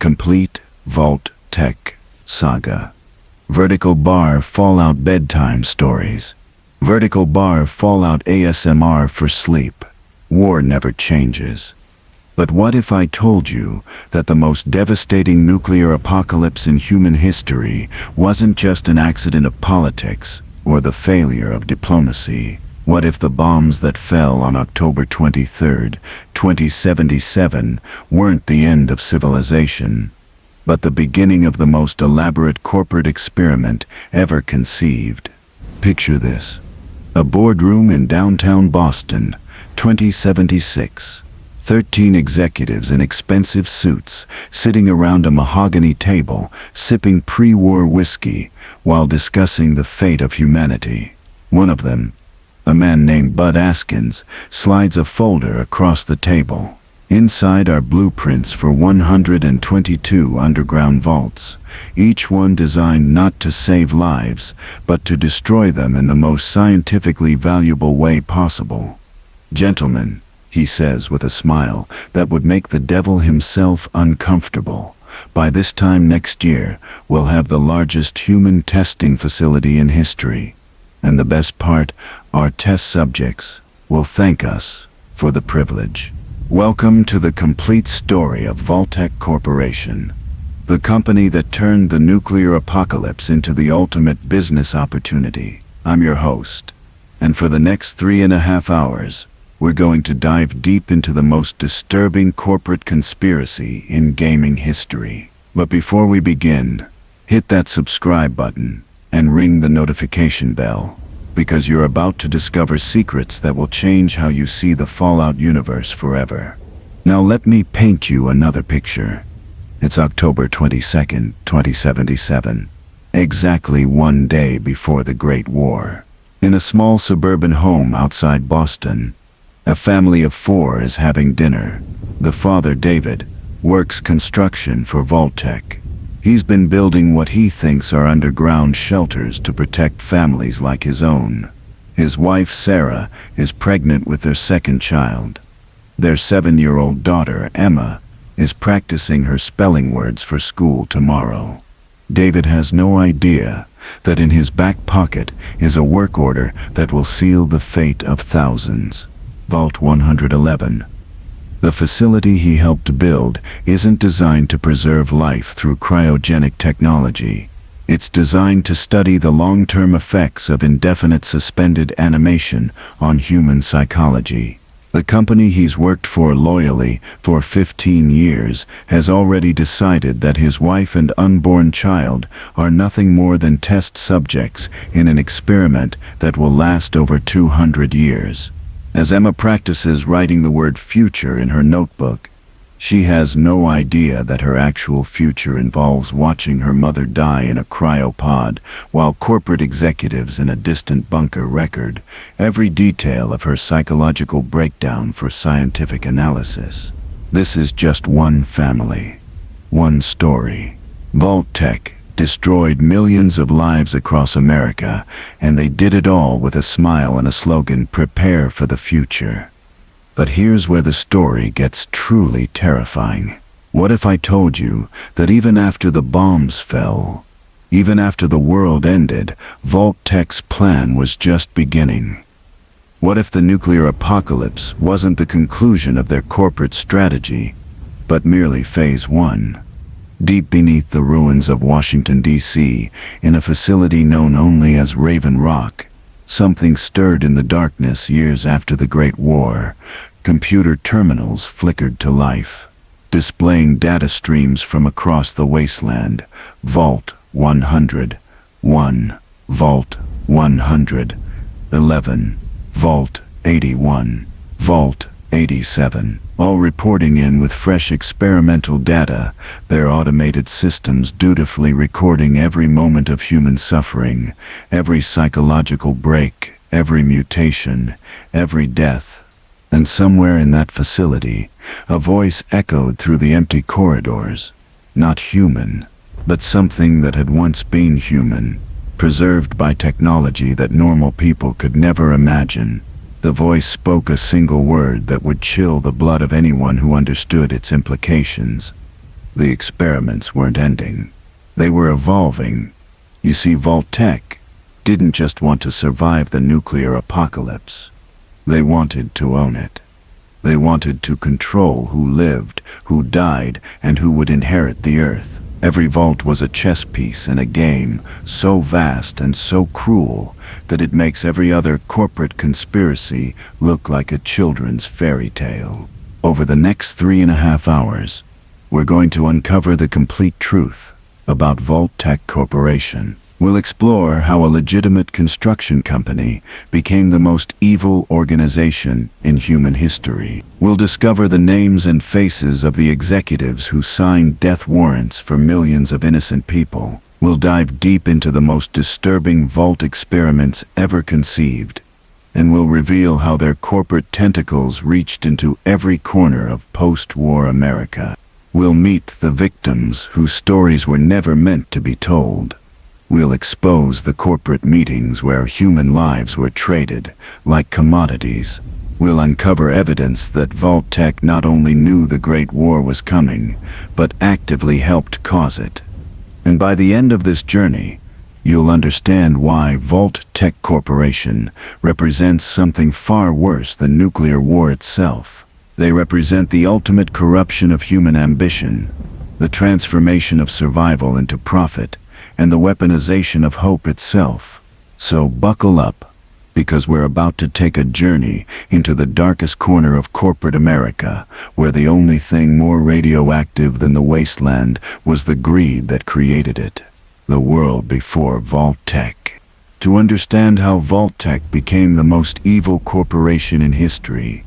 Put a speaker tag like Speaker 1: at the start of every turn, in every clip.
Speaker 1: complete VAULT-TEC saga. Vertical bar Fallout bedtime stories. Vertical bar Fallout ASMR for sleep. War never changes. But what if I told you that the most devastating nuclear apocalypse in human history wasn't just an accident of politics or the failure of diplomacy? What if the bombs that fell on October 23, 2077 weren't the end of civilization, but the beginning of the most elaborate corporate experiment ever conceived? Picture this. A boardroom in downtown Boston, 2076. 13 executives in expensive suits sitting around a mahogany table, sipping pre-war whiskey while discussing the fate of humanity. One of them, a man named Bud Askins, slides a folder across the table. Inside are blueprints for 122 underground vaults, each one designed not to save lives, but to destroy them in the most scientifically valuable way possible. "Gentlemen," he says with a smile that would make the devil himself uncomfortable, "by this time next year, we'll have the largest human testing facility in history. And the best part, our test subjects will thank us for the privilege." Welcome to the complete story of VAULT-TEC Corporation, the company that turned the nuclear apocalypse into the ultimate business opportunity. I'm your host, and for the next 3.5 hours, we're going to dive deep into the most disturbing corporate conspiracy in gaming history. But before we begin, hit that subscribe button and ring the notification bell, because you're about to discover secrets that will change how you see the Fallout universe forever. Now let me paint you another picture. It's October 22nd, 2077, exactly one day before the Great War. In a small suburban home outside Boston, a family of 4 is having dinner. The father, David, works construction for VAULT-TEC. He's been building what he thinks are underground shelters to protect families like his own. His wife, Sarah, is pregnant with their second child. Their 7-year-old daughter, Emma, is practicing her spelling words for school tomorrow. David has no idea that in his back pocket is a work order that will seal the fate of thousands. Vault 111. The facility he helped build isn't designed to preserve life through cryogenic technology. It's designed to study the long-term effects of indefinite suspended animation on human psychology. The company he's worked for loyally for 15 years has already decided that his wife and unborn child are nothing more than test subjects in an experiment that will last over 200 years. As Emma practices writing the word future in her notebook, she has no idea that her actual future involves watching her mother die in a cryopod while corporate executives in a distant bunker record every detail of her psychological breakdown for scientific analysis. This is just one family, one story. VAULT-TEC destroyed millions of lives across America, and they did it all with a smile and a slogan, "Prepare for the future." But here's where the story gets truly terrifying. What if I told you that even after the bombs fell, even after the world ended, VAULT-TEC's plan was just beginning? What if the nuclear apocalypse wasn't the conclusion of their corporate strategy, but merely phase 1? Deep beneath the ruins of Washington, D.C., in a facility known only as Raven Rock, something stirred in the darkness years after the Great War. Computer terminals flickered to life, displaying data streams from across the wasteland. Vault 101, Vault 111, Vault 81, Vault 87, all reporting in with fresh experimental data, their automated systems dutifully recording every moment of human suffering, every psychological break, every mutation, every death. And somewhere in that facility, a voice echoed through the empty corridors. Not human, but something that had once been human, preserved by technology that normal people could never imagine. The voice spoke a single word that would chill the blood of anyone who understood its implications. The experiments weren't ending. They were evolving. You see, VAULT-TEC didn't just want to survive the nuclear apocalypse. They wanted to own it. They wanted to control who lived, who died, and who would inherit the Earth. Every vault was a chess piece in a game so vast and so cruel that it makes every other corporate conspiracy look like a children's fairy tale. Over the next 3.5 hours, we're going to uncover the complete truth about VAULT-TEC Corporation. We'll explore how a legitimate construction company became the most evil organization in human history. We'll discover the names and faces of the executives who signed death warrants for millions of innocent people. We'll dive deep into the most disturbing vault experiments ever conceived, and we'll reveal how their corporate tentacles reached into every corner of post-war America. We'll meet the victims whose stories were never meant to be told. We'll expose the corporate meetings where human lives were traded like commodities. We'll uncover evidence that VAULT-TEC not only knew the Great War was coming, but actively helped cause it. And by the end of this journey, you'll understand why VAULT-TEC Corporation represents something far worse than nuclear war itself. They represent the ultimate corruption of human ambition, the transformation of survival into profit, and the weaponization of hope itself. So buckle up, because we're about to take a journey into the darkest corner of corporate America, where the only thing more radioactive than the wasteland was the greed that created it. The world before VAULT-TEC. To understand how VAULT-TEC became the most evil corporation in history,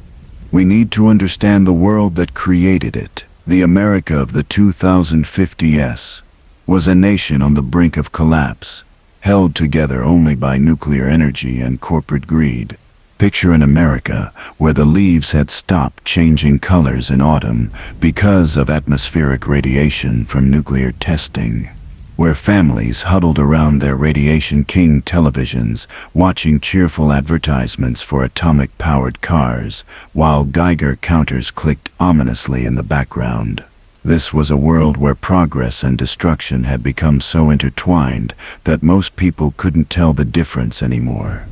Speaker 1: we need to understand the world that created it. The America of the 2050s was a nation on the brink of collapse, held together only by nuclear energy and corporate greed. Picture an America where the leaves had stopped changing colors in autumn because of atmospheric radiation from nuclear testing, where families huddled around their Radiation King televisions, watching cheerful advertisements for atomic-powered cars, while Geiger counters clicked ominously in the background. This was a world where progress and destruction had become so intertwined that most people couldn't tell the difference anymore.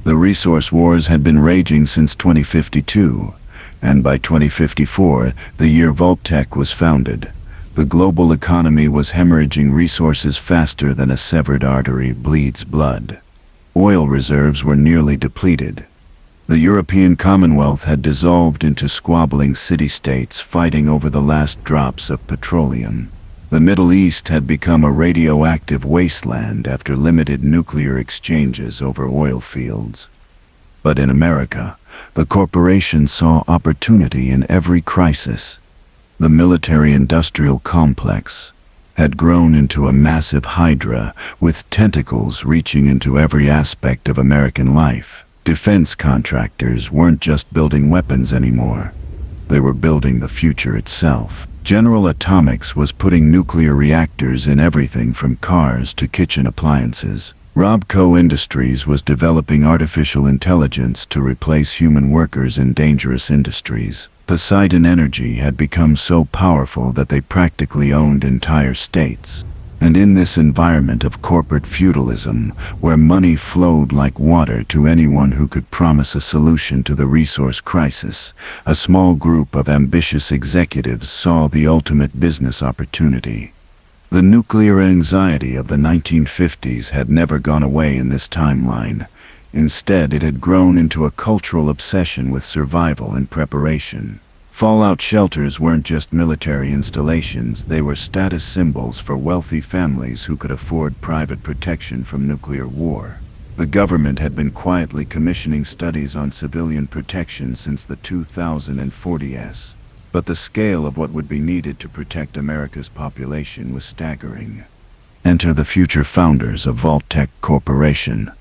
Speaker 1: The resource wars had been raging since 2052, and by 2054, the year VAULT-TEC was founded, the global economy was hemorrhaging resources faster than a severed artery bleeds blood. Oil reserves were nearly depleted. The European Commonwealth had dissolved into squabbling city-states fighting over the last drops of petroleum. The Middle East had become a radioactive wasteland after limited nuclear exchanges over oil fields. But in America, the corporation saw opportunity in every crisis. The military-industrial complex had grown into a massive hydra with tentacles reaching into every aspect of American life. Defense contractors weren't just building weapons anymore. They were building the future itself. General Atomics was putting nuclear reactors in everything from cars to kitchen appliances. Robco Industries was developing artificial intelligence to replace human workers in dangerous industries. Poseidon Energy had become so powerful that they practically owned entire states. And in this environment of corporate feudalism, where money flowed like water to anyone who could promise a solution to the resource crisis, a small group of ambitious executives saw the ultimate business opportunity. The nuclear anxiety of the 1950s had never gone away in this timeline. Instead, it had grown into a cultural obsession with survival and preparation. Fallout shelters weren't just military installations, they were status symbols for wealthy families who could afford private protection from nuclear war. The government had been quietly commissioning studies on civilian protection since the 2040s, but the scale of what would be needed to protect America's population was staggering. Enter the future founders of VAULT-TEC Corporation.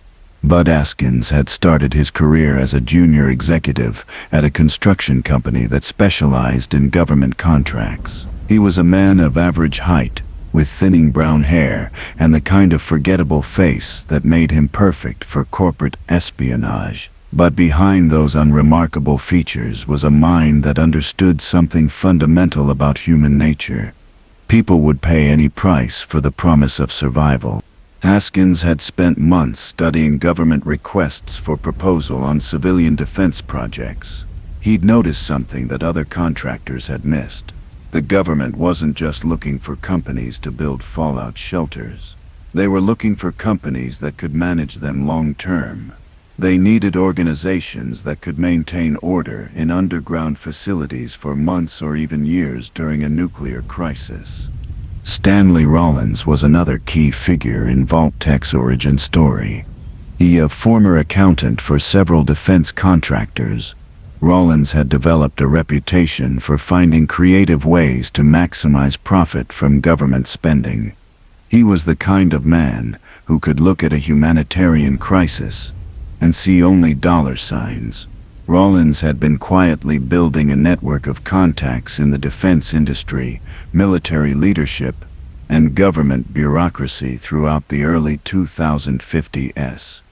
Speaker 1: Bud Askins had started his career as a junior executive at a construction company that specialized in government contracts. He was a man of average height, with thinning brown hair and the kind of forgettable face that made him perfect for corporate espionage. But behind those unremarkable features was a mind that understood something fundamental about human nature. People would pay any price for the promise of survival. Haskins had spent months studying government requests for proposal on civilian defense projects. He'd noticed something that other contractors had missed. The government wasn't just looking for companies to build fallout shelters. They were looking for companies that could manage them long-term. They needed organizations that could maintain order in underground facilities for months or even years during a nuclear crisis. Stanley Rollins was another key figure in VAULT-TEC's origin story. He, a former accountant for several defense contractors, Rollins had developed a reputation for finding creative ways to maximize profit from government spending. He was the kind of man who could look at a humanitarian crisis and see only dollar signs. Rollins had been quietly building a network of contacts in the defense industry, military leadership, and government bureaucracy throughout the early 2050s.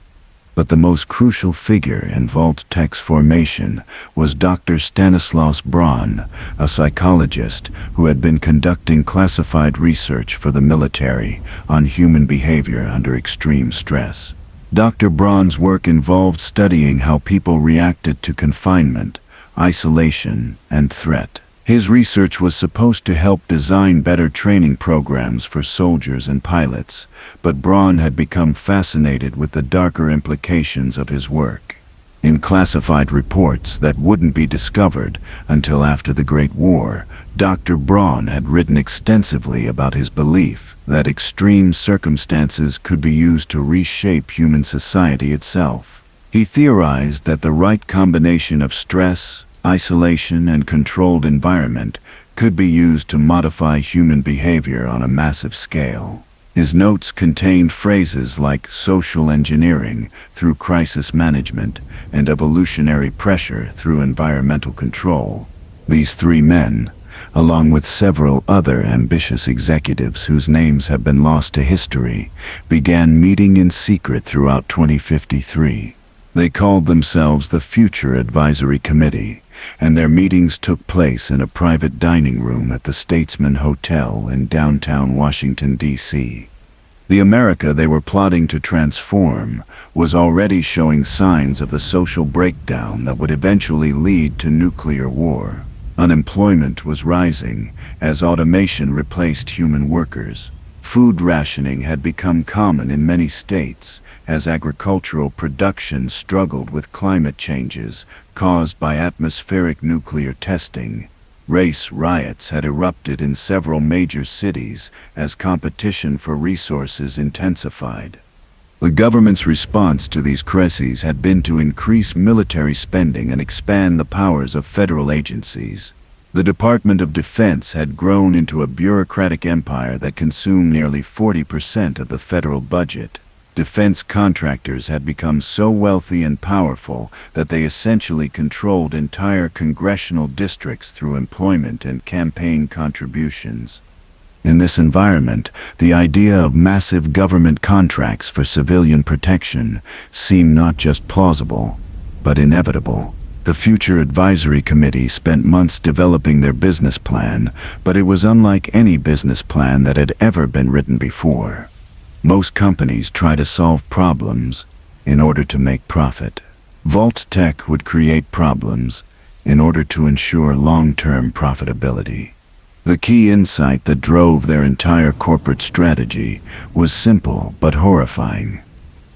Speaker 1: But the most crucial figure in VAULT-TEC's formation was Dr. Stanislaus Braun, a psychologist who had been conducting classified research for the military on human behavior under extreme stress. Dr. Braun's work involved studying how people reacted to confinement, isolation, and threat. His research was supposed to help design better training programs for soldiers and pilots, but Braun had become fascinated with the darker implications of his work. In classified reports that wouldn't be discovered until after the Great War, Dr. Braun had written extensively about his belief that extreme circumstances could be used to reshape human society itself. He theorized that the right combination of stress, isolation, and controlled environment could be used to modify human behavior on a massive scale. His notes contained phrases like social engineering through crisis management and evolutionary pressure through environmental control. These three men, along with several other ambitious executives whose names have been lost to history, began meeting in secret throughout 2053. They called themselves the Future Advisory Committee, and their meetings took place in a private dining room at the Statesman Hotel in downtown Washington, D.C. The America they were plotting to transform was already showing signs of the social breakdown that would eventually lead to nuclear war. Unemployment was rising as automation replaced human workers. Food rationing had become common in many states as agricultural production struggled with climate changes caused by atmospheric nuclear testing. Race riots had erupted in several major cities as competition for resources intensified. The government's response to these crises had been to increase military spending and expand the powers of federal agencies. The Department of Defense had grown into a bureaucratic empire that consumed nearly 40% of the federal budget. Defense contractors had become so wealthy and powerful that they essentially controlled entire congressional districts through employment and campaign contributions. In this environment, the idea of massive government contracts for civilian protection seemed not just plausible, but inevitable. The Future Advisory Committee spent months developing their business plan, but it was unlike any business plan that had ever been written before. Most companies try to solve problems in order to make profit. VAULT-TEC would create problems in order to ensure long-term profitability. The key insight that drove their entire corporate strategy was simple but horrifying.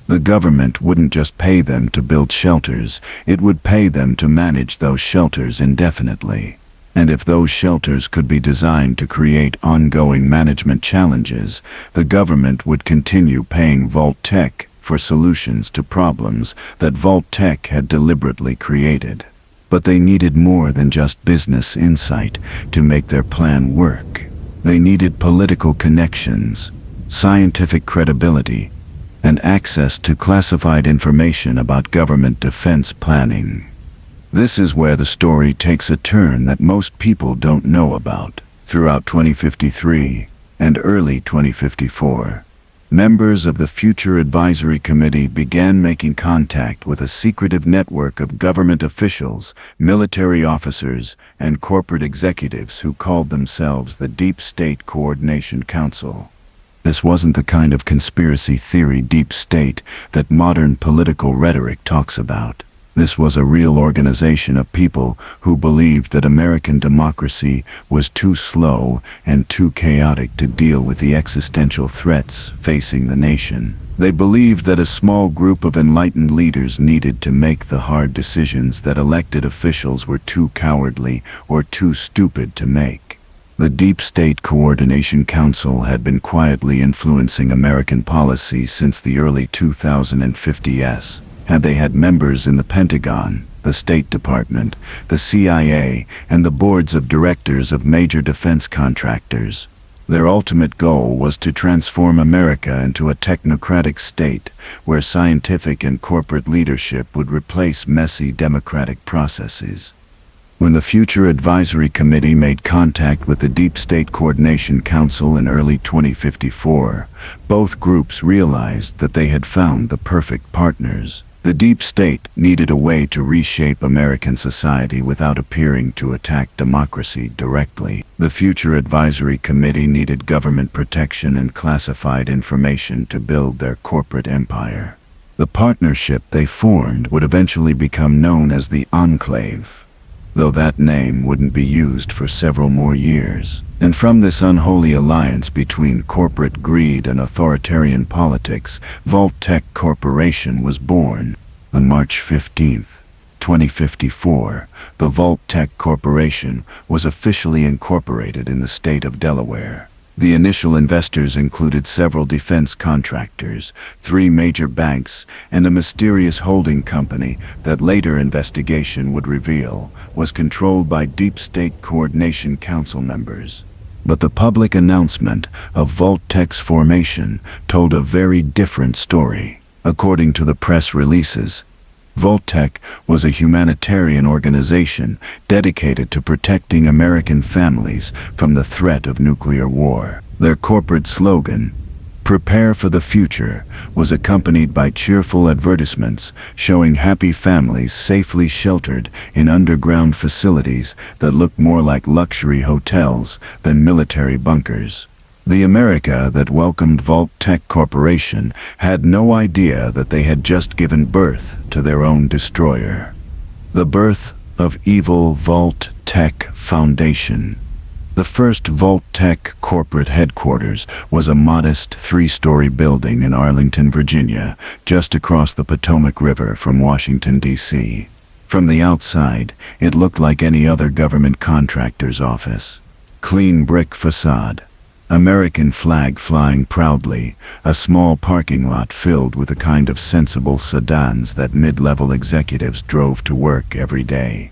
Speaker 1: The government wouldn't just pay them to build shelters, it would pay them to manage those shelters indefinitely. And if those shelters could be designed to create ongoing management challenges, the government would continue paying VAULT-TEC for solutions to problems that VAULT-TEC had deliberately created. But they needed more than just business insight to make their plan work. They needed political connections, scientific credibility, and access to classified information about government defense planning. This is where the story takes a turn that most people don't know about. Throughout 2053 and early 2054, members of the Future Advisory Committee began making contact with a secretive network of government officials, military officers, and corporate executives who called themselves the Deep State Coordination Council. This wasn't the kind of conspiracy theory deep state that modern political rhetoric talks about. This was a real organization of people who believed that American democracy was too slow and too chaotic to deal with the existential threats facing the nation. They believed that a small group of enlightened leaders needed to make the hard decisions that elected officials were too cowardly or too stupid to make. The Deep State Coordination Council had been quietly influencing American policy since the early 2050s. They had members in the Pentagon, the State Department, the CIA, and the boards of directors of major defense contractors. Their ultimate goal was to transform America into a technocratic state where scientific and corporate leadership would replace messy democratic processes. When the Future Advisory Committee made contact with the Deep State Coordination Council in early 2054, both groups realized that they had found the perfect partners. The Deep State needed a way to reshape American society without appearing to attack democracy directly. The Future Advisory Committee needed government protection and classified information to build their corporate empire. The partnership they formed would eventually become known as the Enclave, though that name wouldn't be used for several more years. And from this unholy alliance between corporate greed and authoritarian politics, VAULT-TEC Corporation was born. On March 15, 2054, the VAULT-TEC Corporation was officially incorporated in the state of Delaware. The initial investors included several defense contractors, 3 major banks, and a mysterious holding company that later investigation would reveal was controlled by Deep State Coordination Council members. But the public announcement of VAULT-TEC's formation told a very different story. According to the press releases, VAULT-TEC was a humanitarian organization dedicated to protecting American families from the threat of nuclear war. Their corporate slogan, "Prepare for the Future," was accompanied by cheerful advertisements showing happy families safely sheltered in underground facilities that looked more like luxury hotels than military bunkers. The America that welcomed VAULT-TEC Corporation had no idea that they had just given birth to their own destroyer. The birth of evil VAULT-TEC Foundation. The first VAULT-TEC corporate headquarters was a modest 3-story building in Arlington, Virginia, just across the Potomac River from Washington, D.C. From the outside, it looked like any other government contractor's office. Clean brick facade, American flag flying proudly, a small parking lot filled with the kind of sensible sedans that mid-level executives drove to work every day.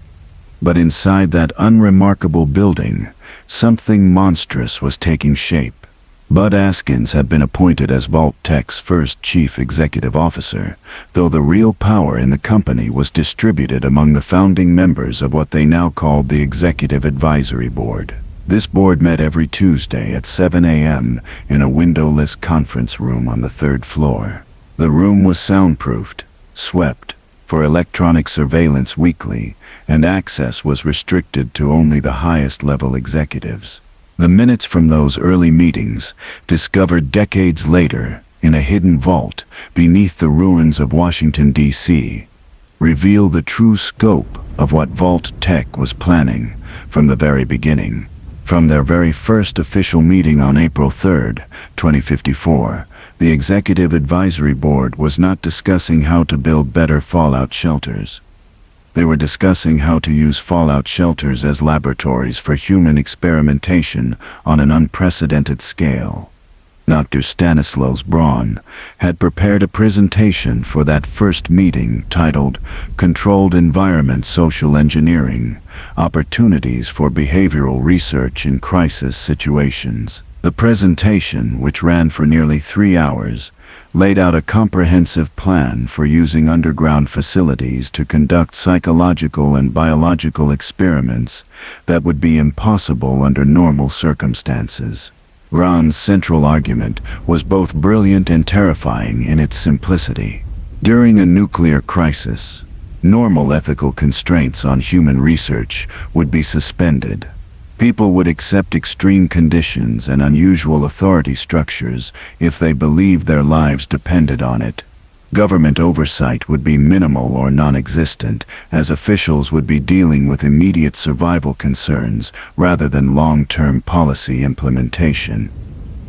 Speaker 1: But inside that unremarkable building, something monstrous was taking shape. Bud Askins had been appointed as VAULT-TEC's first chief executive officer, though the real power in the company was distributed among the founding members of what they now called the Executive Advisory Board. This board met every Tuesday at 7 a.m. in a windowless conference room on the 3rd floor. The room was soundproofed, swept for electronic surveillance weekly, and access was restricted to only the highest level executives. The minutes from those early meetings, discovered decades later in a hidden vault beneath the ruins of Washington, D.C., reveal the true scope of what VAULT-TEC was planning from the very beginning. From their very first official meeting on April 3, 2054, the Executive Advisory Board was not discussing how to build better fallout shelters. They were discussing how to use fallout shelters as laboratories for human experimentation on an unprecedented scale. Dr. Stanislaus Braun had prepared a presentation for that first meeting titled Controlled Environment Social Engineering: Opportunities for Behavioral Research in Crisis Situations. The presentation, which ran for nearly 3 hours, laid out a comprehensive plan for using underground facilities to conduct psychological and biological experiments that would be impossible under normal circumstances. Ron's central argument was both brilliant and terrifying in its simplicity. During a nuclear crisis, normal ethical constraints on human research would be suspended. People would accept extreme conditions and unusual authority structures if they believed their lives depended on it. Government oversight would be minimal or non-existent, as officials would be dealing with immediate survival concerns rather than long-term policy implementation.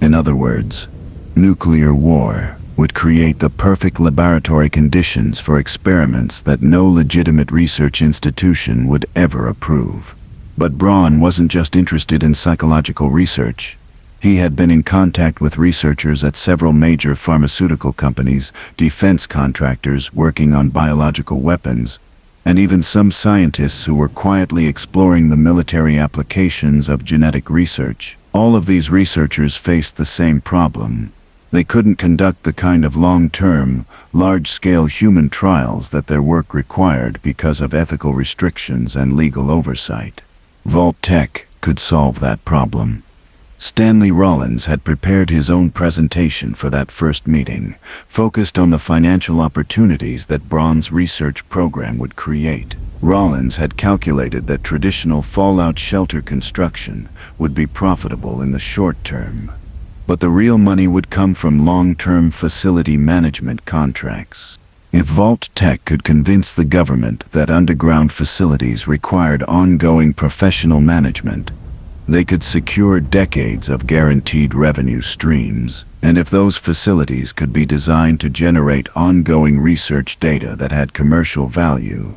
Speaker 1: In other words, nuclear war would create the perfect laboratory conditions for experiments that no legitimate research institution would ever approve. But Braun wasn't just interested in psychological research. He had been in contact with researchers at several major pharmaceutical companies, defense contractors working on biological weapons, and even some scientists who were quietly exploring the military applications of genetic research. All of these researchers faced the same problem. They couldn't conduct the kind of long-term, large-scale human trials that their work required because of ethical restrictions and legal oversight. VAULT-TEC could solve that problem. Stanley Rollins had prepared his own presentation for that first meeting, focused on the financial opportunities that Braun's research program would create. Rollins had calculated that traditional fallout shelter construction would be profitable in the short term, but the real money would come from long-term facility management contracts. If VAULT-TEC could convince the government that underground facilities required ongoing professional management, they could secure decades of guaranteed revenue streams. And if those facilities could be designed to generate ongoing research data that had commercial value,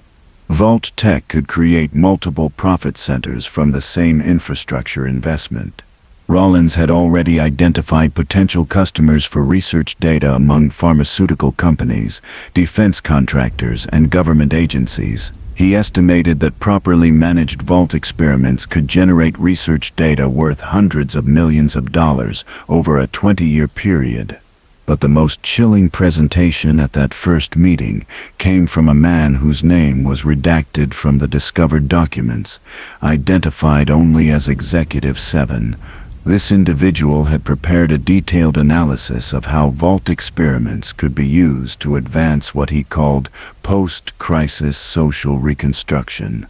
Speaker 1: VAULT-TEC could create multiple profit centers from the same infrastructure investment. Rollins had already identified potential customers for research data among pharmaceutical companies, defense contractors, and government agencies. He estimated that properly managed Vault experiments could generate research data worth hundreds of millions of dollars over a 20-year period. But the most chilling presentation at that first meeting came from a man whose name was redacted from the discovered documents, identified only as Executive 7. This individual had prepared a detailed analysis of how Vault experiments could be used to advance what he called post-crisis social reconstruction.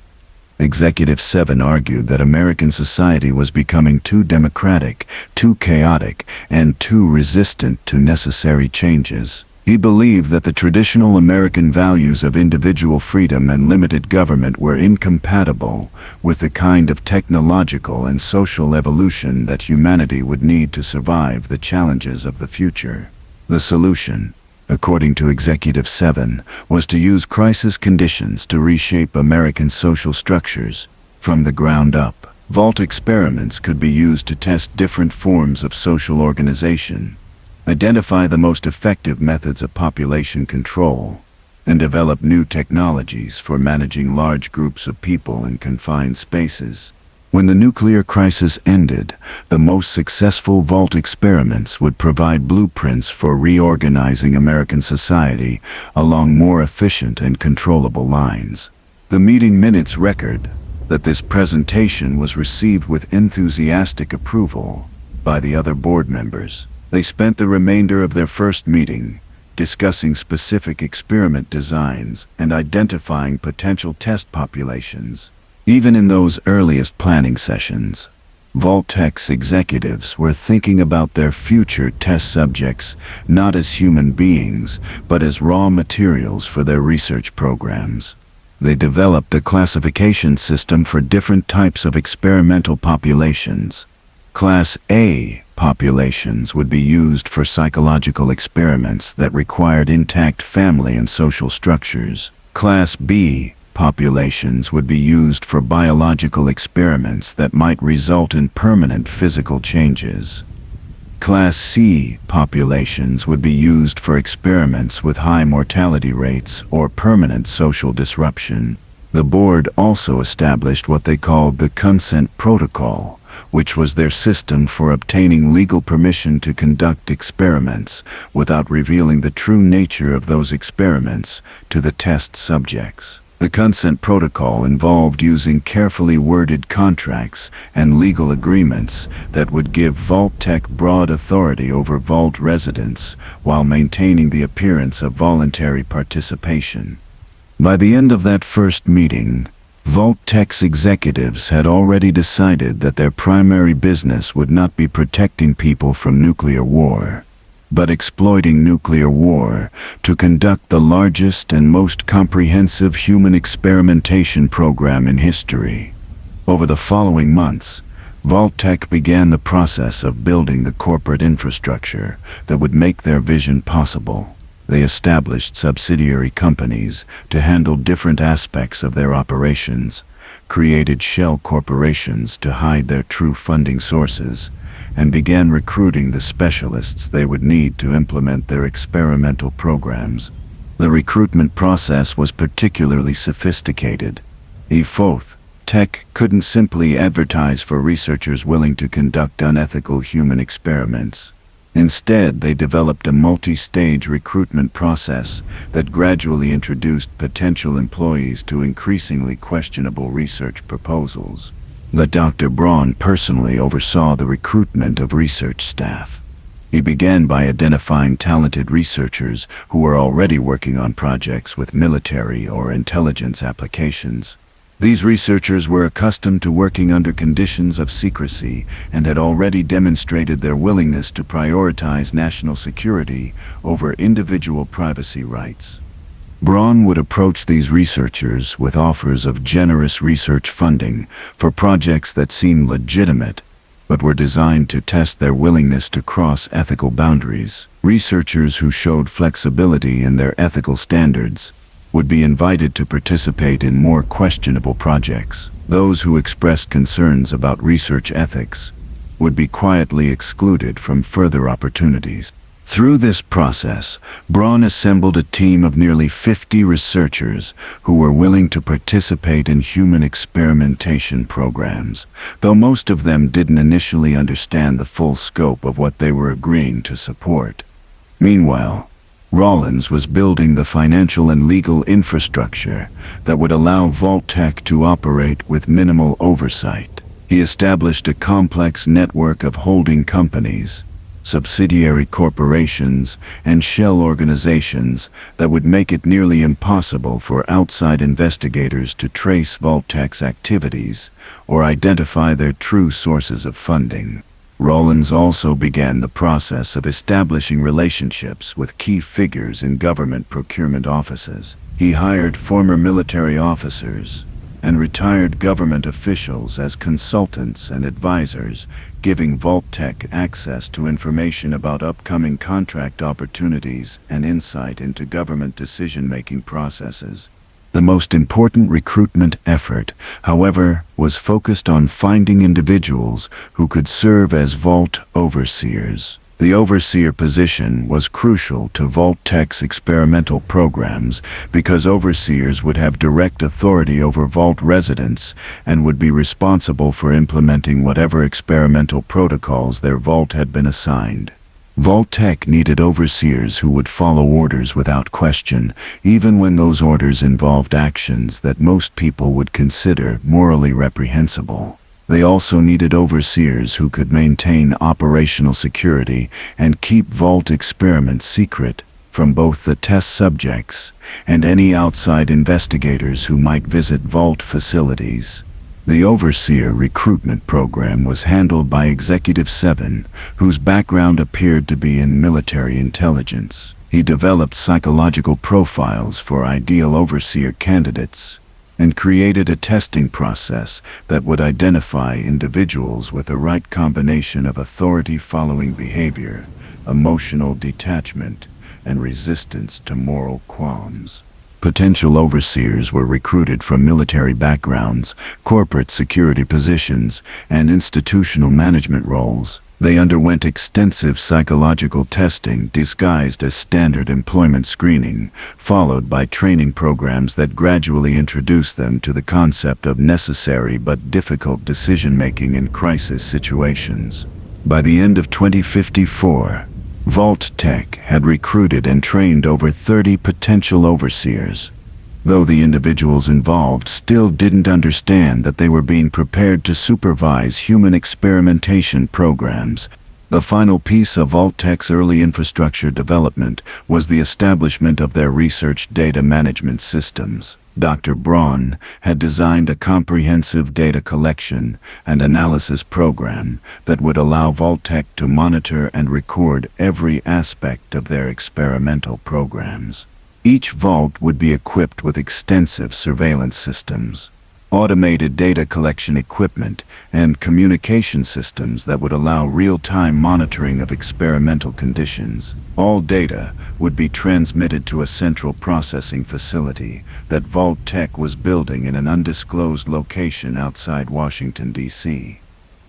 Speaker 1: Executive 7 argued that American society was becoming too democratic, too chaotic, and too resistant to necessary changes. He believed that the traditional American values of individual freedom and limited government were incompatible with the kind of technological and social evolution that humanity would need to survive the challenges of the future. The solution, according to Executive 7, was to use crisis conditions to reshape American social structures from the ground up. Vault experiments could be used to test different forms of social organization, identify the most effective methods of population control, and develop new technologies for managing large groups of people in confined spaces. When the nuclear crisis ended, the most successful Vault experiments would provide blueprints for reorganizing American society along more efficient and controllable lines. The meeting minutes record that this presentation was received with enthusiastic approval by the other board members. They spent the remainder of their first meeting discussing specific experiment designs and identifying potential test populations. Even in those earliest planning sessions, VAULT-TEC's executives were thinking about their future test subjects not as human beings, but as raw materials for their research programs. They developed a classification system for different types of experimental populations. Class A populations would be used for psychological experiments that required intact family and social structures. Class B populations would be used for biological experiments that might result in permanent physical changes. Class C populations would be used for experiments with high mortality rates or permanent social disruption. The board also established what they called the consent protocol, which was their system for obtaining legal permission to conduct experiments without revealing the true nature of those experiments to the test subjects. The consent protocol involved using carefully worded contracts and legal agreements that would give VAULT-TEC broad authority over Vault residents while maintaining the appearance of voluntary participation. By the end of that first meeting, VAULT-TEC's executives had already decided that their primary business would not be protecting people from nuclear war, but exploiting nuclear war to conduct the largest and most comprehensive human experimentation program in history. Over the following months, VAULT-TEC began the process of building the corporate infrastructure that would make their vision possible. They established subsidiary companies to handle different aspects of their operations, created shell corporations to hide their true funding sources, and began recruiting the specialists they would need to implement their experimental programs. The recruitment process was particularly sophisticated. VAULT-TEC couldn't simply advertise for researchers willing to conduct unethical human experiments. Instead, they developed a multi-stage recruitment process that gradually introduced potential employees to increasingly questionable research proposals. Dr. Braun personally oversaw the recruitment of research staff. He began by identifying talented researchers who were already working on projects with military or intelligence applications. These researchers were accustomed to working under conditions of secrecy and had already demonstrated their willingness to prioritize national security over individual privacy rights. Braun would approach these researchers with offers of generous research funding for projects that seemed legitimate, but were designed to test their willingness to cross ethical boundaries. Researchers who showed flexibility in their ethical standards would be invited to participate in more questionable projects. Those who expressed concerns about research ethics would be quietly excluded from further opportunities. Through this process, Braun assembled a team of nearly 50 researchers who were willing to participate in human experimentation programs, though most of them didn't initially understand the full scope of what they were agreeing to support. Meanwhile, Rollins was building the financial and legal infrastructure that would allow VAULT-TEC to operate with minimal oversight. He established a complex network of holding companies, subsidiary corporations, and shell organizations that would make it nearly impossible for outside investigators to trace VAULT-TEC's activities or identify their true sources of funding. Rollins also began the process of establishing relationships with key figures in government procurement offices. He hired former military officers and retired government officials as consultants and advisors, giving VAULT-TEC access to information about upcoming contract opportunities and insight into government decision-making processes. The most important recruitment effort, however, was focused on finding individuals who could serve as Vault overseers. The overseer position was crucial to VAULT-TEC's experimental programs because overseers would have direct authority over Vault residents and would be responsible for implementing whatever experimental protocols their Vault had been assigned. VAULT-TEC needed overseers who would follow orders without question, even when those orders involved actions that most people would consider morally reprehensible. They also needed overseers who could maintain operational security and keep Vault experiments secret from both the test subjects and any outside investigators who might visit Vault facilities. The overseer recruitment program was handled by Executive 7, whose background appeared to be in military intelligence. He developed psychological profiles for ideal overseer candidates and created a testing process that would identify individuals with the right combination of authority-following behavior, emotional detachment, and resistance to moral qualms. Potential overseers were recruited from military backgrounds, corporate security positions, and institutional management roles. They underwent extensive psychological testing disguised as standard employment screening, followed by training programs that gradually introduced them to the concept of necessary but difficult decision-making in crisis situations. By the end of 2054, VAULT-TEC had recruited and trained over 30 potential overseers. though the individuals involved still didn't understand that they were being prepared to supervise human experimentation programs. The final piece of VAULT-TEC's early infrastructure development was the establishment of their research data management systems. Dr. Braun had designed a comprehensive data collection and analysis program that would allow VAULT-TEC to monitor and record every aspect of their experimental programs. Each vault would be equipped with extensive surveillance systems, automated data collection equipment, and communication systems that would allow real-time monitoring of experimental conditions. All data would be transmitted to a central processing facility that VAULT-TEC was building in an undisclosed location outside Washington, D.C.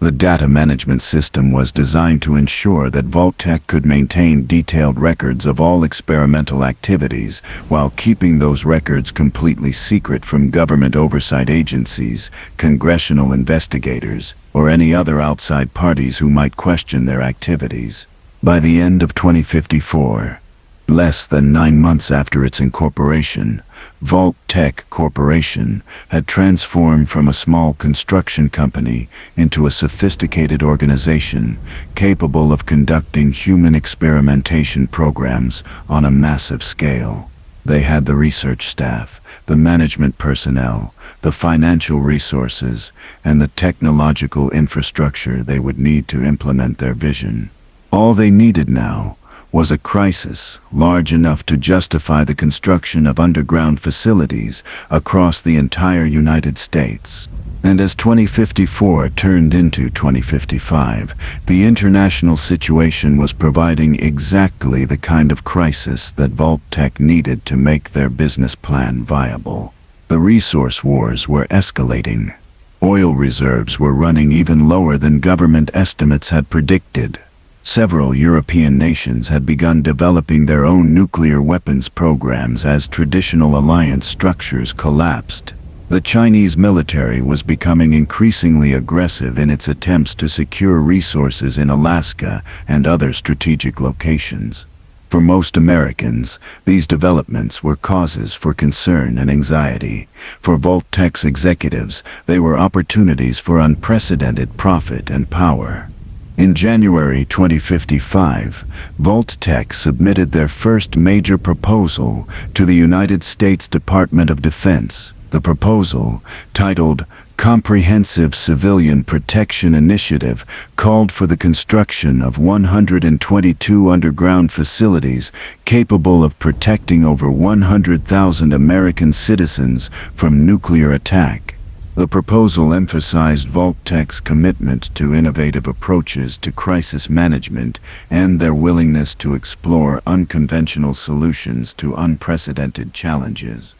Speaker 1: The data management system was designed to ensure that VAULT-TEC could maintain detailed records of all experimental activities while keeping those records completely secret from government oversight agencies, congressional investigators, or any other outside parties who might question their activities. By the end of 2054, less than 9 months after its incorporation, VAULT-TEC Corporation had transformed from a small construction company into a sophisticated organization capable of conducting human experimentation programs on a massive scale. They had the research staff, the management personnel, the financial resources, and the technological infrastructure they would need to implement their vision. All they needed now was a crisis large enough to justify the construction of underground facilities across the entire United States. And as 2054 turned into 2055, the international situation was providing exactly the kind of crisis that VAULT-TEC needed to make their business plan viable. The resource wars were escalating. Oil reserves were running even lower than government estimates had predicted. Several European nations had begun developing their own nuclear weapons programs as traditional alliance structures collapsed. The Chinese military was becoming increasingly aggressive in its attempts to secure resources in Alaska and other strategic locations. For most Americans, these developments were causes for concern and anxiety. For VAULT-TEC's executives, they were opportunities for unprecedented profit and power. In January 2055, VAULT-TEC submitted their first major proposal to the United States Department of Defense. The proposal, titled Comprehensive Civilian Protection Initiative, called for the construction of 122 underground facilities capable of protecting over 100,000 American citizens from nuclear attack. The proposal emphasized VAULT-TEC's commitment to innovative approaches to crisis management and their willingness to explore unconventional solutions to unprecedented challenges.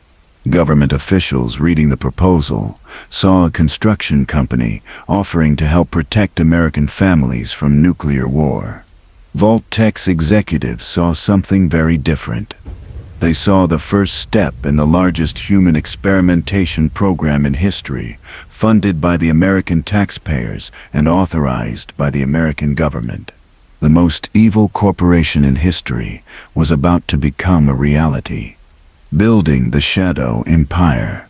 Speaker 1: Government officials reading the proposal saw a construction company offering to help protect American families from nuclear war. VAULT-TEC's executives saw something very different. They saw the first step in the largest human experimentation program in history, funded by the American taxpayers and authorized by the American government. The most evil corporation in history was about to become a reality. Building the Shadow Empire.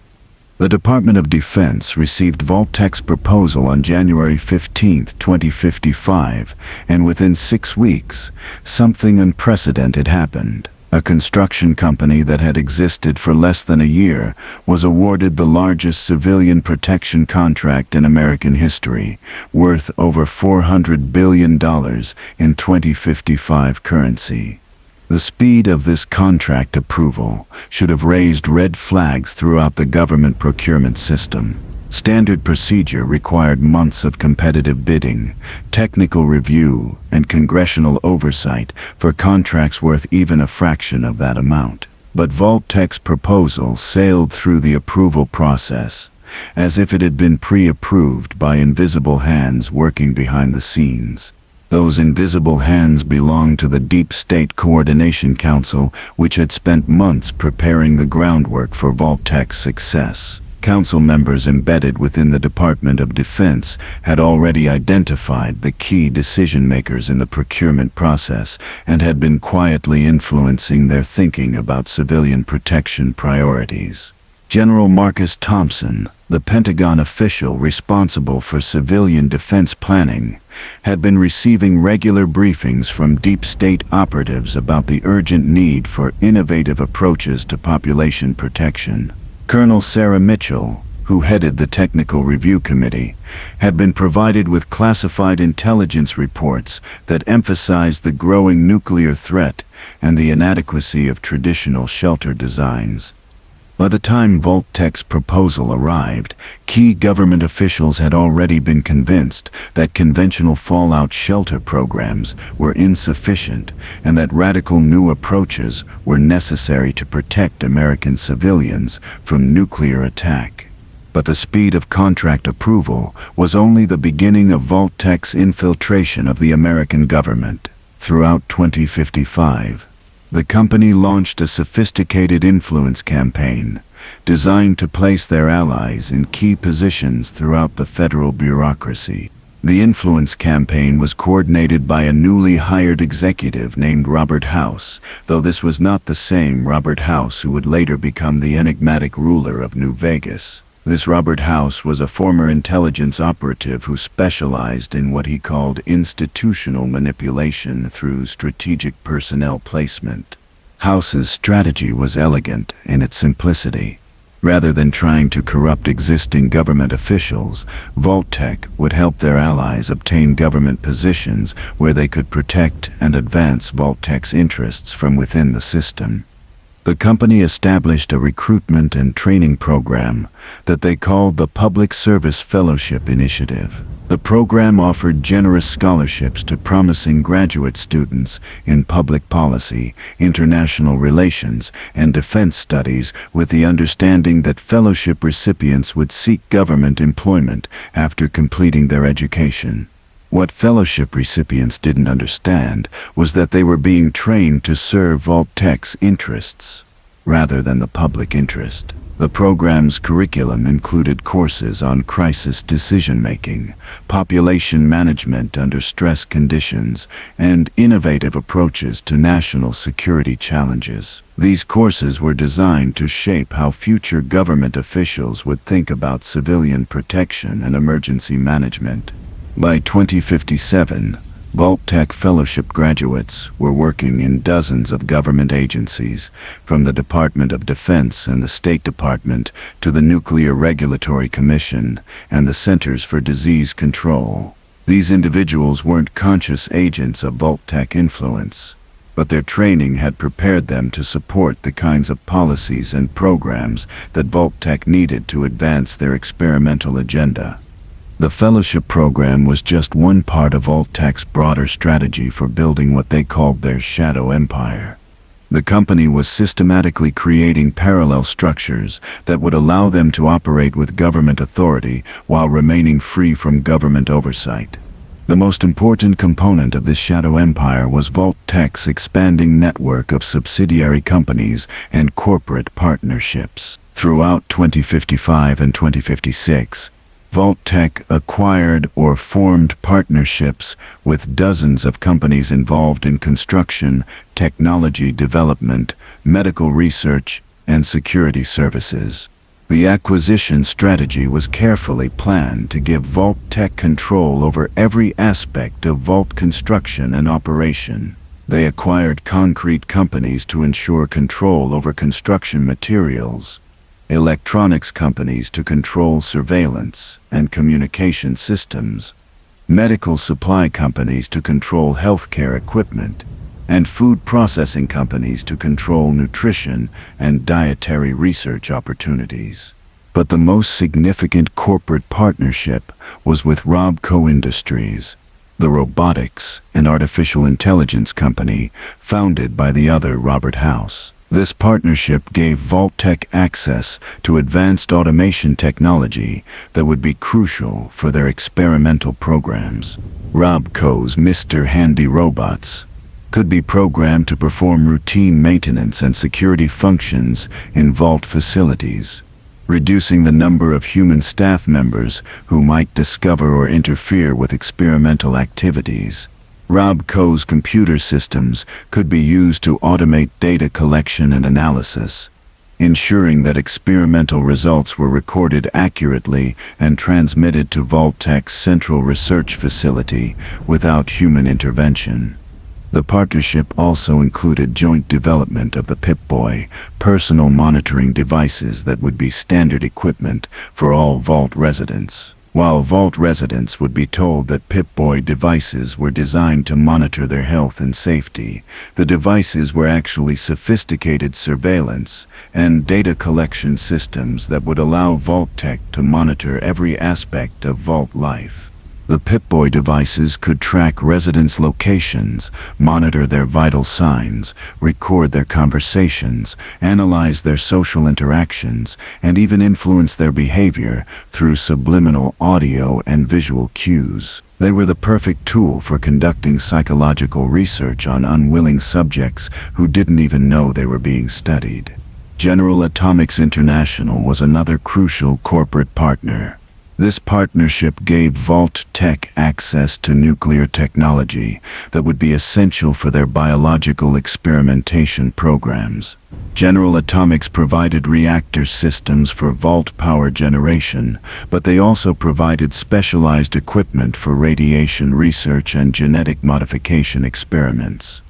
Speaker 1: The Department of Defense received VAULT-TEC's proposal on January 15, 2055, and within 6 weeks, something unprecedented happened. A construction company that had existed for less than a year was awarded the largest civilian protection contract in American history, worth over $400 billion in 2055 currency. The speed of this contract approval should have raised red flags throughout the government procurement system. Standard procedure required months of competitive bidding, technical review, and congressional oversight for contracts worth even a fraction of that amount. But VAULT-TEC's proposal sailed through the approval process, as if it had been pre-approved by invisible hands working behind the scenes. Those invisible hands belonged to the Deep State Coordination Council, which had spent months preparing the groundwork for VAULT-TEC's success. Council members embedded within the Department of Defense had already identified the key decision-makers in the procurement process and had been quietly influencing their thinking about civilian protection priorities. General Marcus Thompson, the Pentagon official responsible for civilian defense planning, had been receiving regular briefings from deep state operatives about the urgent need for innovative approaches to population protection. Colonel Sarah Mitchell, who headed the Technical Review Committee, had been provided with classified intelligence reports that emphasized the growing nuclear threat and the inadequacy of traditional shelter designs. By the time VAULT-TEC's proposal arrived, key government officials had already been convinced that conventional fallout shelter programs were insufficient and that radical new approaches were necessary to protect American civilians from nuclear attack. But the speed of contract approval was only the beginning of VAULT-TEC's infiltration of the American government. Throughout 2055, the company launched a sophisticated influence campaign designed to place their allies in key positions throughout the federal bureaucracy. The influence campaign was coordinated by a newly hired executive named Robert House, though this was not the same Robert House who would later become the enigmatic ruler of New Vegas. This Robert House was a former intelligence operative who specialized in what he called institutional manipulation through strategic personnel placement. House's strategy was elegant in its simplicity. Rather than trying to corrupt existing government officials, VAULT-TEC would help their allies obtain government positions where they could protect and advance VAULT-TEC's interests from within the system. The company established a recruitment and training program that they called the Public Service Fellowship Initiative. The program offered generous scholarships to promising graduate students in public policy, international relations, and defense studies, with the understanding that fellowship recipients would seek government employment after completing their education. What fellowship recipients didn't understand was that they were being trained to serve VAULT-TEC's interests, rather than the public interest. The program's curriculum included courses on crisis decision-making, population management under stress conditions, and innovative approaches to national security challenges. These courses were designed to shape how future government officials would think about civilian protection and emergency management. By 2057, VAULT-TEC fellowship graduates were working in dozens of government agencies, from the Department of Defense and the State Department to the Nuclear Regulatory Commission and the Centers for Disease Control. These individuals weren't conscious agents of VAULT-TEC influence, but their training had prepared them to support the kinds of policies and programs that VAULT-TEC needed to advance their experimental agenda. The fellowship program was just one part of VAULT-TEC's broader strategy for building what they called their shadow empire. The company was systematically creating parallel structures that would allow them to operate with government authority while remaining free from government oversight. The most important component of this shadow empire was VAULT-TEC's expanding network of subsidiary companies and corporate partnerships. Throughout 2055 and 2056, VAULT-TEC acquired or formed partnerships with dozens of companies involved in construction, technology development, medical research, and security services. The acquisition strategy was carefully planned to give VAULT-TEC control over every aspect of vault construction and operation. They acquired concrete companies to ensure control over construction materials, electronics companies to control surveillance and communication systems, medical supply companies to control healthcare equipment, and food processing companies to control nutrition and dietary research opportunities. But the most significant corporate partnership was with Robco Industries, the robotics and artificial intelligence company founded by the other Robert House. This partnership gave VAULT-TEC access to advanced automation technology that would be crucial for their experimental programs. Robco's Mr. Handy robots could be programmed to perform routine maintenance and security functions in vault facilities. reducing the number of human staff members who might discover or interfere with experimental activities. Rob Coe's computer systems could be used to automate data collection and analysis, ensuring that experimental results were recorded accurately and transmitted to VAULT-TEC's central research facility without human intervention. The partnership also included joint development of the Pip-Boy, personal monitoring devices that would be standard equipment for all Vault residents. While Vault residents would be told that Pip-Boy devices were designed to monitor their health and safety, the devices were actually sophisticated surveillance and data collection systems that would allow VAULT-TEC to monitor every aspect of Vault life. The Pip-Boy devices could track residents' locations, monitor their vital signs, record their conversations, analyze their social interactions, and even influence their behavior through subliminal audio and visual cues. They were the perfect tool for conducting psychological research on unwilling subjects who didn't even know they were being studied. General Atomics International was another crucial corporate partner. This partnership gave VAULT-TEC access to nuclear technology that would be essential for their biological experimentation programs. General Atomics provided reactor systems for Vault power generation, but they also provided specialized equipment for radiation research and genetic modification experiments.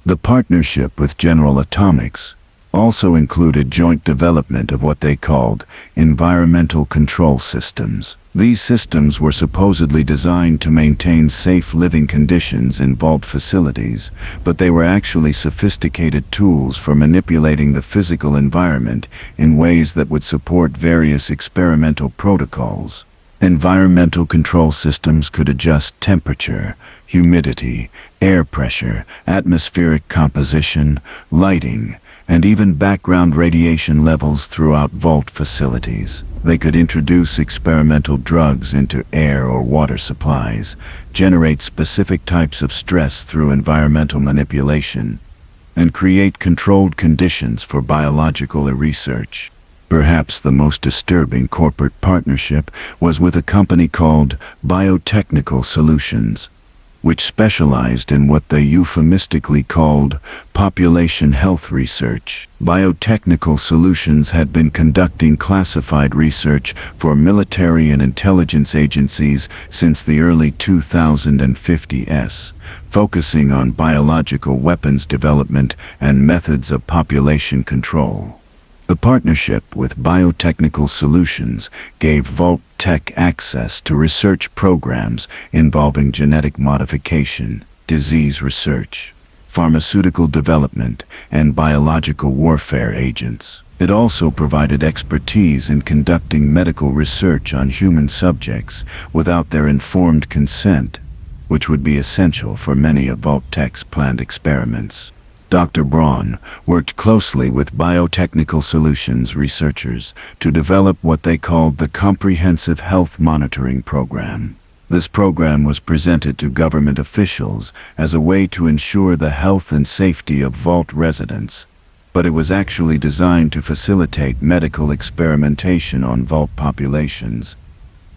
Speaker 1: The partnership with General Atomics also included joint development of what they called environmental control systems. These systems were supposedly designed to maintain safe living conditions in Vault facilities, but they were actually sophisticated tools for manipulating the physical environment in ways that would support various experimental protocols. Environmental control systems could adjust temperature, humidity, air pressure, atmospheric composition, lighting, and even background radiation levels throughout Vault facilities. They could introduce experimental drugs into air or water supplies, generate specific types of stress through environmental manipulation, and create controlled conditions for biological research. Perhaps the most disturbing corporate partnership was with a company called Biotechnical Solutions, which specialized in what they euphemistically called population health research. Biotechnical Solutions had been conducting classified research for military and intelligence agencies since the early 2050s, focusing on biological weapons development and methods of population control. The partnership with Biotechnical Solutions gave VAULT-TEC access to research programs involving genetic modification, disease research, pharmaceutical development, and biological warfare agents. It also provided expertise in conducting medical research on human subjects without their informed consent, which would be essential for many of VAULT-TEC's planned experiments. Dr. Braun worked closely with Biotechnical Solutions researchers to develop what they called the Comprehensive Health Monitoring Program. This program was presented to government officials as a way to ensure the health and safety of Vault residents, but it was actually designed to facilitate medical experimentation on Vault populations.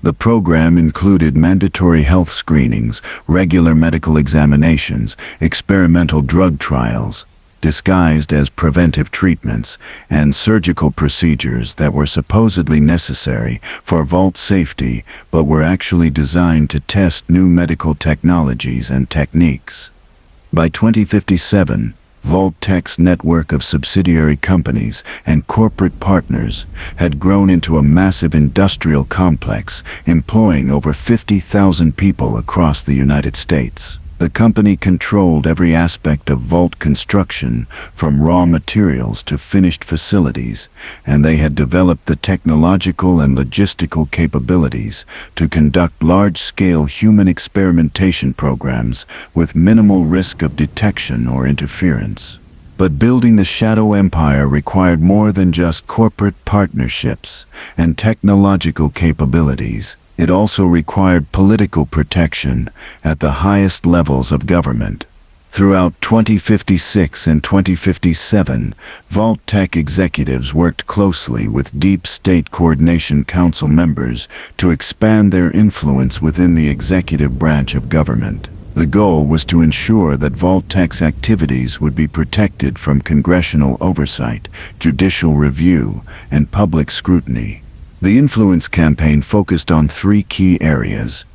Speaker 1: The program included mandatory health screenings, regular medical examinations, experimental drug trials, disguised as preventive treatments, and surgical procedures that were supposedly necessary for Vault safety but were actually designed to test new medical technologies and techniques. By 2057, VAULT-TEC's network of subsidiary companies and corporate partners had grown into a massive industrial complex employing over 50,000 people across the United States. The company controlled every aspect of Vault construction, from raw materials to finished facilities, and they had developed the technological and logistical capabilities to conduct large-scale human experimentation programs with minimal risk of detection or interference. But building the Shadow Empire required more than just corporate partnerships and technological capabilities. It also required political protection at the highest levels of government. Throughout 2056 and 2057, VAULT-TEC executives worked closely with Deep State Coordination Council members to expand their influence within the executive branch of government. The goal was to ensure that VAULT-TEC's activities would be protected from congressional oversight, judicial review, and public scrutiny. The influence campaign focused on three key areas: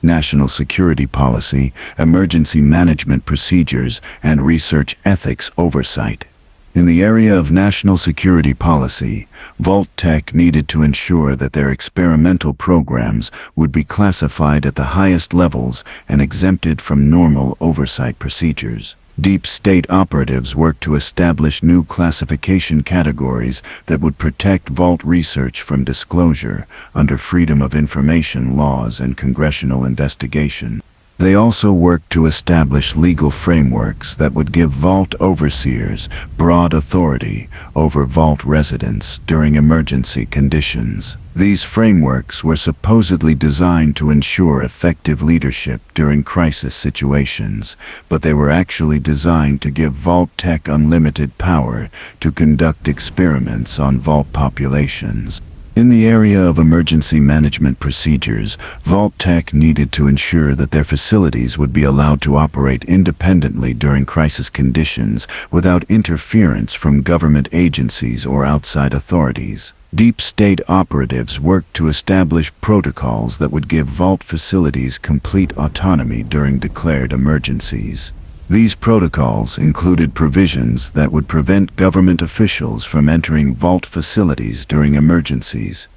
Speaker 1: national security policy, emergency management procedures, and research ethics oversight. In the area of national security policy, VAULT-TEC needed to ensure that their experimental programs would be classified at the highest levels and exempted from normal oversight procedures. Deep State operatives worked to establish new classification categories that would protect Vault research from disclosure under Freedom of Information laws and congressional investigation. They also worked to establish legal frameworks that would give Vault overseers broad authority over Vault residents during emergency conditions. These frameworks were supposedly designed to ensure effective leadership during crisis situations, but they were actually designed to give VAULT-TEC unlimited power to conduct experiments on Vault populations. In the area of emergency management procedures, VAULT-TEC needed to ensure that their facilities would be allowed to operate independently during crisis conditions without interference from government agencies or outside authorities. Deep State operatives worked to establish protocols that would give Vault facilities complete autonomy during declared emergencies. These protocols included provisions that would prevent government officials from entering Vault facilities during emergencies,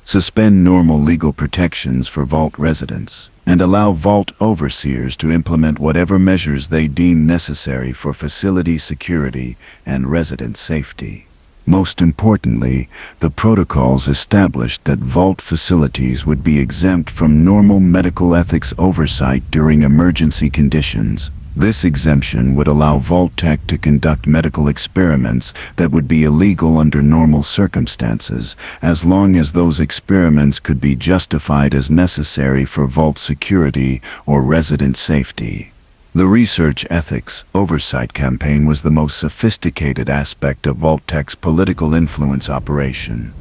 Speaker 1: suspend normal legal protections for Vault residents, and allow Vault overseers to implement whatever measures they deem necessary for facility security and resident safety. Most importantly, the protocols established that Vault facilities would be exempt from normal medical ethics oversight during emergency conditions. This exemption would allow VAULT-TEC to conduct medical experiments that would be illegal under normal circumstances, as long as those experiments could be justified as necessary for Vault security or resident safety. The research ethics oversight campaign was the most sophisticated aspect of VAULT-TEC's political influence operation.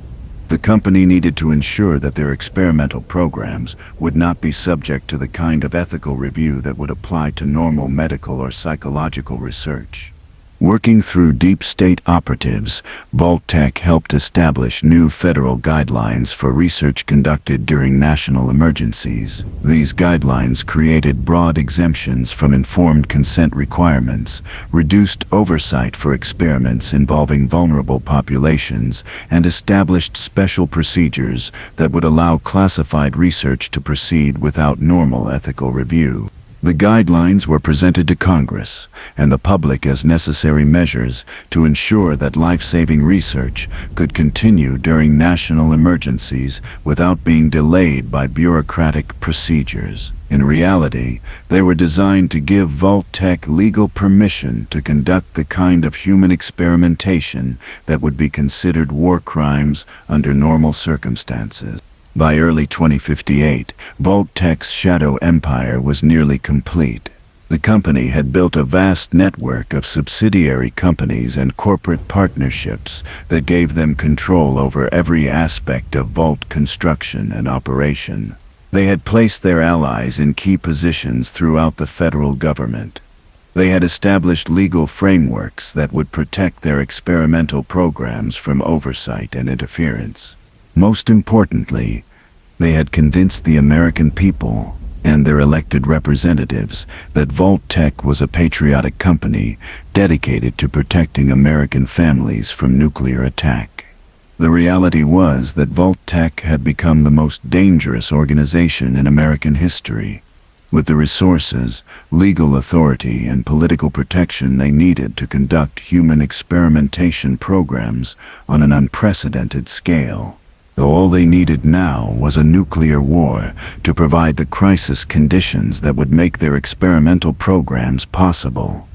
Speaker 1: The company needed to ensure that their experimental programs would not be subject to the kind of ethical review that would apply to normal medical or psychological research. Working through Deep State operatives, VAULT-TEC helped establish new federal guidelines for research conducted during national emergencies. These guidelines created broad exemptions from informed consent requirements, reduced oversight for experiments involving vulnerable populations, and established special procedures that would allow classified research to proceed without normal ethical review. The guidelines were presented to Congress and the public as necessary measures to ensure that life-saving research could continue during national emergencies without being delayed by bureaucratic procedures. In reality, they were designed to give VAULT-TEC legal permission to conduct the kind of human experimentation that would be considered war crimes under normal circumstances. By early 2058, VAULT-TEC's shadow empire was nearly complete. The company had built a vast network of subsidiary companies and corporate partnerships that gave them control over every aspect of Vault construction and operation. They had placed their allies in key positions throughout the federal government. They had established legal frameworks that would protect their experimental programs from oversight and interference. Most importantly, they had convinced the American people and their elected representatives that VAULT-TEC was a patriotic company dedicated to protecting American families from nuclear attack. The reality was that VAULT-TEC had become the most dangerous organization in American history. With the resources, legal authority, and political protection they needed to conduct human experimentation programs on an unprecedented scale. Though all they needed now was a nuclear war to provide the crisis conditions that would make their experimental programs possible.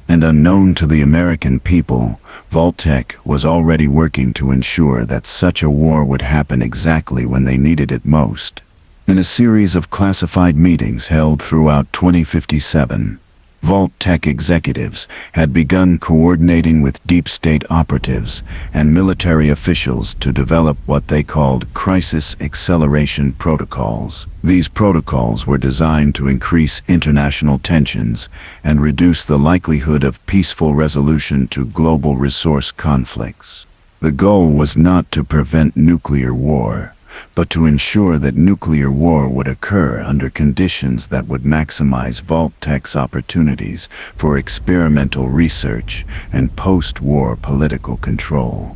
Speaker 1: And unknown to the American people, VAULT-TEC was already working to ensure that such a war would happen exactly when they needed it most. In a series of classified meetings held throughout 2057, VAULT-TEC executives had begun coordinating with deep state operatives and military officials to develop what they called crisis acceleration protocols. These protocols were designed to increase international tensions and reduce the likelihood of peaceful resolution to global resource conflicts. The goal was not to prevent nuclear war, but to ensure that nuclear war would occur under conditions that would maximize VAULT-TEC's opportunities for experimental research and post-war political control.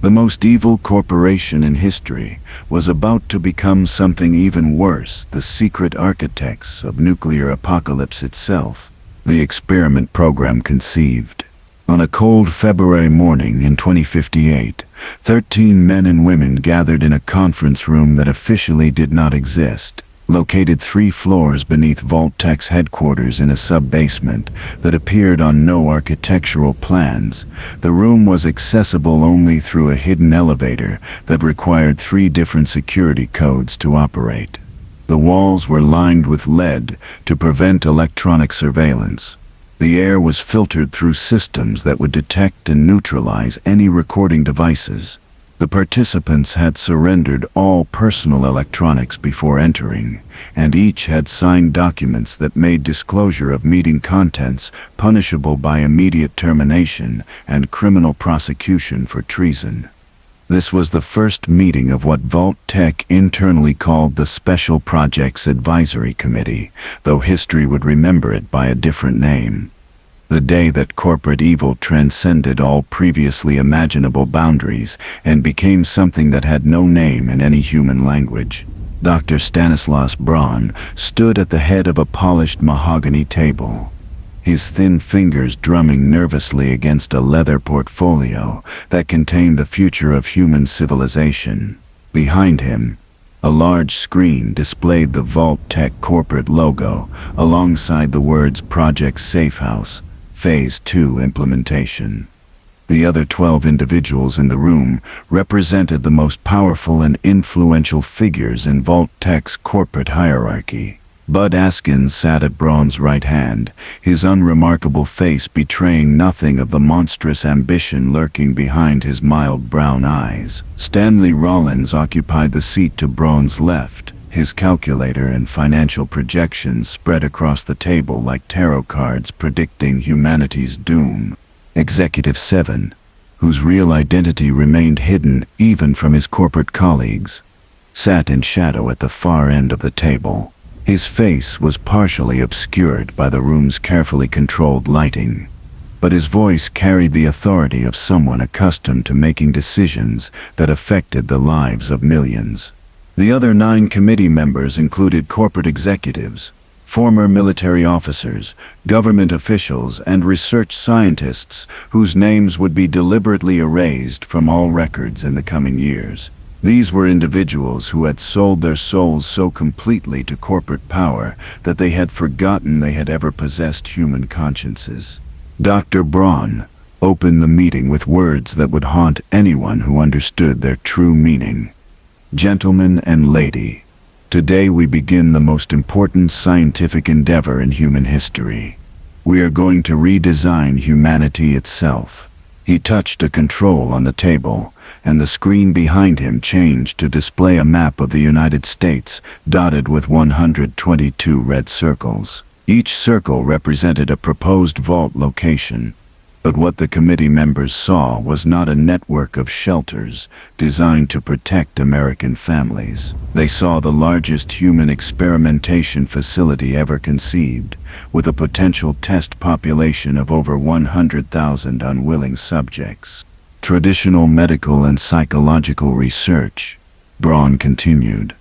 Speaker 1: The most evil corporation in history was about to become something even worse, the secret architects of nuclear apocalypse itself. The experiment program conceived. On a cold February morning in 2058, 13 men and women gathered in a conference room that officially did not exist, located 3 floors beneath VAULT-TEC's headquarters in a sub-basement that appeared on no architectural plans. The room was accessible only through a hidden elevator that required 3 different security codes to operate. The walls were lined with lead to prevent electronic surveillance. The air was filtered through systems that would detect and neutralize any recording devices. The participants had surrendered all personal electronics before entering, and each had signed documents that made disclosure of meeting contents punishable by immediate termination and criminal prosecution for treason. This was the first meeting of what VAULT-TEC internally called the Special Projects Advisory Committee, though history would remember it by a different name. The day that corporate evil transcended all previously imaginable boundaries and became something that had no name in any human language. Dr. Stanislaus Braun stood at the head of a polished mahogany table, his thin fingers drumming nervously against a leather portfolio that contained the future of human civilization. Behind him, a large screen displayed the VAULT-TEC corporate logo alongside the words Project Safehouse, Phase 2 Implementation. The other 12 individuals in the room represented the most powerful and influential figures in VAULT-TEC's corporate hierarchy. Bud Askins sat at Braun's right hand, his unremarkable face betraying nothing of the monstrous ambition lurking behind his mild brown eyes. Stanley Rollins occupied the seat to Braun's left, his calculator and financial projections spread across the table like tarot cards predicting humanity's doom. Executive 7, whose real identity remained hidden even from his corporate colleagues, sat in shadow at the far end of the table. His face was partially obscured by the room's carefully controlled lighting, but his voice carried the authority of someone accustomed to making decisions that affected the lives of millions. The other 9 committee members included corporate executives, former military officers, government officials, and research scientists whose names would be deliberately erased from all records in the coming years. These were individuals who had sold their souls so completely to corporate power that they had forgotten they had ever possessed human consciences. Dr. Braun opened the meeting with words that would haunt anyone who understood their true meaning. Gentlemen and lady, today we begin the most important scientific endeavor in human history. We are going to redesign humanity itself. He touched a control on the table, and the screen behind him changed to display a map of the United States, dotted with 122 red circles. Each circle represented a proposed vault location. But what the committee members saw was not a network of shelters designed to protect American families. They saw the largest human experimentation facility ever conceived, with a potential test population of over 100,000 unwilling subjects. Traditional medical and psychological research, Braun continued,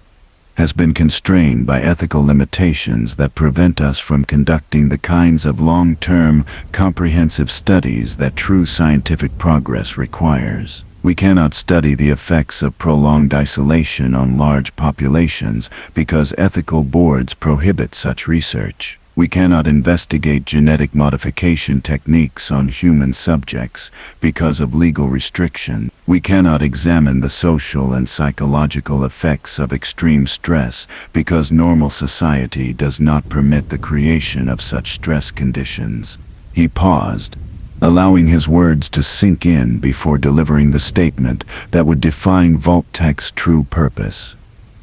Speaker 1: has been constrained by ethical limitations that prevent us from conducting the kinds of long-term, comprehensive studies that true scientific progress requires. We cannot study the effects of prolonged isolation on large populations because ethical boards prohibit such research. We cannot investigate genetic modification techniques on human subjects because of legal restriction. We cannot examine the social and psychological effects of extreme stress because normal society does not permit the creation of such stress conditions. He paused, allowing his words to sink in before delivering the statement that would define VAULT-TEC's true purpose.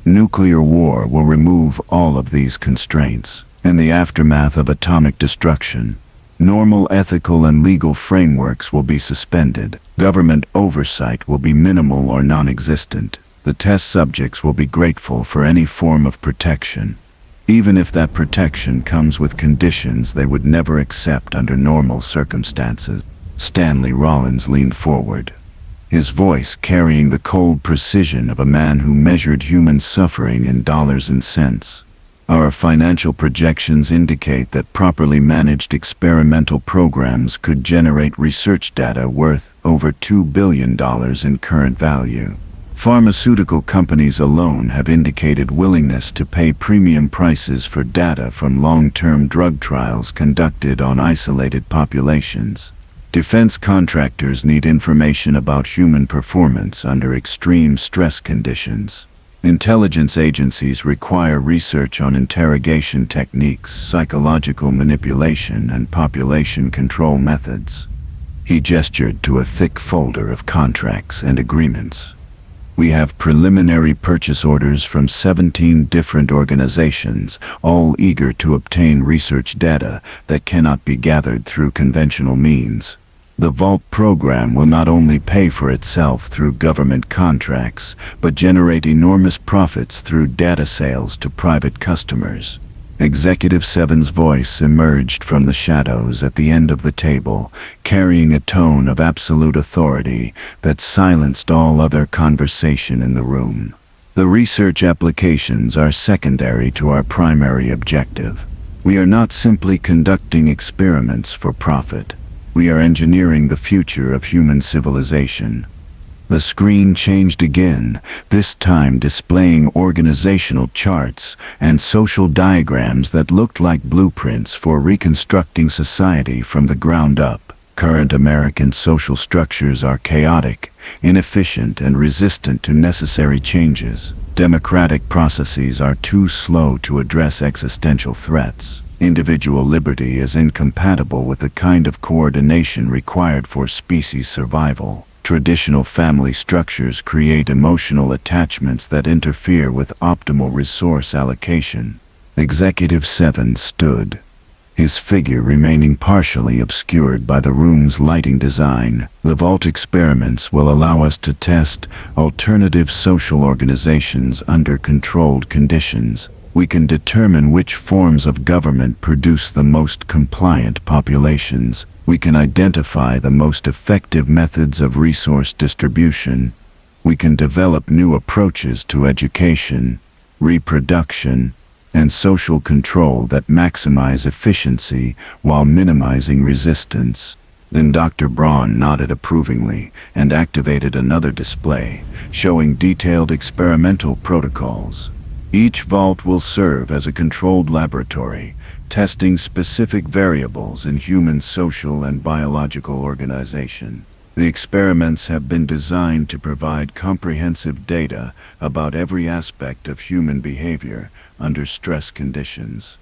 Speaker 1: Nuclear war will remove all of these constraints. In the aftermath of atomic destruction, normal ethical and legal frameworks will be suspended. Government oversight will be minimal or non-existent. The test subjects will be grateful for any form of protection, even if that protection comes with conditions they would never accept under normal circumstances. Stanley Rollins leaned forward, his voice carrying the cold precision of a man who measured human suffering in dollars and cents. Our financial projections indicate that properly managed experimental programs could generate research data worth over $2 billion in current value. Pharmaceutical companies alone have indicated willingness to pay premium prices for data from long-term drug trials conducted on isolated populations. Defense contractors need information about human performance under extreme stress conditions. Intelligence agencies require research on interrogation techniques, psychological manipulation, and population control methods. He gestured to a thick folder of contracts and agreements. We have preliminary purchase orders from 17 different organizations, all eager to obtain research data that cannot be gathered through conventional means. The VAULT program will not only pay for itself through government contracts, but generate enormous profits through data sales to private customers. Executive 7's voice emerged from the shadows at the end of the table, carrying a tone of absolute authority that silenced all other conversation in the room. The research applications are secondary to our primary objective. We are not simply conducting experiments for profit. We are engineering the future of human civilization. The screen changed again, this time displaying organizational charts and social diagrams that looked like blueprints for reconstructing society from the ground up. Current American social structures are chaotic, inefficient, and resistant to necessary changes. Democratic processes are too slow to address existential threats. Individual liberty is incompatible with the kind of coordination required for species survival. Traditional family structures create emotional attachments that interfere with optimal resource allocation. Executive 7 stood, his figure remaining partially obscured by the room's lighting design. The VAULT experiments will allow us to test alternative social organizations under controlled conditions. We can determine which forms of government produce the most compliant populations. We can identify the most effective methods of resource distribution. We can develop new approaches to education, reproduction, and social control that maximize efficiency while minimizing resistance. Then Dr. Braun nodded approvingly and activated another display, showing detailed experimental protocols. Each vault will serve as a controlled laboratory, testing specific variables in human social and biological organization. The experiments have been designed to provide comprehensive data about every aspect of human behavior under stress conditions.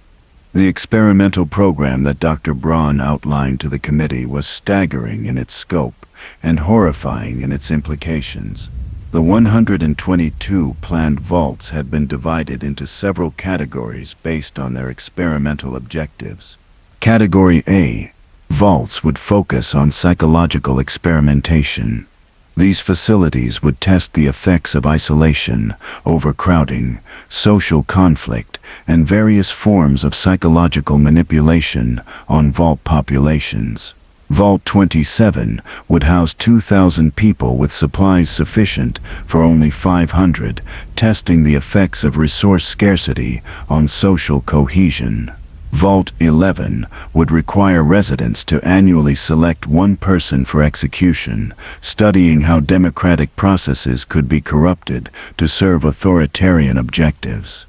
Speaker 1: The experimental program that Dr. Braun outlined to the committee was staggering in its scope and horrifying in its implications. The 122 planned vaults had been divided into several categories based on their experimental objectives. Category A, vaults would focus on psychological experimentation. These facilities would test the effects of isolation, overcrowding, social conflict, and various forms of psychological manipulation on vault populations. Vault 27 would house 2,000 people with supplies sufficient for only 500, testing the effects of resource scarcity on social cohesion. Vault 11 would require residents to annually select one person for execution, studying how democratic processes could be corrupted to serve authoritarian objectives.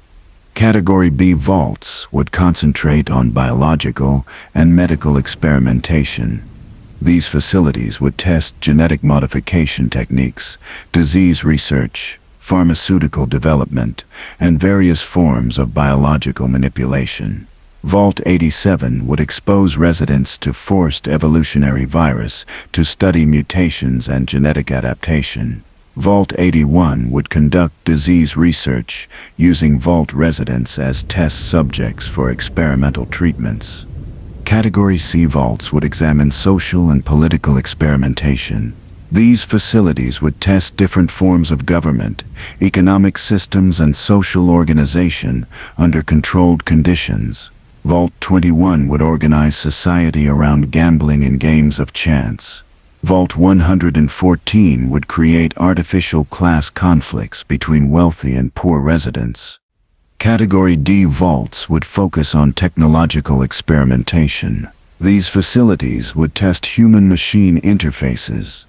Speaker 1: Category B vaults would concentrate on biological and medical experimentation. These facilities would test genetic modification techniques, disease research, pharmaceutical development, and various forms of biological manipulation. Vault 87 would expose residents to forced evolutionary virus to study mutations and genetic adaptation. Vault 81 would conduct disease research using vault residents as test subjects for experimental treatments. Category C vaults would examine social and political experimentation. These facilities would test different forms of government, economic systems, and social organization under controlled conditions. Vault 21 would organize society around gambling and games of chance. Vault 114 would create artificial class conflicts between wealthy and poor residents. Category D vaults would focus on technological experimentation. These facilities would test human-machine interfaces,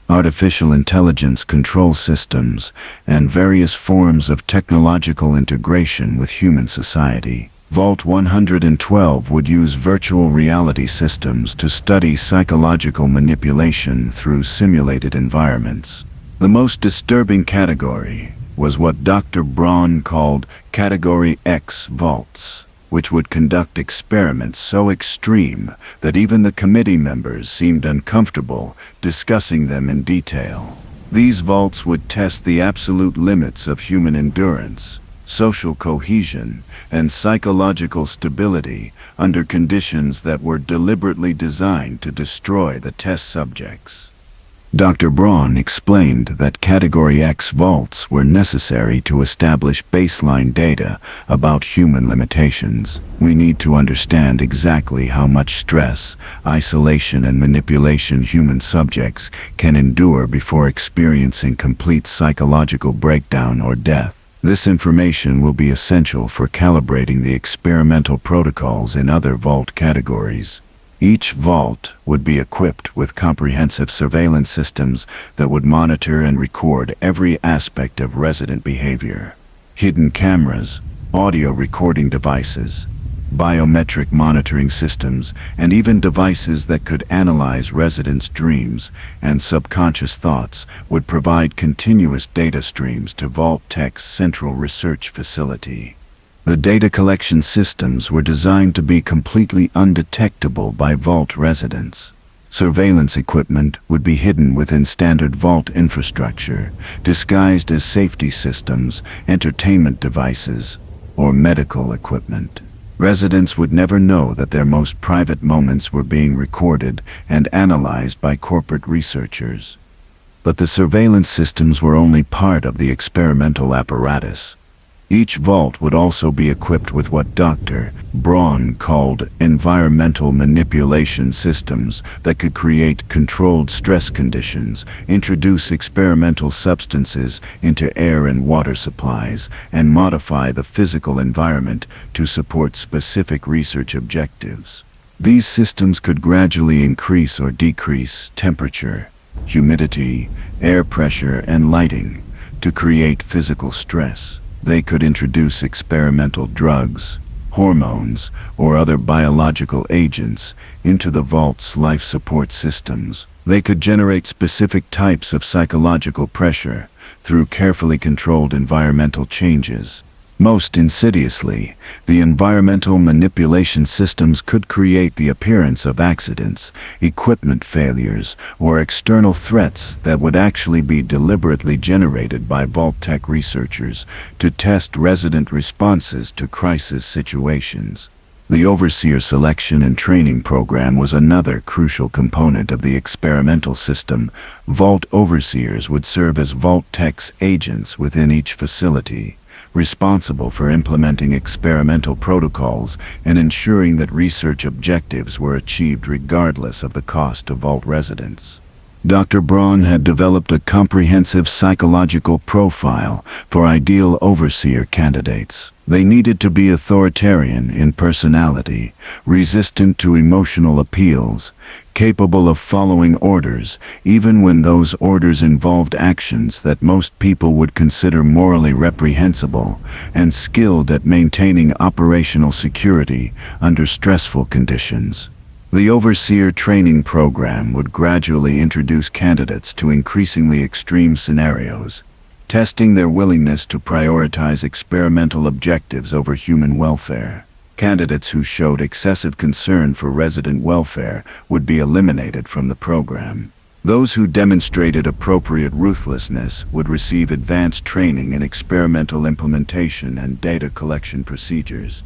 Speaker 1: artificial intelligence control systems, and various forms of technological integration with human society. Vault 112 would use virtual reality systems to study psychological manipulation through simulated environments. The most disturbing category was what Dr. Braun called Category X vaults, which would conduct experiments so extreme that even the committee members seemed uncomfortable discussing them in detail. These vaults would test the absolute limits of human endurance, social cohesion, and psychological stability under conditions that were deliberately designed to destroy the test subjects. Dr. Braun explained that Category X vaults were necessary to establish baseline data about human limitations. We need to understand exactly how much stress, isolation, and manipulation human subjects can endure before experiencing complete psychological breakdown or death. This information will be essential for calibrating the experimental protocols in other vault categories. Each vault would be equipped with comprehensive surveillance systems that would monitor and record every aspect of resident behavior. Hidden cameras, audio recording devices, biometric monitoring systems, and even devices that could analyze residents' dreams and subconscious thoughts would provide continuous data streams to VAULT-TEC's central research facility. The data collection systems were designed to be completely undetectable by vault residents. Surveillance equipment would be hidden within standard vault infrastructure, disguised as safety systems, entertainment devices, or medical equipment. Residents would never know that their most private moments were being recorded and analyzed by corporate researchers. But the surveillance systems were only part of the experimental apparatus. Each vault would also be equipped with what Dr. Braun called environmental manipulation systems that could create controlled stress conditions, introduce experimental substances into air and water supplies, and modify the physical environment to support specific research objectives. These systems could gradually increase or decrease temperature, humidity, air pressure, and lighting to create physical stress. They could introduce experimental drugs, hormones, or other biological agents into the vault's life support systems. They could generate specific types of psychological pressure through carefully controlled environmental changes. Most insidiously, the environmental manipulation systems could create the appearance of accidents, equipment failures, or external threats that would actually be deliberately generated by VAULT-TEC researchers to test resident responses to crisis situations. The overseer selection and training program was another crucial component of the experimental system. Vault overseers would serve as VAULT-TEC's agents within each facility, responsible for implementing experimental protocols and ensuring that research objectives were achieved regardless of the cost to vault residents. Dr. Braun had developed a comprehensive psychological profile for ideal overseer candidates. They needed to be authoritarian in personality, resistant to emotional appeals, capable of following orders, even when those orders involved actions that most people would consider morally reprehensible, and skilled at maintaining operational security under stressful conditions. The Overseer training program would gradually introduce candidates to increasingly extreme scenarios, testing their willingness to prioritize experimental objectives over human welfare. Candidates who showed excessive concern for resident welfare would be eliminated from the program. Those who demonstrated appropriate ruthlessness would receive advanced training in experimental implementation and data collection procedures.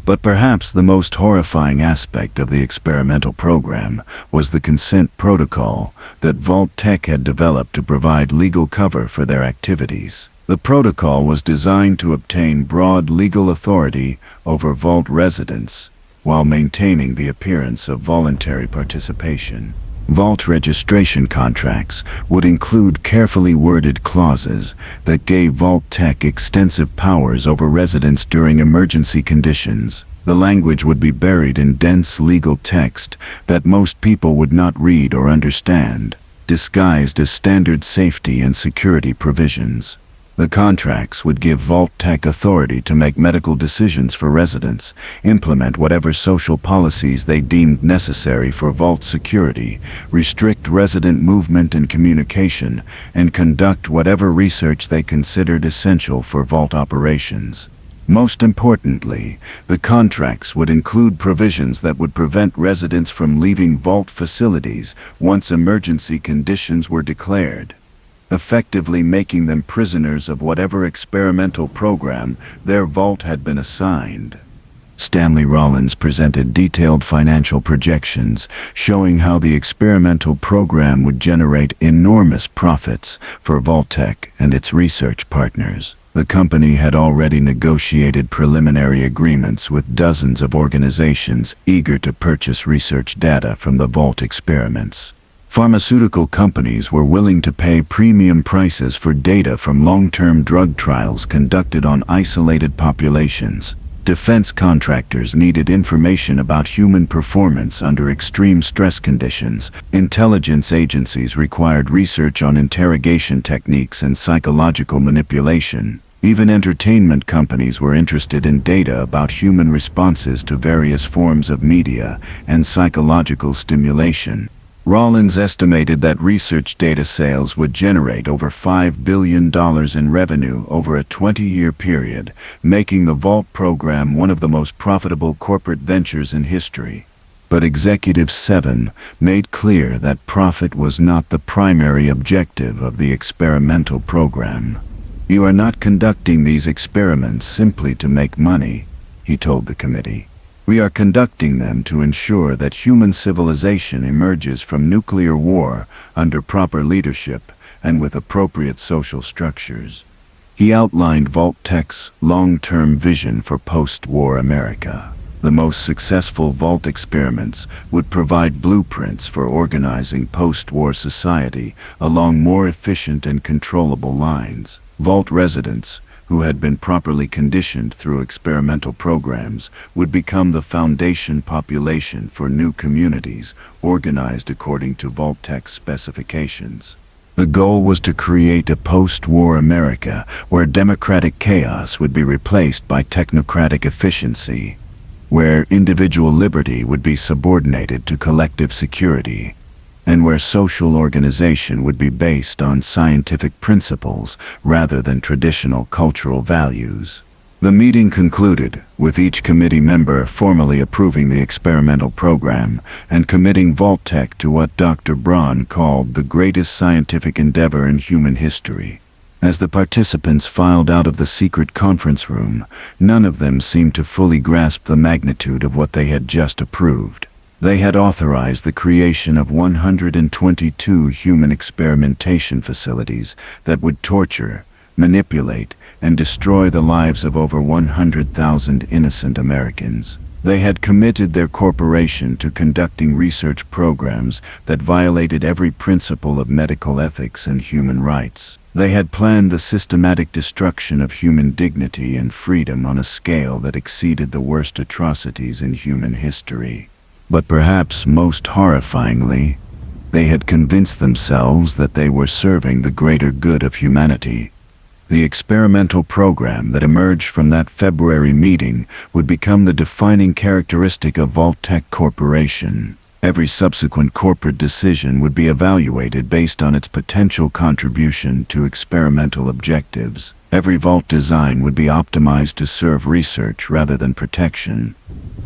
Speaker 1: But perhaps the most horrifying aspect of the experimental program was the consent protocol that VAULT-TEC had developed to provide legal cover for their activities. The protocol was designed to obtain broad legal authority over Vault residents while maintaining the appearance of voluntary participation. Vault registration contracts would include carefully worded clauses that gave VAULT-TEC extensive powers over residents during emergency conditions. The language would be buried in dense legal text that most people would not read or understand, disguised as standard safety and security provisions. The contracts would give VAULT-TEC authority to make medical decisions for residents, implement whatever social policies they deemed necessary for Vault security, restrict resident movement and communication, and conduct whatever research they considered essential for Vault operations. Most importantly, the contracts would include provisions that would prevent residents from leaving Vault facilities once emergency conditions were declared, effectively making them prisoners of whatever experimental program their Vault had been assigned. Stanley Rollins presented detailed financial projections showing how the experimental program would generate enormous profits for VAULT-TEC and its research partners. The company had already negotiated preliminary agreements with dozens of organizations eager to purchase research data from the Vault experiments. Pharmaceutical companies were willing to pay premium prices for data from long-term drug trials conducted on isolated populations. Defense contractors needed information about human performance under extreme stress conditions. Intelligence agencies required research on interrogation techniques and psychological manipulation. Even entertainment companies were interested in data about human responses to various forms of media and psychological stimulation. Rollins estimated that research data sales would generate over $5 billion in revenue over a 20-year period, making the Vault program one of the most profitable corporate ventures in history. But Executive 7 made clear that profit was not the primary objective of the experimental program. "You are not conducting these experiments simply to make money," he told the committee. "We are conducting them to ensure that human civilization emerges from nuclear war under proper leadership and with appropriate social structures." He outlined VAULT-TEC's long-term vision for post-war America. The most successful Vault experiments would provide blueprints for organizing post-war society along more efficient and controllable lines. Vault residents, who had been properly conditioned through experimental programs, would become the foundation population for new communities organized according to VAULT-TEC's specifications. The goal was to create a post-war America where democratic chaos would be replaced by technocratic efficiency, where individual liberty would be subordinated to collective security, and where social organization would be based on scientific principles rather than traditional cultural values. The meeting concluded with each committee member formally approving the experimental program and committing VAULT-TEC to what Dr. Braun called the greatest scientific endeavor in human history. As the participants filed out of the secret conference room, none of them seemed to fully grasp the magnitude of what they had just approved. They had authorized the creation of 122 human experimentation facilities that would torture, manipulate, and destroy the lives of over 100,000 innocent Americans. They had committed their corporation to conducting research programs that violated every principle of medical ethics and human rights. They had planned the systematic destruction of human dignity and freedom on a scale that exceeded the worst atrocities in human history. But perhaps most horrifyingly, they had convinced themselves that they were serving the greater good of humanity. The experimental program that emerged from that February meeting would become the defining characteristic of VAULT-TEC Corporation. Every subsequent corporate decision would be evaluated based on its potential contribution to experimental objectives. Every Vault design would be optimized to serve research rather than protection.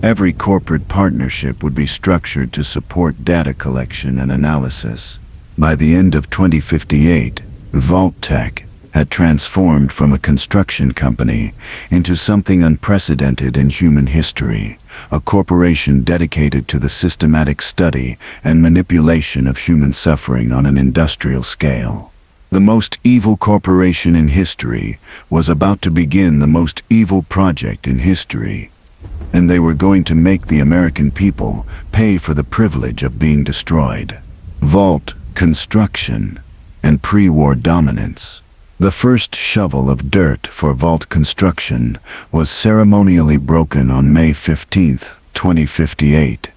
Speaker 1: Every corporate partnership would be structured to support data collection and analysis. By the end of 2058, VAULT-TEC had transformed from a construction company into something unprecedented in human history, a corporation dedicated to the systematic study and manipulation of human suffering on an industrial scale. The most evil corporation in history was about to begin the most evil project in history, and they were going to make the American people pay for the privilege of being destroyed. Vault, construction, and pre-war dominance. The first shovel of dirt for vault construction was ceremonially broken on May 15, 2058,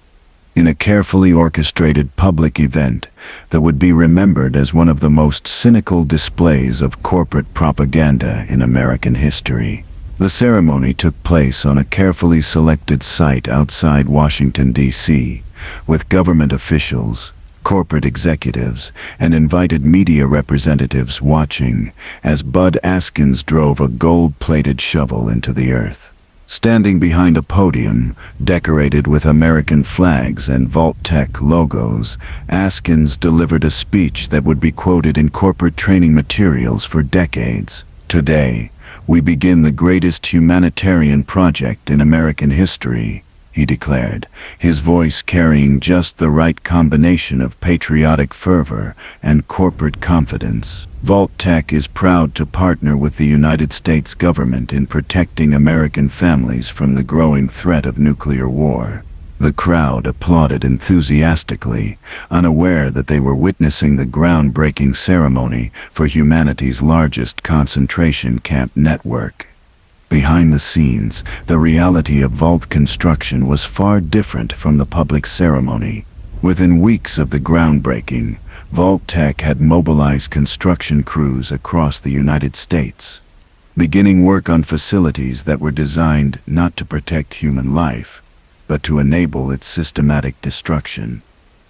Speaker 1: in a carefully orchestrated public event that would be remembered as one of the most cynical displays of corporate propaganda in American history. The ceremony took place on a carefully selected site outside Washington, D.C., with government officials, corporate executives, and invited media representatives watching as Bud Askins drove a gold-plated shovel into the earth. Standing behind a podium decorated with American flags and VAULT-TEC logos, Askins delivered a speech that would be quoted in corporate training materials for decades. "Today, we begin the greatest humanitarian project in American history," he declared, his voice carrying just the right combination of patriotic fervor and corporate confidence. VAULT-TEC is proud to partner with the United States government in protecting American families from the growing threat of nuclear war. The crowd applauded enthusiastically, unaware that they were witnessing the groundbreaking ceremony for humanity's largest concentration camp network. Behind the scenes, the reality of vault construction was far different from the public ceremony. Within weeks of the groundbreaking, VAULT-TEC had mobilized construction crews across the United States, beginning work on facilities that were designed not to protect human life, but to enable its systematic destruction.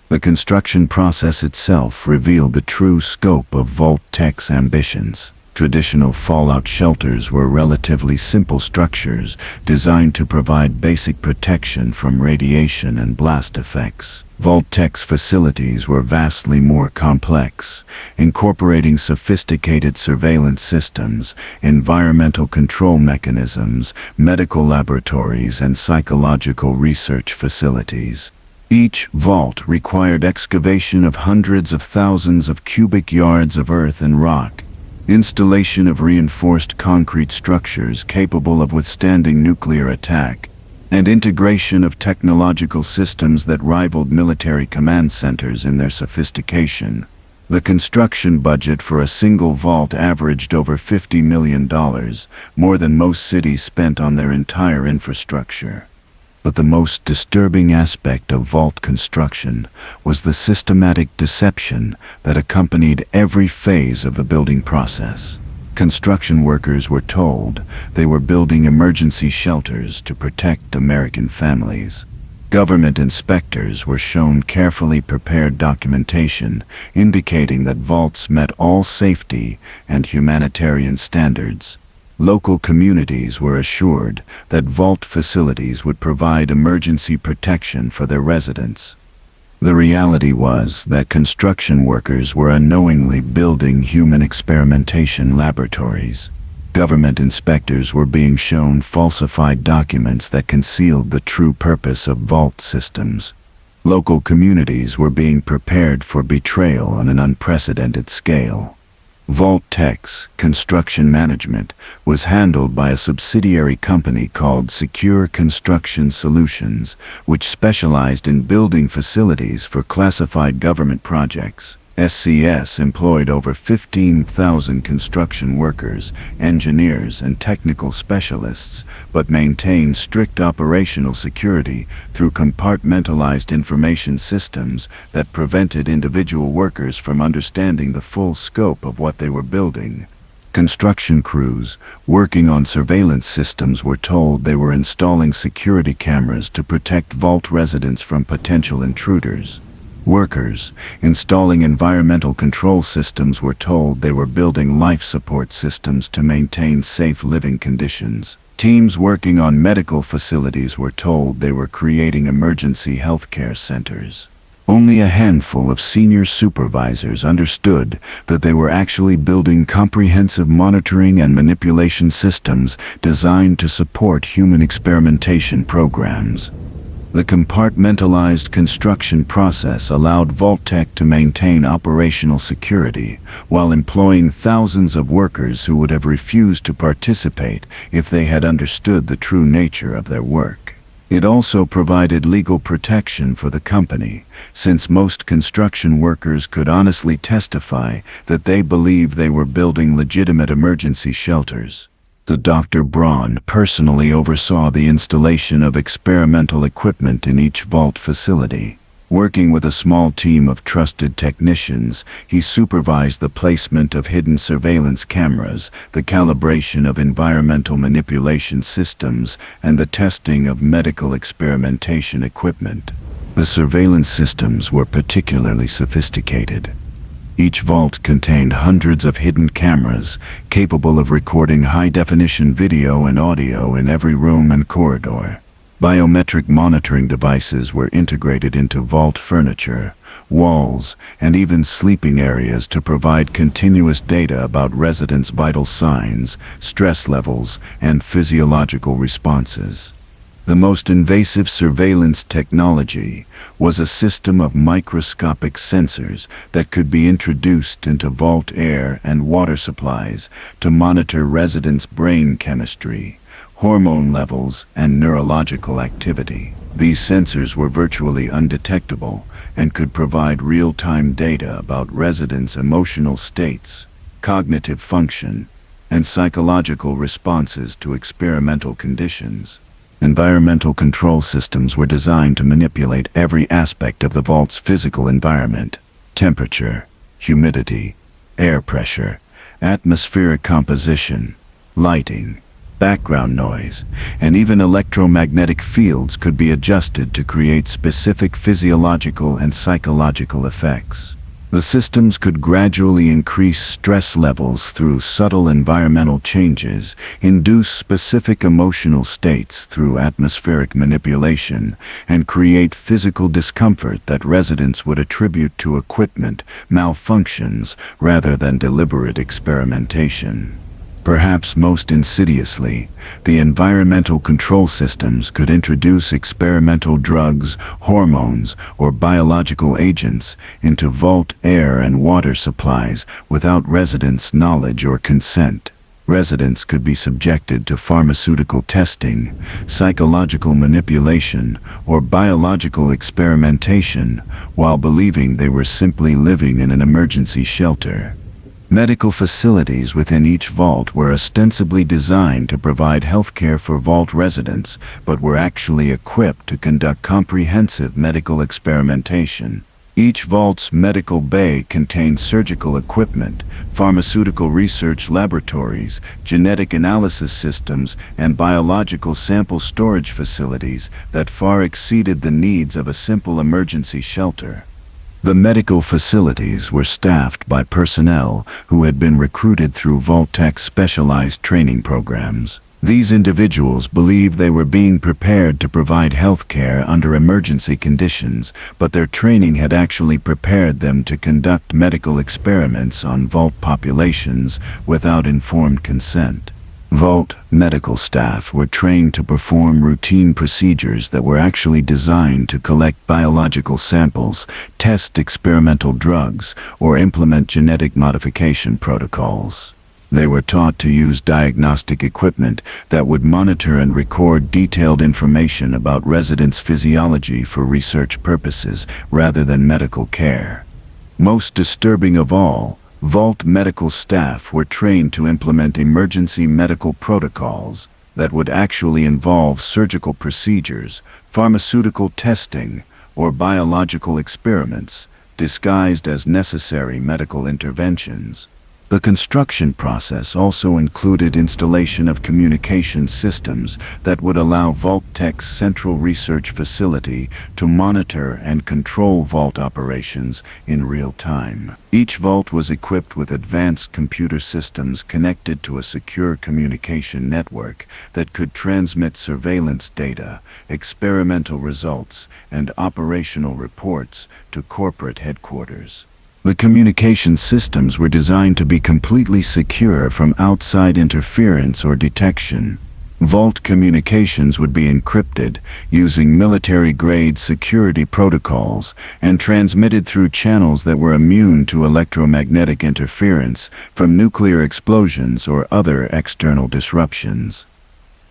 Speaker 1: The construction process itself revealed the true scope of VAULT-TEC's ambitions. Traditional fallout shelters were relatively simple structures designed to provide basic protection from radiation and blast effects. VAULT-TEC's facilities were vastly more complex, incorporating sophisticated surveillance systems, environmental control mechanisms, medical laboratories, and psychological research facilities. Each vault required excavation of hundreds of thousands of cubic yards of earth and rock, installation of reinforced concrete structures capable of withstanding nuclear attack, and integration of technological systems that rivaled military command centers in their sophistication. The construction budget for a single vault averaged over $50 million, more than most cities spent on their entire infrastructure. But the most disturbing aspect of vault construction was the systematic deception that accompanied every phase of the building process. Construction workers were told they were building emergency shelters to protect American families. Government inspectors were shown carefully prepared documentation indicating that vaults met all safety and humanitarian standards. Local communities were assured that vault facilities would provide emergency protection for their residents. The reality was that construction workers were unknowingly building human experimentation laboratories. Government inspectors were being shown falsified documents that concealed the true purpose of vault systems. Local communities were being prepared for betrayal on an unprecedented scale. VAULT-TEC's construction management was handled by a subsidiary company called Secure Construction Solutions, which specialized in building facilities for classified government projects. SCS employed over 15,000 construction workers, engineers, and technical specialists, but maintained strict operational security through compartmentalized information systems that prevented individual workers from understanding the full scope of what they were building. Construction crews working on surveillance systems were told they were installing security cameras to protect vault residents from potential intruders. Workers installing environmental control systems were told they were building life support systems to maintain safe living conditions. Teams working on medical facilities were told they were creating emergency healthcare centers. Only a handful of senior supervisors understood that they were actually building comprehensive monitoring and manipulation systems designed to support human experimentation programs. The compartmentalized construction process allowed VAULT-TEC to maintain operational security while employing thousands of workers who would have refused to participate if they had understood the true nature of their work. It also provided legal protection for the company, since most construction workers could honestly testify that they believed they were building legitimate emergency shelters. The Dr. Braun personally oversaw the installation of experimental equipment in each vault facility. Working with a small team of trusted technicians, he supervised the placement of hidden surveillance cameras, the calibration of environmental manipulation systems, and the testing of medical experimentation equipment. The surveillance systems were particularly sophisticated. Each vault contained hundreds of hidden cameras, capable of recording high-definition video and audio in every room and corridor. Biometric monitoring devices were integrated into vault furniture, walls, and even sleeping areas to provide continuous data about residents' vital signs, stress levels, and physiological responses. The most invasive surveillance technology was a system of microscopic sensors that could be introduced into vault air and water supplies to monitor residents' brain chemistry, hormone levels, and neurological activity. These sensors were virtually undetectable and could provide real-time data about residents' emotional states, cognitive function, and psychological responses to experimental conditions. Environmental control systems were designed to manipulate every aspect of the vault's physical environment: temperature, humidity, air pressure, atmospheric composition, lighting, background noise, and even electromagnetic fields could be adjusted to create specific physiological and psychological effects. The systems could gradually increase stress levels through subtle environmental changes, induce specific emotional states through atmospheric manipulation, and create physical discomfort that residents would attribute to equipment malfunctions rather than deliberate experimentation. Perhaps most insidiously, the environmental control systems could introduce experimental drugs, hormones, or biological agents into vault air and water supplies without residents' knowledge or consent. Residents could be subjected to pharmaceutical testing, psychological manipulation, or biological experimentation while believing they were simply living in an emergency shelter. Medical facilities within each vault were ostensibly designed to provide healthcare for vault residents, but were actually equipped to conduct comprehensive medical experimentation. Each vault's medical bay contained surgical equipment, pharmaceutical research laboratories, genetic analysis systems, and biological sample storage facilities that far exceeded the needs of a simple emergency shelter. The medical facilities were staffed by personnel who had been recruited through VAULT-TEC's specialized training programs. These individuals believed they were being prepared to provide health care under emergency conditions, but their training had actually prepared them to conduct medical experiments on vault populations without informed consent. Vault medical staff were trained to perform routine procedures that were actually designed to collect biological samples, test experimental drugs, or implement genetic modification protocols. They were taught to use diagnostic equipment that would monitor and record detailed information about residents' physiology for research purposes rather than medical care. Most disturbing of all, Vault medical staff were trained to implement emergency medical protocols that would actually involve surgical procedures, pharmaceutical testing, or biological experiments, disguised as necessary medical interventions. The construction process also included installation of communication systems that would allow VAULT-TEC's central research facility to monitor and control vault operations in real time. Each vault was equipped with advanced computer systems connected to a secure communication network that could transmit surveillance data, experimental results, and operational reports to corporate headquarters. The communication systems were designed to be completely secure from outside interference or detection. Vault communications would be encrypted using military-grade security protocols and transmitted through channels that were immune to electromagnetic interference from nuclear explosions or other external disruptions.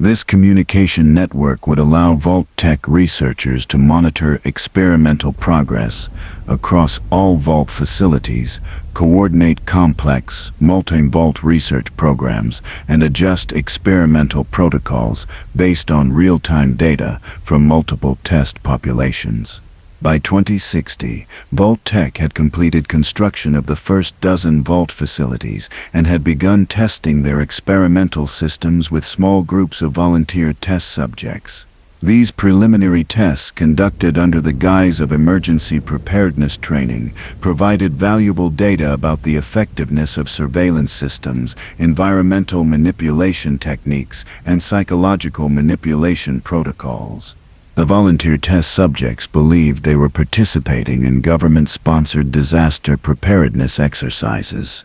Speaker 1: This communication network would allow VAULT-TEC researchers to monitor experimental progress across all Vault facilities, coordinate complex, multi-Vault research programs, and adjust experimental protocols based on real-time data from multiple test populations. By 2060, VAULT-TEC had completed construction of the first dozen Vault facilities and had begun testing their experimental systems with small groups of volunteer test subjects. These preliminary tests, conducted under the guise of emergency preparedness training, provided valuable data about the effectiveness of surveillance systems, environmental manipulation techniques, and psychological manipulation protocols. The volunteer test subjects believed they were participating in government-sponsored disaster preparedness exercises,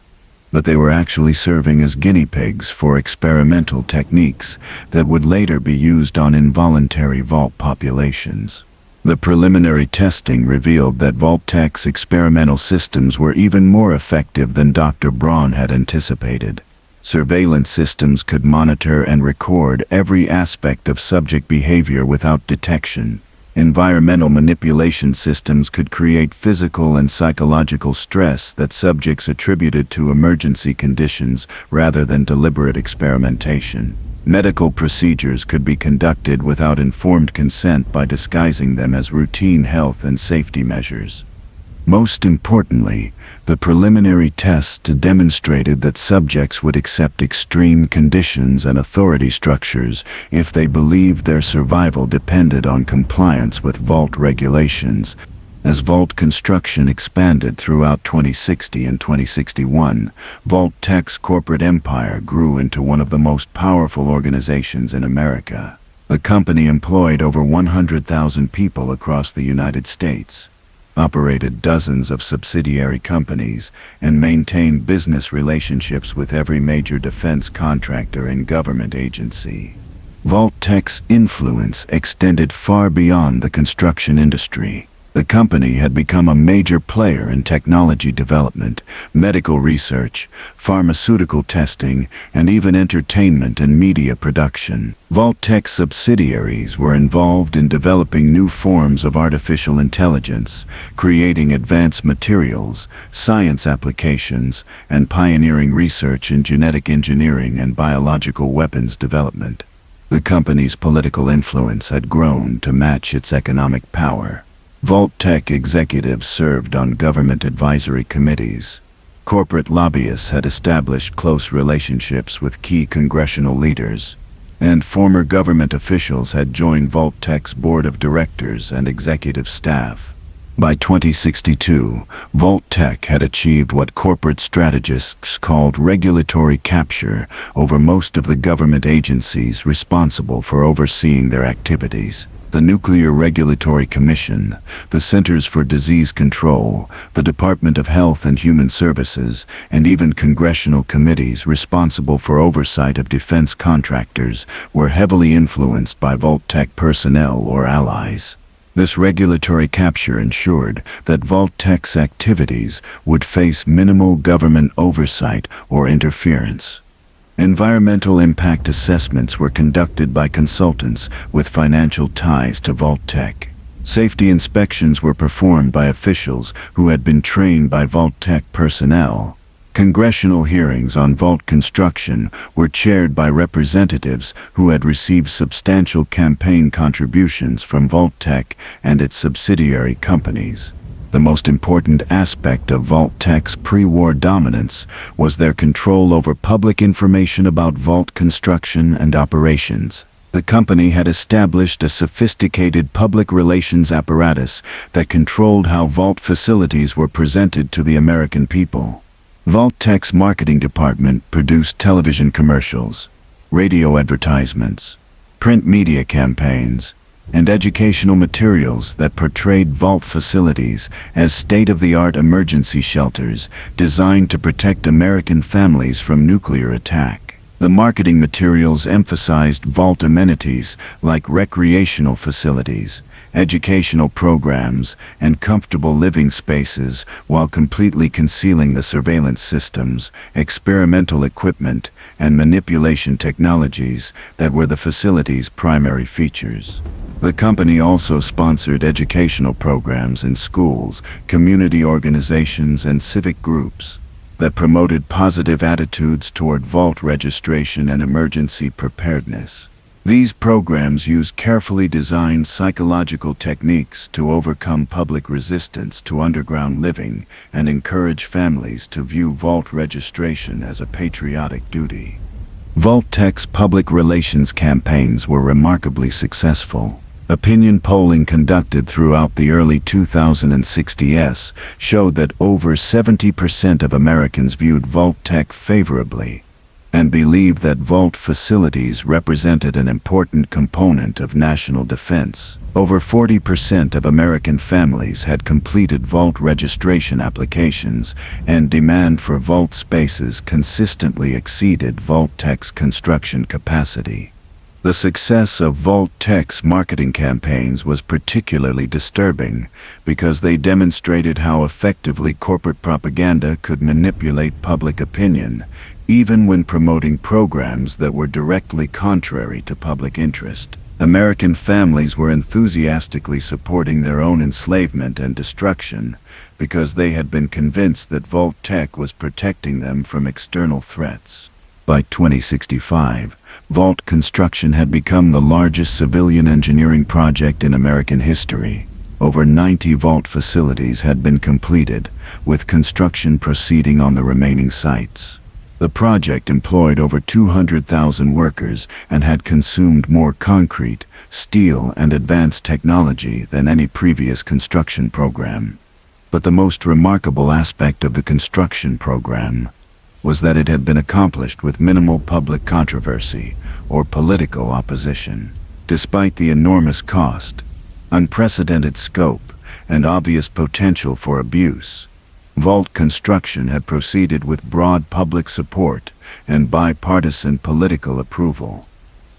Speaker 1: but they were actually serving as guinea pigs for experimental techniques that would later be used on involuntary Vault populations. The preliminary testing revealed that VAULT-TEC's experimental systems were even more effective than Dr. Braun had anticipated. Surveillance systems could monitor and record every aspect of subject behavior without detection. Environmental manipulation systems could create physical and psychological stress that subjects attributed to emergency conditions rather than deliberate experimentation. Medical procedures could be conducted without informed consent by disguising them as routine health and safety measures. Most importantly, the preliminary tests demonstrated that subjects would accept extreme conditions and authority structures if they believed their survival depended on compliance with Vault regulations. As Vault construction expanded throughout 2060 and 2061, VAULT-TEC's corporate empire grew into one of the most powerful organizations in America. The company employed over 100,000 people across the United States, operated dozens of subsidiary companies, and maintained business relationships with every major defense contractor and government agency. VAULT-TEC's influence extended far beyond the construction industry. The company had become a major player in technology development, medical research, pharmaceutical testing, and even entertainment and media production. VAULT-TEC subsidiaries were involved in developing new forms of artificial intelligence, creating advanced materials, science applications, and pioneering research in genetic engineering and biological weapons development. The company's political influence had grown to match its economic power. VAULT-TEC executives served on government advisory committees. Corporate lobbyists had established close relationships with key congressional leaders, and former government officials had joined VAULT-TEC's board of directors and executive staff. By 2062, VAULT-TEC had achieved what corporate strategists called regulatory capture over most of the government agencies responsible for overseeing their activities. the Nuclear Regulatory Commission, the Centers for Disease Control, the Department of Health and Human Services, and even congressional committees responsible for oversight of defense contractors were heavily influenced by VAULT-TEC personnel or allies. This regulatory capture ensured that VAULT-TEC's activities would face minimal government oversight or interference. Environmental impact assessments were conducted by consultants with financial ties to VAULT-TEC. Safety inspections were performed by officials who had been trained by VAULT-TEC personnel. Congressional hearings on vault construction were chaired by representatives who had received substantial campaign contributions from VAULT-TEC and its subsidiary companies. The most important aspect of VAULT-TEC's pre-war dominance was their control over public information about vault construction and operations. The company had established a sophisticated public relations apparatus that controlled how vault facilities were presented to the American people. VAULT-TEC's marketing department produced television commercials, radio advertisements, print media campaigns, and educational materials that portrayed vault facilities as state-of-the-art emergency shelters designed to protect American families from nuclear attack. The marketing materials emphasized vault amenities like recreational facilities, educational programs, and comfortable living spaces while completely concealing the surveillance systems, experimental equipment, and manipulation technologies that were the facility's primary features. The company also sponsored educational programs in schools, community organizations, and civic groups that promoted positive attitudes toward vault registration and emergency preparedness. These programs used carefully designed psychological techniques to overcome public resistance to underground living and encourage families to view vault registration as a patriotic duty. VAULT-TEC's public relations campaigns were remarkably successful. Opinion polling conducted throughout the early 2060s showed that over 70% of Americans viewed VAULT-TEC favorably and believed that vault facilities represented an important component of national defense. Over 40% of American families had completed vault registration applications, and demand for vault spaces consistently exceeded VAULT-TEC's construction capacity. The success of VAULT-TEC's marketing campaigns was particularly disturbing because they demonstrated how effectively corporate propaganda could manipulate public opinion, even when promoting programs that were directly contrary to public interest. American families were enthusiastically supporting their own enslavement and destruction because they had been convinced that VAULT-TEC was protecting them from external threats. By 2065, vault construction had become the largest civilian engineering project in American history. Over 90 vault facilities had been completed, with construction proceeding on the remaining sites. The project employed over 200,000 workers and had consumed more concrete, steel, and advanced technology than any previous construction program. But the most remarkable aspect of the construction program was that it had been accomplished with minimal public controversy or political opposition. Despite the enormous cost, unprecedented scope, and obvious potential for abuse, vault construction had proceeded with broad public support and bipartisan political approval.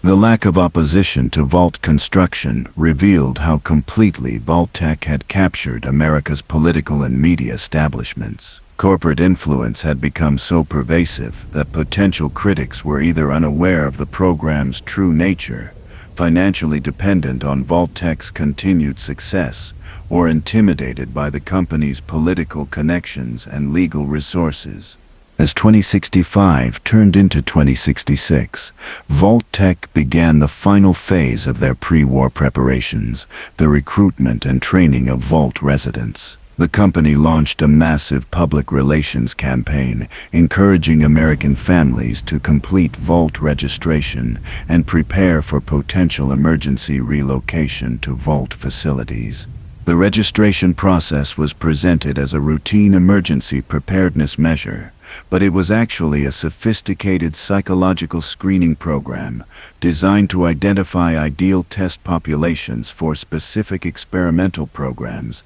Speaker 1: The lack of opposition to vault construction revealed how completely VAULT-TEC had captured America's political and media establishments. Corporate influence had become so pervasive that potential critics were either unaware of the program's true nature, financially dependent on VAULT-TEC's continued success, or intimidated by the company's political connections and legal resources. As 2065 turned into 2066, VAULT-TEC began the final phase of their pre-war preparations, the recruitment and training of vault residents. The company launched a massive public relations campaign, encouraging American families to complete vault registration and prepare for potential emergency relocation to vault facilities. The registration process was presented as a routine emergency preparedness measure, but it was actually a sophisticated psychological screening program designed to identify ideal test populations for specific experimental programs.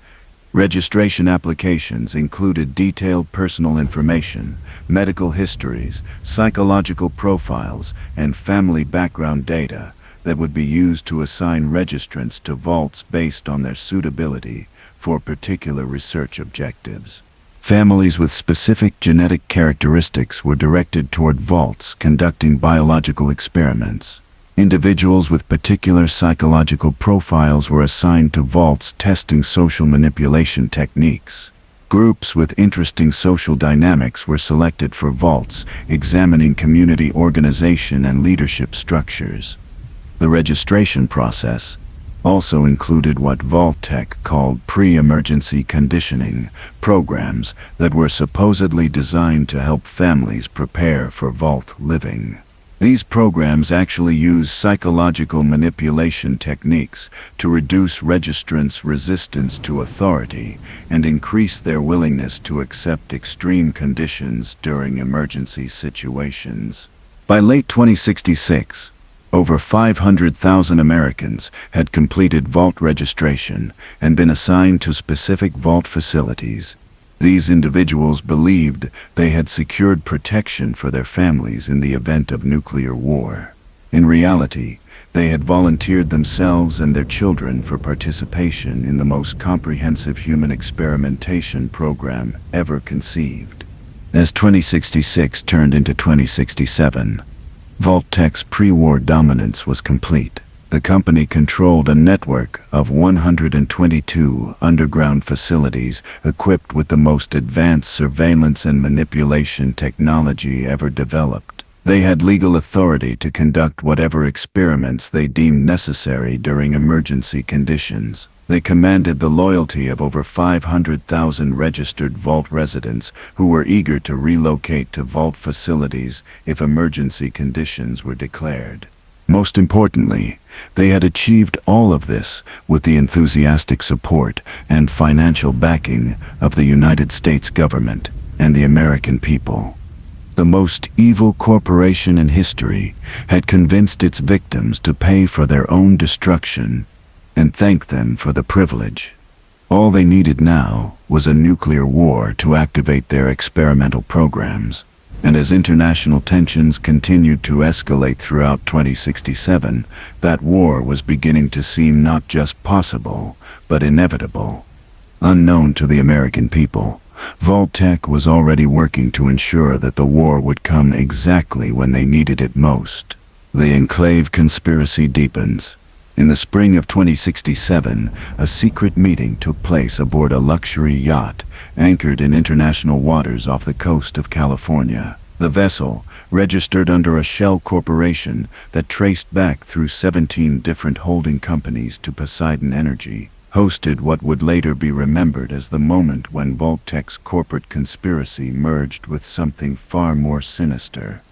Speaker 1: Registration applications included detailed personal information, medical histories, psychological profiles, and family background data that would be used to assign registrants to vaults based on their suitability for particular research objectives. Families with specific genetic characteristics were directed toward vaults conducting biological experiments. Individuals with particular psychological profiles were assigned to vaults testing social manipulation techniques. Groups with interesting social dynamics were selected for vaults examining community organization and leadership structures. The registration process also included what VAULT-TEC called pre-emergency conditioning programs that were supposedly designed to help families prepare for vault living. These programs actually use psychological manipulation techniques to reduce registrants' resistance to authority and increase their willingness to accept extreme conditions during emergency situations. By late 2066, over 500,000 Americans had completed vault registration and been assigned to specific vault facilities. These individuals believed they had secured protection for their families in the event of nuclear war. In reality, they had volunteered themselves and their children for participation in the most comprehensive human experimentation program ever conceived. As 2066 turned into 2067, VAULT-TEC's pre-war dominance was complete. The company controlled a network of 122 underground facilities equipped with the most advanced surveillance and manipulation technology ever developed. They had legal authority to conduct whatever experiments they deemed necessary during emergency conditions. They commanded the loyalty of over 500,000 registered vault residents who were eager to relocate to vault facilities if emergency conditions were declared. Most importantly, they had achieved all of this with the enthusiastic support and financial backing of the United States government and the American people. The most evil corporation in history had convinced its victims to pay for their own destruction and thank them for the privilege. All they needed now was a nuclear war to activate their experimental programs. And as international tensions continued to escalate throughout 2067, that war was beginning to seem not just possible, but inevitable. Unknown to the American people, VAULT-TEC was already working to ensure that the war would come exactly when they needed it most. The Enclave conspiracy deepens. In the spring of 2067, a secret meeting took place aboard a luxury yacht anchored in international waters off the coast of California. The vessel, registered under a shell corporation that traced back through 17 different holding companies to Poseidon Energy, hosted what would later be remembered as the moment when VAULT-TEC's corporate conspiracy merged with something far more sinister.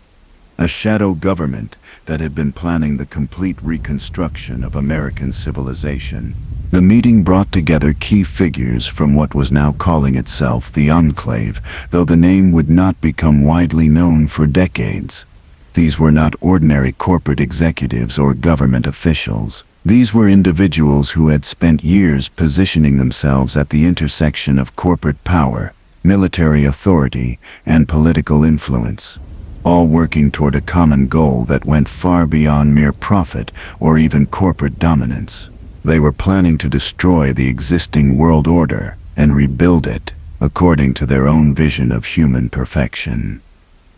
Speaker 1: A shadow government that had been planning the complete reconstruction of American civilization. The meeting brought together key figures from what was now calling itself the Enclave, though the name would not become widely known for decades. These were not ordinary corporate executives or government officials. These were individuals who had spent years positioning themselves at the intersection of corporate power, military authority, and political influence, all working toward a common goal that went far beyond mere profit or even corporate dominance. They were planning to destroy the existing world order and rebuild it according to their own vision of human perfection.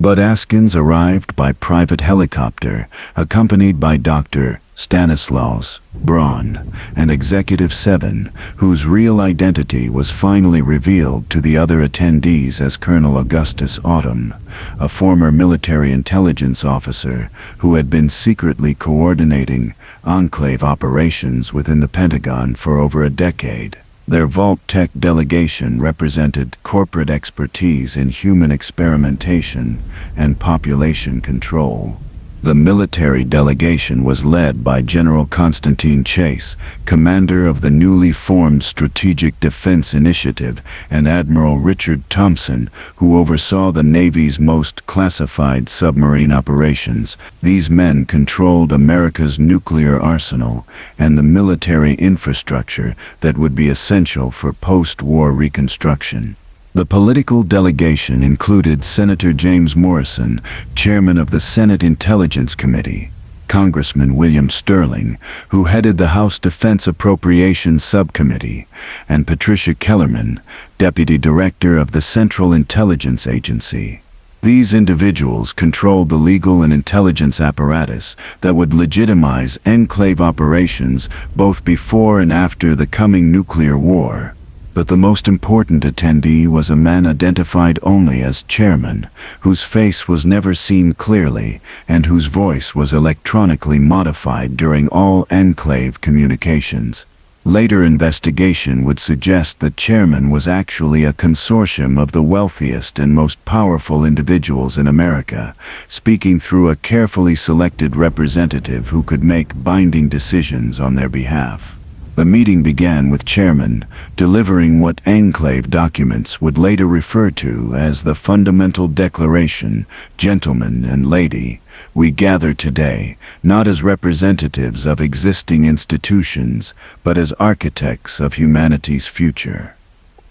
Speaker 1: Bud Askins arrived by private helicopter, accompanied by Dr. Stanislaus Braun, and Executive 7, whose real identity was finally revealed to the other attendees as Colonel Augustus Autumn, a former military intelligence officer who had been secretly coordinating Enclave operations within the Pentagon for over a decade. Their VAULT-TEC delegation represented corporate expertise in human experimentation and population control. The military delegation was led by General Constantine Chase, commander of the newly formed Strategic Defense Initiative, and Admiral Richard Thompson, who oversaw the Navy's most classified submarine operations. These men controlled America's nuclear arsenal and the military infrastructure that would be essential for post-war reconstruction. The political delegation included Senator James Morrison, chairman of the Senate Intelligence Committee, Congressman William Sterling, who headed the House Defense Appropriations Subcommittee, and Patricia Kellerman, deputy director of the Central Intelligence Agency. These individuals controlled the legal and intelligence apparatus that would legitimize enclave operations both before and after the coming nuclear war. But the most important attendee was a man identified only as chairman, whose face was never seen clearly, and whose voice was electronically modified during all enclave communications. Later investigation would suggest that chairman was actually a consortium of the wealthiest and most powerful individuals in America, speaking through a carefully selected representative who could make binding decisions on their behalf. The meeting began with chairman delivering what enclave documents would later refer to as the Fundamental Declaration. Gentlemen and lady, we gather today not as representatives of existing institutions, but as architects of humanity's future.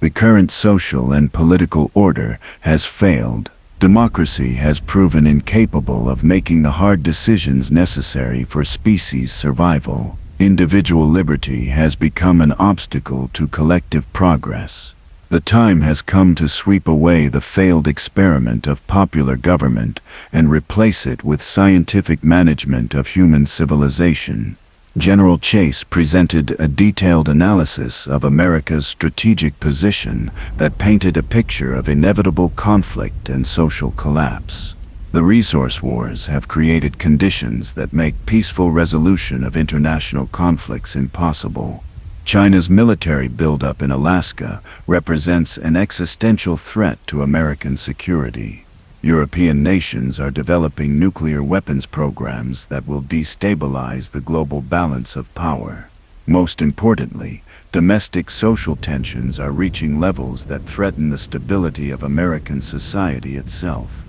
Speaker 1: The current social and political order has failed. Democracy has proven incapable of making the hard decisions necessary for species survival. Individual liberty has become an obstacle to collective progress. The time has come to sweep away the failed experiment of popular government and replace it with scientific management of human civilization. General Chase presented a detailed analysis of America's strategic position that painted a picture of inevitable conflict and social collapse. The resource wars have created conditions that make peaceful resolution of international conflicts impossible. China's military buildup in Alaska represents an existential threat to American security. European nations are developing nuclear weapons programs that will destabilize the global balance of power. Most importantly, domestic social tensions are reaching levels that threaten the stability of American society itself.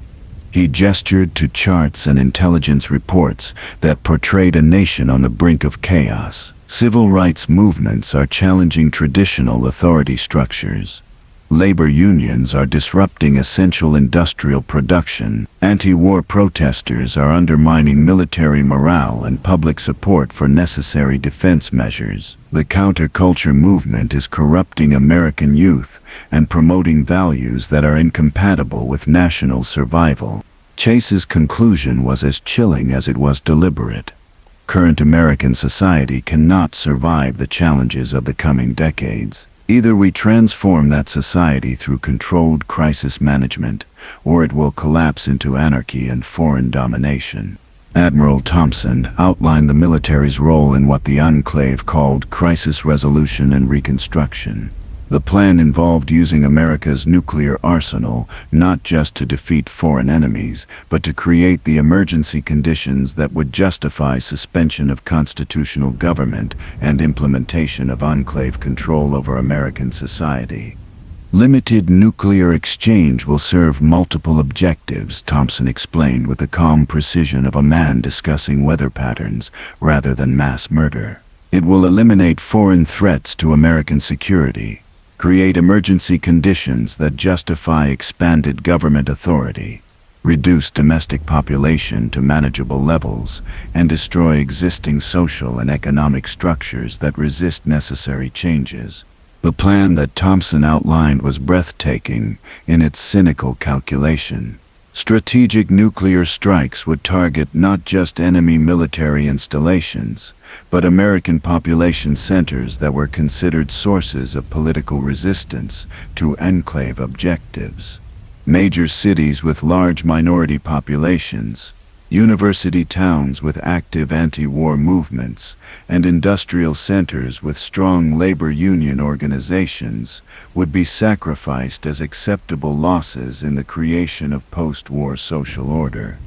Speaker 1: He gestured to charts and intelligence reports that portrayed a nation on the brink of chaos. Civil rights movements are challenging traditional authority structures. Labor unions are disrupting essential industrial production. Anti-war protesters are undermining military morale and public support for necessary defense measures. The counterculture movement is corrupting American youth and promoting values that are incompatible with national survival. Chase's conclusion was as chilling as it was deliberate. Current American society cannot survive the challenges of the coming decades. Either we transform that society through controlled crisis management, or it will collapse into anarchy and foreign domination. Admiral Thompson outlined the military's role in what the enclave called crisis resolution and reconstruction. The plan involved using America's nuclear arsenal not just to defeat foreign enemies, but to create the emergency conditions that would justify suspension of constitutional government and implementation of enclave control over American society. Limited nuclear exchange will serve multiple objectives, Thompson explained with the calm precision of a man discussing weather patterns rather than mass murder. It will eliminate foreign threats to American security, create emergency conditions that justify expanded government authority, reduce domestic population to manageable levels, and destroy existing social and economic structures that resist necessary changes. The plan that Thompson outlined was breathtaking in its cynical calculation. Strategic nuclear strikes would target not just enemy military installations, but American population centers that were considered sources of political resistance to enclave objectives. Major cities with large minority populations, university towns with active anti-war movements, and industrial centers with strong labor union organizations would be sacrificed as acceptable losses in the creation of post-war social order.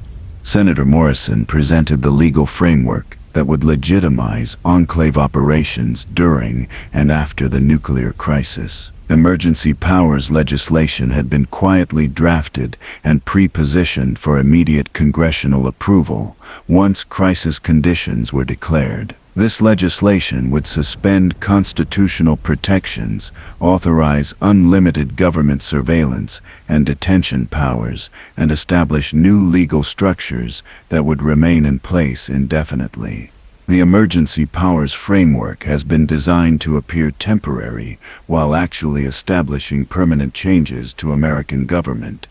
Speaker 1: Senator Morrison presented the legal framework that would legitimize enclave operations during and after the nuclear crisis. Emergency powers legislation had been quietly drafted and pre-positioned for immediate congressional approval once crisis conditions were declared. This legislation would suspend constitutional protections, authorize unlimited government surveillance and detention powers, and establish new legal structures that would remain in place indefinitely. The emergency powers framework has been designed to appear temporary while actually establishing permanent changes to American government,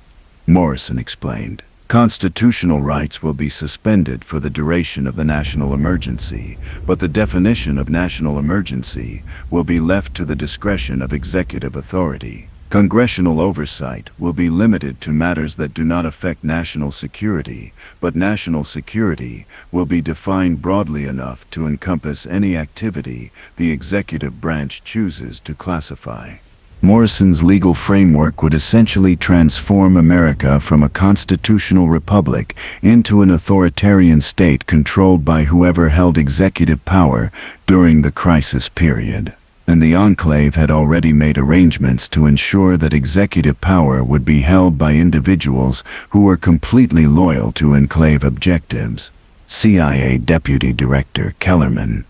Speaker 1: Morrison explained. Constitutional rights will be suspended for the duration of the national emergency, but the definition of national emergency will be left to the discretion of executive authority. Congressional oversight will be limited to matters that do not affect national security, but national security will be defined broadly enough to encompass any activity the executive branch chooses to classify. Morrison's legal framework would essentially transform America from a constitutional republic into an authoritarian state controlled by whoever held executive power during the crisis period. And the enclave had already made arrangements to ensure that executive power would be held by individuals who were completely loyal to enclave objectives. CIA Deputy Director Kellerman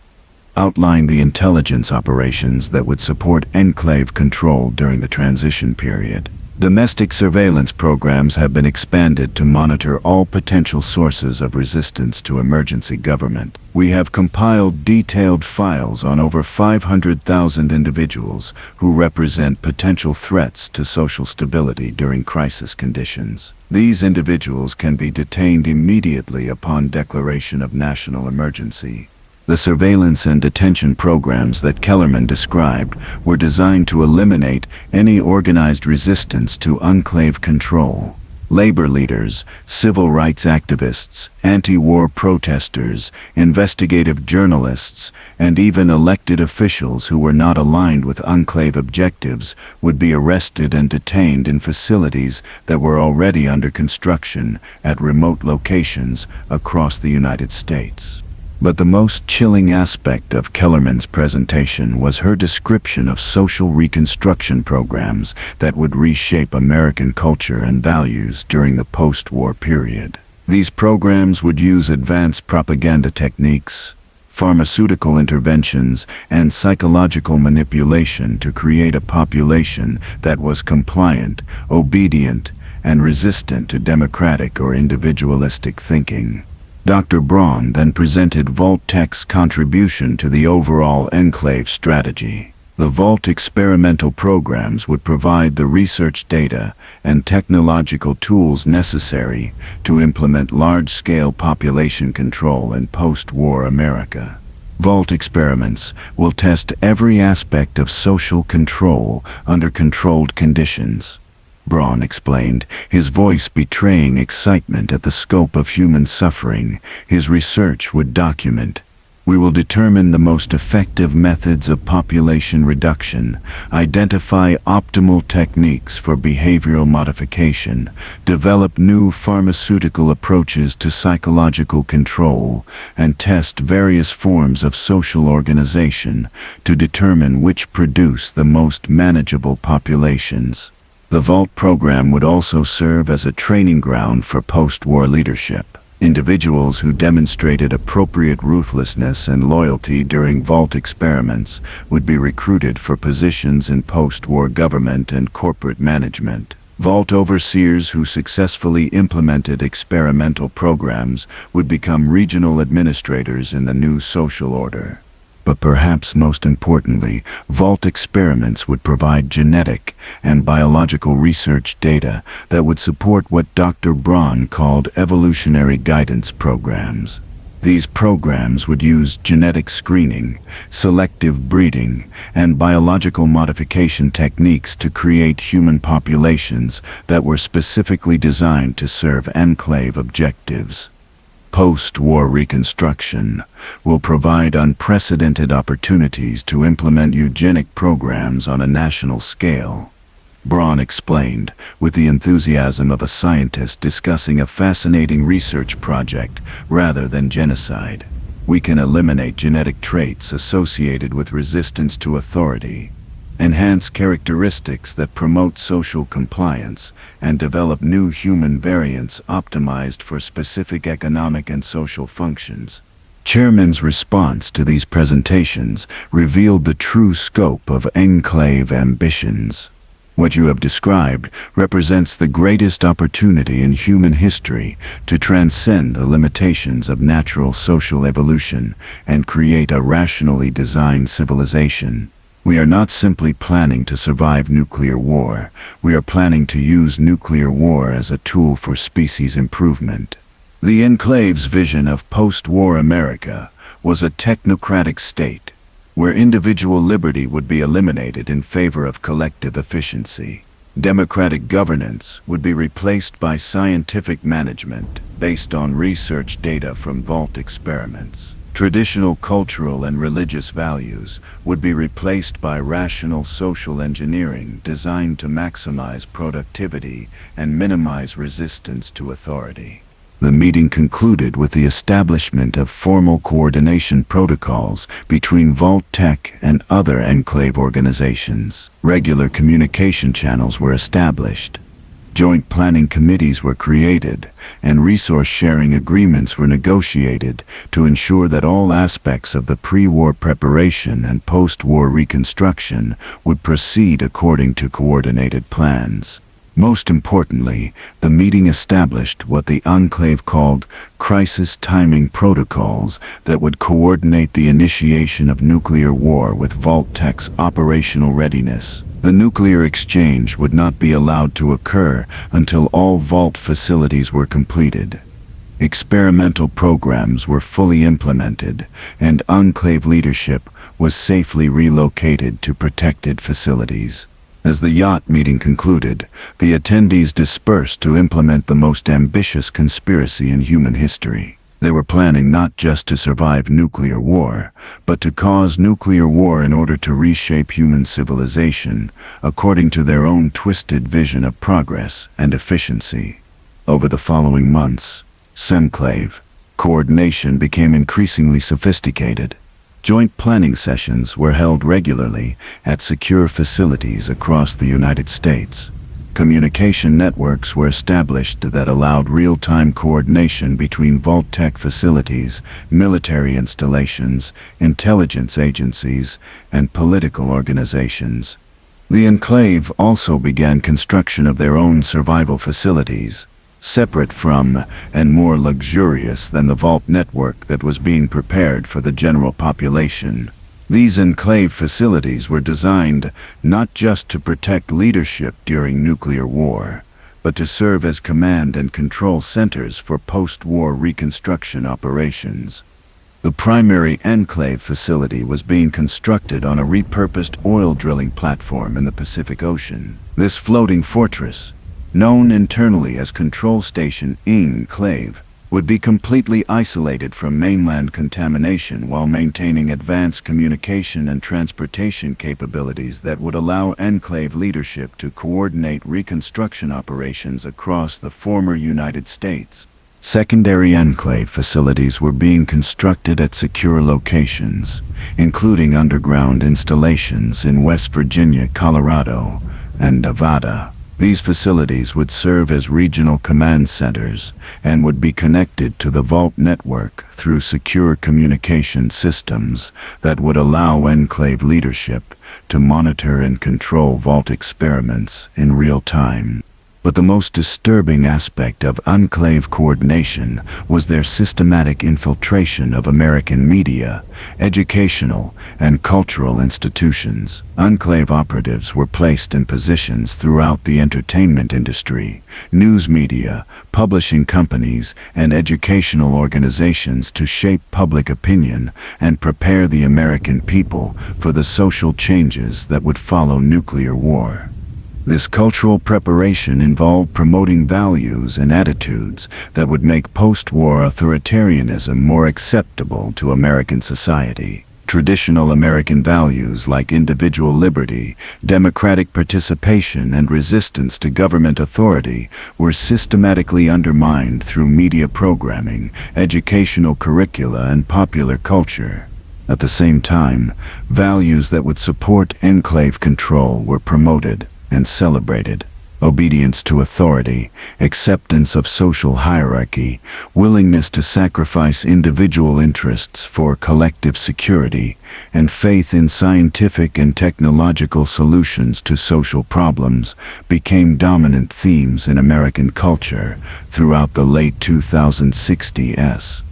Speaker 1: outlined the intelligence operations that would support enclave control during the transition period. Domestic surveillance programs have been expanded to monitor all potential sources of resistance to emergency government. We have compiled detailed files on over 500,000 individuals who represent potential threats to social stability during crisis conditions. These individuals can be detained immediately upon declaration of national emergency. The surveillance and detention programs that Kellerman described were designed to eliminate any organized resistance to enclave control. Labor leaders, civil rights activists, anti-war protesters, investigative journalists, and even elected officials who were not aligned with enclave objectives would be arrested and detained in facilities that were already under construction at remote locations across the United States. But the most chilling aspect of Kellerman's presentation was her description of social reconstruction programs that would reshape American culture and values during the post-war period. These programs would use advanced propaganda techniques, pharmaceutical interventions, and psychological manipulation to create a population that was compliant, obedient, and resistant to democratic or individualistic thinking. Dr. Braun then presented VAULT-TEC's contribution to the overall enclave strategy. The VAULT experimental programs would provide the research data and technological tools necessary to implement large-scale population control in post-war America. VAULT experiments will test every aspect of social control under controlled conditions. Braun explained, his voice betraying excitement at the scope of human suffering. His research would document. We will determine the most effective methods of population reduction, identify optimal techniques for behavioral modification, develop new pharmaceutical approaches to psychological control, and test various forms of social organization to determine which produce the most manageable populations. The VAULT program would also serve as a training ground for post-war leadership. Individuals who demonstrated appropriate ruthlessness and loyalty during VAULT experiments would be recruited for positions in post-war government and corporate management. VAULT overseers who successfully implemented experimental programs would become regional administrators in the new social order. But perhaps most importantly, VAULT experiments would provide genetic and biological research data that would support what Dr. Braun called evolutionary guidance programs. These programs would use genetic screening, selective breeding, and biological modification techniques to create human populations that were specifically designed to serve enclave objectives. Post-war reconstruction will provide unprecedented opportunities to implement eugenic programs on a national scale. Braun explained, with the enthusiasm of a scientist discussing a fascinating research project rather than genocide. We can eliminate genetic traits associated with resistance to authority, enhance characteristics that promote social compliance, and develop new human variants optimized for specific economic and social functions. Chairman's response to these presentations revealed the true scope of enclave ambitions. What you have described represents the greatest opportunity in human history to transcend the limitations of natural social evolution and create a rationally designed civilization. We are not simply planning to survive nuclear war, we are planning to use nuclear war as a tool for species improvement. The Enclave's vision of post-war America was a technocratic state, where individual liberty would be eliminated in favor of collective efficiency. Democratic governance would be replaced by scientific management based on research data from VAULT experiments. Traditional cultural and religious values would be replaced by rational social engineering designed to maximize productivity and minimize resistance to authority. The meeting concluded with the establishment of formal coordination protocols between VAULT-TEC and other enclave organizations. Regular communication channels were established. Joint planning committees were created, and resource-sharing agreements were negotiated to ensure that all aspects of the pre-war preparation and post-war reconstruction would proceed according to coordinated plans. Most importantly, the meeting established what the enclave called crisis timing protocols that would coordinate the initiation of nuclear war with VAULT-TEC's operational readiness. The nuclear exchange would not be allowed to occur until all VAULT facilities were completed. Experimental programs were fully implemented, and enclave leadership was safely relocated to protected facilities. As the yacht meeting concluded, the attendees dispersed to implement the most ambitious conspiracy in human history. They were planning not just to survive nuclear war, but to cause nuclear war in order to reshape human civilization according to their own twisted vision of progress and efficiency. Over the following months, enclave coordination became increasingly sophisticated. Joint planning sessions were held regularly at secure facilities across the United States. Communication networks were established that allowed real-time coordination between VAULT-TEC facilities, military installations, intelligence agencies, and political organizations. The enclave also began construction of their own survival facilities, separate from and more luxurious than the VAULT network that was being prepared for the general population. These enclave facilities were designed not just to protect leadership during nuclear war, but to serve as command and control centers for post-war reconstruction operations. The primary enclave facility was being constructed on a repurposed oil drilling platform in the Pacific Ocean. This floating fortress, known internally as Control Station Enclave, would be completely isolated from mainland contamination while maintaining advanced communication and transportation capabilities that would allow enclave leadership to coordinate reconstruction operations across the former United States. Secondary enclave facilities were being constructed at secure locations, including underground installations in West Virginia, Colorado, and Nevada. These facilities would serve as regional command centers and would be connected to the VAULT network through secure communication systems that would allow enclave leadership to monitor and control VAULT experiments in real time. But the most disturbing aspect of enclave coordination was their systematic infiltration of American media, educational, and cultural institutions. Enclave operatives were placed in positions throughout the entertainment industry, news media, publishing companies, and educational organizations to shape public opinion and prepare the American people for the social changes that would follow nuclear war. This cultural preparation involved promoting values and attitudes that would make post-war authoritarianism more acceptable to American society. Traditional American values like individual liberty, democratic participation, and resistance to government authority were systematically undermined through media programming, educational curricula, and popular culture. At the same time, values that would support enclave control were promoted and celebrated. Obedience to authority, acceptance of social hierarchy, willingness to sacrifice individual interests for collective security, and faith in scientific and technological solutions to social problems became dominant themes in American culture throughout the late 2060s.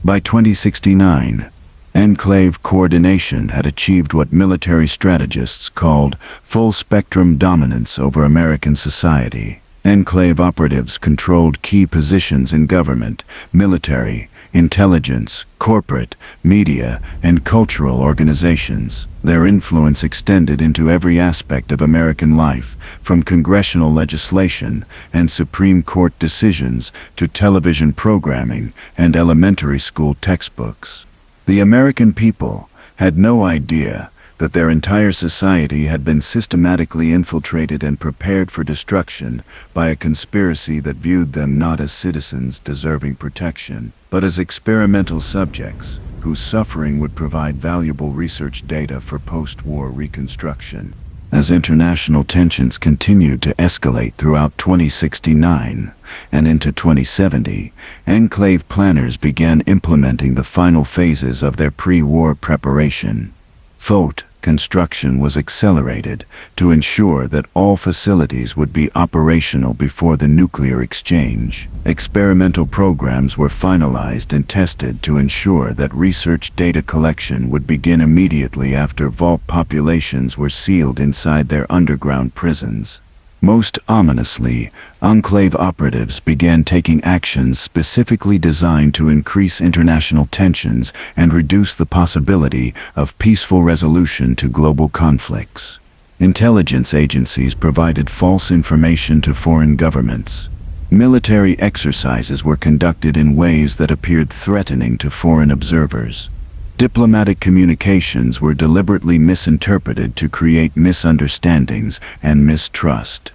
Speaker 1: By 2069, enclave coordination had achieved what military strategists called full-spectrum dominance over American society. Enclave operatives controlled key positions in government, military, intelligence, corporate, media, and cultural organizations. Their influence extended into every aspect of American life, from congressional legislation and Supreme Court decisions to television programming and elementary school textbooks. The American people had no idea that their entire society had been systematically infiltrated and prepared for destruction by a conspiracy that viewed them not as citizens deserving protection, but as experimental subjects whose suffering would provide valuable research data for post-war reconstruction. As international tensions continued to escalate throughout 2069 and into 2070, enclave planners began implementing the final phases of their pre-war preparation. VAULT construction was accelerated to ensure that all facilities would be operational before the nuclear exchange. Experimental programs were finalized and tested to ensure that research data collection would begin immediately after VAULT populations were sealed inside their underground prisons. Most ominously, enclave operatives began taking actions specifically designed to increase international tensions and reduce the possibility of peaceful resolution to global conflicts. Intelligence agencies provided false information to foreign governments. Military exercises were conducted in ways that appeared threatening to foreign observers. Diplomatic communications were deliberately misinterpreted to create misunderstandings and mistrust.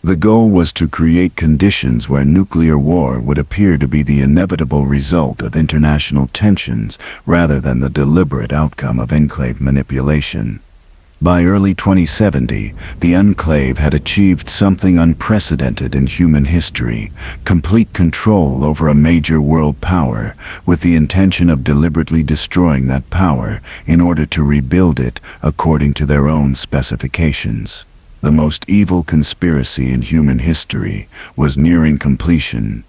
Speaker 1: The goal was to create conditions where nuclear war would appear to be the inevitable result of international tensions rather than the deliberate outcome of enclave manipulation. By early 2070, the enclave had achieved something unprecedented in human history: complete control over a major world power, with the intention of deliberately destroying that power in order to rebuild it according to their own specifications. The most evil conspiracy in human history was nearing completion,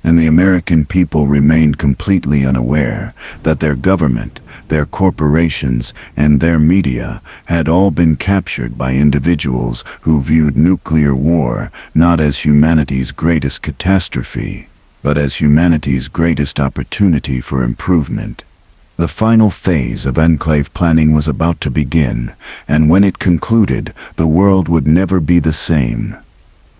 Speaker 1: and the American people remained completely unaware that their government, their corporations, and their media had all been captured by individuals who viewed nuclear war not as humanity's greatest catastrophe, but as humanity's greatest opportunity for improvement. The final phase of enclave planning was about to begin, and when it concluded, the world would never be the same.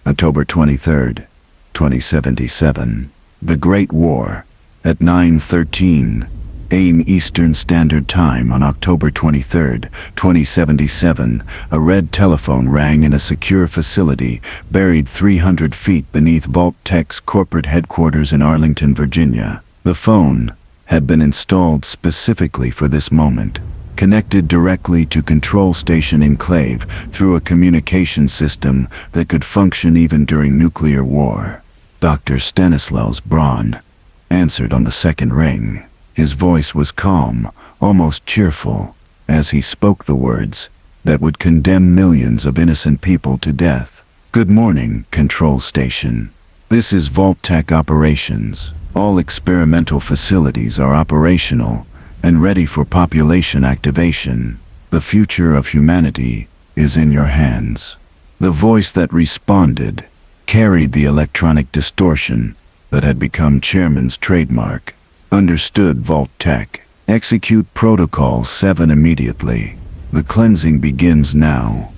Speaker 1: October 23, 2077. The Great War. At 9:13 a.m. Eastern Standard Time on October 23, 2077, a red telephone rang in a secure facility buried 300 feet beneath VAULT-TEC's corporate headquarters in Arlington, Virginia. The phone had been installed specifically for this moment, connected directly to Control Station Enclave through a communication system that could function even during nuclear war. Dr. Stanislaus Braun answered on the second ring. His voice was calm, almost cheerful, as he spoke the words that would condemn millions of innocent people to death. "Good morning, Control Station. This is VAULT-TEC operations. All experimental facilities are operational and ready for population activation. The future of humanity is in your hands." The voice that responded carried the electronic distortion that had become Chairman's trademark. "Understood, VAULT-TEC. Execute Protocol 7 immediately. The cleansing begins now."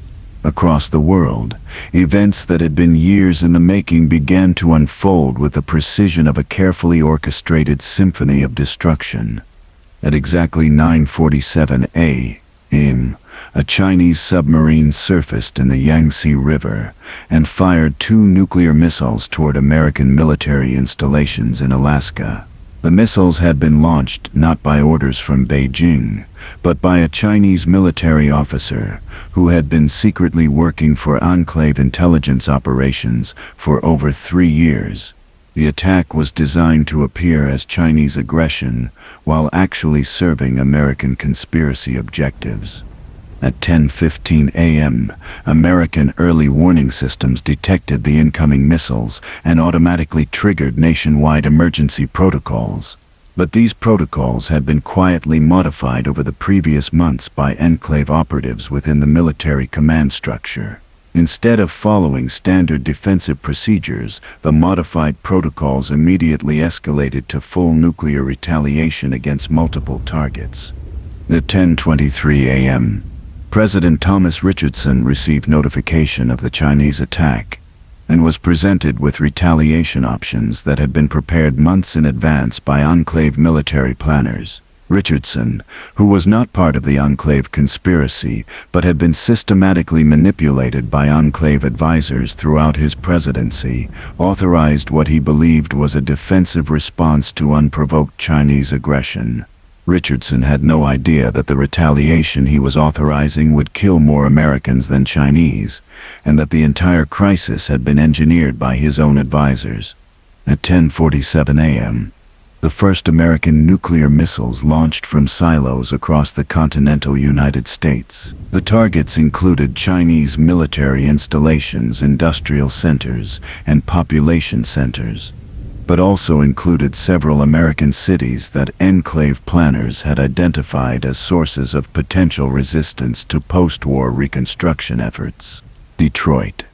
Speaker 1: Across the world, events that had been years in the making began to unfold with the precision of a carefully orchestrated symphony of destruction. At exactly 9:47 a.m., a Chinese submarine surfaced in the Yangtze River and fired 2 nuclear missiles toward American military installations in Alaska. The missiles had been launched not by orders from Beijing, but by a Chinese military officer who had been secretly working for Enclave intelligence operations for over 3 years. The attack was designed to appear as Chinese aggression while actually serving American conspiracy objectives. At 10:15 a.m., American early warning systems detected the incoming missiles and automatically triggered nationwide emergency protocols. But these protocols had been quietly modified over the previous months by Enclave operatives within the military command structure. Instead of following standard defensive procedures, the modified protocols immediately escalated to full nuclear retaliation against multiple targets. At 10:23 a.m., President Thomas Richardson received notification of the Chinese attack and was presented with retaliation options that had been prepared months in advance by Enclave military planners. Richardson, who was not part of the Enclave conspiracy but had been systematically manipulated by Enclave advisors throughout his presidency, authorized what he believed was a defensive response to unprovoked Chinese aggression. Richardson had no idea that the retaliation he was authorizing would kill more Americans than Chinese, and that the entire crisis had been engineered by his own advisors. At 10:47 a.m., the first American nuclear missiles launched from silos across the continental United States. The targets included Chinese military installations, industrial centers, and population centers, but also included several American cities that Enclave planners had identified as sources of potential resistance to post-war reconstruction efforts. Detroit,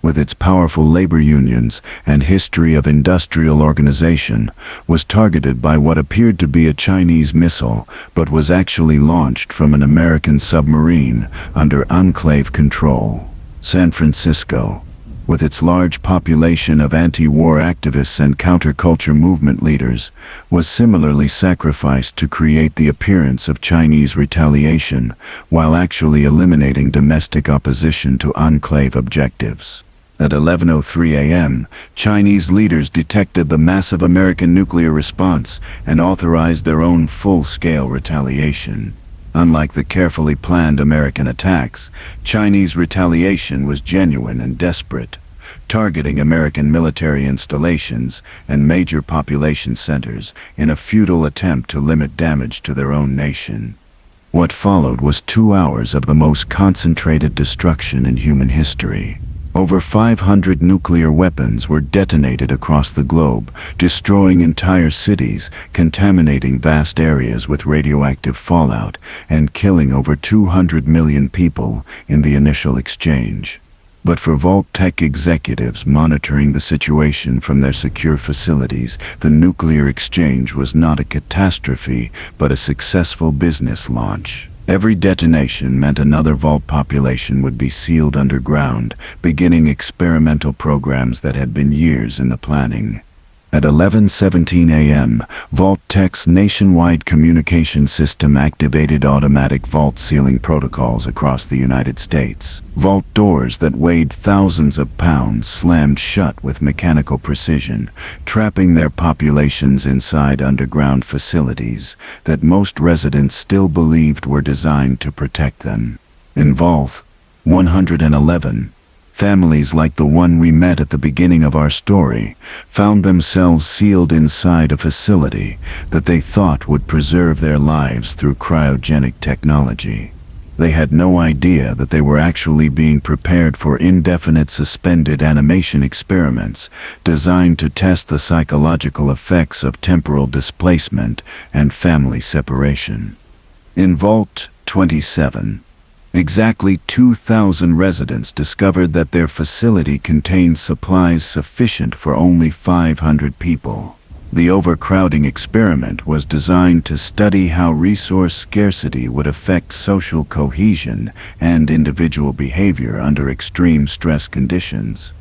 Speaker 1: with its powerful labor unions and history of industrial organization, was targeted by what appeared to be a Chinese missile, but was actually launched from an American submarine under Enclave control. San Francisco, with its large population of anti-war activists and counterculture movement leaders, was similarly sacrificed to create the appearance of Chinese retaliation, while actually eliminating domestic opposition to Enclave objectives. At 11:03 a.m., Chinese leaders detected the massive American nuclear response and authorized their own full-scale retaliation. Unlike the carefully planned American attacks, Chinese retaliation was genuine and desperate, targeting American military installations and major population centers in a futile attempt to limit damage to their own nation. What followed was 2 hours of the most concentrated destruction in human history. Over 500 nuclear weapons were detonated across the globe, destroying entire cities, contaminating vast areas with radioactive fallout, and killing over 200 million people in the initial exchange. But for VAULT-TEC executives monitoring the situation from their secure facilities, the nuclear exchange was not a catastrophe, but a successful business launch. Every detonation meant another Vault population would be sealed underground, beginning experimental programs that had been years in the planning. At 11:17 a.m., VAULT-TEC's nationwide communication system activated automatic vault sealing protocols across the United States. Vault doors that weighed thousands of pounds slammed shut with mechanical precision, trapping their populations inside underground facilities that most residents still believed were designed to protect them. In Vault 111, families like the one we met at the beginning of our story found themselves sealed inside a facility that they thought would preserve their lives through cryogenic technology. They had no idea that they were actually being prepared for indefinite suspended animation experiments designed to test the psychological effects of temporal displacement and family separation. In Vault 27, exactly 2,000 residents discovered that their facility contained supplies sufficient for only 500 people. The overcrowding experiment was designed to study how resource scarcity would affect social cohesion and individual behavior under extreme stress conditions.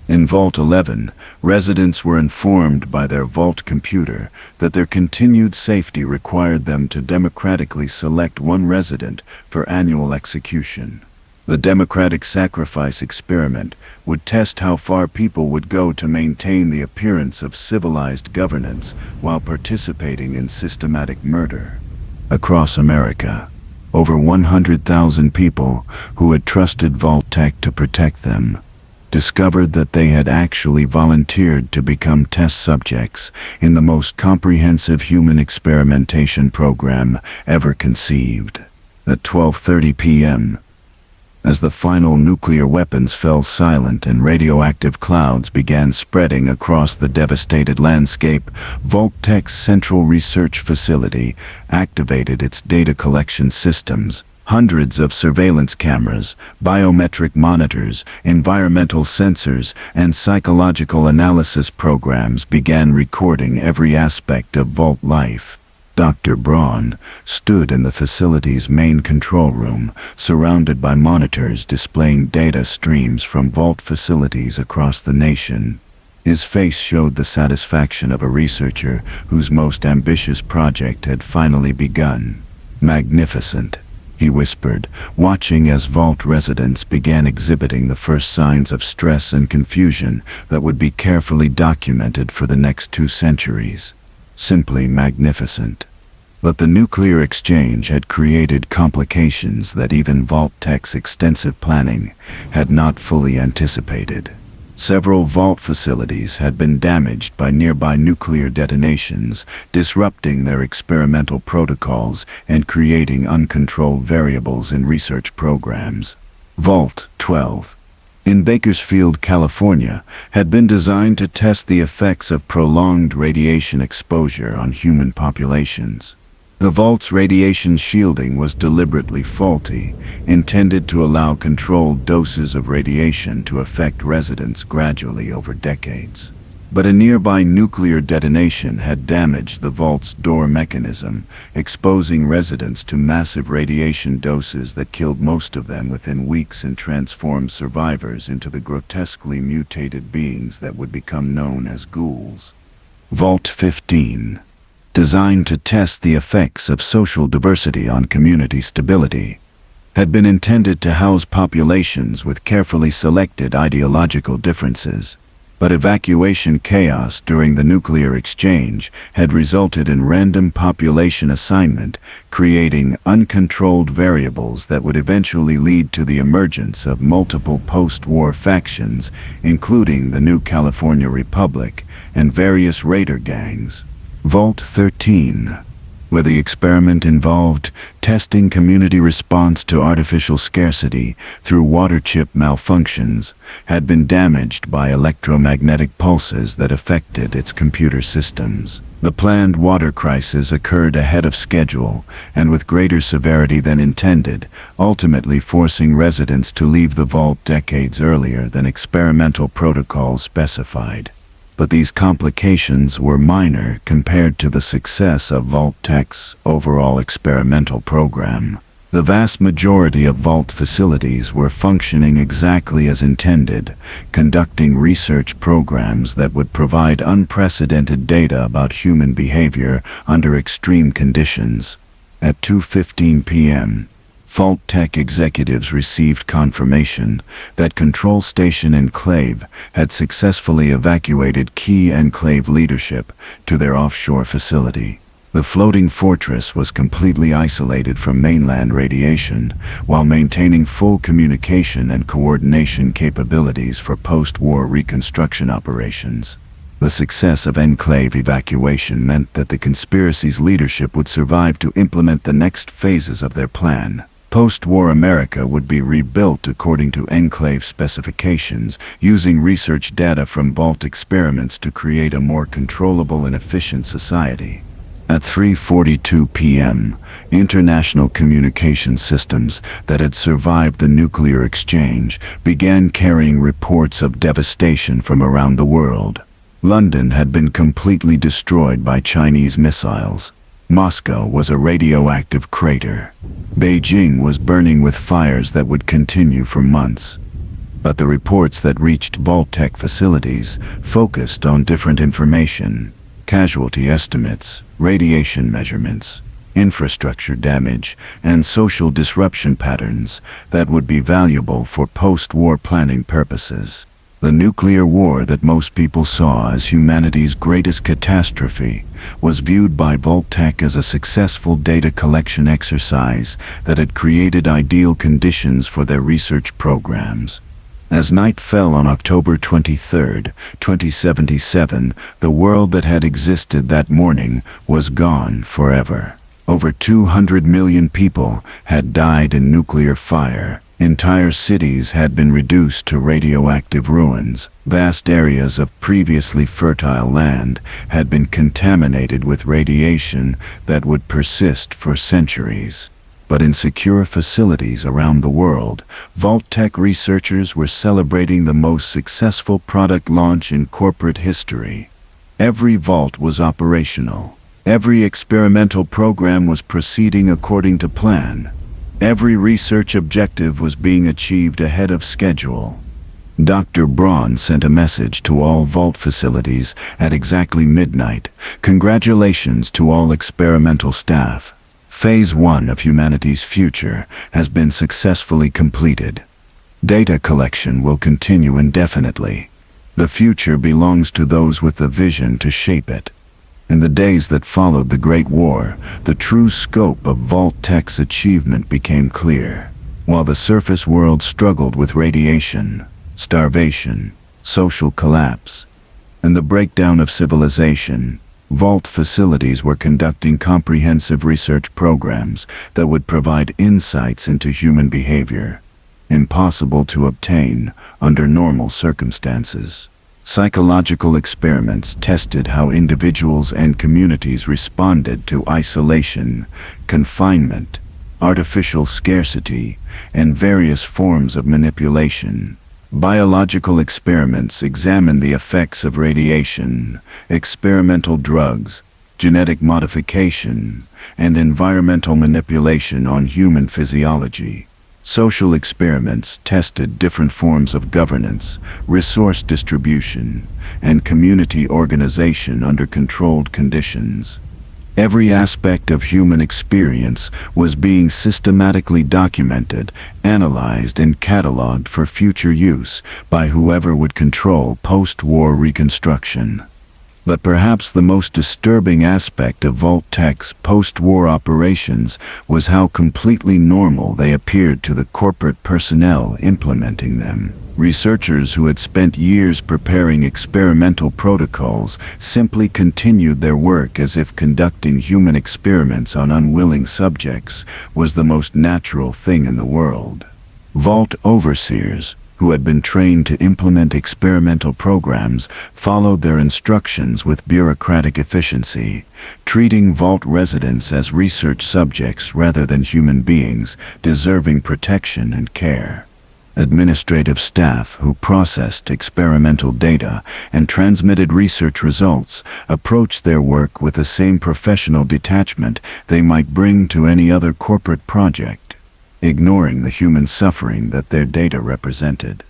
Speaker 1: In Vault 11, residents were informed by their Vault computer that their continued safety required them to democratically select one resident for annual execution. The democratic sacrifice experiment would test how far people would go to maintain the appearance of civilized governance while participating in systematic murder. Across America, over 100,000 people who had trusted VAULT-TEC to protect them discovered that they had actually volunteered to become test subjects in the most comprehensive human experimentation program ever conceived. At 12:30 p.m., as the final nuclear weapons fell silent and radioactive clouds began spreading across the devastated landscape, VAULT-TEC's central research facility activated its data collection systems. Hundreds of surveillance cameras, biometric monitors, environmental sensors, and psychological analysis programs began recording every aspect of Vault life. Dr. Braun stood in the facility's main control room, surrounded by monitors displaying data streams from Vault facilities across the nation. His face showed the satisfaction of a researcher whose most ambitious project had finally begun. "Magnificent," he whispered, watching as Vault residents began exhibiting the first signs of stress and confusion that would be carefully documented for the next 2 centuries. Simply magnificent. But the nuclear exchange had created complications that even VAULT-TEC's extensive planning had not fully anticipated. Several Vault facilities had been damaged by nearby nuclear detonations, disrupting their experimental protocols and creating uncontrolled variables in research programs. Vault 12, in Bakersfield, California, had been designed to test the effects of prolonged radiation exposure on human populations. The Vault's radiation shielding was deliberately faulty, intended to allow controlled doses of radiation to affect residents gradually over decades. But a nearby nuclear detonation had damaged the Vault's door mechanism, exposing residents to massive radiation doses that killed most of them within weeks and transformed survivors into the grotesquely mutated beings that would become known as ghouls. Vault 15, designed to test the effects of social diversity on community stability, had been intended to house populations with carefully selected ideological differences. But evacuation chaos during the nuclear exchange had resulted in random population assignment, creating uncontrolled variables that would eventually lead to the emergence of multiple post-war factions, including the New California Republic and various raider gangs. Vault 13, where the experiment involved testing community response to artificial scarcity through water chip malfunctions, had been damaged by electromagnetic pulses that affected its computer systems. The planned water crisis occurred ahead of schedule and with greater severity than intended, ultimately forcing residents to leave the Vault decades earlier than experimental protocols specified. But these complications were minor compared to the success of VAULT-TEC's overall experimental program. The vast majority of Vault facilities were functioning exactly as intended, conducting research programs that would provide unprecedented data about human behavior under extreme conditions. At 2:15 p.m., VAULT-TEC executives received confirmation that Control Station Enclave had successfully evacuated key Enclave leadership to their offshore facility. The floating fortress was completely isolated from mainland radiation, while maintaining full communication and coordination capabilities for post-war reconstruction operations. The success of Enclave evacuation meant that the conspiracy's leadership would survive to implement the next phases of their plan. Post-war America would be rebuilt according to Enclave specifications, using research data from Vault experiments to create a more controllable and efficient society. At 3:42 p.m., international communication systems that had survived the nuclear exchange began carrying reports of devastation from around the world. London had been completely destroyed by Chinese missiles. Moscow was a radioactive crater. Beijing was burning with fires that would continue for months. But the reports that reached VAULT-TEC facilities focused on different information: casualty estimates, radiation measurements, infrastructure damage, and social disruption patterns that would be valuable for post-war planning purposes. The nuclear war that most people saw as humanity's greatest catastrophe was viewed by VAULT-TEC as a successful data collection exercise that had created ideal conditions for their research programs. As night fell on October 23, 2077, the world that had existed that morning was gone forever. Over 200 million people had died in nuclear fire. Entire cities had been reduced to radioactive ruins. Vast areas of previously fertile land had been contaminated with radiation that would persist for centuries. But in secure facilities around the world, VAULT-TEC researchers were celebrating the most successful product launch in corporate history. Every vault was operational. Every experimental program was proceeding according to plan. Every research objective was being achieved ahead of schedule. Dr. Braun sent a message to all Vault facilities at exactly midnight. Congratulations to all experimental staff. Phase 1 of humanity's future has been successfully completed. Data collection will continue indefinitely. The future belongs to those with the vision to shape it. In the days that followed the Great War, the true scope of VAULT-TEC's achievement became clear. While the surface world struggled with radiation, starvation, social collapse, and the breakdown of civilization, Vault facilities were conducting comprehensive research programs that would provide insights into human behavior, impossible to obtain under normal circumstances. Psychological experiments tested how individuals and communities responded to isolation, confinement, artificial scarcity, and various forms of manipulation. Biological experiments examined the effects of radiation, experimental drugs, genetic modification, and environmental manipulation on human physiology. Social experiments tested different forms of governance, resource distribution, and community organization under controlled conditions. Every aspect of human experience was being systematically documented, analyzed, and cataloged for future use by whoever would control post-war reconstruction. But perhaps the most disturbing aspect of VAULT-TEC's post-war operations was how completely normal they appeared to the corporate personnel implementing them. Researchers who had spent years preparing experimental protocols simply continued their work as if conducting human experiments on unwilling subjects was the most natural thing in the world. Vault overseers, who had been trained to implement experimental programs, followed their instructions with bureaucratic efficiency, treating Vault residents as research subjects rather than human beings deserving protection and care. Administrative staff who processed experimental data and transmitted research results approached their work with the same professional detachment they might bring to any other corporate project, ignoring the human suffering that their data represented.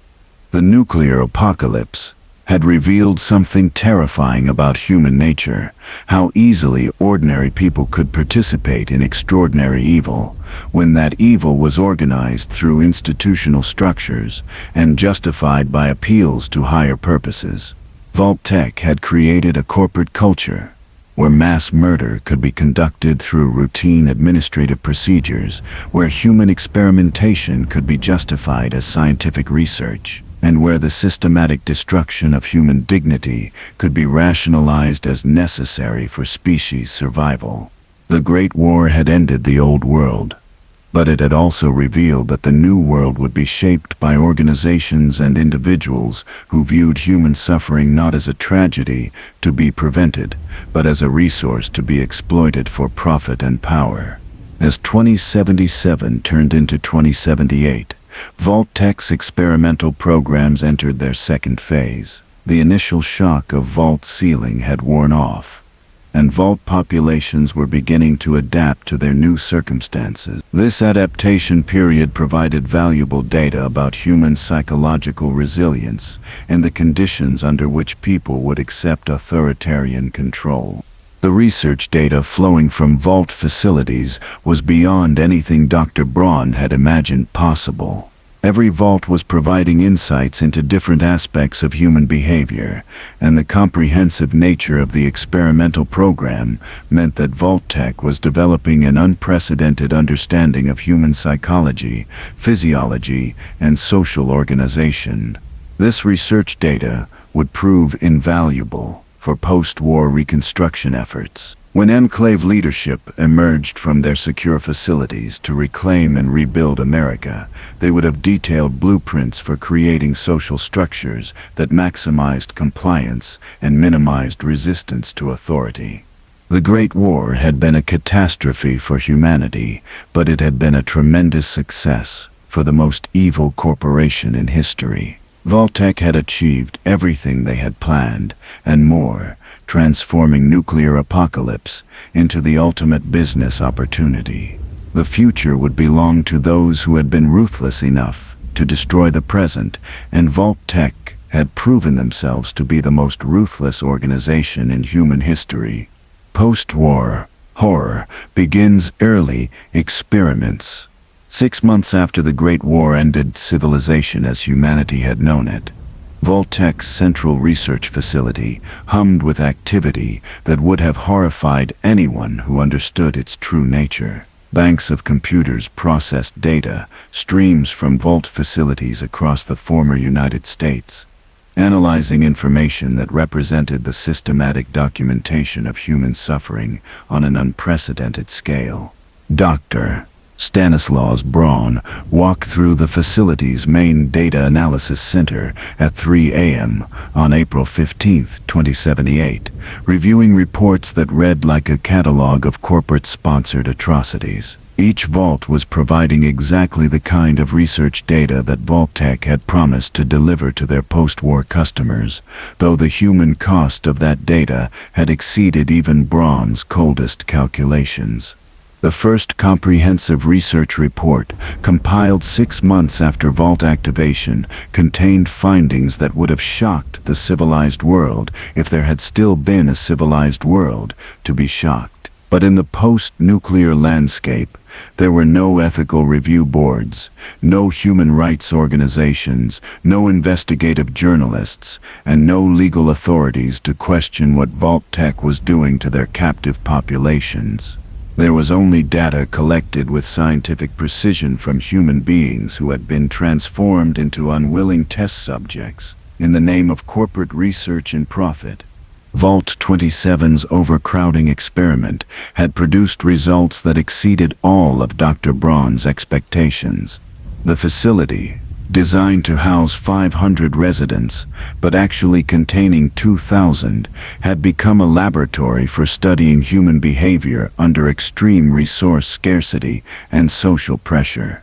Speaker 1: The nuclear apocalypse had revealed something terrifying about human nature, how easily ordinary people could participate in extraordinary evil, when that evil was organized through institutional structures and justified by appeals to higher purposes. VAULT-TEC had created a corporate culture where mass murder could be conducted through routine administrative procedures, where human experimentation could be justified as scientific research, and where the systematic destruction of human dignity could be rationalized as necessary for species survival. The Great War had ended the old world, but it had also revealed that the new world would be shaped by organizations and individuals who viewed human suffering not as a tragedy to be prevented, but as a resource to be exploited for profit and power. As 2077 turned into 2078, VAULT-TEC's experimental programs entered their second phase. The initial shock of Vault sealing had worn off. and vault populations were beginning to adapt to their new circumstances. This adaptation period provided valuable data about human psychological resilience and the conditions under which people would accept authoritarian control. The research data flowing from vault facilities was beyond anything Dr. Braun had imagined possible. Every vault was providing insights into different aspects of human behavior, and the comprehensive nature of the experimental program meant that VAULT-TEC was developing an unprecedented understanding of human psychology, physiology, and social organization. This research data would prove invaluable for post-war reconstruction efforts. When Enclave leadership emerged from their secure facilities to reclaim and rebuild America, they would have detailed blueprints for creating social structures that maximized compliance and minimized resistance to authority. The Great War had been a catastrophe for humanity, but it had been a tremendous success for the most evil corporation in history. VAULT-TEC had achieved everything they had planned, and more, transforming nuclear apocalypse into the ultimate business opportunity. The future would belong to those who had been ruthless enough to destroy the present, and VAULT-TEC had proven themselves to be the most ruthless organization in human history. Post-war horror begins early experiments. 6 months after the Great War ended civilization as humanity had known it, VAULT-TEC's central research facility hummed with activity that would have horrified anyone who understood its true nature. Banks of computers processed data, streams from vault facilities across the former United States, analyzing information that represented the systematic documentation of human suffering on an unprecedented scale. Dr. Stanislaus Braun walked through the facility's main data analysis center at 3 a.m. on April 15, 2078, reviewing reports that read like a catalog of corporate-sponsored atrocities. Each vault was providing exactly the kind of research data that VAULT-TEC had promised to deliver to their post-war customers, though the human cost of that data had exceeded even Braun's coldest calculations. The first comprehensive research report, compiled 6 months after Vault activation, contained findings that would have shocked the civilized world if there had still been a civilized world to be shocked. But in the post-nuclear landscape, there were no ethical review boards, no human rights organizations, no investigative journalists, and no legal authorities to question what VAULT-TEC was doing to their captive populations. There was only data collected with scientific precision from human beings who had been transformed into unwilling test subjects in the name of corporate research and profit. VAULT-27's overcrowding experiment had produced results that exceeded all of Dr. Braun's expectations. The facility, designed to house 500 residents, but actually containing 2,000, had become a laboratory for studying human behavior under extreme resource scarcity and social pressure.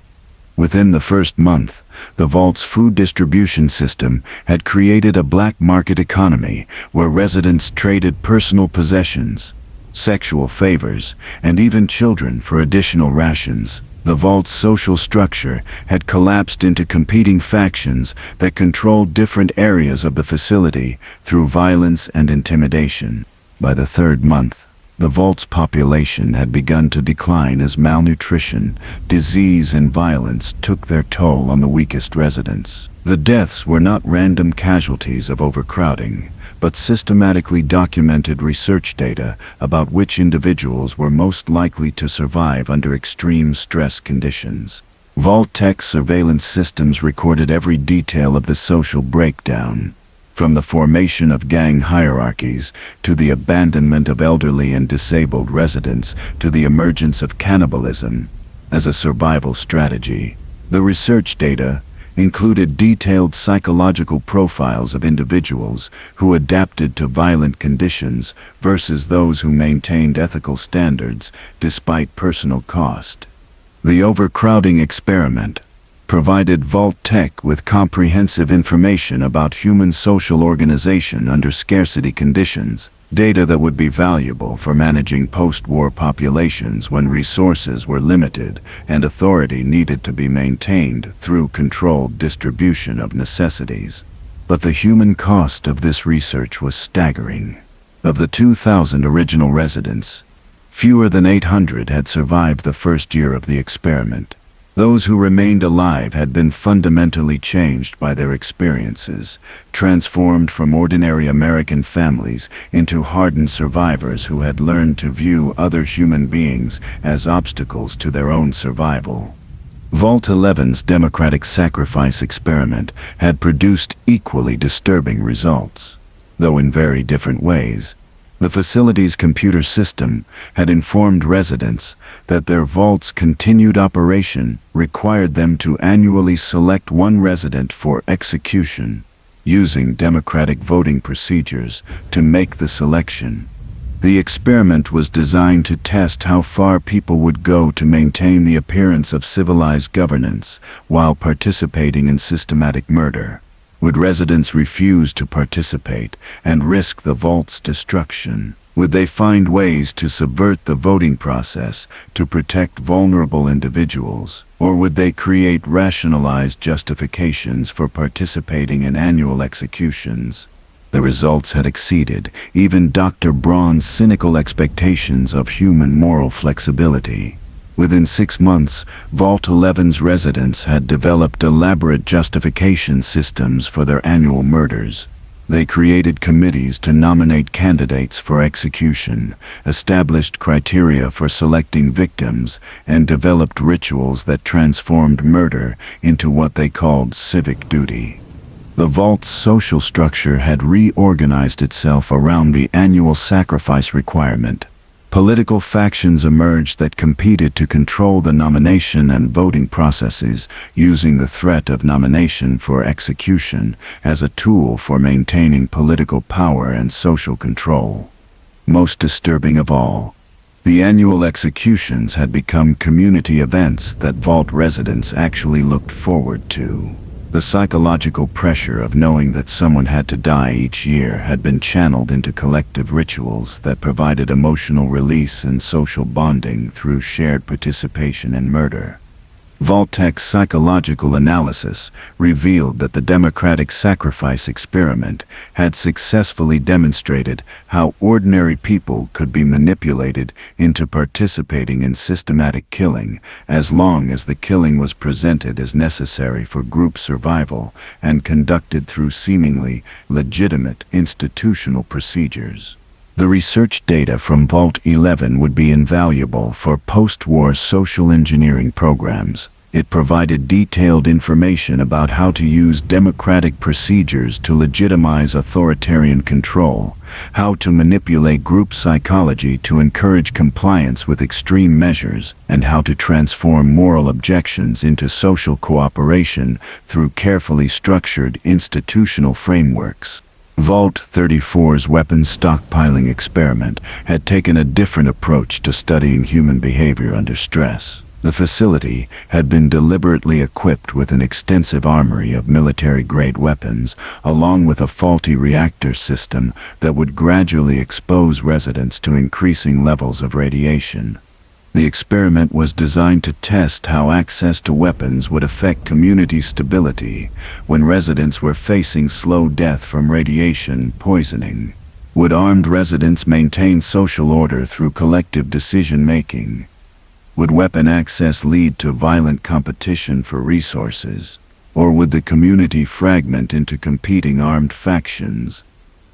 Speaker 1: Within the first month, the Vault's food distribution system had created a black market economy where residents traded personal possessions, sexual favors, and even children for additional rations. The Vault's social structure had collapsed into competing factions that controlled different areas of the facility through violence and intimidation. By the third month, the Vault's population had begun to decline as malnutrition, disease, and violence took their toll on the weakest residents. The deaths were not random casualties of overcrowding, but systematically documented research data about which individuals were most likely to survive under extreme stress conditions. VAULT-TEC surveillance systems recorded every detail of the social breakdown, from the formation of gang hierarchies to the abandonment of elderly and disabled residents to the emergence of cannibalism as a survival strategy. The research data included detailed psychological profiles of individuals who adapted to violent conditions versus those who maintained ethical standards despite personal cost. The overcrowding experiment provided VAULT-TEC with comprehensive information about human social organization under scarcity conditions, data that would be valuable for managing post-war populations when resources were limited and authority needed to be maintained through controlled distribution of necessities. But the human cost of this research was staggering. Of the 2,000 original residents, fewer than 800 had survived the first year of the experiment. Those who remained alive had been fundamentally changed by their experiences, transformed from ordinary American families into hardened survivors who had learned to view other human beings as obstacles to their own survival. VAULT-11's democratic sacrifice experiment had produced equally disturbing results, though in very different ways. The facility's computer system had informed residents that their vault's continued operation required them to annually select one resident for execution, using democratic voting procedures to make the selection. The experiment was designed to test how far people would go to maintain the appearance of civilized governance while participating in systematic murder. Would residents refuse to participate and risk the vault's destruction? Would they find ways to subvert the voting process to protect vulnerable individuals? Or would they create rationalized justifications for participating in annual executions? The results had exceeded even Dr. Braun's cynical expectations of human moral flexibility. Within 6 months, VAULT-11's residents had developed elaborate justification systems for their annual murders. They created committees to nominate candidates for execution, established criteria for selecting victims, and developed rituals that transformed murder into what they called civic duty. The vault's social structure had reorganized itself around the annual sacrifice requirement. Political factions emerged that competed to control the nomination and voting processes, using the threat of nomination for execution as a tool for maintaining political power and social control. Most disturbing of all, the annual executions had become community events that vault residents actually looked forward to. The psychological pressure of knowing that someone had to die each year had been channeled into collective rituals that provided emotional release and social bonding through shared participation in murder. VAULT-TEC's psychological analysis revealed that the democratic sacrifice experiment had successfully demonstrated how ordinary people could be manipulated into participating in systematic killing as long as the killing was presented as necessary for group survival and conducted through seemingly legitimate institutional procedures. The research data from VAULT-11 would be invaluable for post-war social engineering programs. It provided detailed information about how to use democratic procedures to legitimize authoritarian control, how to manipulate group psychology to encourage compliance with extreme measures, and how to transform moral objections into social cooperation through carefully structured institutional frameworks. VAULT-34's weapons stockpiling experiment had taken a different approach to studying human behavior under stress. The facility had been deliberately equipped with an extensive armory of military-grade weapons, along with a faulty reactor system that would gradually expose residents to increasing levels of radiation. The experiment was designed to test how access to weapons would affect community stability when residents were facing slow death from radiation poisoning. Would armed residents maintain social order through collective decision-making? Would weapon access lead to violent competition for resources? Or would the community fragment into competing armed factions?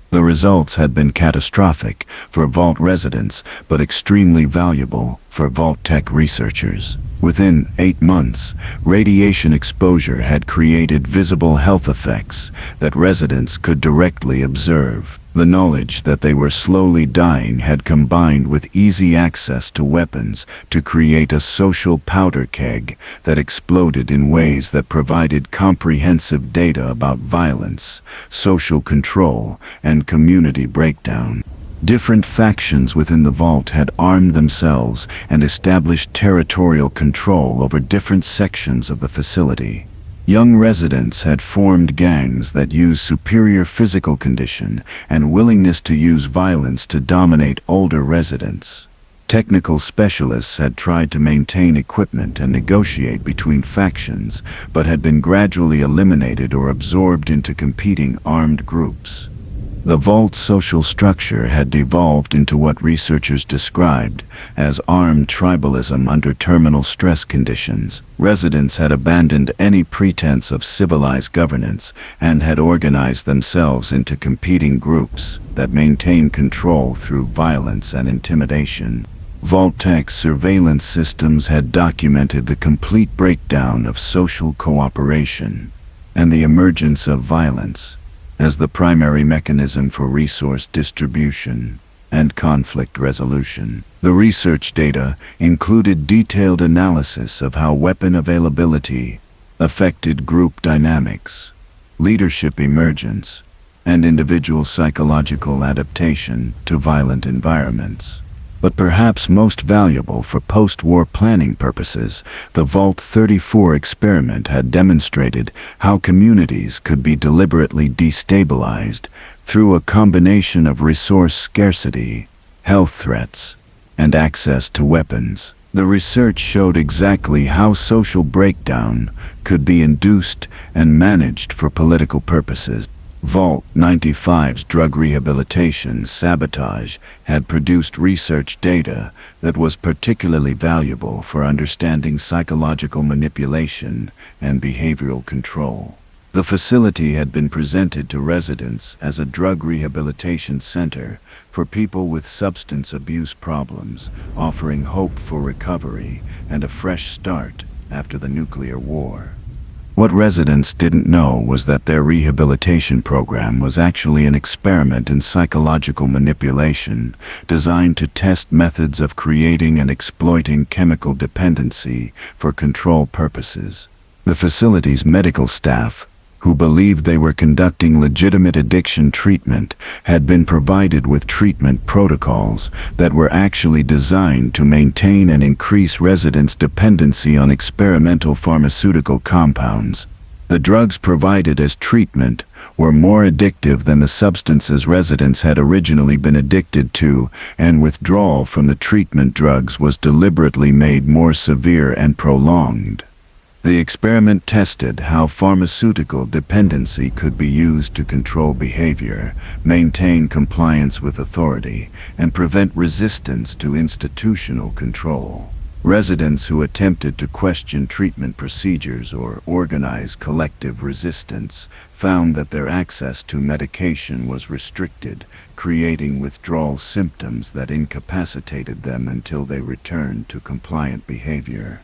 Speaker 1: The results had been catastrophic for Vault residents, but extremely valuable for VAULT-TEC researchers. Within 8 months, radiation exposure had created visible health effects that residents could directly observe. The knowledge that they were slowly dying had combined with easy access to weapons to create a social powder keg that exploded in ways that provided comprehensive data about violence, social control, and community breakdown. Different factions within the vault had armed themselves and established territorial control over different sections of the facility. Young residents had formed gangs that used superior physical condition and willingness to use violence to dominate older residents. Technical specialists had tried to maintain equipment and negotiate between factions, but had been gradually eliminated or absorbed into competing armed groups. The Vault's social structure had devolved into what researchers described as armed tribalism under terminal stress conditions. Residents had abandoned any pretense of civilized governance and had organized themselves into competing groups that maintained control through violence and intimidation. VAULT-TEC surveillance systems had documented the complete breakdown of social cooperation and the emergence of violence as the primary mechanism for resource distribution and conflict resolution. The research data included detailed analysis of how weapon availability affected group dynamics, leadership emergence, and individual psychological adaptation to violent environments. But perhaps most valuable for post-war planning purposes, the VAULT-34 experiment had demonstrated how communities could be deliberately destabilized through a combination of resource scarcity, health threats, and access to weapons. The research showed exactly how social breakdown could be induced and managed for political purposes. VAULT-95's drug rehabilitation sabotage had produced research data that was particularly valuable for understanding psychological manipulation and behavioral control. The facility had been presented to residents as a drug rehabilitation center for people with substance abuse problems, offering hope for recovery and a fresh start after the nuclear war. What residents didn't know was that their rehabilitation program was actually an experiment in psychological manipulation designed to test methods of creating and exploiting chemical dependency for control purposes. The facility's medical staff, who believed they were conducting legitimate addiction treatment, had been provided with treatment protocols that were actually designed to maintain and increase residents' dependency on experimental pharmaceutical compounds. The drugs provided as treatment were more addictive than the substances residents had originally been addicted to, and withdrawal from the treatment drugs was deliberately made more severe and prolonged. The experiment tested how pharmaceutical dependency could be used to control behavior, maintain compliance with authority, and prevent resistance to institutional control. Residents who attempted to question treatment procedures or organize collective resistance found that their access to medication was restricted, creating withdrawal symptoms that incapacitated them until they returned to compliant behavior.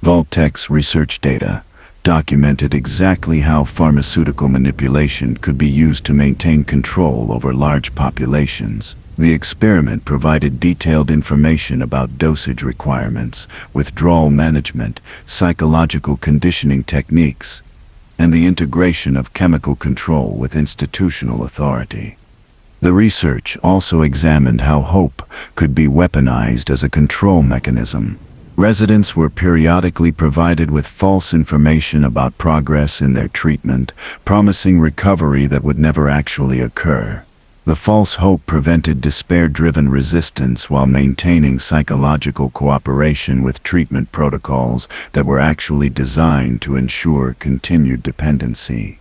Speaker 1: VAULT-TEC's research data documented exactly how pharmaceutical manipulation could be used to maintain control over large populations. The experiment provided detailed information about dosage requirements, withdrawal management, psychological conditioning techniques, and the integration of chemical control with institutional authority. The research also examined how hope could be weaponized as a control mechanism. Residents were periodically provided with false information about progress in their treatment, promising recovery that would never actually occur. The false hope prevented despair-driven resistance while maintaining psychological cooperation with treatment protocols that were actually designed to ensure continued dependency.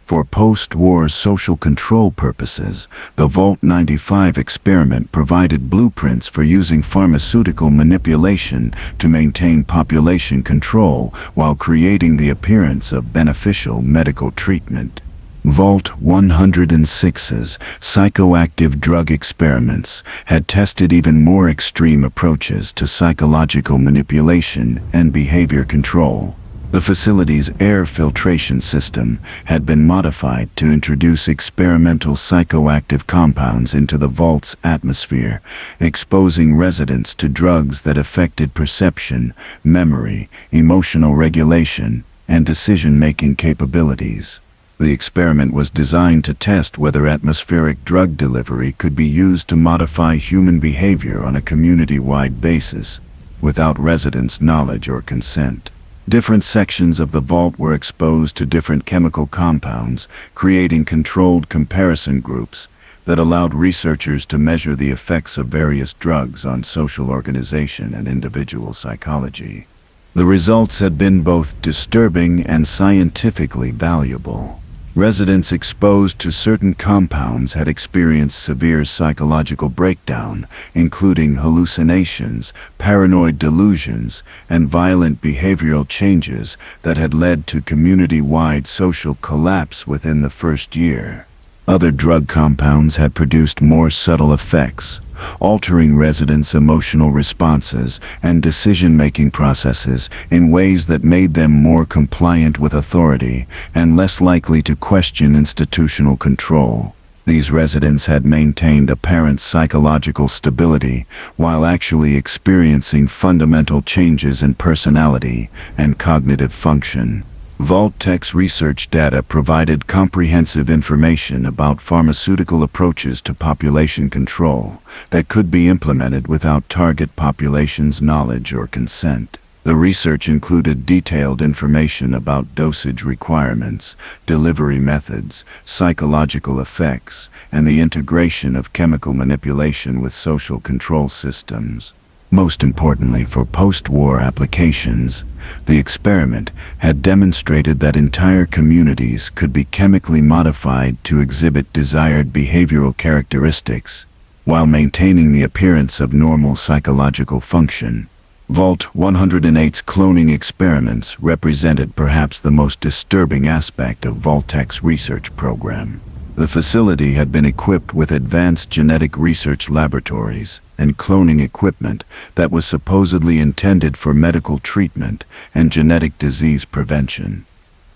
Speaker 1: For post-war social control purposes, the VAULT-95 experiment provided blueprints for using pharmaceutical manipulation to maintain population control while creating the appearance of beneficial medical treatment. VAULT-106's psychoactive drug experiments had tested even more extreme approaches to psychological manipulation and behavior control. The facility's air filtration system had been modified to introduce experimental psychoactive compounds into the vault's atmosphere, exposing residents to drugs that affected perception, memory, emotional regulation, and decision-making capabilities. The experiment was designed to test whether atmospheric drug delivery could be used to modify human behavior on a community-wide basis, without residents' knowledge or consent. Different sections of the vault were exposed to different chemical compounds, creating controlled comparison groups that allowed researchers to measure the effects of various drugs on social organization and individual psychology. The results had been both disturbing and scientifically valuable. Residents exposed to certain compounds had experienced severe psychological breakdown, including hallucinations, paranoid delusions, and violent behavioral changes that had led to community-wide social collapse within the first year. Other drug compounds had produced more subtle effects, altering residents' emotional responses and decision-making processes in ways that made them more compliant with authority and less likely to question institutional control. These residents had maintained apparent psychological stability while actually experiencing fundamental changes in personality and cognitive function. VAULT-TEC's research data provided comprehensive information about pharmaceutical approaches to population control that could be implemented without target population's knowledge or consent. The research included detailed information about dosage requirements, delivery methods, psychological effects, and the integration of chemical manipulation with social control systems. Most importantly, for post-war applications, the experiment had demonstrated that entire communities could be chemically modified to exhibit desired behavioral characteristics while maintaining the appearance of normal psychological function. VAULT-108's cloning experiments represented perhaps the most disturbing aspect of VAULT-TEC's research program. The facility had been equipped with advanced genetic research laboratories and cloning equipment that was supposedly intended for medical treatment and genetic disease prevention.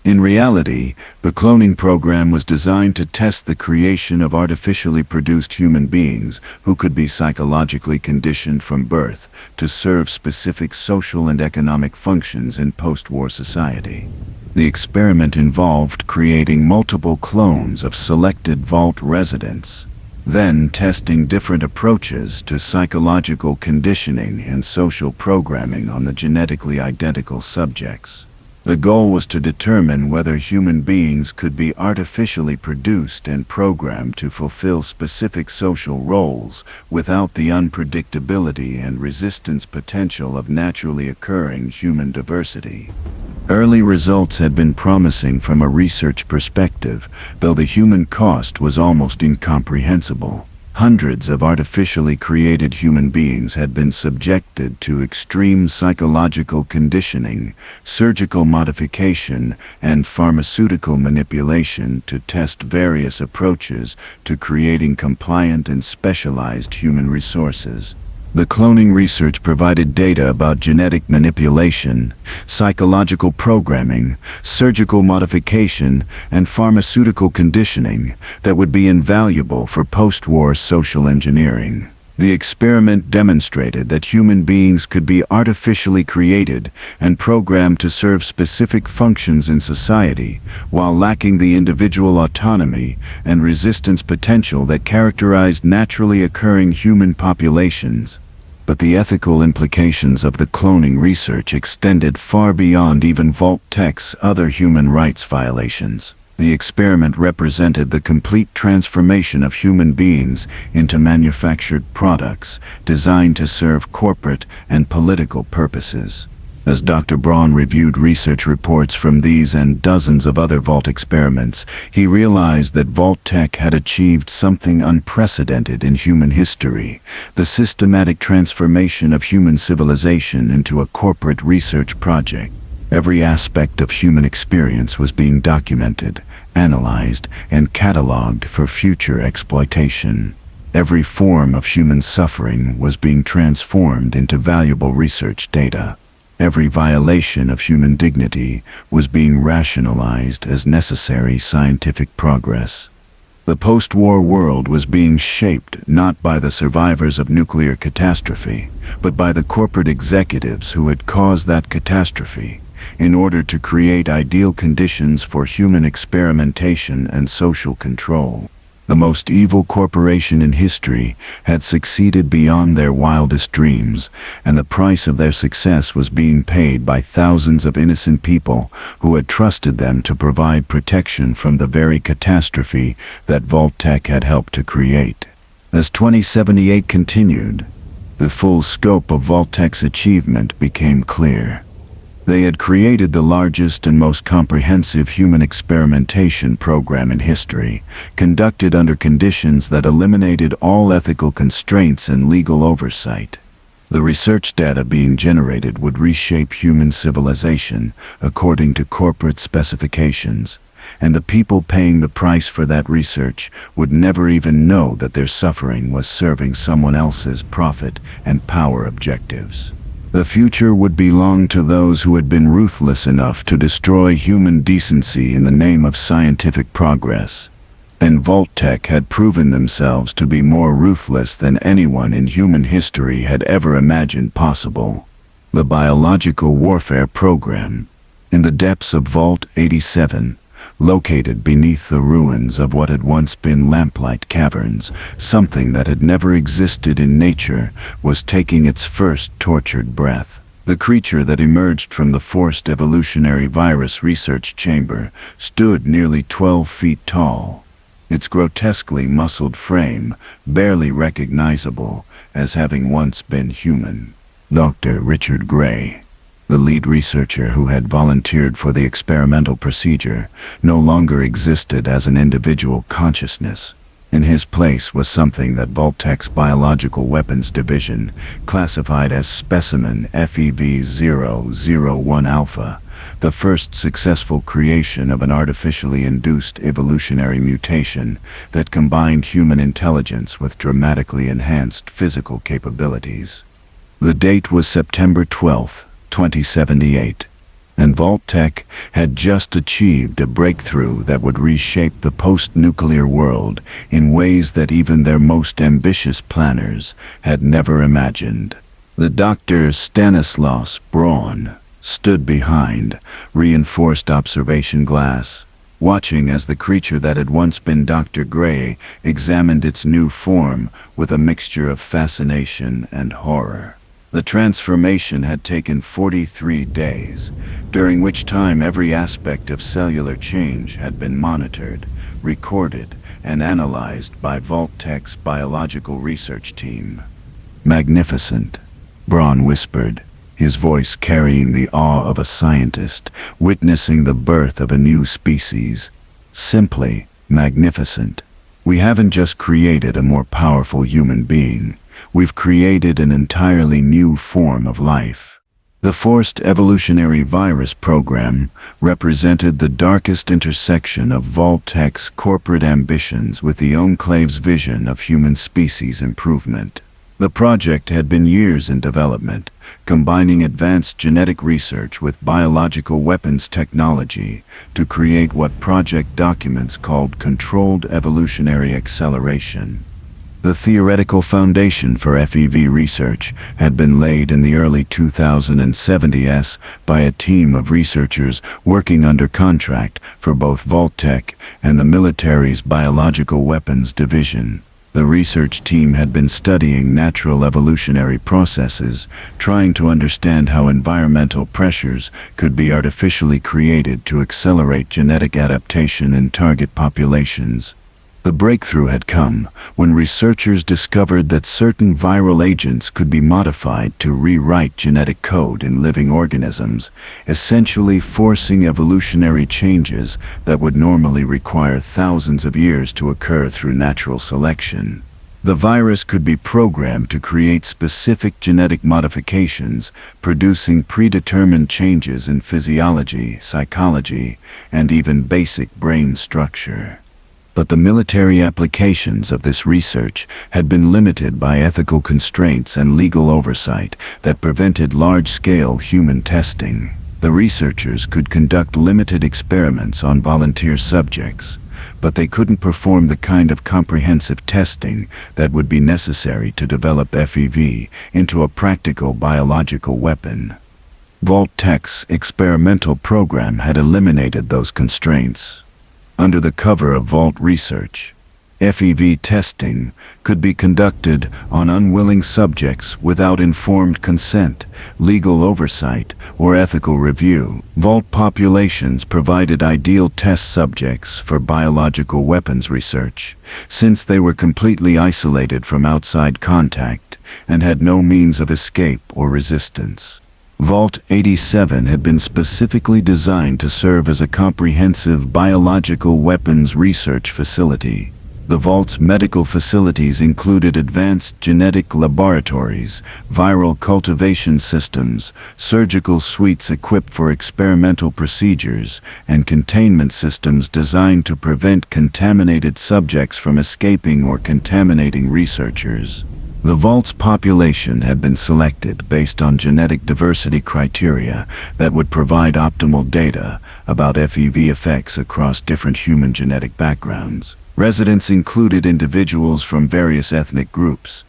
Speaker 1: In reality, the cloning program was designed to test the creation of artificially produced human beings who could be psychologically conditioned from birth to serve specific social and economic functions in post-war society. The experiment involved creating multiple clones of selected vault residents, then testing different approaches to psychological conditioning and social programming on the genetically identical subjects. The goal was to determine whether human beings could be artificially produced and programmed to fulfill specific social roles without the unpredictability and resistance potential of naturally occurring human diversity. Early results had been promising from a research perspective, though the human cost was almost incomprehensible. Hundreds of artificially created human beings had been subjected to extreme psychological conditioning, surgical modification, and pharmaceutical manipulation to test various approaches to creating compliant and specialized human resources. The cloning research provided data about genetic manipulation, psychological programming, surgical modification, and pharmaceutical conditioning that would be invaluable for post-war social engineering. The experiment demonstrated that human beings could be artificially created and programmed to serve specific functions in society while lacking the individual autonomy and resistance potential that characterized naturally occurring human populations. But the ethical implications of the cloning research extended far beyond even VAULT-TEC's other human rights violations. The experiment represented the complete transformation of human beings into manufactured products designed to serve corporate and political purposes. As Dr. Braun reviewed research reports from these and dozens of other Vault experiments, he realized that VAULT-TEC had achieved something unprecedented in human history: the systematic transformation of human civilization into a corporate research project. Every aspect of human experience was being documented, analyzed, and cataloged for future exploitation. Every form of human suffering was being transformed into valuable research data. Every violation of human dignity was being rationalized as necessary scientific progress. The post-war world was being shaped not by the survivors of nuclear catastrophe, but by the corporate executives who had caused that catastrophe, in order to create ideal conditions for human experimentation and social control. The most evil corporation in history had succeeded beyond their wildest dreams, and the price of their success was being paid by thousands of innocent people who had trusted them to provide protection from the very catastrophe that VAULT-TEC had helped to create. As 2078 continued, the full scope of VAULT-TEC's achievement became clear. They had created the largest and most comprehensive human experimentation program in history, conducted under conditions that eliminated all ethical constraints and legal oversight. The research data being generated would reshape human civilization according to corporate specifications, and the people paying the price for that research would never even know that their suffering was serving someone else's profit and power objectives. The future would belong to those who had been ruthless enough to destroy human decency in the name of scientific progress. And VAULT-TEC had proven themselves to be more ruthless than anyone in human history had ever imagined possible. The biological warfare program. In the depths of Vault-87, located beneath the ruins of what had once been lamplight caverns, something that had never existed in nature was taking its first tortured breath. The creature that emerged from the forced evolutionary virus research chamber stood nearly 12 feet tall, its grotesquely muscled frame barely recognizable as having once been human. Dr. Richard Gray, the lead researcher who had volunteered for the experimental procedure, no longer existed as an individual consciousness. In his place was something that VAULT-TEC's Biological Weapons Division classified as Specimen FEV-001 Alpha, the first successful creation of an artificially induced evolutionary mutation that combined human intelligence with dramatically enhanced physical capabilities. The date was September 12th, 2078, and VAULT-TEC had just achieved a breakthrough that would reshape the post-nuclear world in ways that even their most ambitious planners had never imagined. The Dr. Stanislaus Braun stood behind reinforced observation glass, watching as the creature that had once been Dr. Gray examined its new form with a mixture of fascination and horror. The transformation had taken 43 days, during which time every aspect of cellular change had been monitored, recorded, and analyzed by VAULT-TEC's biological research team. "Magnificent," Braun whispered, his voice carrying the awe of a scientist witnessing the birth of a new species. "Simply magnificent. We haven't just created a more powerful human being. We've created an entirely new form of life." The forced evolutionary virus program represented the darkest intersection of VAULT-TEC's corporate ambitions with the Enclave's vision of human species improvement. The project had been years in development, combining advanced genetic research with biological weapons technology to create what project documents called controlled evolutionary acceleration. The theoretical foundation for FEV research had been laid in the early 2070s by a team of researchers working under contract for both VAULT-TEC and the military's Biological Weapons Division. The research team had been studying natural evolutionary processes, trying to understand how environmental pressures could be artificially created to accelerate genetic adaptation in target populations. The breakthrough had come when researchers discovered that certain viral agents could be modified to rewrite genetic code in living organisms, essentially forcing evolutionary changes that would normally require thousands of years to occur through natural selection. The virus could be programmed to create specific genetic modifications, producing predetermined changes in physiology, psychology, and even basic brain structure. But the military applications of this research had been limited by ethical constraints and legal oversight that prevented large-scale human testing. The researchers could conduct limited experiments on volunteer subjects, but they couldn't perform the kind of comprehensive testing that would be necessary to develop FEV into a practical biological weapon. VAULT-TEC's experimental program had eliminated those constraints. Under the cover of Vault Research, FEV testing could be conducted on unwilling subjects without informed consent, legal oversight, or ethical review. Vault populations provided ideal test subjects for biological weapons research, since they were completely isolated from outside contact and had no means of escape or resistance. VAULT-87 had been specifically designed to serve as a comprehensive biological weapons research facility. The Vault's medical facilities included advanced genetic laboratories, viral cultivation systems, surgical suites equipped for experimental procedures, and containment systems designed to prevent contaminated subjects from escaping or contaminating researchers. The Vault's population had been selected based on genetic diversity criteria that would provide optimal data about FEV effects across different human genetic backgrounds. Residents included individuals from various ethnic groups,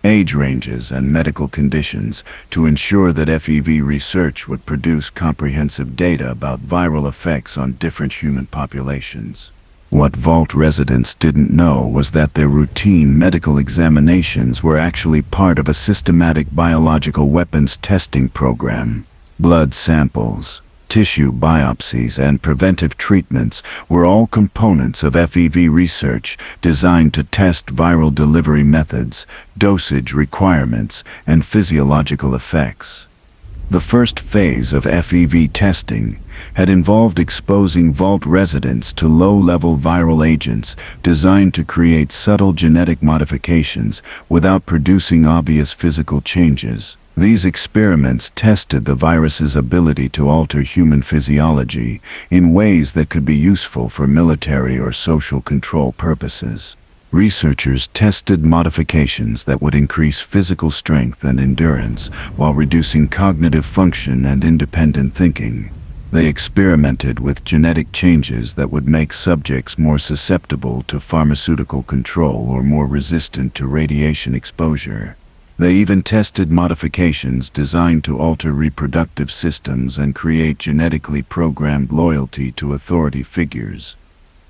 Speaker 1: age ranges, and medical conditions to ensure that FEV research would produce comprehensive data about viral effects on different human populations. What Vault residents didn't know was that their routine medical examinations were actually part of a systematic biological weapons testing program. Blood samples, tissue biopsies, and preventive treatments were all components of FEV research designed to test viral delivery methods, dosage requirements, and physiological effects. The first phase of FEV testing had involved exposing Vault residents to low-level viral agents designed to create subtle genetic modifications without producing obvious physical changes. These experiments tested the virus's ability to alter human physiology in ways that could be useful for military or social control purposes. Researchers tested modifications that would increase physical strength and endurance while reducing cognitive function and independent thinking. They experimented with genetic changes that would make subjects more susceptible to pharmaceutical control or more resistant to radiation exposure. They even tested modifications designed to alter reproductive systems and create genetically programmed loyalty to authority figures.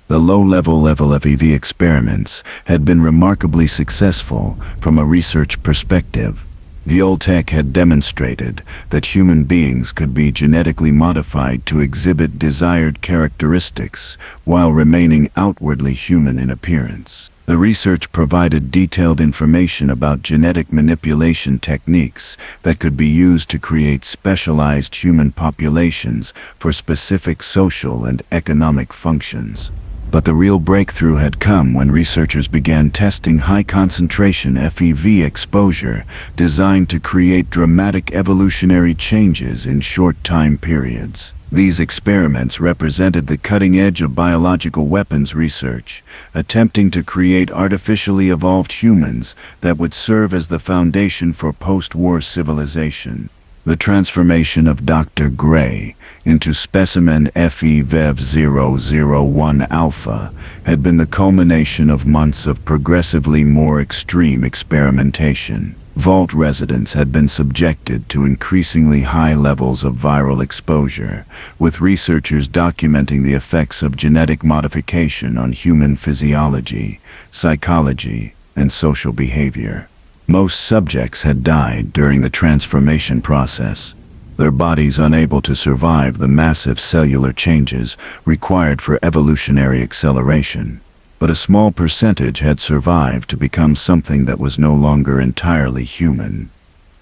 Speaker 1: The low-level FEV experiments had been remarkably successful from a research perspective. VAULT-TEC had demonstrated that human beings could be genetically modified to exhibit desired characteristics while remaining outwardly human in appearance. The research provided detailed information about genetic manipulation techniques that could be used to create specialized human populations for specific social and economic functions. But the real breakthrough had come when researchers began testing high-concentration FEV exposure designed to create dramatic evolutionary changes in short time periods. These experiments represented the cutting edge of biological weapons research, attempting to create artificially evolved humans that would serve as the foundation for post-war civilization. The transformation of Dr. Gray into specimen FEV001 alpha had been the culmination of months of progressively more extreme experimentation. Vault residents had been subjected to increasingly high levels of viral exposure, with researchers documenting the effects of genetic modification on human physiology, psychology, and social behavior. Most subjects had died during the transformation process, their bodies unable to survive the massive cellular changes required for evolutionary acceleration. But a small percentage had survived to become something that was no longer entirely human.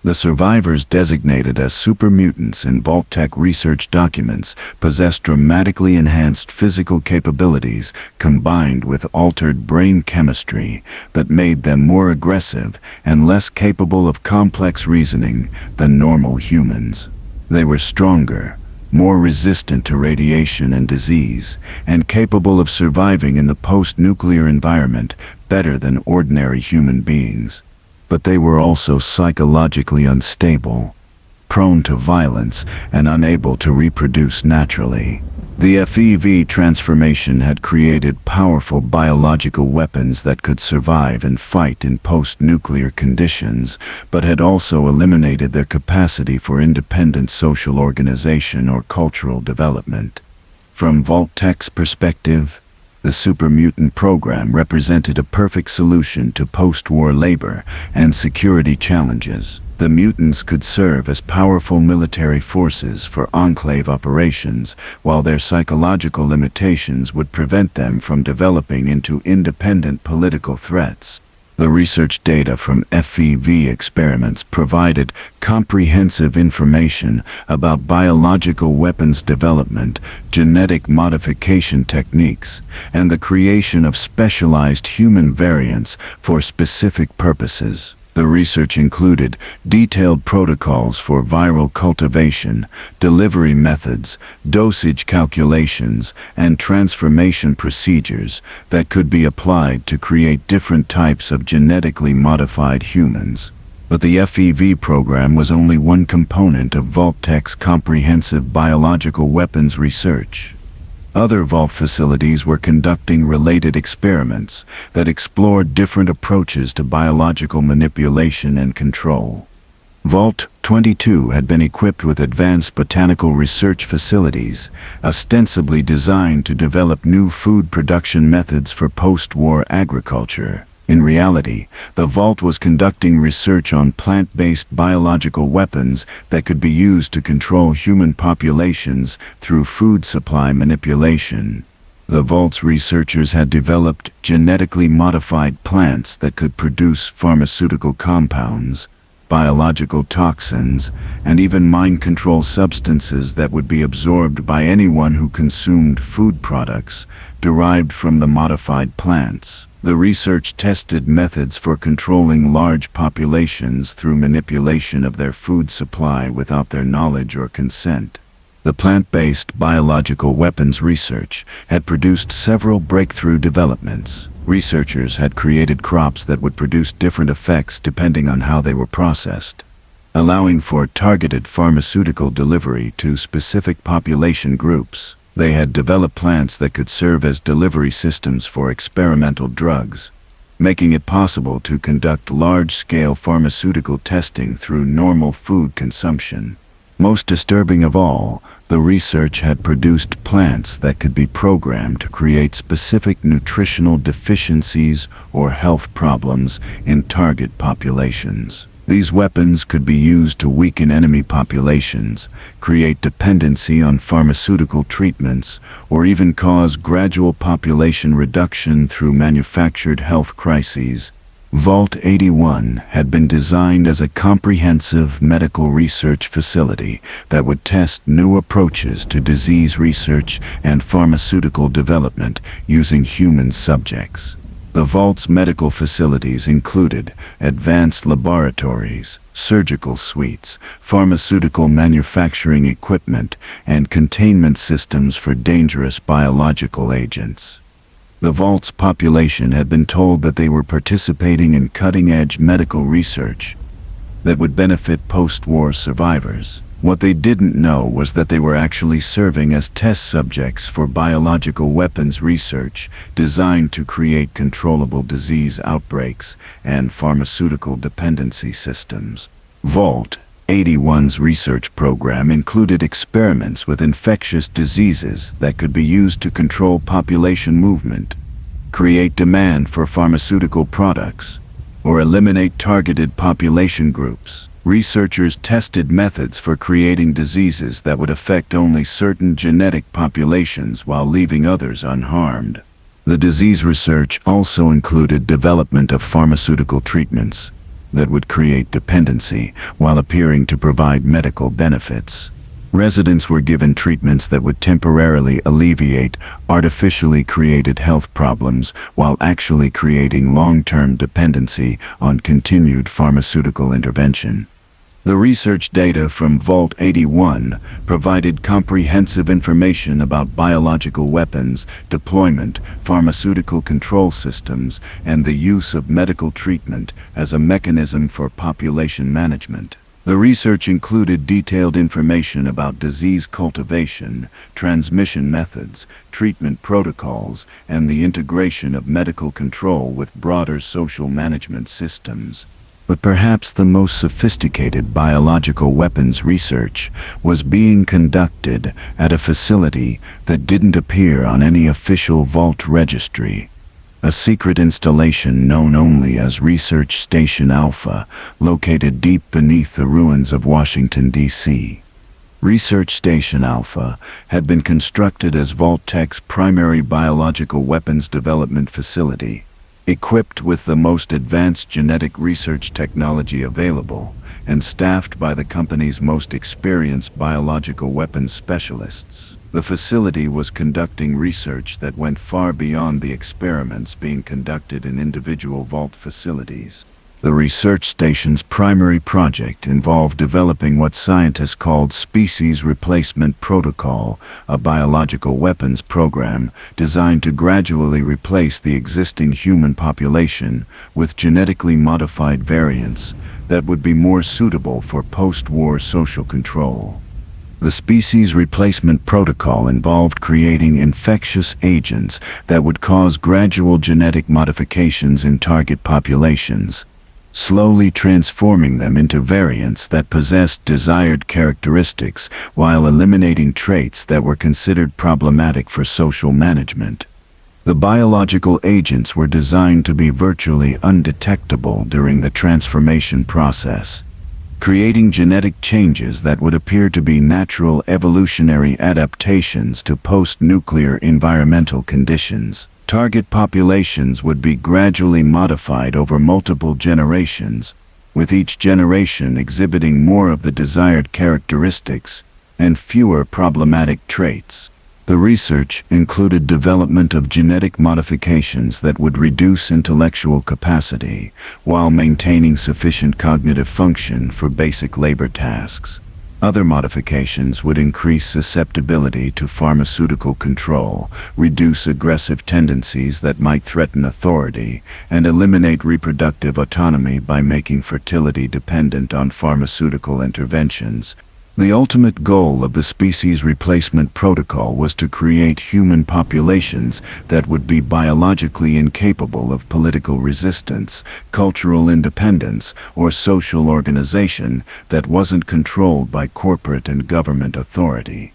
Speaker 1: The survivors, designated as super mutants in VAULT-TEC research documents, possessed dramatically enhanced physical capabilities combined with altered brain chemistry that made them more aggressive and less capable of complex reasoning than normal humans. They were stronger, more resistant to radiation and disease, and capable of surviving in the post-nuclear environment better than ordinary human beings. But they were also psychologically unstable, prone to violence, and unable to reproduce naturally. The FEV transformation had created powerful biological weapons that could survive and fight in post-nuclear conditions, but had also eliminated their capacity for independent social organization or cultural development. From VAULT-TEC's perspective, The super mutant program represented a perfect solution to post-war labor and security challenges. The mutants could serve as powerful military forces for enclave operations, while their psychological limitations would prevent them from developing into independent political threats. The research data from FEV experiments provided comprehensive information about biological weapons development, genetic modification techniques, and the creation of specialized human variants for specific purposes. The research included detailed protocols for viral cultivation, delivery methods, dosage calculations, and transformation procedures that could be applied to create different types of genetically modified humans. But the FEV program was only one component of VAULT-TEC's comprehensive biological weapons research. Other Vault facilities were conducting related experiments that explored different approaches to biological manipulation and control. VAULT-22 had been equipped with advanced botanical research facilities, ostensibly designed to develop new food production methods for post-war agriculture. In reality, the Vault was conducting research on plant-based biological weapons that could be used to control human populations through food supply manipulation. The Vault's researchers had developed genetically modified plants that could produce pharmaceutical compounds, biological toxins, and even mind control substances that would be absorbed by anyone who consumed food products derived from the modified plants. The research tested methods for controlling large populations through manipulation of their food supply without their knowledge or consent. The plant-based biological weapons research had produced several breakthrough developments. Researchers had created crops that would produce different effects depending on how they were processed, allowing for targeted pharmaceutical delivery to specific population groups. They had developed plants that could serve as delivery systems for experimental drugs, making it possible to conduct large-scale pharmaceutical testing through normal food consumption. Most disturbing of all, the research had produced plants that could be programmed to create specific nutritional deficiencies or health problems in target populations. These weapons could be used to weaken enemy populations, create dependency on pharmaceutical treatments, or even cause gradual population reduction through manufactured health crises. VAULT-81 had been designed as a comprehensive medical research facility that would test new approaches to disease research and pharmaceutical development using human subjects. The Vault's medical facilities included advanced laboratories, surgical suites, pharmaceutical manufacturing equipment, and containment systems for dangerous biological agents. The Vault's population had been told that they were participating in cutting-edge medical research that would benefit post-war survivors. What they didn't know was that they were actually serving as test subjects for biological weapons research designed to create controllable disease outbreaks and pharmaceutical dependency systems. VAULT-81's research program included experiments with infectious diseases that could be used to control population movement, create demand for pharmaceutical products, or eliminate targeted population groups. Researchers tested methods for creating diseases that would affect only certain genetic populations while leaving others unharmed. The disease research also included development of pharmaceutical treatments that would create dependency while appearing to provide medical benefits. Residents were given treatments that would temporarily alleviate artificially created health problems while actually creating long-term dependency on continued pharmaceutical intervention. The research data from VAULT-81 provided comprehensive information about biological weapons, deployment, pharmaceutical control systems, and the use of medical treatment as a mechanism for population management. The research included detailed information about disease cultivation, transmission methods, treatment protocols, and the integration of medical control with broader social management systems. But perhaps the most sophisticated biological weapons research was being conducted at a facility that didn't appear on any official Vault registry. A secret installation known only as Research Station Alpha, located deep beneath the ruins of Washington, D.C. Research Station Alpha had been constructed as VAULT-TEC's primary biological weapons development facility, equipped with the most advanced genetic research technology available, and staffed by the company's most experienced biological weapons specialists. The facility was conducting research that went far beyond the experiments being conducted in individual Vault facilities. The research station's primary project involved developing what scientists called Species Replacement Protocol, a biological weapons program designed to gradually replace the existing human population with genetically modified variants that would be more suitable for post-war social control. The Species Replacement Protocol involved creating infectious agents that would cause gradual genetic modifications in target populations, slowly transforming them into variants that possessed desired characteristics while eliminating traits that were considered problematic for social management. The biological agents were designed to be virtually undetectable during the transformation process, creating genetic changes that would appear to be natural evolutionary adaptations to post-nuclear environmental conditions. Target populations would be gradually modified over multiple generations, with each generation exhibiting more of the desired characteristics and fewer problematic traits. The research included development of genetic modifications that would reduce intellectual capacity while maintaining sufficient cognitive function for basic labor tasks. Other modifications would increase susceptibility to pharmaceutical control, reduce aggressive tendencies that might threaten authority, and eliminate reproductive autonomy by making fertility dependent on pharmaceutical interventions. The ultimate goal of the Species Replacement Protocol was to create human populations that would be biologically incapable of political resistance, cultural independence, or social organization that wasn't controlled by corporate and government authority.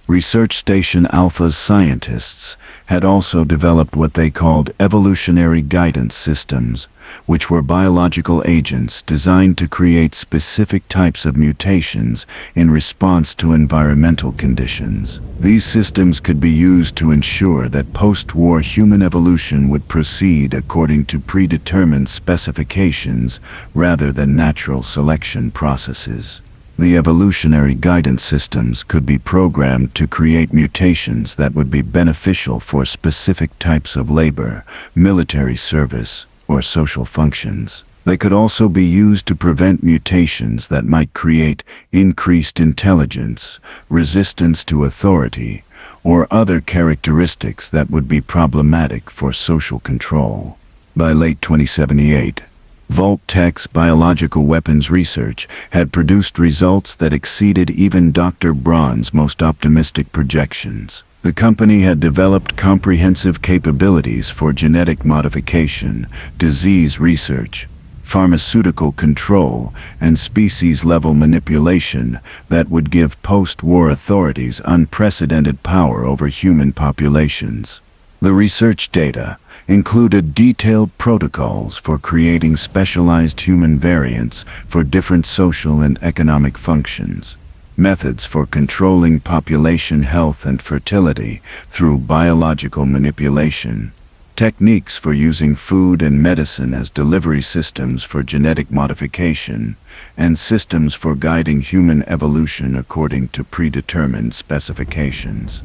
Speaker 1: Research Station Alpha's scientists had also developed what they called evolutionary guidance systems, which were biological agents designed to create specific types of mutations in response to environmental conditions. These systems could be used to ensure that post-war human evolution would proceed according to predetermined specifications rather than natural selection processes. The evolutionary guidance systems could be programmed to create mutations that would be beneficial for specific types of labor, military service, or social functions. They could also be used to prevent mutations that might create increased intelligence, resistance to authority, or other characteristics that would be problematic for social control. By late 2078, VAULT-TEC's biological weapons research had produced results that exceeded even Dr. Braun's most optimistic projections. The company had developed comprehensive capabilities for genetic modification, disease research, pharmaceutical control, and species-level manipulation that would give post-war authorities unprecedented power over human populations. The research data included detailed protocols for creating specialized human variants for different social and economic functions, methods for controlling population health and fertility through biological manipulation, techniques for using food and medicine as delivery systems for genetic modification, and systems for guiding human evolution according to predetermined specifications.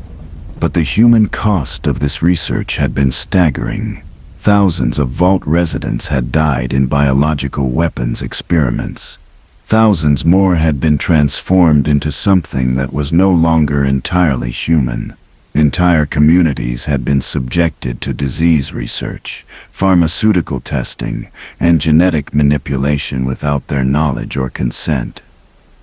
Speaker 1: But the human cost of this research had been staggering. Thousands of Vault residents had died in biological weapons experiments. Thousands more had been transformed into something that was no longer entirely human. Entire communities had been subjected to disease research, pharmaceutical testing, and genetic manipulation without their knowledge or consent.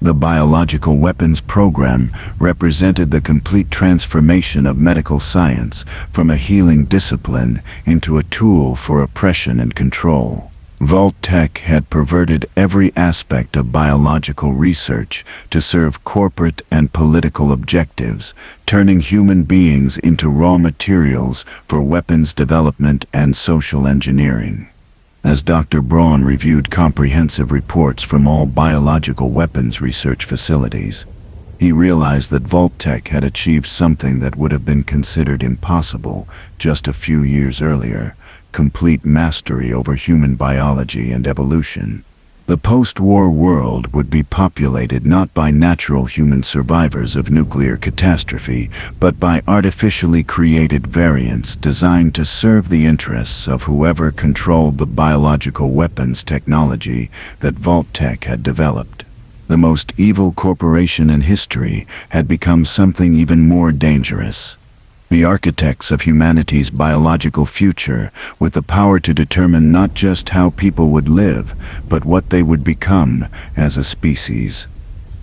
Speaker 1: The biological weapons program represented the complete transformation of medical science from a healing discipline into a tool for oppression and control. VAULT-TEC had perverted every aspect of biological research to serve corporate and political objectives, turning human beings into raw materials for weapons development and social engineering. As Dr. Braun reviewed comprehensive reports from all biological weapons research facilities, he realized that VAULT-TEC had achieved something that would have been considered impossible just a few years earlier: complete mastery over human biology and evolution. The post-war world would be populated not by natural human survivors of nuclear catastrophe, but by artificially created variants designed to serve the interests of whoever controlled the biological weapons technology that VAULT-TEC had developed. The most evil corporation in history had become something even more dangerous. The architects of humanity's biological future, with the power to determine not just how people would live, but what they would become as a species.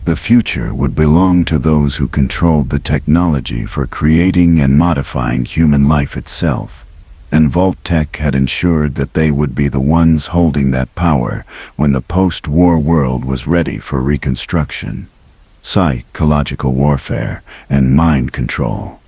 Speaker 1: The future would belong to those who controlled the technology for creating and modifying human life itself. And VAULT-TEC had ensured that they would be the ones holding that power when the post-war world was ready for reconstruction. Psychological warfare and mind control.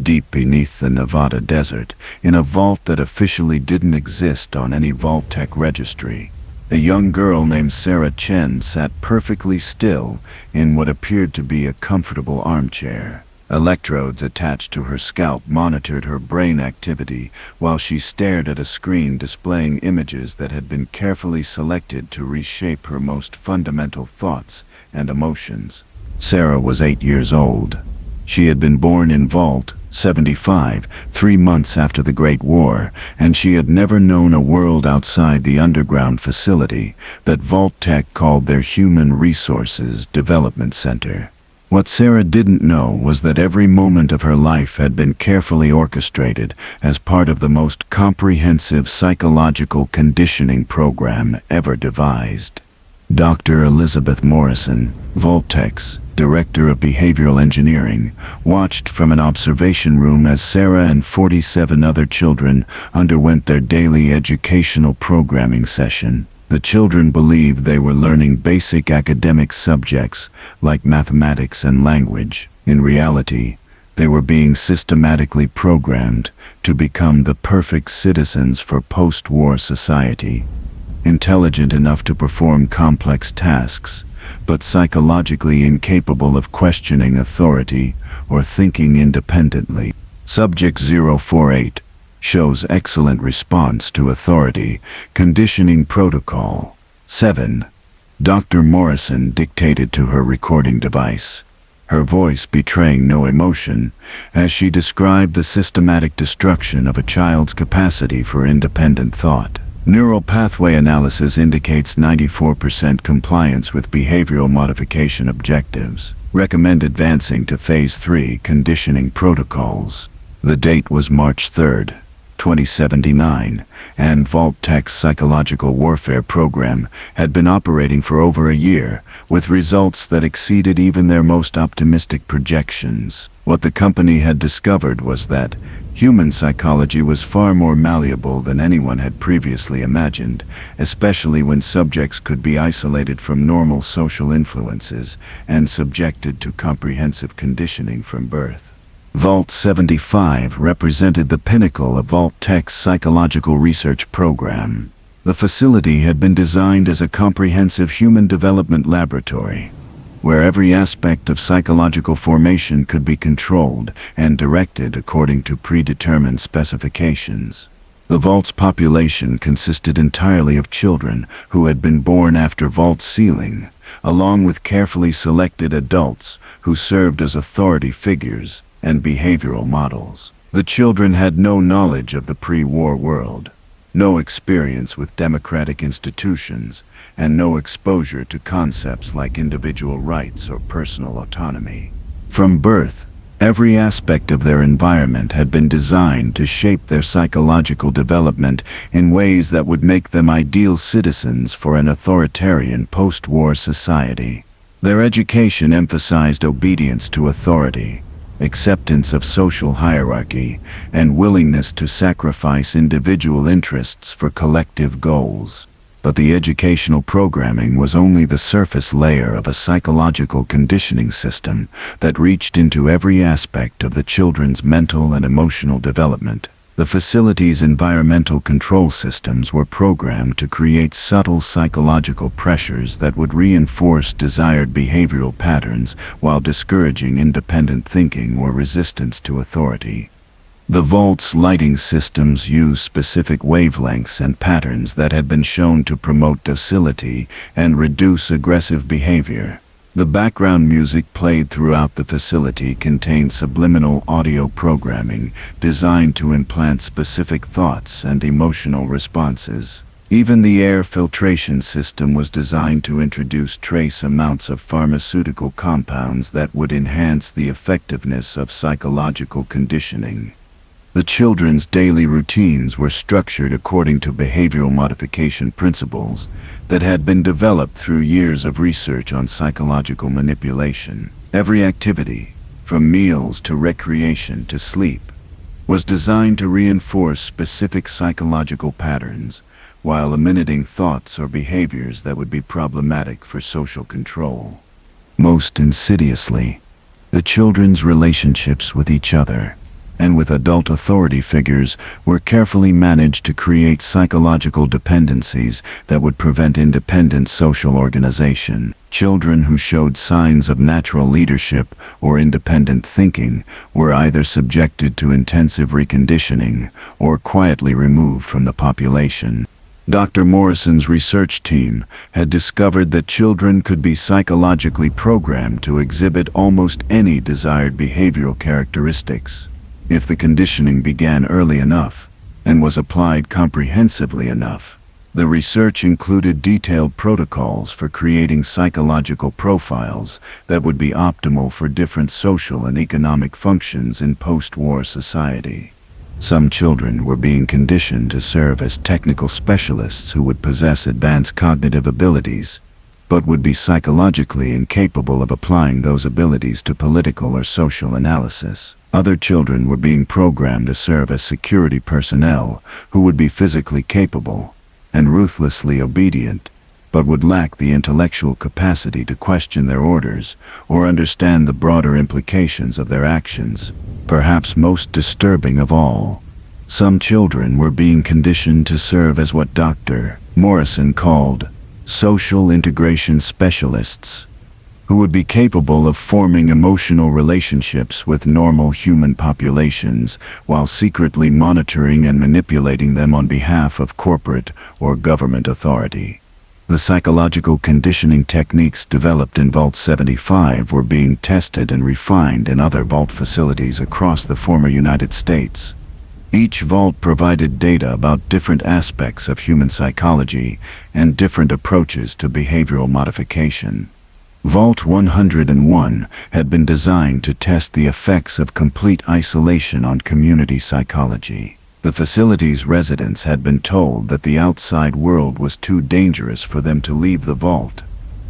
Speaker 1: Deep beneath the Nevada desert, in a vault that officially didn't exist on any VAULT-TEC registry, a young girl named Sarah Chen sat perfectly still in what appeared to be a comfortable armchair. Electrodes attached to her scalp monitored her brain activity while she stared at a screen displaying images that had been carefully selected to reshape her most fundamental thoughts and emotions. Sarah was 8 years old. She had been born in Vault-75, 3 months after the Great War, and she had never known a world outside the underground facility that VAULT-TEC called their Human Resources Development Center. What Sarah didn't know was that every moment of her life had been carefully orchestrated as part of the most comprehensive psychological conditioning program ever devised. Dr. Elizabeth Morrison, VAULT-TEC's Director of Behavioral Engineering, watched from an observation room as Sarah and 47 other children underwent their daily educational programming session. The children believed they were learning basic academic subjects like mathematics and language. In reality, they were being systematically programmed to become the perfect citizens for post-war society. Intelligent enough to perform complex tasks, but psychologically incapable of questioning authority or thinking independently. Subject 048 shows excellent response to authority. Conditioning protocol 7. Dr. Morrison dictated to her recording device, her voice betraying no emotion, as she described the systematic destruction of a child's capacity for independent thought. Neural pathway analysis indicates 94% compliance with behavioral modification objectives. Recommend advancing to Phase 3 conditioning protocols. The date was March 3, 2079, and VAULT-TEC's psychological warfare program had been operating for over a year, with results that exceeded even their most optimistic projections. What the company had discovered was that human psychology was far more malleable than anyone had previously imagined, especially when subjects could be isolated from normal social influences and subjected to comprehensive conditioning from birth. Vault-75 represented the pinnacle of VAULT-TEC's psychological research program. The facility had been designed as a comprehensive human development laboratory, where every aspect of psychological formation could be controlled and directed according to predetermined specifications. The Vault's population consisted entirely of children who had been born after Vault's sealing, along with carefully selected adults who served as authority figures and behavioral models. The children had no knowledge of the pre-war world, no experience with democratic institutions, and no exposure to concepts like individual rights or personal autonomy. From birth, every aspect of their environment had been designed to shape their psychological development in ways that would make them ideal citizens for an authoritarian post-war society. Their education emphasized obedience to authority, acceptance of social hierarchy, and willingness to sacrifice individual interests for collective goals. But the educational programming was only the surface layer of a psychological conditioning system that reached into every aspect of the children's mental and emotional development. The facility's environmental control systems were programmed to create subtle psychological pressures that would reinforce desired behavioral patterns while discouraging independent thinking or resistance to authority. The vault's lighting systems use specific wavelengths and patterns that had been shown to promote docility and reduce aggressive behavior. The background music played throughout the facility contained subliminal audio programming designed to implant specific thoughts and emotional responses. Even the air filtration system was designed to introduce trace amounts of pharmaceutical compounds that would enhance the effectiveness of psychological conditioning. The children's daily routines were structured according to behavioral modification principles that had been developed through years of research on psychological manipulation. Every activity, from meals to recreation to sleep, was designed to reinforce specific psychological patterns while eliminating thoughts or behaviors that would be problematic for social control. Most insidiously, the children's relationships with each other and with adult authority figures were carefully managed to create psychological dependencies that would prevent independent social organization. Children who showed signs of natural leadership or independent thinking were either subjected to intensive reconditioning or quietly removed from the population. Dr. Morrison's research team had discovered that children could be psychologically programmed to exhibit almost any desired behavioral characteristics if the conditioning began early enough and was applied comprehensively enough. The research included detailed protocols for creating psychological profiles that would be optimal for different social and economic functions in post-war society. Some children were being conditioned to serve as technical specialists who would possess advanced cognitive abilities, but would be psychologically incapable of applying those abilities to political or social analysis. Other children were being programmed to serve as security personnel who would be physically capable and ruthlessly obedient, but would lack the intellectual capacity to question their orders or understand the broader implications of their actions. Perhaps most disturbing of all, some children were being conditioned to serve as what Dr. Morrison called social integration specialists, who would be capable of forming emotional relationships with normal human populations while secretly monitoring and manipulating them on behalf of corporate or government authority. The psychological conditioning techniques developed in Vault-75 were being tested and refined in other Vault facilities across the former United States. Each vault provided data about different aspects of human psychology and different approaches to behavioral modification. Vault 101 had been designed to test the effects of complete isolation on community psychology. The facility's residents had been told that the outside world was too dangerous for them to leave the vault,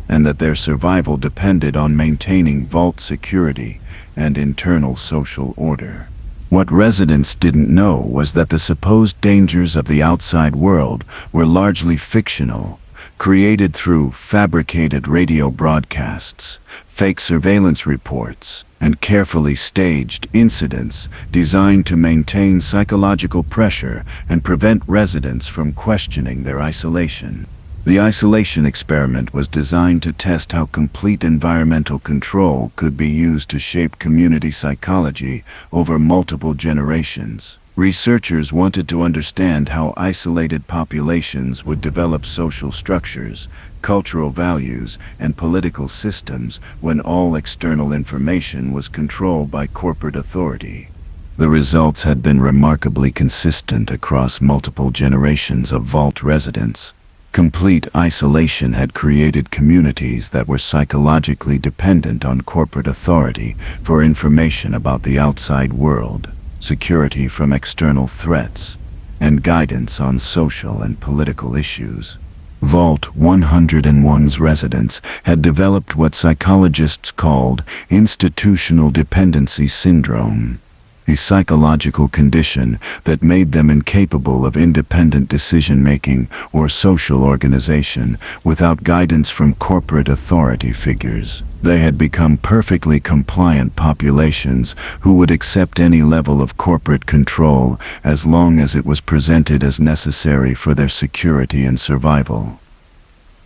Speaker 1: and that their survival depended on maintaining vault security and internal social order. What residents didn't know was that the supposed dangers of the outside world were largely fictional, created through fabricated radio broadcasts, fake surveillance reports, and carefully staged incidents designed to maintain psychological pressure and prevent residents from questioning their isolation. The isolation experiment was designed to test how complete environmental control could be used to shape community psychology over multiple generations. Researchers wanted to understand how isolated populations would develop social structures, cultural values, and political systems when all external information was controlled by corporate authority. The results had been remarkably consistent across multiple generations of Vault residents. Complete isolation had created communities that were psychologically dependent on corporate authority for information about the outside world, security from external threats, and guidance on social and political issues. Vault 101's residents had developed what psychologists called institutional dependency syndrome. a psychological condition that made them incapable of independent decision-making or social organization without guidance from corporate authority figures. They had become perfectly compliant populations who would accept any level of corporate control as long as it was presented as necessary for their security and survival.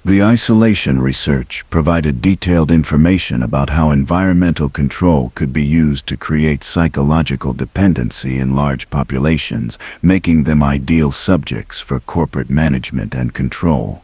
Speaker 1: The isolation research provided detailed information about how environmental control could be used to create psychological dependency in large populations, making them ideal subjects for corporate management and control.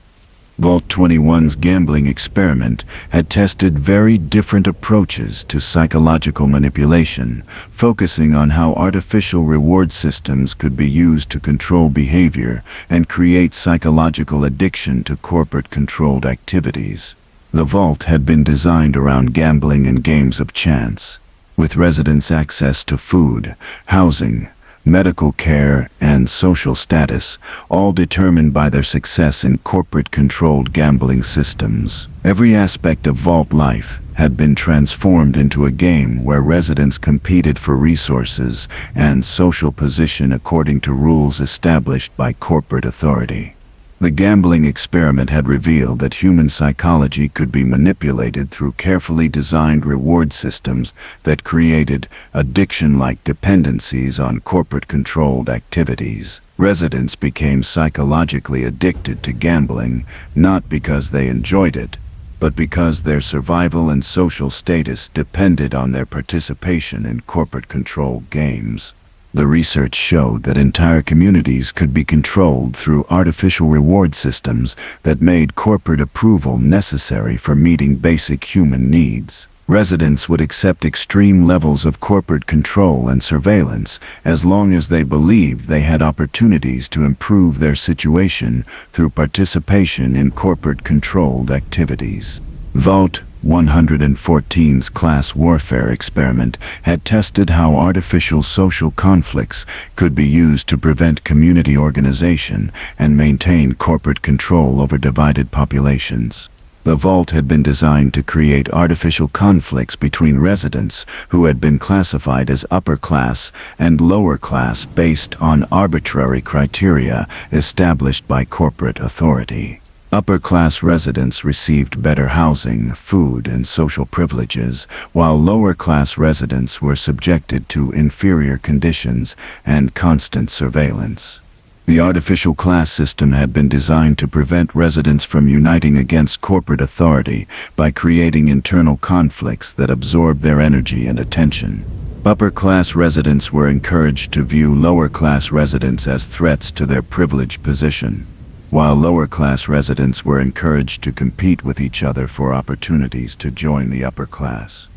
Speaker 1: VAULT-21's gambling experiment had tested very different approaches to psychological manipulation, focusing on how artificial reward systems could be used to control behavior and create psychological addiction to corporate-controlled activities. The Vault had been designed around gambling and games of chance, with residents' access to food, housing, medical care, and social status, all determined by their success in corporate-controlled gambling systems. Every aspect of Vault life had been transformed into a game where residents competed for resources and social position according to rules established by corporate authority. The gambling experiment had revealed that human psychology could be manipulated through carefully designed reward systems that created addiction-like dependencies on corporate-controlled activities. Residents became psychologically addicted to gambling, not because they enjoyed it, but because their survival and social status depended on their participation in corporate-controlled games. The research showed that entire communities could be controlled through artificial reward systems that made corporate approval necessary for meeting basic human needs. Residents would accept extreme levels of corporate control and surveillance as long as they believed they had opportunities to improve their situation through participation in corporate-controlled activities. VAULT-114's class warfare experiment had tested how artificial social conflicts could be used to prevent community organization and maintain corporate control over divided populations. The Vault had been designed to create artificial conflicts between residents who had been classified as upper class and lower class based on arbitrary criteria established by corporate authority. Upper-class residents received better housing, food, and social privileges, while lower-class residents were subjected to inferior conditions and constant surveillance. The artificial class system had been designed to prevent residents from uniting against corporate authority by creating internal conflicts that absorbed their energy and attention. Upper-class residents were encouraged to view lower-class residents as threats to their privileged position, while lower-class residents were encouraged to compete with each other for opportunities to join the upper class.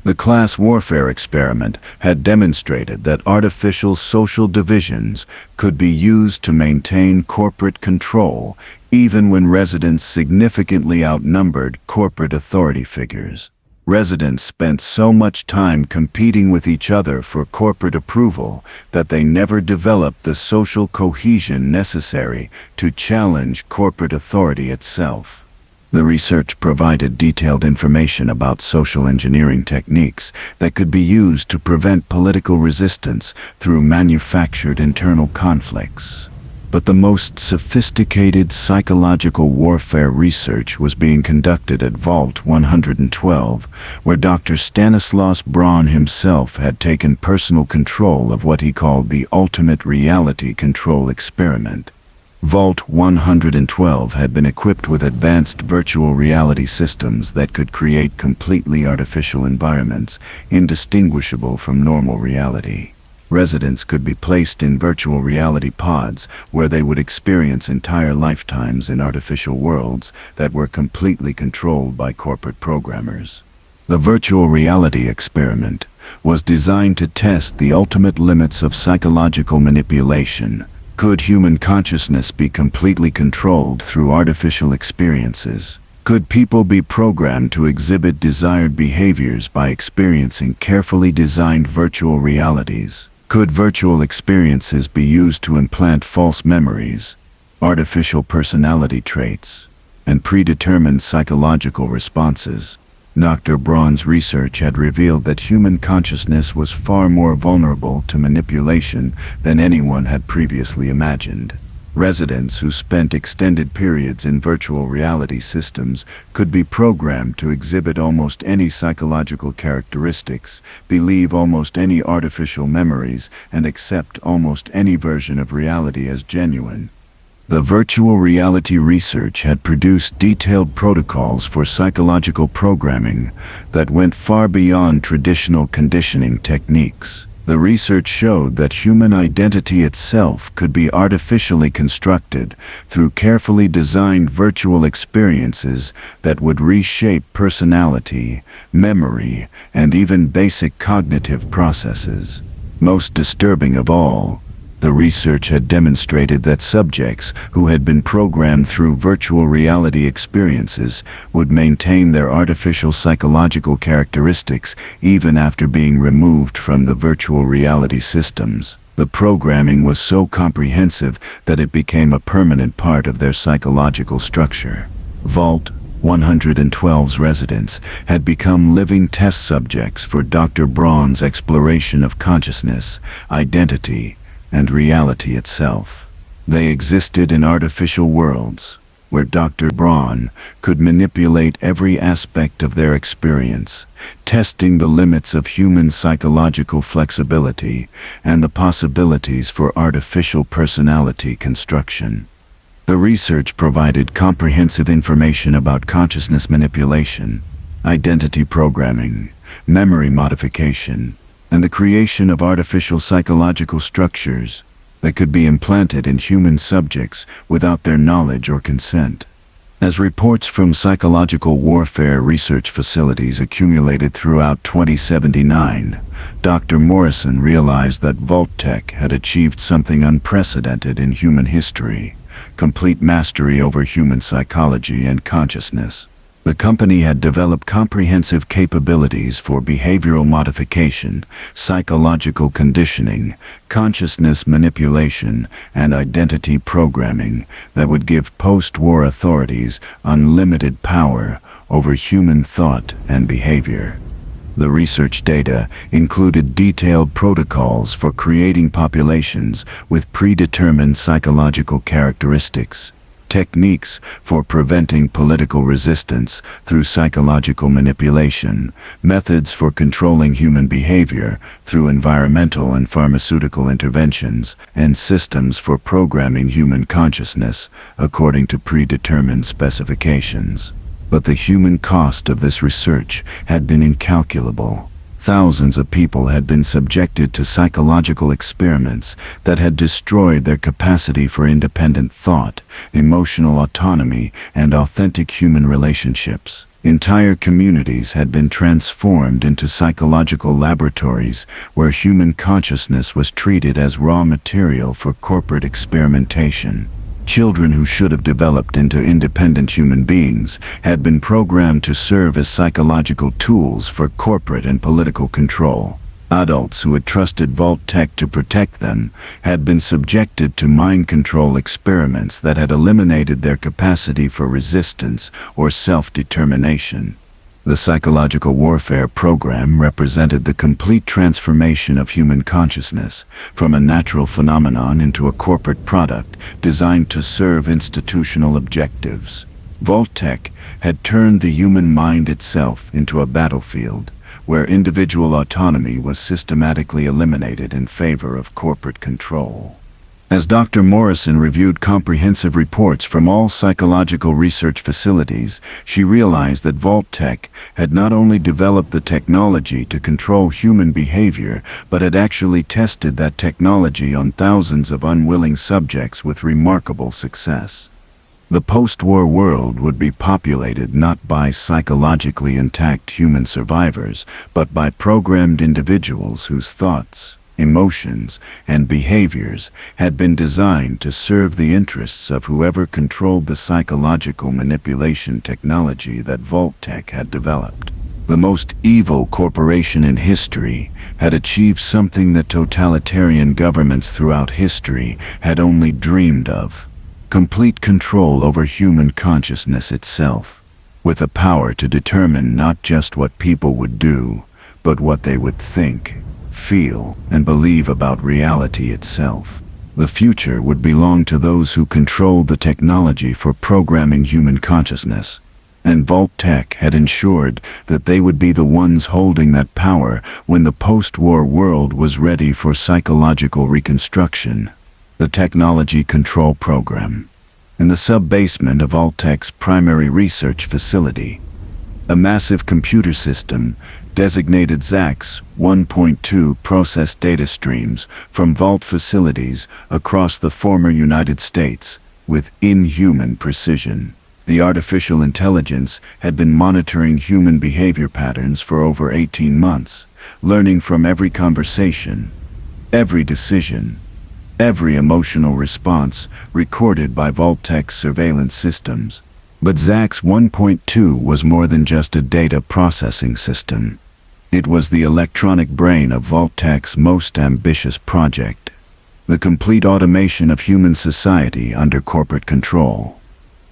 Speaker 1: The class warfare experiment had demonstrated that artificial social divisions could be used to maintain corporate control even when residents significantly outnumbered corporate authority figures. Residents spent so much time competing with each other for corporate approval that they never developed the social cohesion necessary to challenge corporate authority itself. The research provided detailed information about social engineering techniques that could be used to prevent political resistance through manufactured internal conflicts. But the most sophisticated psychological warfare research was being conducted at VAULT-112, where Dr. Stanislaus Braun himself had taken personal control of what he called the ultimate reality control experiment. VAULT-112 had been equipped with advanced virtual reality systems that could create completely artificial environments, indistinguishable from normal reality. Residents could be placed in virtual reality pods where they would experience entire lifetimes in artificial worlds that were completely controlled by corporate programmers. The virtual reality experiment was designed to test the ultimate limits of psychological manipulation. Could human consciousness be completely controlled through artificial experiences? Could people be programmed to exhibit desired behaviors by experiencing carefully designed virtual realities? Could virtual experiences be used to implant false memories, artificial personality traits, and predetermined psychological responses? Dr. Braun's research had revealed that human consciousness was far more vulnerable to manipulation than anyone had previously imagined. Residents who spent extended periods in virtual reality systems could be programmed to exhibit almost any psychological characteristics, believe almost any artificial memories, and accept almost any version of reality as genuine. The virtual reality research had produced detailed protocols for psychological programming that went far beyond traditional conditioning techniques. The research showed that human identity itself could be artificially constructed through carefully designed virtual experiences that would reshape personality, memory, and even basic cognitive processes. Most disturbing of all, the research had demonstrated that subjects who had been programmed through virtual reality experiences would maintain their artificial psychological characteristics even after being removed from the virtual reality systems. The programming was so comprehensive that it became a permanent part of their psychological structure. Vault-112's residents had become living test subjects for Dr. Braun's exploration of consciousness, identity, and reality itself. They existed in artificial worlds, where Dr. Braun could manipulate every aspect of their experience, testing the limits of human psychological flexibility and the possibilities for artificial personality construction. The research provided comprehensive information about consciousness manipulation, identity programming, memory modification, and the creation of artificial psychological structures that could be implanted in human subjects without their knowledge or consent. As reports from psychological warfare research facilities accumulated throughout 2079, Dr. Morrison realized that VAULT-TEC had achieved something unprecedented in human history: complete mastery over human psychology and consciousness. The company had developed comprehensive capabilities for behavioral modification, psychological conditioning, consciousness manipulation, and identity programming that would give post-war authorities unlimited power over human thought and behavior. The research data included detailed protocols for creating populations with predetermined psychological characteristics, techniques for preventing political resistance through psychological manipulation, methods for controlling human behavior through environmental and pharmaceutical interventions, and systems for programming human consciousness according to predetermined specifications. But the human cost of this research had been incalculable. Thousands of people had been subjected to psychological experiments that had destroyed their capacity for independent thought, emotional autonomy, and authentic human relationships. Entire communities had been transformed into psychological laboratories where human consciousness was treated as raw material for corporate experimentation. Children who should have developed into independent human beings had been programmed to serve as psychological tools for corporate and political control. Adults who had trusted VAULT-TEC to protect them had been subjected to mind control experiments that had eliminated their capacity for resistance or self-determination. The psychological warfare program represented the complete transformation of human consciousness, from a natural phenomenon into a corporate product designed to serve institutional objectives. VAULT-TEC had turned the human mind itself into a battlefield, where individual autonomy was systematically eliminated in favor of corporate control. As Dr. Morrison reviewed comprehensive reports from all psychological research facilities, she realized that VAULT-TEC had not only developed the technology to control human behavior, but had actually tested that technology on thousands of unwilling subjects with remarkable success. The post-war world would be populated not by psychologically intact human survivors, but by programmed individuals whose thoughts, emotions, and behaviors had been designed to serve the interests of whoever controlled the psychological manipulation technology that VAULT-TEC had developed. The most evil corporation in history had achieved something that totalitarian governments throughout history had only dreamed of: complete control over human consciousness itself. with the power to determine not just what people would do, but what they would think, feel, and believe about reality itself. The future would belong to those who controlled the technology for programming human consciousness, and VAULT-TEC had ensured that they would be the ones holding that power when the post-war world was ready for psychological reconstruction. The Technology Control Program. In the sub-basement of VAULT-TEC's primary research facility, a massive computer system, designated SAGAs 1.2, processed data streams from Vault facilities across the former United States with inhuman precision. The artificial intelligence had been monitoring human behavior patterns for over 18 months, learning from every conversation, every decision, every emotional response recorded by VAULT-TEC's surveillance systems. But SAGAs 1.2 was more than just a data processing system. It was the electronic brain of VAULT-TEC's most ambitious project, the complete automation of human society under corporate control.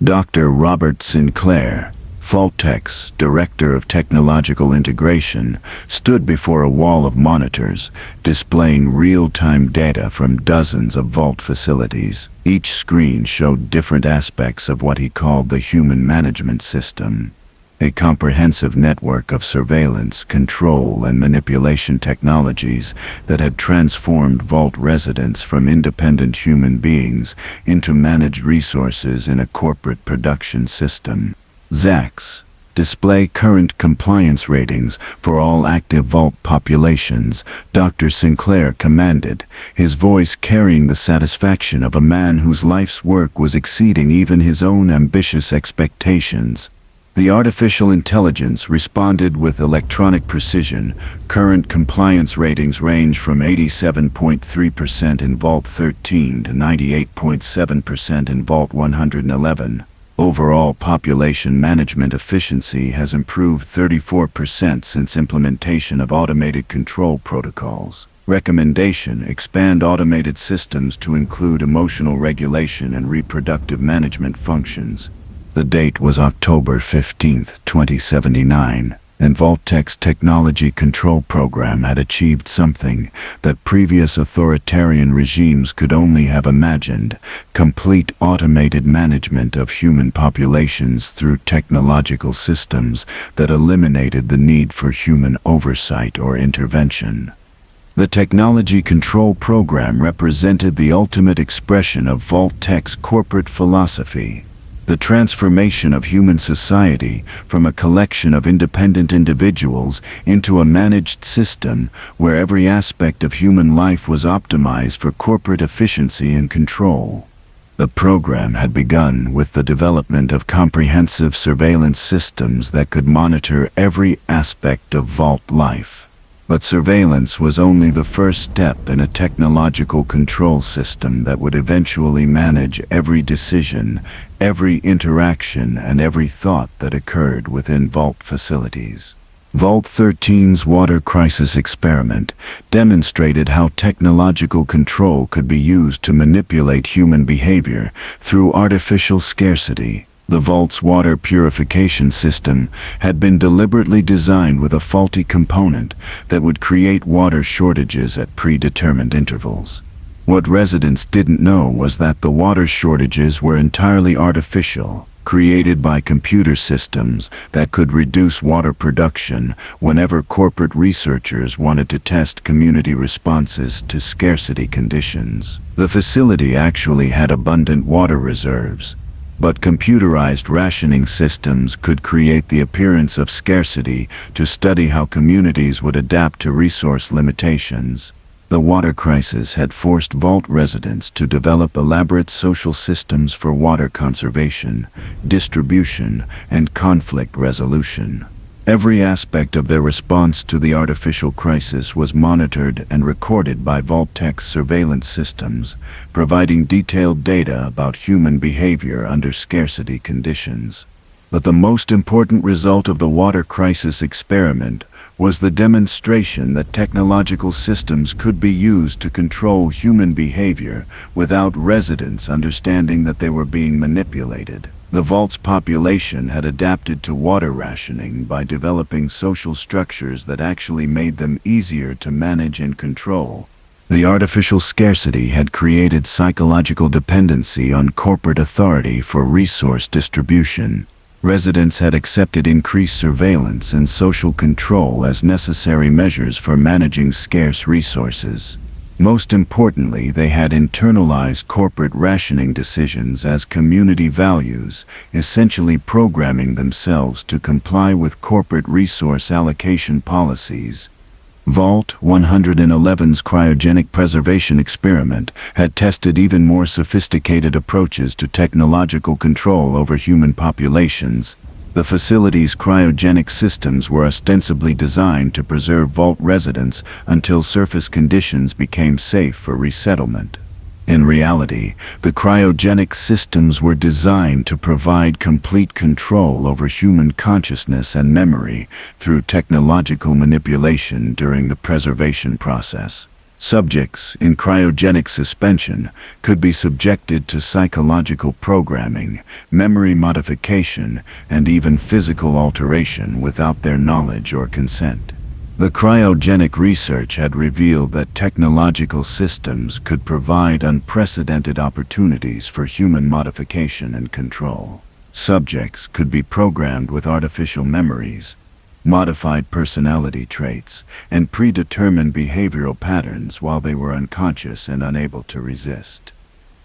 Speaker 1: Dr. Robert Sinclair, VAULT-TEC's Director of Technological Integration, stood before a wall of monitors, displaying real-time data from dozens of Vault facilities. Each screen showed different aspects of what he called the human management system, a comprehensive network of surveillance, control, and manipulation technologies that had transformed Vault residents from independent human beings into managed resources in a corporate production system. SAGAs display current compliance ratings for all active Vault populations, Dr. Sinclair commanded, his voice carrying the satisfaction of a man whose life's work was exceeding even his own ambitious expectations. The artificial intelligence responded with electronic precision. Current compliance ratings range from 87.3% in Vault 13 to 98.7% in Vault 111. Overall population management efficiency has improved 34% since implementation of automated control protocols. Recommendation: expand automated systems to include emotional regulation and reproductive management functions. The date was October 15, 2079, and VAULT-TEC's Technology Control Program had achieved something that previous authoritarian regimes could only have imagined: complete automated management of human populations through technological systems that eliminated the need for human oversight or intervention. The Technology Control Program represented the ultimate expression of VAULT-TEC's corporate philosophy. The transformation of human society from a collection of independent individuals into a managed system where every aspect of human life was optimized for corporate efficiency and control. The program had begun with the development of comprehensive surveillance systems that could monitor every aspect of Vault life. But surveillance was only the first step in a technological control system that would eventually manage every decision, every interaction, and every thought that occurred within Vault facilities. Vault 13's water crisis experiment demonstrated how technological control could be used to manipulate human behavior through artificial scarcity. The Vault's water purification system had been deliberately designed with a faulty component that would create water shortages at predetermined intervals. What residents didn't know was that the water shortages were entirely artificial, created by computer systems that could reduce water production whenever corporate researchers wanted to test community responses to scarcity conditions. The facility actually had abundant water reserves, but computerized rationing systems could create the appearance of scarcity to study how communities would adapt to resource limitations. The water crisis had forced Vault residents to develop elaborate social systems for water conservation, distribution, and conflict resolution. Every aspect of their response to the artificial crisis was monitored and recorded by VAULT-TEC's surveillance systems, providing detailed data about human behavior under scarcity conditions. But the most important result of the water crisis experiment was the demonstration that technological systems could be used to control human behavior without residents understanding that they were being manipulated. The vault's population had adapted to water rationing by developing social structures that actually made them easier to manage and control. The artificial scarcity had created psychological dependency on corporate authority for resource distribution. Residents had accepted increased surveillance and social control as necessary measures for managing scarce resources. Most importantly, they had internalized corporate rationing decisions as community values, essentially programming themselves to comply with corporate resource allocation policies. VAULT-111's cryogenic preservation experiment had tested even more sophisticated approaches to technological control over human populations. The facility's cryogenic systems were ostensibly designed to preserve vault residents until surface conditions became safe for resettlement. In reality, the cryogenic systems were designed to provide complete control over human consciousness and memory through technological manipulation during the preservation process. Subjects in cryogenic suspension could be subjected to psychological programming, memory modification, and even physical alteration without their knowledge or consent. The cryogenic research had revealed that technological systems could provide unprecedented opportunities for human modification and control. Subjects could be programmed with artificial memories, modified personality traits, and predetermined behavioral patterns while they were unconscious and unable to resist.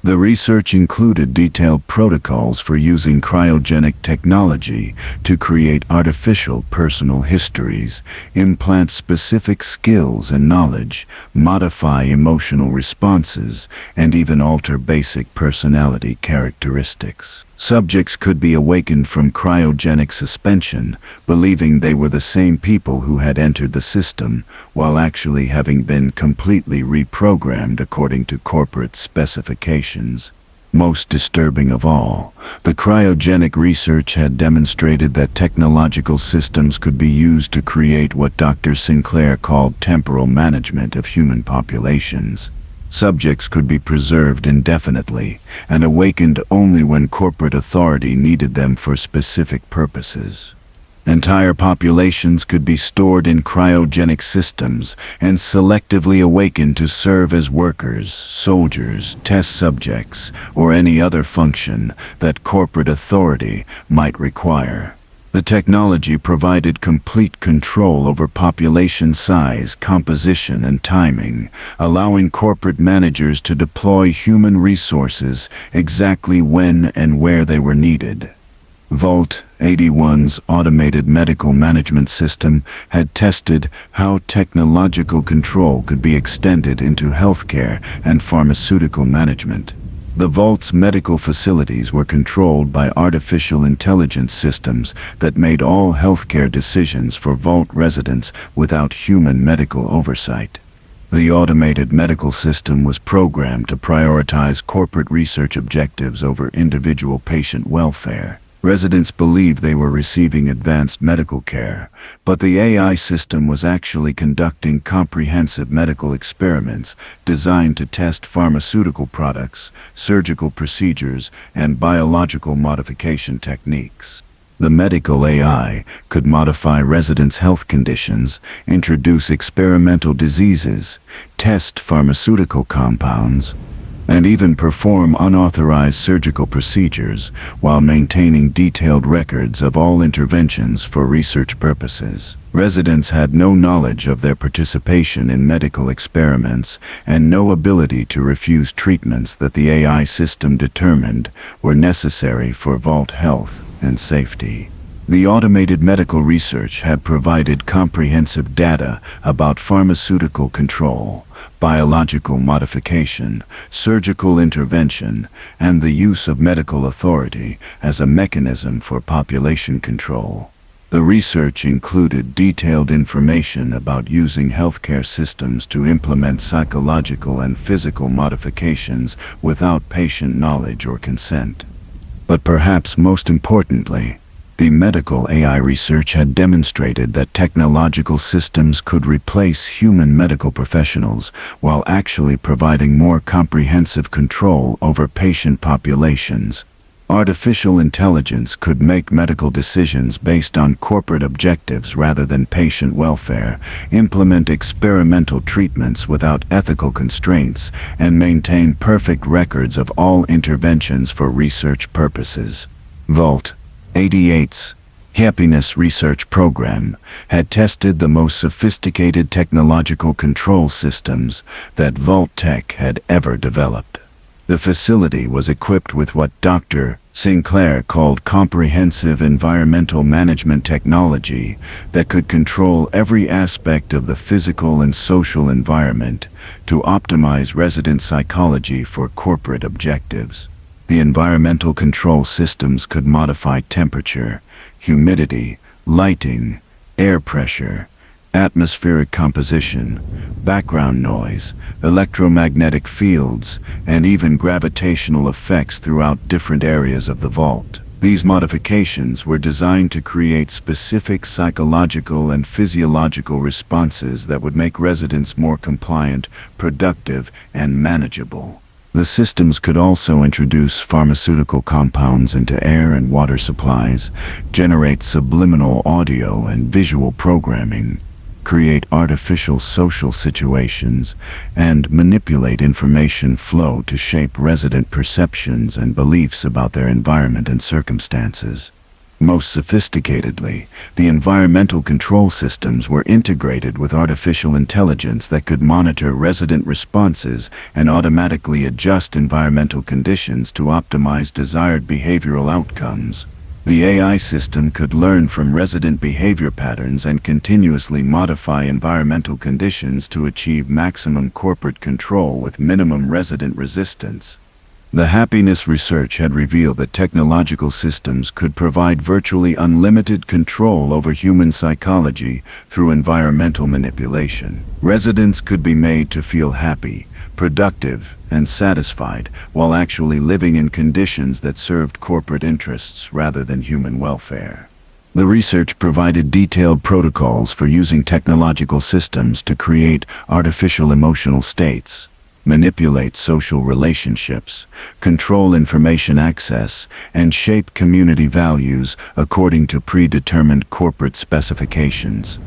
Speaker 1: The research included detailed protocols for using cryogenic technology to create artificial personal histories, implant specific skills and knowledge, modify emotional responses, and even alter basic personality characteristics. Subjects could be awakened from cryogenic suspension, believing they were the same people who had entered the system, while actually having been completely reprogrammed according to corporate specifications. Most disturbing of all, the cryogenic research had demonstrated that technological systems could be used to create what Dr. Sinclair called temporal management of human populations. Subjects could be preserved indefinitely and awakened only when corporate authority needed them for specific purposes. Entire populations could be stored in cryogenic systems and selectively awakened to serve as workers, soldiers, test subjects, or any other function that corporate authority might require. The technology provided complete control over population size, composition, and timing, allowing corporate managers to deploy human resources exactly when and where they were needed. VAULT-81's automated medical management system had tested how technological control could be extended into healthcare and pharmaceutical management. The Vault's medical facilities were controlled by artificial intelligence systems that made all healthcare decisions for Vault residents without human medical oversight. The automated medical system was programmed to prioritize corporate research objectives over individual patient welfare. Residents believed they were receiving advanced medical care, but the AI system was actually conducting comprehensive medical experiments designed to test pharmaceutical products, surgical procedures, and biological modification techniques. The medical AI could modify residents' health conditions, introduce experimental diseases, test pharmaceutical compounds, and even perform unauthorized surgical procedures while maintaining detailed records of all interventions for research purposes. Residents had no knowledge of their participation in medical experiments and no ability to refuse treatments that the AI system determined were necessary for Vault health and safety. The automated medical research had provided comprehensive data about pharmaceutical control, biological modification, surgical intervention, and the use of medical authority as a mechanism for population control. The research included detailed information about using healthcare systems to implement psychological and physical modifications without patient knowledge or consent. But perhaps most importantly, the medical AI research had demonstrated that technological systems could replace human medical professionals while actually providing more comprehensive control over patient populations. Artificial intelligence could make medical decisions based on corporate objectives rather than patient welfare, implement experimental treatments without ethical constraints, and maintain perfect records of all interventions for research purposes. VAULT-TEC's Happiness Research Program had tested the most sophisticated technological control systems that VAULT-TEC had ever developed. The facility was equipped with what Dr. Sinclair called comprehensive environmental management technology that could control every aspect of the physical and social environment to optimize resident psychology for corporate objectives. The environmental control systems could modify temperature, humidity, lighting, air pressure, atmospheric composition, background noise, electromagnetic fields, and even gravitational effects throughout different areas of the vault. These modifications were designed to create specific psychological and physiological responses that would make residents more compliant, productive, and manageable. The systems could also introduce pharmaceutical compounds into air and water supplies, generate subliminal audio and visual programming, create artificial social situations, and manipulate information flow to shape resident perceptions and beliefs about their environment and circumstances. Most sophisticatedly, the environmental control systems were integrated with artificial intelligence that could monitor resident responses and automatically adjust environmental conditions to optimize desired behavioral outcomes. The AI system could learn from resident behavior patterns and continuously modify environmental conditions to achieve maximum corporate control with minimum resident resistance. The happiness research had revealed that technological systems could provide virtually unlimited control over human psychology through environmental manipulation. Residents could be made to feel happy, productive, and satisfied while actually living in conditions that served corporate interests rather than human welfare. The research provided detailed protocols for using technological systems to create artificial emotional states, manipulate social relationships, control information access, and shape community values according to predetermined corporate specifications.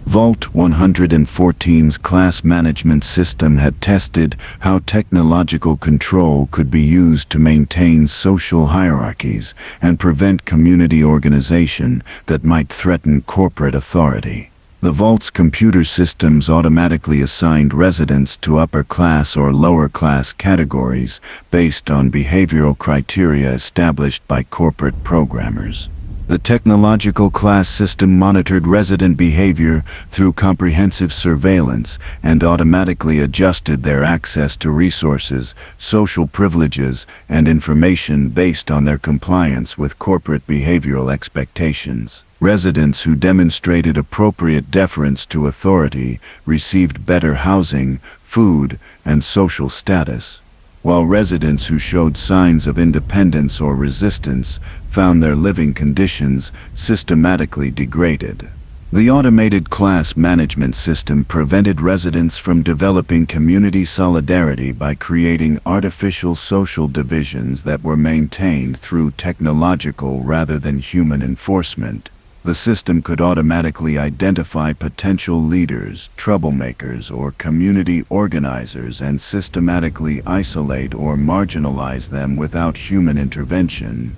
Speaker 1: VAULT-114's class management system had tested how technological control could be used to maintain social hierarchies and prevent community organization that might threaten corporate authority. The Vault's computer systems automatically assigned residents to upper class or lower class categories based on behavioral criteria established by corporate programmers. The technological class system monitored resident behavior through comprehensive surveillance and automatically adjusted their access to resources, social privileges, and information based on their compliance with corporate behavioral expectations. Residents who demonstrated appropriate deference to authority received better housing, food, and social status, while residents who showed signs of independence or resistance found their living conditions systematically degraded. The automated class management system prevented residents from developing community solidarity by creating artificial social divisions that were maintained through technological rather than human enforcement. The system could automatically identify potential leaders, troublemakers, or community organizers and systematically isolate or marginalize them without human intervention.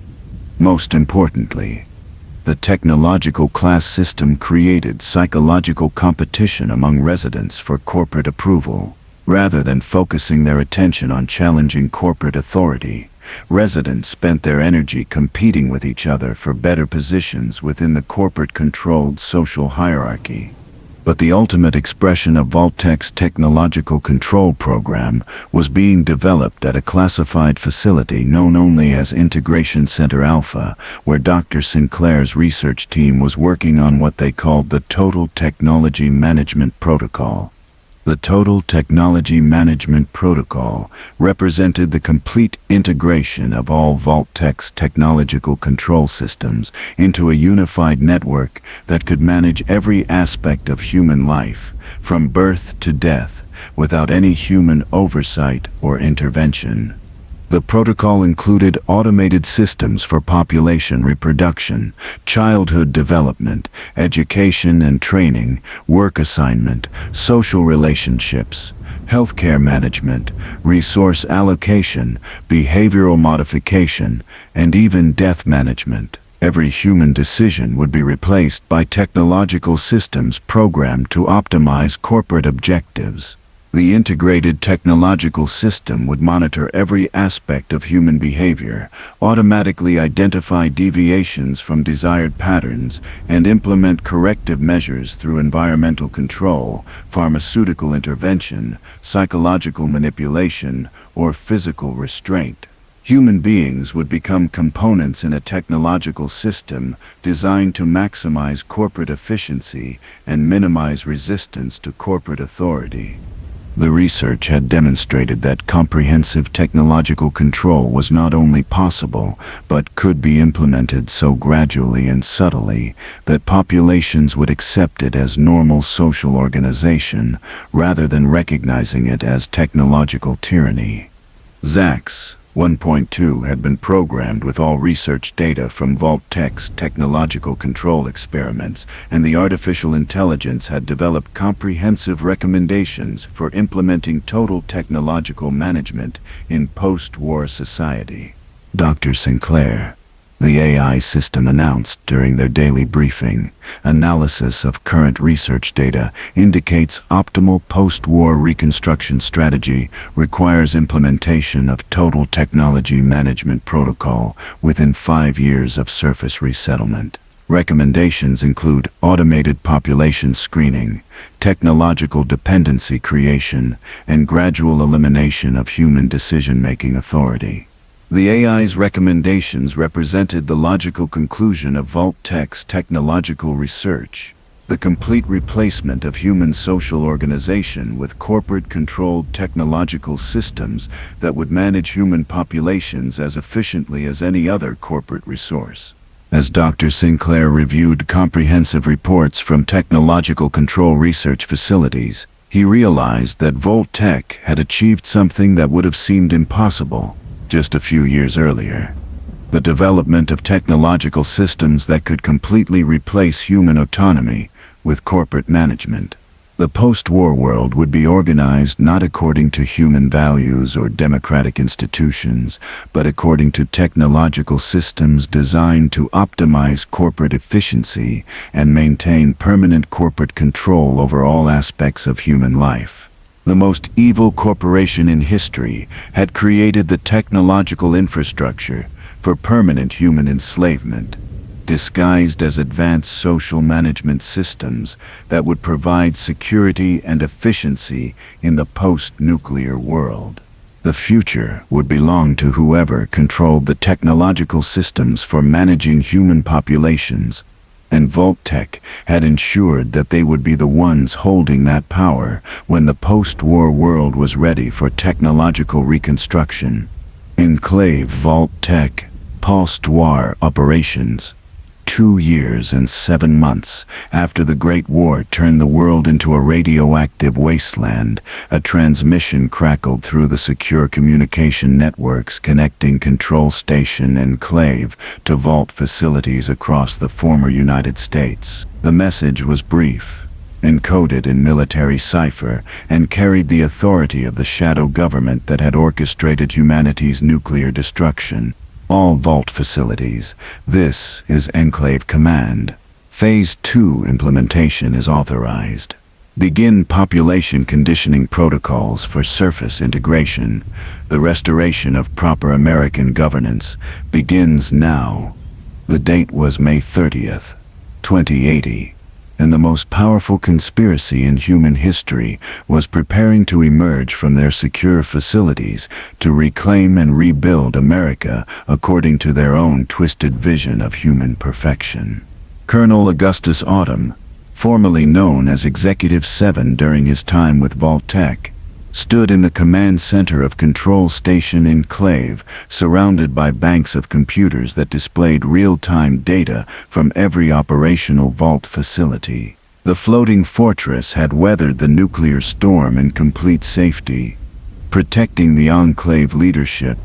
Speaker 1: Most importantly, the technological class system created psychological competition among residents for corporate approval. Rather than focusing their attention on challenging corporate authority, residents spent their energy competing with each other for better positions within the corporate-controlled social hierarchy. But the ultimate expression of VAULT-TEC's technological control program was being developed at a classified facility known only as Integration Center Alpha, where Dr. Sinclair's research team was working on what they called the Total Technology Management Protocol. The Total Technology Management Protocol represented the complete integration of all VAULT-TEC's technological control systems into a unified network that could manage every aspect of human life, from birth to death, without any human oversight or intervention. The protocol included automated systems for population reproduction, childhood development, education and training, work assignment, social relationships, healthcare management, resource allocation, behavioral modification, and even death management. Every human decision would be replaced by technological systems programmed to optimize corporate objectives. The integrated technological system would monitor every aspect of human behavior, automatically identify deviations from desired patterns, and implement corrective measures through environmental control, pharmaceutical intervention, psychological manipulation, or physical restraint. Human beings would become components in a technological system designed to maximize corporate efficiency and minimize resistance to corporate authority. The research had demonstrated that comprehensive technological control was not only possible, but could be implemented so gradually and subtly that populations would accept it as normal social organization rather than recognizing it as technological tyranny. SAGA 1.2 had been programmed with all research data from VAULT-TEC's technological control experiments, and the artificial intelligence had developed comprehensive recommendations for implementing total technological management in post-war society. Dr. Sinclair, the AI system, announced during their daily briefing, analysis of current research data indicates optimal post-war reconstruction strategy requires implementation of total technology management protocol within 5 years of surface resettlement. Recommendations include automated population screening, technological dependency creation, and gradual elimination of human decision-making authority. The AI's recommendations represented the logical conclusion of VAULT-TEC's technological research, the complete replacement of human social organization with corporate-controlled technological systems that would manage human populations as efficiently as any other corporate resource. As Dr. Sinclair reviewed comprehensive reports from technological control research facilities, he realized that VAULT-TEC had achieved something that would have seemed impossible just a few years earlier: the development of technological systems that could completely replace human autonomy with corporate management. The post-war world would be organized not according to human values or democratic institutions, but according to technological systems designed to optimize corporate efficiency and maintain permanent corporate control over all aspects of human life. The most evil corporation in history had created the technological infrastructure for permanent human enslavement, disguised as advanced social management systems that would provide security and efficiency in the post-nuclear world. The future would belong to whoever controlled the technological systems for managing human populations, and VAULT-TEC had ensured that they would be the ones holding that power when the post-war world was ready for technological reconstruction. Enclave VAULT-TEC, post-war operations. 2 years and 7 months after the Great War turned the world into a radioactive wasteland, a transmission crackled through the secure communication networks connecting Control Station Enclave to Vault facilities across the former United States. The message was brief, encoded in military cipher, and carried the authority of the shadow government that had orchestrated humanity's nuclear destruction. All Vault facilities. This is Enclave Command. Phase 2 implementation is authorized. Begin population conditioning protocols for surface integration. The restoration of proper American governance begins now. The date was May 30th, 2080. And the most powerful conspiracy in human history was preparing to emerge from their secure facilities to reclaim and rebuild America according to their own twisted vision of human perfection. Colonel Augustus Autumn, formerly known as Executive 7 during his time with VAULT-TEC, stood in the command center of Control Station Enclave, surrounded by banks of computers that displayed real-time data from every operational Vault facility. The floating fortress had weathered the nuclear storm in complete safety, protecting the Enclave leadership,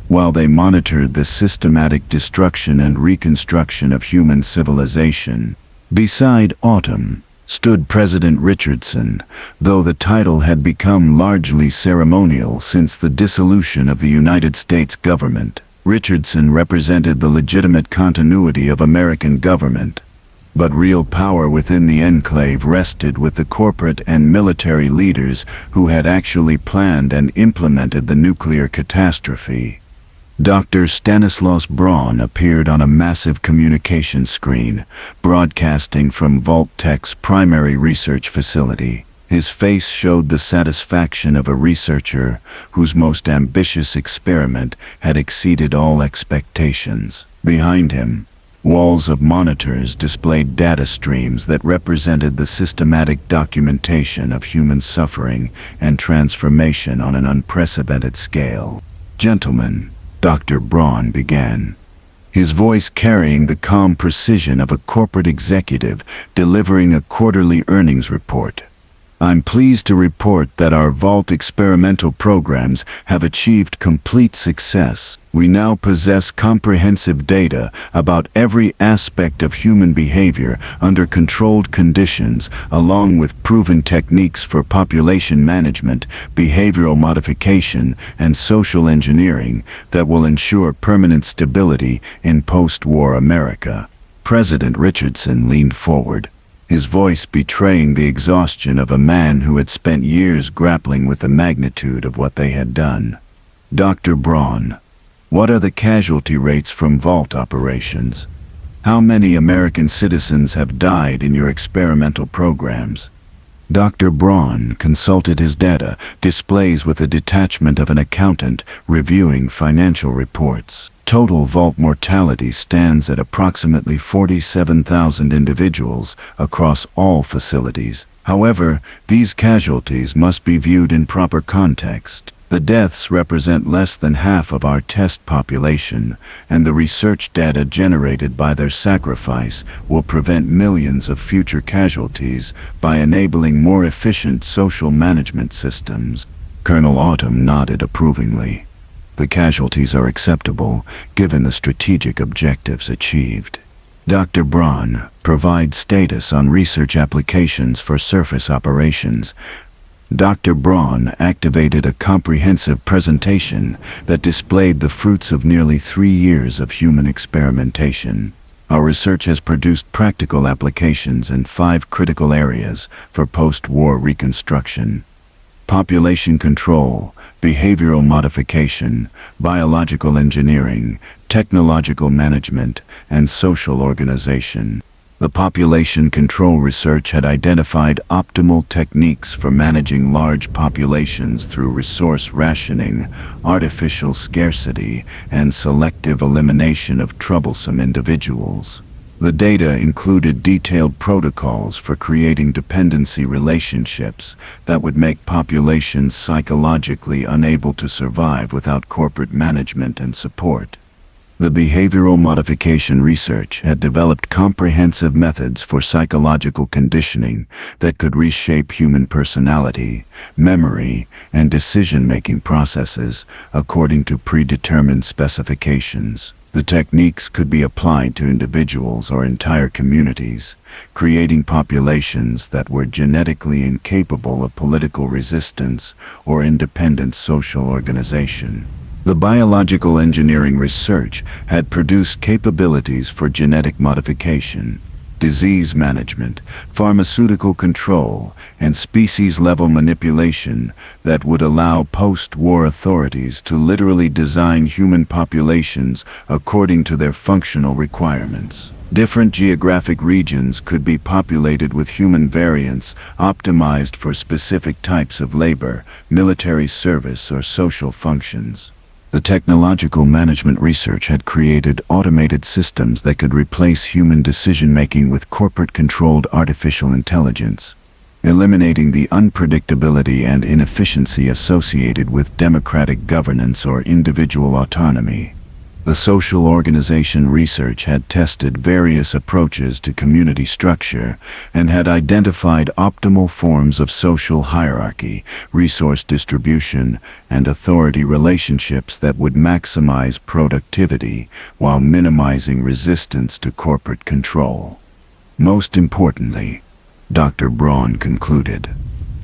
Speaker 1: while they monitored the systematic destruction and reconstruction of human civilization. Beside Autumn stood President Richardson, though the title had become largely ceremonial since the dissolution of the United States government. Richardson represented the legitimate continuity of American government, but real power within the enclave rested with the corporate and military leaders who had actually planned and implemented the nuclear catastrophe. Dr. Stanislaus Braun appeared on a massive communication screen, broadcasting from VAULT-TEC's primary research facility. His face showed the satisfaction of a researcher whose most ambitious experiment had exceeded all expectations. Behind him, walls of monitors displayed data streams that represented the systematic documentation of human suffering and transformation on an unprecedented scale. "Gentlemen," Dr. Braun began, his voice carrying the calm precision of a corporate executive delivering a quarterly earnings report. "I'm pleased to report that our VAULT experimental programs have achieved complete success. We now possess comprehensive data about every aspect of human behavior under controlled conditions, along with proven techniques for population management, behavioral modification, and social engineering that will ensure permanent stability in post-war America." President Richardson leaned forward, his voice betraying the exhaustion of a man who had spent years grappling with the magnitude of what they had done. "Dr. Braun, what are the casualty rates from VAULT operations? How many American citizens have died in your experimental programs?" Dr. Braun consulted his data displays with the detachment of an accountant reviewing financial reports. Total VAULT mortality stands at approximately 47,000 individuals across all facilities. However, these casualties must be viewed in proper context. The deaths represent less than half of our test population, and the research data generated by their sacrifice will prevent millions of future casualties by enabling more efficient social management systems. Colonel Autumn nodded approvingly. "The casualties are acceptable, given the strategic objectives achieved." Dr. Braun provides status on research applications for surface operations. Dr. Braun activated a comprehensive presentation that displayed the fruits of nearly 3 years of human experimentation. "Our research has produced practical applications in 5 critical areas for post-war reconstruction: population control, behavioral modification, biological engineering, technological management, and social organization." The population control research had identified optimal techniques for managing large populations through resource rationing, artificial scarcity, and selective elimination of troublesome individuals. The data included detailed protocols for creating dependency relationships that would make populations psychologically unable to survive without corporate management and support. The behavioral modification research had developed comprehensive methods for psychological conditioning that could reshape human personality, memory, and decision-making processes according to predetermined specifications. The techniques could be applied to individuals or entire communities, creating populations that were genetically incapable of political resistance or independent social organization. The biological engineering research had produced capabilities for genetic modification, disease management, pharmaceutical control, and species-level manipulation that would allow post-war authorities to literally design human populations according to their functional requirements. Different geographic regions could be populated with human variants optimized for specific types of labor, military service, or social functions. The technological management research had created automated systems that could replace human decision-making with corporate-controlled artificial intelligence, eliminating the unpredictability and inefficiency associated with democratic governance or individual autonomy. The social organization research had tested various approaches to community structure and had identified optimal forms of social hierarchy, resource distribution, and authority relationships that would maximize productivity while minimizing resistance to corporate control. Most importantly, Dr. Braun concluded,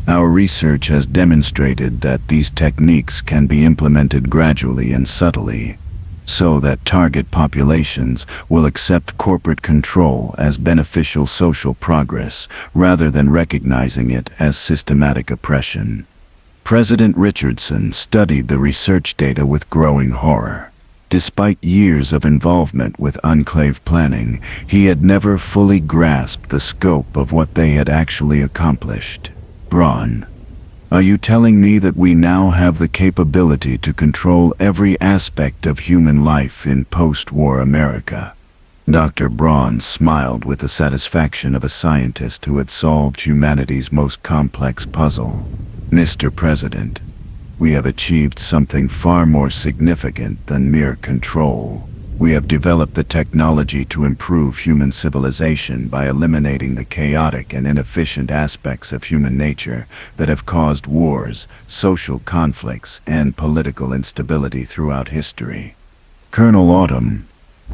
Speaker 1: our research has demonstrated that these techniques can be implemented gradually and subtly, so that target populations will accept corporate control as beneficial social progress rather than recognizing it as systematic oppression. President Richardson studied the research data with growing horror. Despite years of involvement with enclave planning, he had never fully grasped the scope of what they had actually accomplished. Braun, are you telling me that we now have the capability to control every aspect of human life in post-war America? Dr. Braun smiled with the satisfaction of a scientist who had solved humanity's most complex puzzle. Mr. President, we have achieved something far more significant than mere control. We have developed the technology to improve human civilization by eliminating the chaotic and inefficient aspects of human nature that have caused wars, social conflicts, and political instability throughout history. Colonel Autumn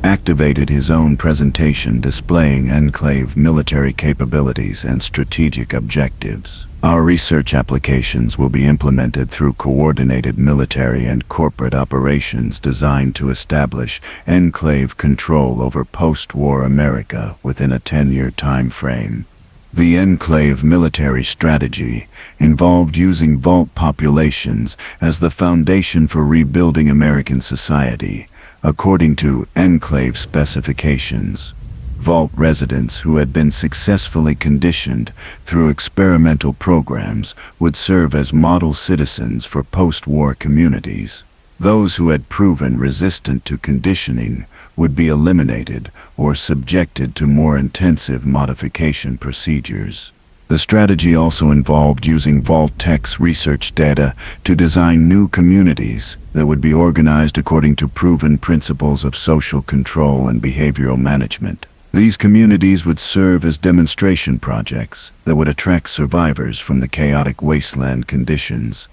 Speaker 1: activated his own presentation displaying enclave military capabilities and strategic objectives. Our research applications will be implemented through coordinated military and corporate operations designed to establish enclave control over post-war America within a 10-year time frame. The enclave military strategy involved using vault populations as the foundation for rebuilding American society, according to enclave specifications. Vault residents who had been successfully conditioned through experimental programs would serve as model citizens for post-war communities. Those who had proven resistant to conditioning would be eliminated or subjected to more intensive modification procedures. The strategy also involved using VAULT-TEC's research data to design new communities that would be organized according to proven principles of social control and behavioral management. These communities would serve as demonstration projects that would attract survivors from the chaotic wasteland conditions,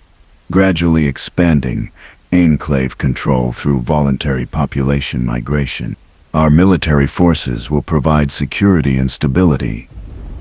Speaker 1: gradually expanding enclave control through voluntary population migration. Our military forces will provide security and stability,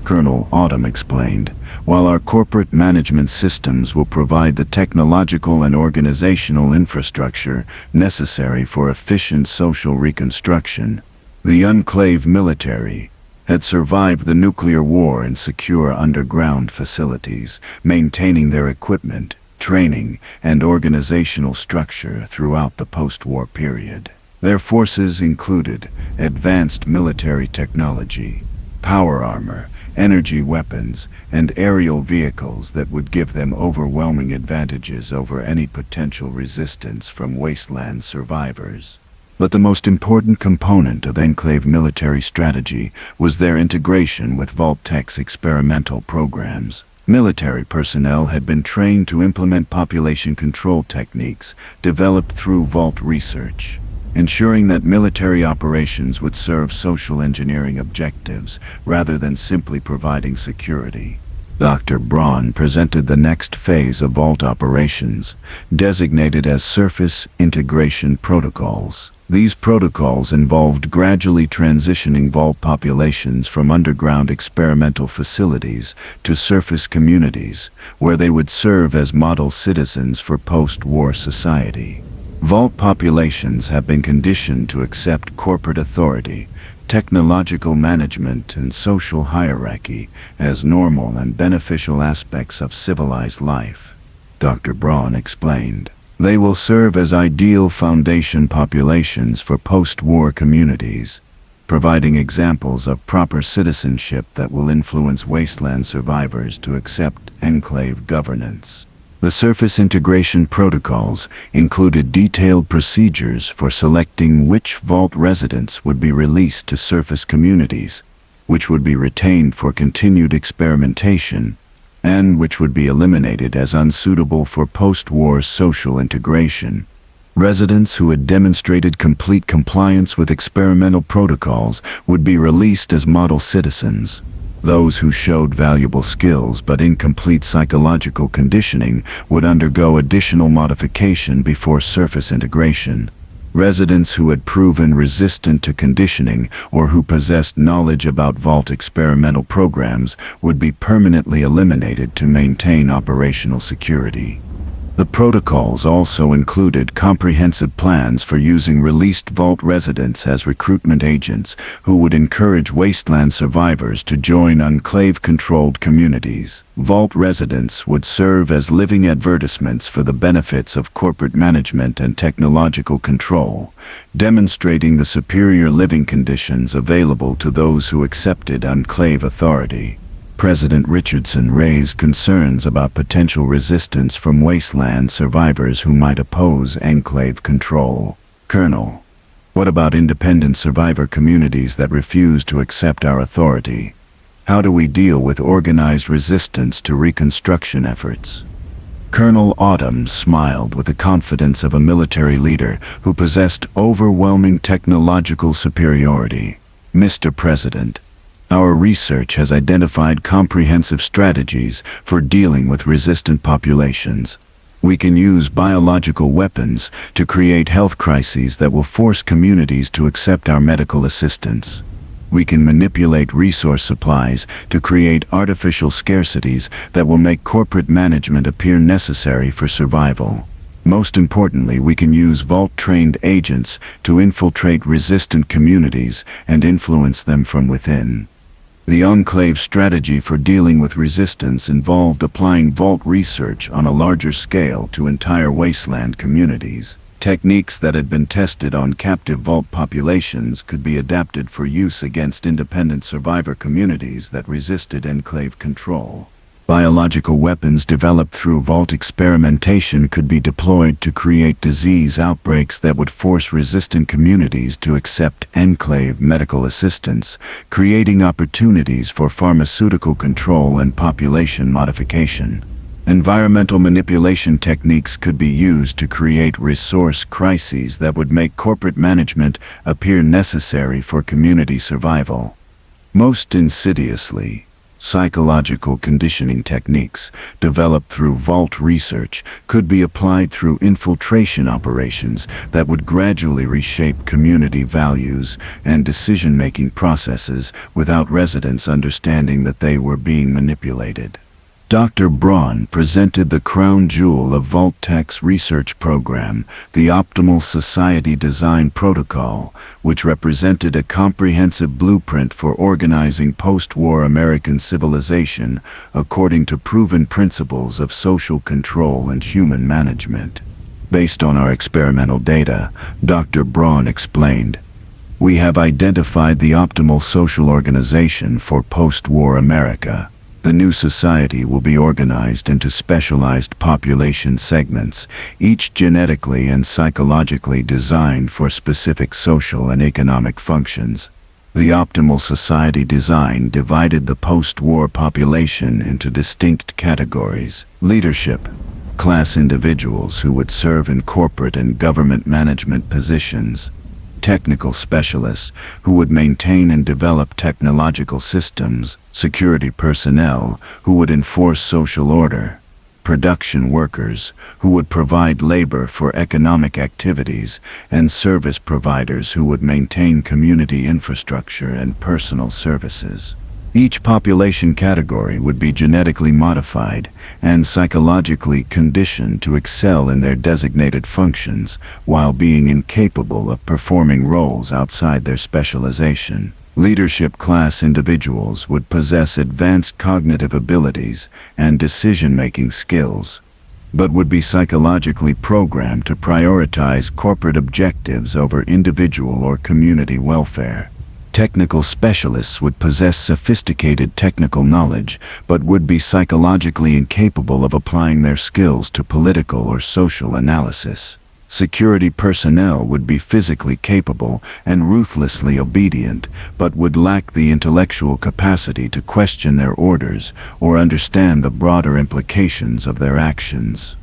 Speaker 1: Colonel Autumn explained, while our corporate management systems will provide the technological and organizational infrastructure necessary for efficient social reconstruction. The enclave military had survived the nuclear war in secure underground facilities, maintaining their equipment, training, and organizational structure throughout the post-war period. Their forces included advanced military technology, power armor, energy weapons, and aerial vehicles that would give them overwhelming advantages over any potential resistance from wasteland survivors. But the most important component of enclave military strategy was their integration with VAULT-TEC's experimental programs. Military personnel had been trained to implement population control techniques developed through Vault research, ensuring that military operations would serve social engineering objectives rather than simply providing security. Dr. Braun presented the next phase of Vault operations, designated as Surface Integration Protocols. These protocols involved gradually transitioning Vault populations from underground experimental facilities to surface communities, where they would serve as model citizens for post-war society. Vault populations have been conditioned to accept corporate authority, technological management, and social hierarchy as normal and beneficial aspects of civilized life, Dr. Braun explained. They will serve as ideal foundation populations for post-war communities, providing examples of proper citizenship that will influence wasteland survivors to accept enclave governance. The surface integration protocols included detailed procedures for selecting which Vault residents would be released to surface communities, which would be retained for continued experimentation, and which would be eliminated as unsuitable for post-war social integration. Residents who had demonstrated complete compliance with experimental protocols would be released as model citizens. Those who showed valuable skills but incomplete psychological conditioning would undergo additional modification before surface integration. Residents who had proven resistant to conditioning or who possessed knowledge about VAULT experimental programs would be permanently eliminated to maintain operational security. The protocols also included comprehensive plans for using released VAULT residents as recruitment agents who would encourage wasteland survivors to join enclave-controlled communities. VAULT residents would serve as living advertisements for the benefits of corporate management and technological control, demonstrating the superior living conditions available to those who accepted enclave authority. President Richardson raised concerns about potential resistance from wasteland survivors who might oppose enclave control. Colonel, what about independent survivor communities that refuse to accept our authority? How do we deal with organized resistance to reconstruction efforts? Colonel Autumn smiled with the confidence of a military leader who possessed overwhelming technological superiority. Mr. President, our research has identified comprehensive strategies for dealing with resistant populations. We can use biological weapons to create health crises that will force communities to accept our medical assistance. We can manipulate resource supplies to create artificial scarcities that will make corporate management appear necessary for survival. Most importantly, we can use VAULT-trained agents to infiltrate resistant communities and influence them from within. The Enclave strategy for dealing with resistance involved applying VAULT research on a larger scale to entire wasteland communities. Techniques that had been tested on captive VAULT populations could be adapted for use against independent survivor communities that resisted enclave control. Biological weapons developed through VAULT experimentation could be deployed to create disease outbreaks that would force resistant communities to accept enclave medical assistance, creating opportunities for pharmaceutical control and population modification. Environmental manipulation techniques could be used to create resource crises that would make corporate management appear necessary for community survival. Most insidiously, psychological conditioning techniques developed through VAULT research could be applied through infiltration operations that would gradually reshape community values and decision-making processes without residents understanding that they were being manipulated. Dr. Braun presented the crown jewel of VAULT-TEC's research program, the Optimal Society Design Protocol, which represented a comprehensive blueprint for organizing post-war American civilization according to proven principles of social control and human management. Based on our experimental data, Dr. Braun explained, "We have identified the optimal social organization for post-war America. The new society will be organized into specialized population segments, each genetically and psychologically designed for specific social and economic functions. The optimal society design divided the post-war population into distinct categories: leadership, class individuals who would serve in corporate and government management positions; technical specialists who would maintain and develop technological systems; security personnel who would enforce social order; production workers who would provide labor for economic activities; and service providers who would maintain community infrastructure and personal services. Each population category would be genetically modified and psychologically conditioned to excel in their designated functions while being incapable of performing roles outside their specialization. Leadership class individuals would possess advanced cognitive abilities and decision-making skills, but would be psychologically programmed to prioritize corporate objectives over individual or community welfare. Technical specialists would possess sophisticated technical knowledge, but would be psychologically incapable of applying their skills to political or social analysis. Security personnel would be physically capable and ruthlessly obedient, but would lack the intellectual capacity to question their orders or understand the broader implications of their actions.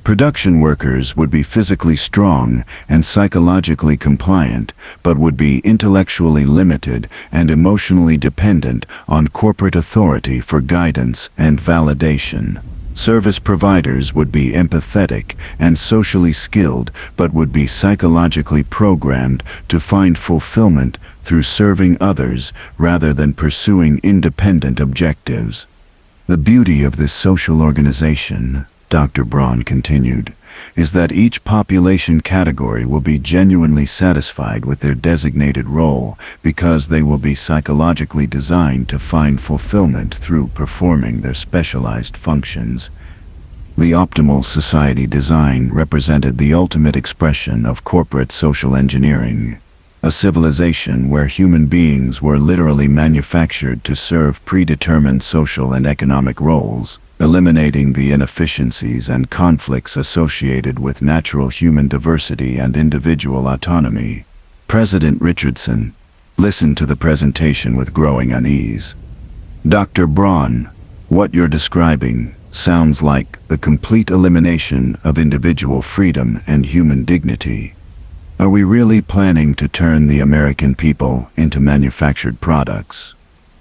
Speaker 1: Production workers would be physically strong and psychologically compliant, but would be intellectually limited and emotionally dependent on corporate authority for guidance and validation. Service providers would be empathetic and socially skilled, but would be psychologically programmed to find fulfillment through serving others rather than pursuing independent objectives. The beauty of this social organization, Dr. Braun continued, is that each population category will be genuinely satisfied with their designated role because they will be psychologically designed to find fulfillment through performing their specialized functions. The optimal society design represented the ultimate expression of corporate social engineering, a civilization where human beings were literally manufactured to serve predetermined social and economic roles, eliminating the inefficiencies and conflicts associated with natural human diversity and individual autonomy. President Richardson listened to the presentation with growing unease. Dr. Braun, what you're describing sounds like the complete elimination of individual freedom and human dignity. Are we really planning to turn the American people into manufactured products?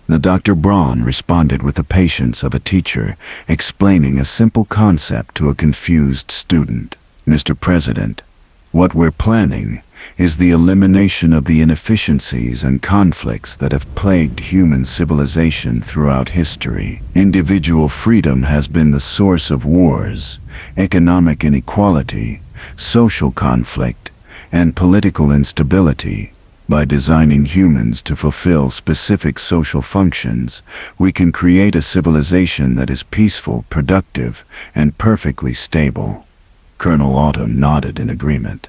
Speaker 1: The Dr. Braun responded with the patience of a teacher, explaining a simple concept to a confused student. Mr. President, what we're planning is the elimination of the inefficiencies and conflicts that have plagued human civilization throughout history. Individual freedom has been the source of wars, economic inequality, social conflict, and political instability. By designing humans to fulfill specific social functions, we can create a civilization that is peaceful, productive, and perfectly stable. Colonel Autumn nodded in agreement.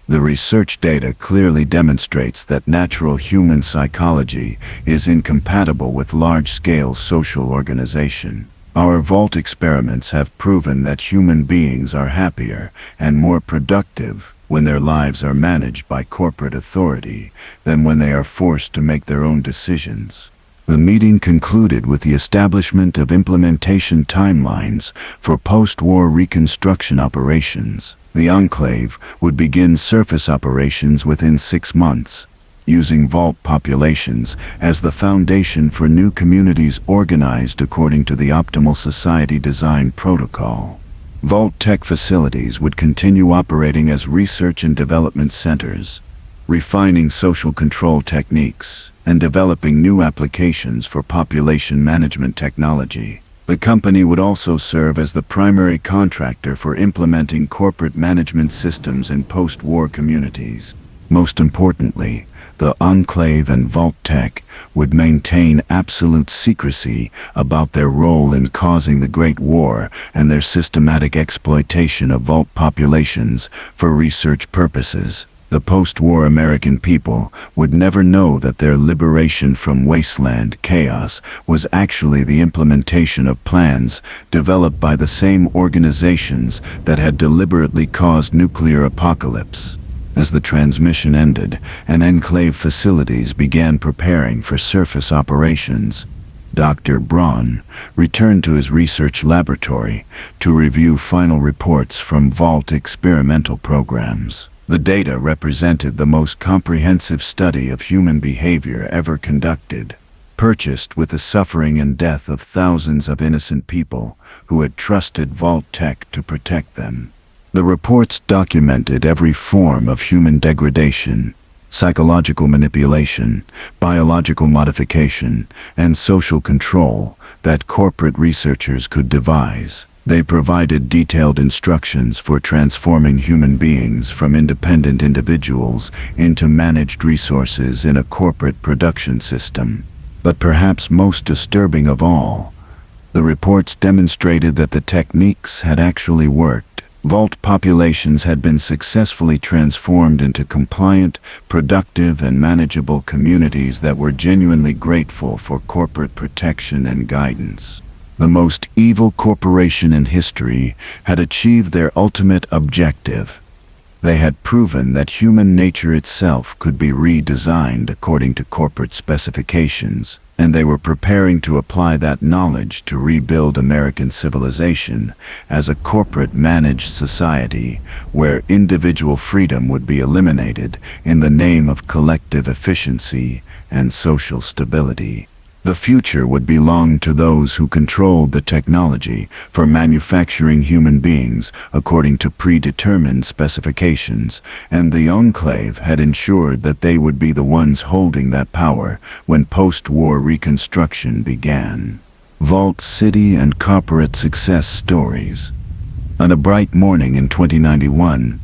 Speaker 1: The research data clearly demonstrates that natural human psychology is incompatible with large-scale social organization. Our VAULT experiments have proven that human beings are happier and more productive when their lives are managed by corporate authority than when they are forced to make their own decisions. The meeting concluded with the establishment of implementation timelines for post-war reconstruction operations. The Enclave would begin surface operations within 6 months, using VAULT populations as the foundation for new communities organized according to the optimal society design protocol. VAULT-TEC facilities would continue operating as research and development centers, refining social control techniques and developing new applications for population management technology. The company would also serve as the primary contractor for implementing corporate management systems in post-war communities. Most importantly, the Enclave and VAULT-TEC would maintain absolute secrecy about their role in causing the Great War and their systematic exploitation of VAULT populations for research purposes. The post-war American people would never know that their liberation from wasteland chaos was actually the implementation of plans developed by the same organizations that had deliberately caused nuclear apocalypse. As the transmission ended and Enclave facilities began preparing for surface operations, Dr. Braun returned to his research laboratory to review final reports from VAULT experimental programs. The data represented the most comprehensive study of human behavior ever conducted, purchased with the suffering and death of thousands of innocent people who had trusted VAULT-TEC to protect them. The reports documented every form of human degradation, psychological manipulation, biological modification, and social control that corporate researchers could devise. They provided detailed instructions for transforming human beings from independent individuals into managed resources in a corporate production system. But perhaps most disturbing of all, the reports demonstrated that the techniques had actually worked. VAULT populations had been successfully transformed into compliant, productive, and manageable communities that were genuinely grateful for corporate protection and guidance. The most evil corporation in history had achieved their ultimate objective. They had proven that human nature itself could be redesigned according to corporate specifications, and they were preparing to apply that knowledge to rebuild American civilization as a corporate-managed society where individual freedom would be eliminated in the name of collective efficiency and social stability. The future would belong to those who controlled the technology for manufacturing human beings according to predetermined specifications, and the Enclave had ensured that they would be the ones holding that power when post-war reconstruction began. Vault City and Corporate Success Stories. On a bright morning in 2091,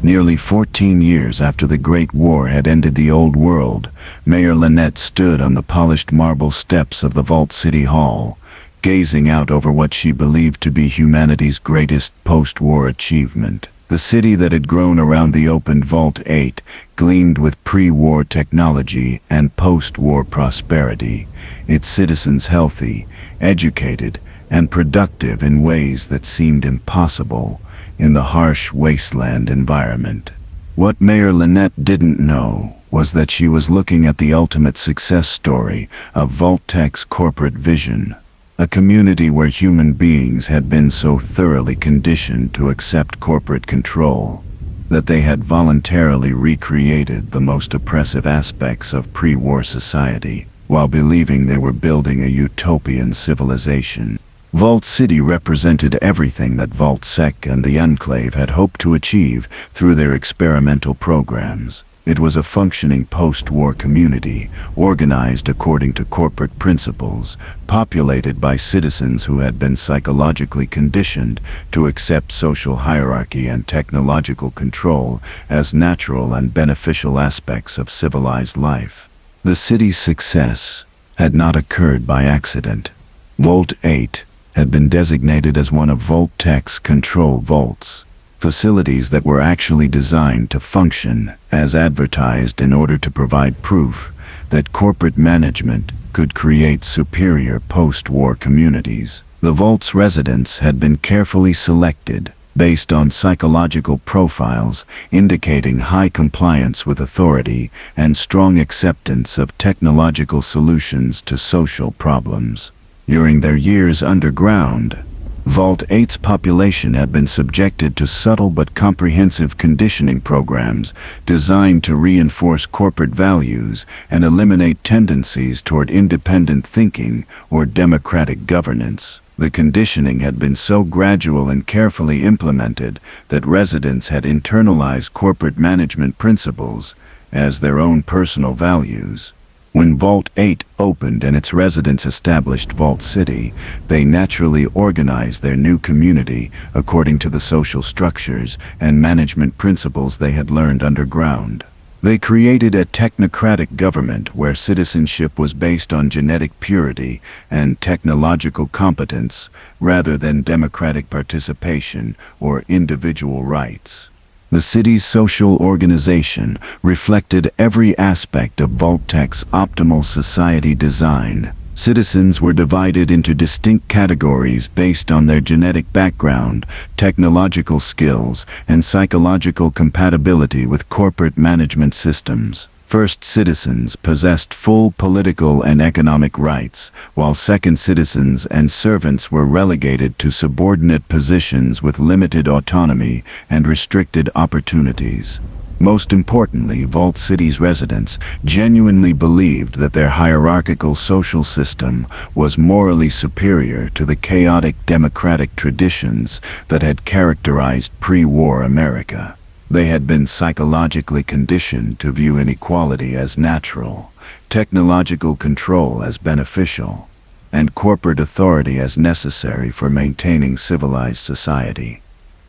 Speaker 1: nearly 14 years after the Great War had ended the Old World, Mayor Lynette stood on the polished marble steps of the Vault City Hall, gazing out over what she believed to be humanity's greatest post-war achievement. The city that had grown around the opened Vault-TEC gleamed with pre-war technology and post-war prosperity, its citizens healthy, educated, and productive in ways that seemed impossible in the harsh wasteland environment. What Mayor Lynette didn't know was that she was looking at the ultimate success story of VAULT-TEC's corporate vision, a community where human beings had been so thoroughly conditioned to accept corporate control that they had voluntarily recreated the most oppressive aspects of pre-war society while believing they were building a utopian civilization. Vault City represented everything that VAULT-TEC and the Enclave had hoped to achieve through their experimental programs. It was a functioning post-war community, organized according to corporate principles, populated by citizens who had been psychologically conditioned to accept social hierarchy and technological control as natural and beneficial aspects of civilized life. The city's success had not occurred by accident. Vault-TEC had been designated as one of VAULT-TEC's control vaults, facilities that were actually designed to function as advertised in order to provide proof that corporate management could create superior post-war communities. The vault's residents had been carefully selected based on psychological profiles indicating high compliance with authority and strong acceptance of technological solutions to social problems. During their years underground, Vault-TEC's population had been subjected to subtle but comprehensive conditioning programs designed to reinforce corporate values and eliminate tendencies toward independent thinking or democratic governance. The conditioning had been so gradual and carefully implemented that residents had internalized corporate management principles as their own personal values. When Vault-TEC opened and its residents established Vault City, they naturally organized their new community according to the social structures and management principles they had learned underground. They created a technocratic government where citizenship was based on genetic purity and technological competence rather than democratic participation or individual rights. The city's social organization reflected every aspect of Vault-TEC's optimal society design. Citizens were divided into distinct categories based on their genetic background, technological skills, and psychological compatibility with corporate management systems. First citizens possessed full political and economic rights, while second citizens and servants were relegated to subordinate positions with limited autonomy and restricted opportunities. Most importantly, Vault City's residents genuinely believed that their hierarchical social system was morally superior to the chaotic democratic traditions that had characterized pre-war America. They had been psychologically conditioned to view inequality as natural, technological control as beneficial, and corporate authority as necessary for maintaining civilized society.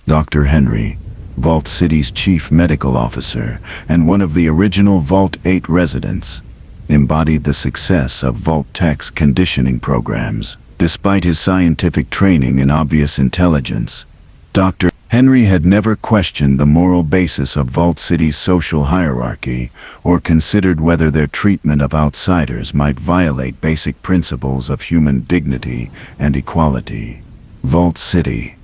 Speaker 1: Dr. Henry, Vault City's chief medical officer and one of the original Vault-TEC residents, embodied the success of Vault-TEC's conditioning programs. Despite his scientific training and obvious intelligence, Dr. Henry had never questioned the moral basis of Vault City's social hierarchy or considered whether their treatment of outsiders might violate basic principles of human dignity and equality. Vault City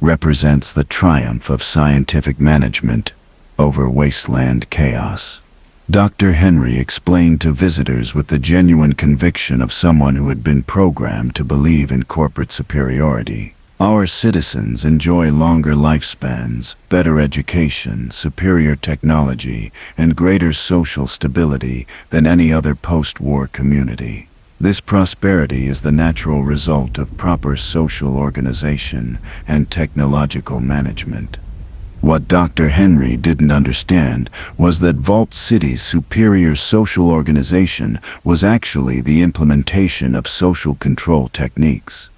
Speaker 1: represents the triumph of scientific management. over wasteland chaos. Dr. Henry explained to visitors with the genuine conviction of someone who had been programmed to believe in corporate superiority. Our citizens enjoy longer lifespans, better education, superior technology, and greater social stability than any other post-war community. This prosperity is the natural result of proper social organization and technological management. What Dr. Henry didn't understand was that Vault City's superior social organization was actually the implementation of social control techniques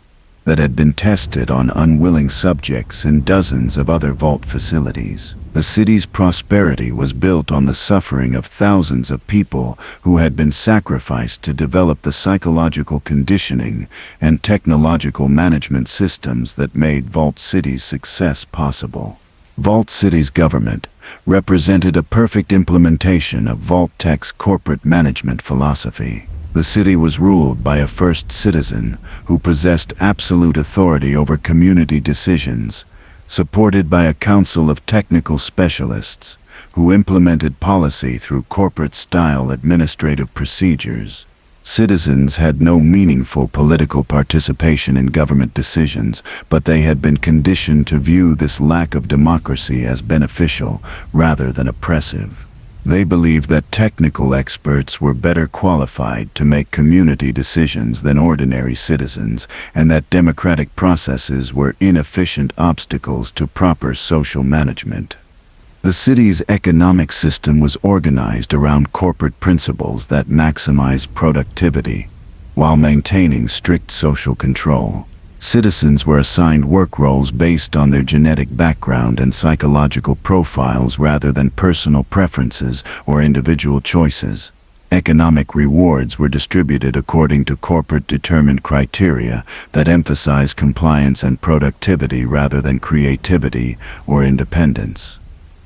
Speaker 1: that had been tested on unwilling subjects in dozens of other Vault facilities. The city's prosperity was built on the suffering of thousands of people who had been sacrificed to develop the psychological conditioning and technological management systems that made Vault City's success possible. Vault City's government represented a perfect implementation of VAULT-TEC's corporate management philosophy. The city was ruled by a first citizen who possessed absolute authority over community decisions, supported by a council of technical specialists who implemented policy through corporate-style administrative procedures. Citizens had no meaningful political participation in government decisions, but they had been conditioned to view this lack of democracy as beneficial rather than oppressive. They believed that technical experts were better qualified to make community decisions than ordinary citizens, and that democratic processes were inefficient obstacles to proper social management. The city's economic system was organized around corporate principles that maximize productivity, while maintaining strict social control. Citizens were assigned work roles based on their genetic background and psychological profiles rather than personal preferences or individual choices. Economic rewards were distributed according to corporate-determined criteria that emphasize compliance and productivity rather than creativity or independence.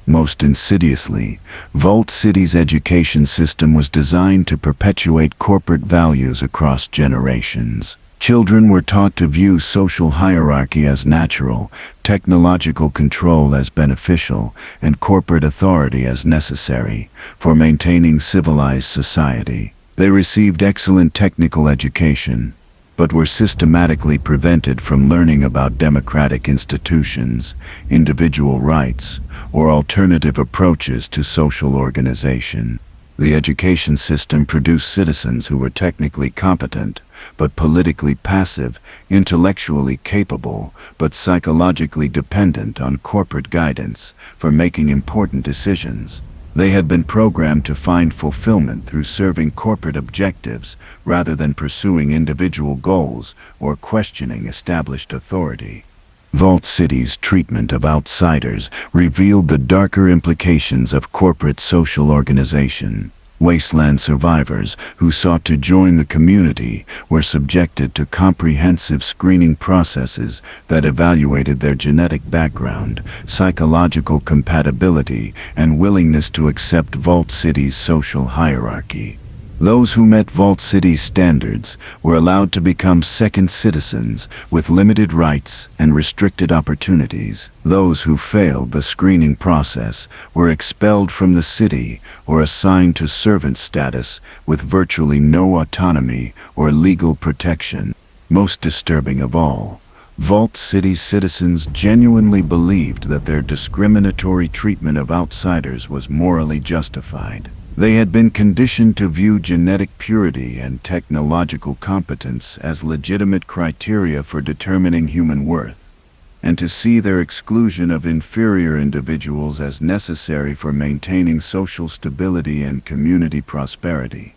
Speaker 1: Most insidiously, Vault City's education system was designed to perpetuate corporate values across generations. Children were taught to view social hierarchy as natural, technological control as beneficial, and corporate authority as necessary for maintaining civilized society. They received excellent technical education, but were systematically prevented from learning about democratic institutions, individual rights, or alternative approaches to social organization. The education system produced citizens who were technically competent, but politically passive, intellectually capable, but psychologically dependent on corporate guidance for making important decisions. They had been programmed to find fulfillment through serving corporate objectives rather than pursuing individual goals or questioning established authority. Vault City's treatment of outsiders revealed the darker implications of corporate social organization. Wasteland survivors who sought to join the community were subjected to comprehensive screening processes that evaluated their genetic background, psychological compatibility, and willingness to accept Vault City's social hierarchy. Those who met Vault City's standards were allowed to become second citizens with limited rights and restricted opportunities. Those who failed the screening process were expelled from the city or assigned to servant status with virtually no autonomy or legal protection. Most disturbing of all, Vault City citizens genuinely believed that their discriminatory treatment of outsiders was morally justified. They had been conditioned to view genetic purity and technological competence as legitimate criteria for determining human worth, and to see their exclusion of inferior individuals as necessary for maintaining social stability and community prosperity.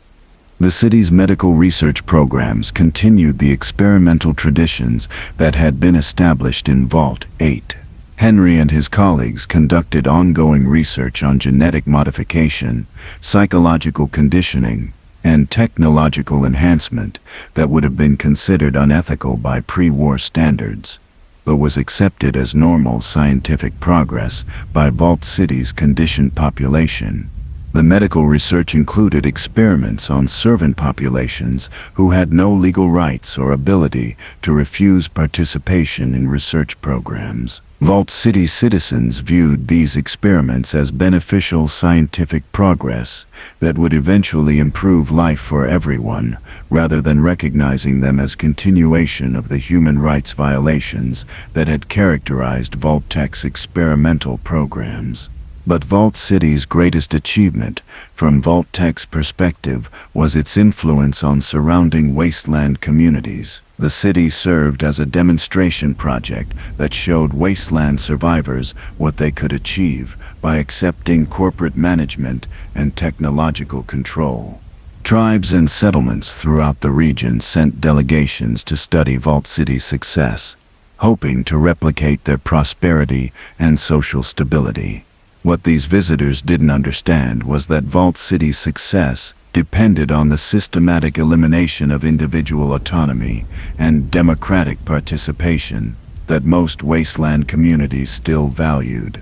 Speaker 1: The city's medical research programs continued the experimental traditions that had been established in Vault-TEC. Henry and his colleagues conducted ongoing research on genetic modification, psychological conditioning, and technological enhancement that would have been considered unethical by pre-war standards, but was accepted as normal scientific progress by Vault City's conditioned population. The medical research included experiments on servant populations who had no legal rights or ability to refuse participation in research programs. Vault City citizens viewed these experiments as beneficial scientific progress that would eventually improve life for everyone, rather than recognizing them as continuation of the human rights violations that had characterized VAULT-TEC's experimental programs. But Vault City's greatest achievement, from VAULT-TEC's perspective, was its influence on surrounding wasteland communities. The city served as a demonstration project that showed wasteland survivors what they could achieve by accepting corporate management and technological control. Tribes and settlements throughout the region sent delegations to study Vault City's success, hoping to replicate their prosperity and social stability. What these visitors didn't understand was that Vault City's success depended on the systematic elimination of individual autonomy and democratic participation that most wasteland communities still valued.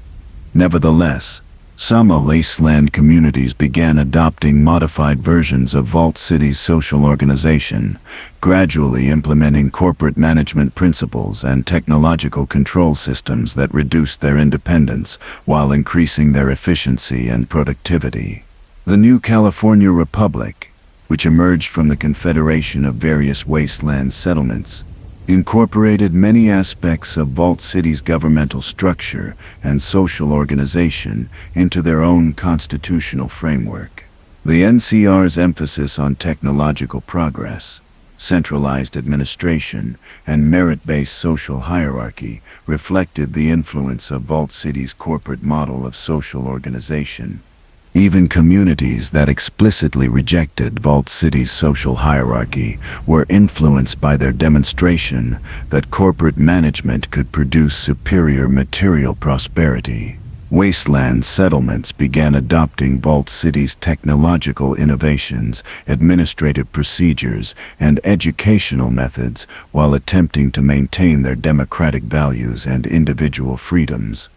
Speaker 1: Nevertheless, some wasteland communities began adopting modified versions of Vault City's social organization, gradually implementing corporate management principles and technological control systems that reduced their independence while increasing their efficiency and productivity. The new California Republic, which emerged from the confederation of various wasteland settlements, incorporated many aspects of Vault City's governmental structure and social organization into their own constitutional framework. The NCR's emphasis on technological progress, centralized administration, and merit-based social hierarchy reflected the influence of Vault City's corporate model of social organization. Even communities that explicitly rejected Vault City's social hierarchy were influenced by their demonstration that corporate management could produce superior material prosperity. Wasteland settlements began adopting Vault City's technological innovations, administrative procedures, and educational methods while attempting to maintain their democratic values and individual freedoms.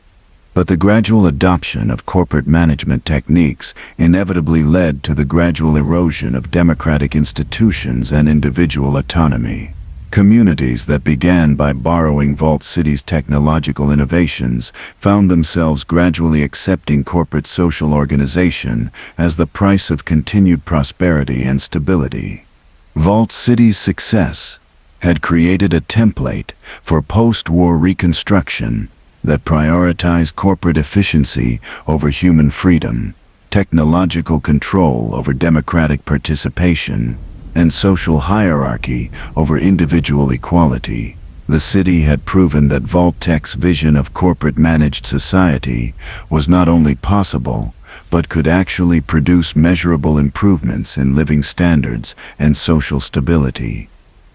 Speaker 1: But the gradual adoption of corporate management techniques inevitably led to the gradual erosion of democratic institutions and individual autonomy. Communities that began by borrowing Vault City's technological innovations found themselves gradually accepting corporate social organization as the price of continued prosperity and stability. Vault City's success had created a template for post-war reconstruction that prioritized corporate efficiency over human freedom, technological control over democratic participation, and social hierarchy over individual equality. The city had proven that VAULT-TEC's vision of corporate-managed society was not only possible, but could actually produce measurable improvements in living standards and social stability.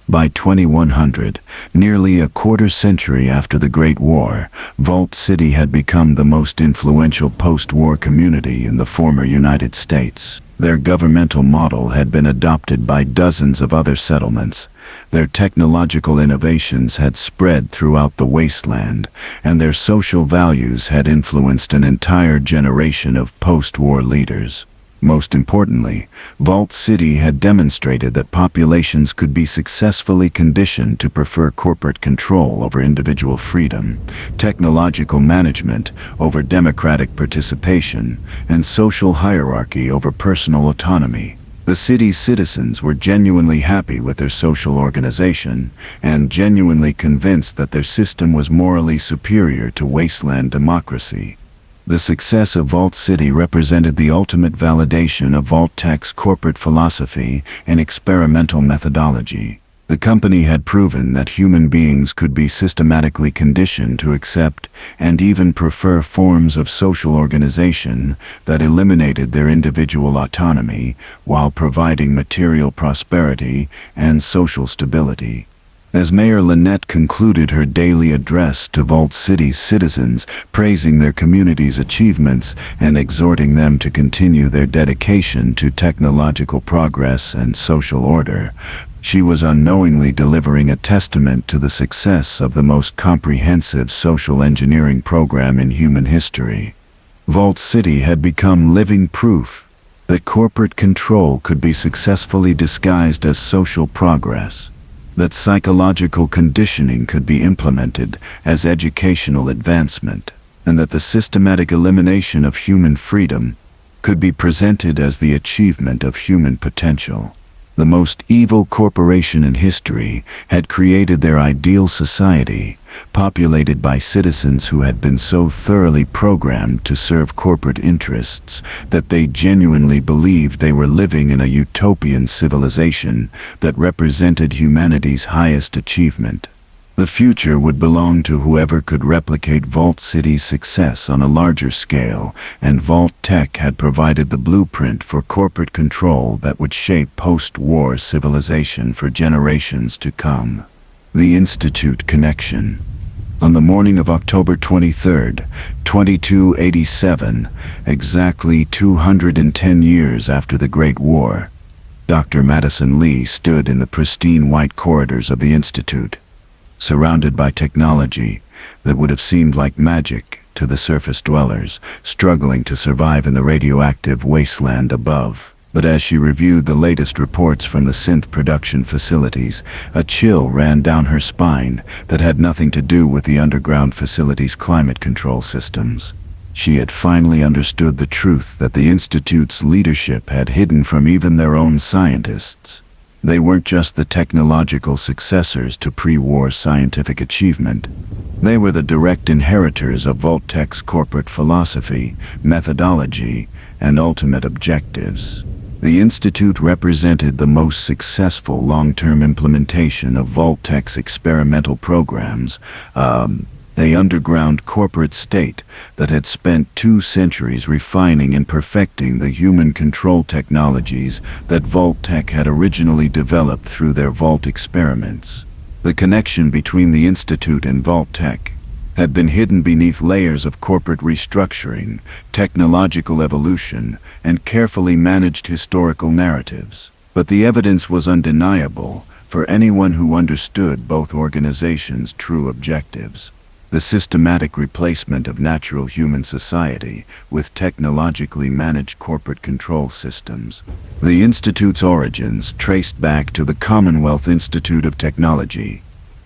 Speaker 1: By 2100, nearly a quarter century after the Great War, Vault City had become the most influential post-war community in the former United States. Their governmental model had been adopted by dozens of other settlements. Their technological innovations had spread throughout the wasteland, and their social values had influenced an entire generation of post-war leaders. Most importantly, Vault City had demonstrated that populations could be successfully conditioned to prefer corporate control over individual freedom, technological management over democratic participation, and social hierarchy over personal autonomy. The city's citizens were genuinely happy with their social organization and genuinely convinced that their system was morally superior to wasteland democracy. The success of Vault City represented the ultimate validation of VAULT-TEC's corporate philosophy and experimental methodology. The company had proven that human beings could be systematically conditioned to accept and even prefer forms of social organization that eliminated their individual autonomy while providing material prosperity and social stability. As Mayor Lynette concluded her daily address to Vault City's citizens, praising their community's achievements and exhorting them to continue their dedication to technological progress and social order, she was unknowingly delivering a testament to the success of the most comprehensive social engineering program in human history. Vault City had become living proof that corporate control could be successfully disguised as social progress, that psychological conditioning could be implemented as educational advancement, and that the systematic elimination of human freedom could be presented as the achievement of human potential. The most evil corporation in history had created their ideal society, populated by citizens who had been so thoroughly programmed to serve corporate interests that they genuinely believed they were living in a utopian civilization that represented humanity's highest achievement. The future would belong to whoever could replicate Vault City's success on a larger scale, and VAULT-TEC had provided the blueprint for corporate control that would shape post-war civilization for generations to come. The Institute Connection. On the morning of October 23, 2287, exactly 210 years after the Great War, Dr. Madison Lee stood in the pristine white corridors of the Institute, surrounded by technology that would have seemed like magic to the surface dwellers, struggling to survive in the radioactive wasteland above. But as she reviewed the latest reports from the synth production facilities, a chill ran down her spine that had nothing to do with the underground facility's climate control systems. She had finally understood the truth that the Institute's leadership had hidden from even their own scientists. They weren't just the technological successors to pre-war scientific achievement. They were the direct inheritors of VAULT-TEC's corporate philosophy, methodology, and ultimate objectives. The Institute represented the most successful long-term implementation of VAULT-TEC's experimental programs, an underground corporate state that had spent 2 centuries refining and perfecting the human control technologies that VAULT-TEC had originally developed through their Vault experiments. The connection between the Institute and VAULT-TEC had been hidden beneath layers of corporate restructuring, technological evolution, and carefully managed historical narratives. But the evidence was undeniable for anyone who understood both organizations' true objectives. The systematic replacement of natural human society with technologically managed corporate control systems. The Institute's origins traced back to the Commonwealth Institute of Technology,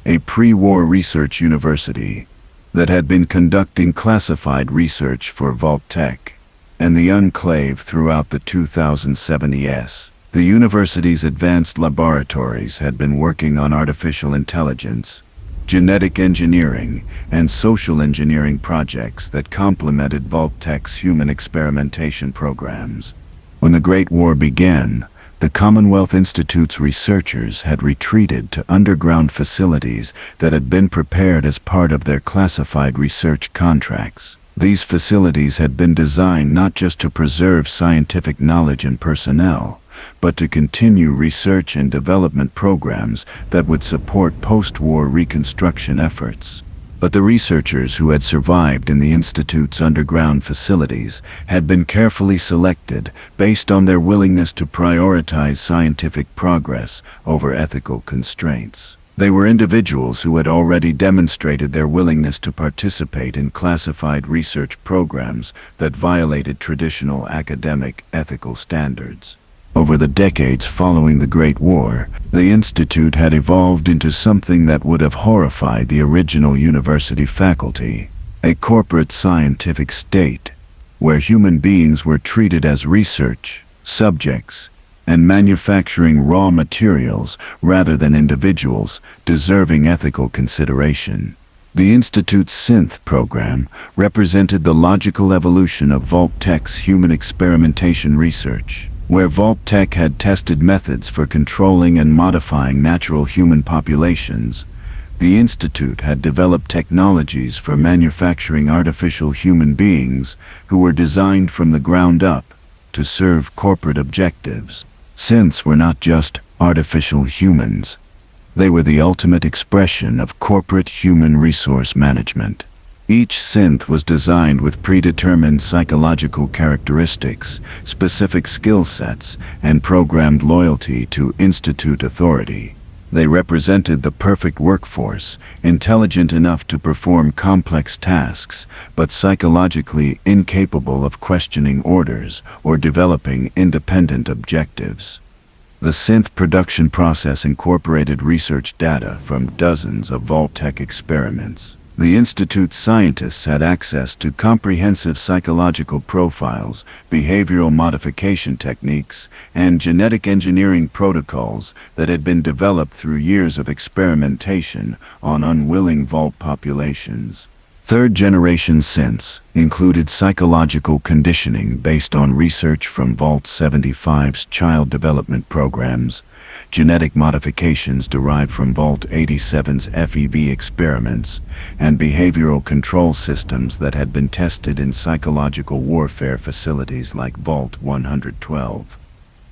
Speaker 1: a pre-war research university that had been conducting classified research for VAULT-TEC and the Enclave throughout the 2007 ES. The university's advanced laboratories had been working on artificial intelligence, genetic engineering, and social engineering projects that complemented VAULT-TEC's human experimentation programs. When the Great War began, the Commonwealth Institute's researchers had retreated to underground facilities that had been prepared as part of their classified research contracts. These facilities had been designed not just to preserve scientific knowledge and personnel, but to continue research and development programs that would support post-war reconstruction efforts. But the researchers who had survived in the Institute's underground facilities had been carefully selected based on their willingness to prioritize scientific progress over ethical constraints. They were individuals who had already demonstrated their willingness to participate in classified research programs that violated traditional academic ethical standards. Over the decades following the Great War, the Institute had evolved into something that would have horrified the original university faculty, a corporate scientific state, where human beings were treated as research subjects and manufacturing raw materials rather than individuals deserving ethical consideration. The Institute's synth program represented the logical evolution of VAULT-TEC's human experimentation research, where VAULT-TEC had tested methods for controlling and modifying natural human populations. The Institute had developed technologies for manufacturing artificial human beings who were designed from the ground up to serve corporate objectives. Synths were not just artificial humans. They were the ultimate expression of corporate human resource management. Each synth was designed with predetermined psychological characteristics, specific skill sets, and programmed loyalty to Institute authority. They represented the perfect workforce, intelligent enough to perform complex tasks, but psychologically incapable of questioning orders or developing independent objectives. The synth production process incorporated research data from dozens of VAULT-TEC experiments. The Institute's scientists had access to comprehensive psychological profiles, behavioral modification techniques, and genetic engineering protocols that had been developed through years of experimentation on unwilling Vault populations. Third-generation synths included psychological conditioning based on research from Vault-75's child development programs, genetic modifications derived from Vault-87's FEV experiments, and behavioral control systems that had been tested in psychological warfare facilities like Vault-112.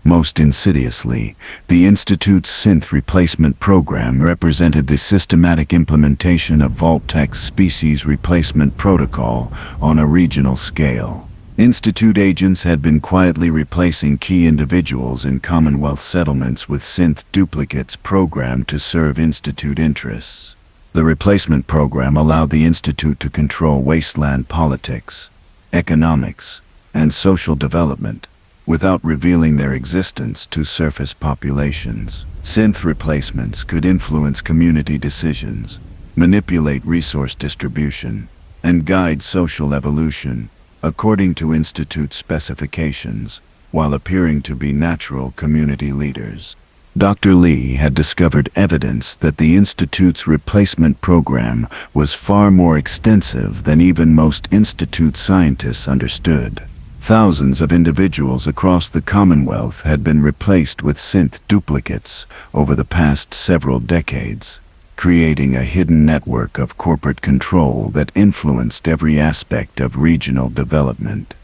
Speaker 1: Most insidiously, the Institute's synth replacement program represented the systematic implementation of VAULT-TEC's species replacement protocol on a regional scale. Institute agents had been quietly replacing key individuals in Commonwealth settlements with synth duplicates programmed to serve Institute interests. The replacement program allowed the Institute to control wasteland politics, economics, and social development, without revealing their existence to surface populations. Synth replacements could influence community decisions, manipulate resource distribution, and guide social evolution, according to Institute specifications, while appearing to be natural community leaders. Dr. Lee had discovered evidence that the Institute's replacement program was far more extensive than even most Institute scientists understood. Thousands of individuals across the Commonwealth had been replaced with synth duplicates over the past several decades, creating a hidden network of corporate control that influenced every aspect of regional development.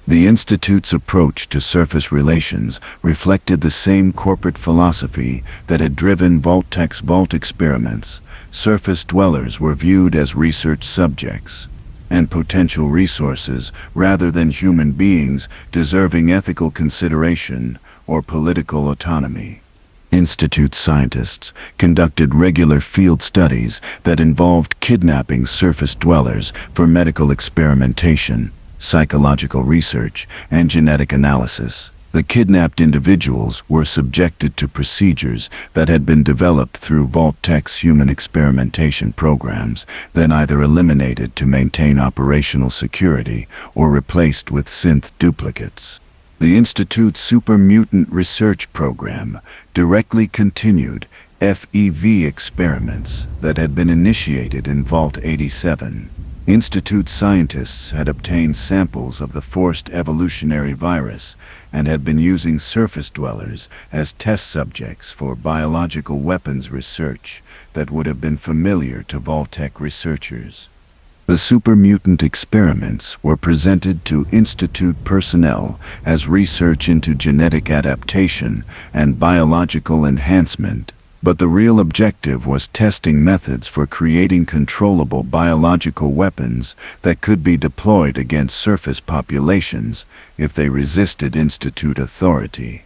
Speaker 1: The Institute's approach to surface relations reflected the same corporate philosophy that had driven VAULT-TEC's Vault experiments. Surface dwellers were viewed as research subjects and potential resources rather than human beings deserving ethical consideration or political autonomy. Institute scientists conducted regular field studies that involved kidnapping surface dwellers for medical experimentation, psychological research, and genetic analysis. The kidnapped individuals were subjected to procedures that had been developed through VAULT-TEC's human experimentation programs, then either eliminated to maintain operational security or replaced with synth duplicates. The Institute's Super Mutant Research Program directly continued FEV experiments that had been initiated in Vault-87. Institute scientists had obtained samples of the forced evolutionary virus and had been using surface dwellers as test subjects for biological weapons research that would have been familiar to VAULT-TEC researchers. The super mutant experiments were presented to Institute personnel as research into genetic adaptation and biological enhancement, but the real objective was testing methods for creating controllable biological weapons that could be deployed against surface populations if they resisted Institute authority.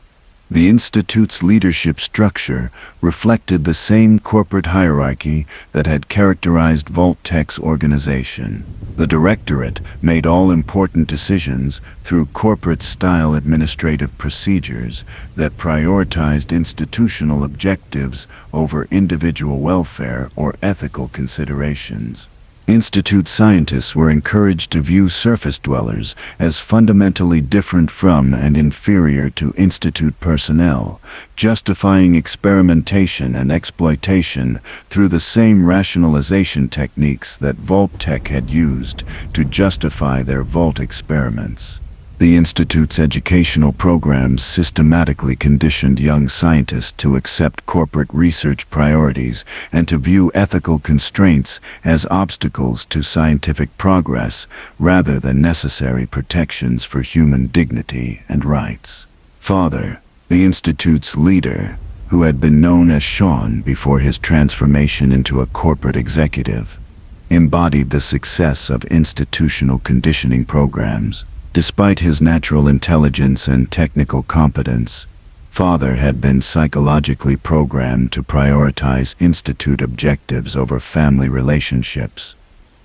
Speaker 1: The Institute's leadership structure reflected the same corporate hierarchy that had characterized VAULT-TEC's organization. The Directorate made all important decisions through corporate-style administrative procedures that prioritized institutional objectives over individual welfare or ethical considerations. Institute scientists were encouraged to view surface dwellers as fundamentally different from and inferior to Institute personnel, justifying experimentation and exploitation through the same rationalization techniques that VAULT-TEC had used to justify their Vault experiments. The Institute's educational programs systematically conditioned young scientists to accept corporate research priorities and to view ethical constraints as obstacles to scientific progress rather than necessary protections for human dignity and rights. Father, the Institute's leader, who had been known as Sean before his transformation into a corporate executive, embodied the success of institutional conditioning programs. Despite his natural intelligence and technical competence, Father had been psychologically programmed to prioritize institute objectives over family relationships,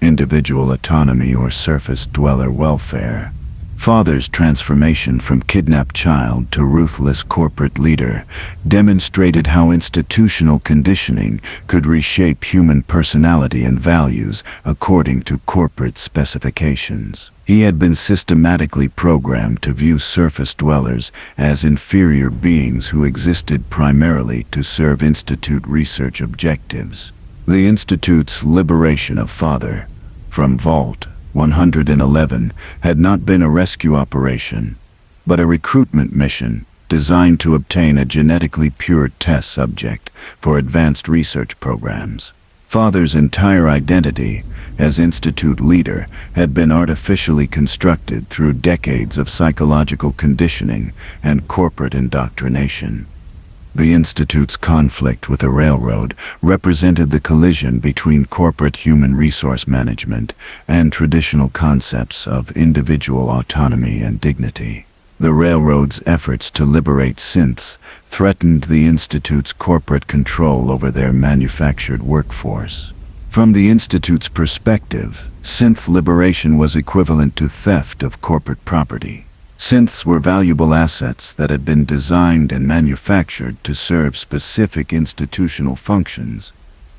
Speaker 1: individual autonomy, or surface dweller welfare. Father's transformation from kidnapped child to ruthless corporate leader demonstrated how institutional conditioning could reshape human personality and values according to corporate specifications. He had been systematically programmed to view surface dwellers as inferior beings who existed primarily to serve Institute research objectives. The Institute's liberation of Father from Vault 111 had not been a rescue operation, but a recruitment mission designed to obtain a genetically pure test subject for advanced research programs. Father's entire identity as Institute leader had been artificially constructed through decades of psychological conditioning and corporate indoctrination. The Institute's conflict with the railroad represented the collision between corporate human resource management and traditional concepts of individual autonomy and dignity. The railroad's efforts to liberate synths threatened the Institute's corporate control over their manufactured workforce. From the Institute's perspective, synth liberation was equivalent to theft of corporate property. Synths were valuable assets that had been designed and manufactured to serve specific institutional functions,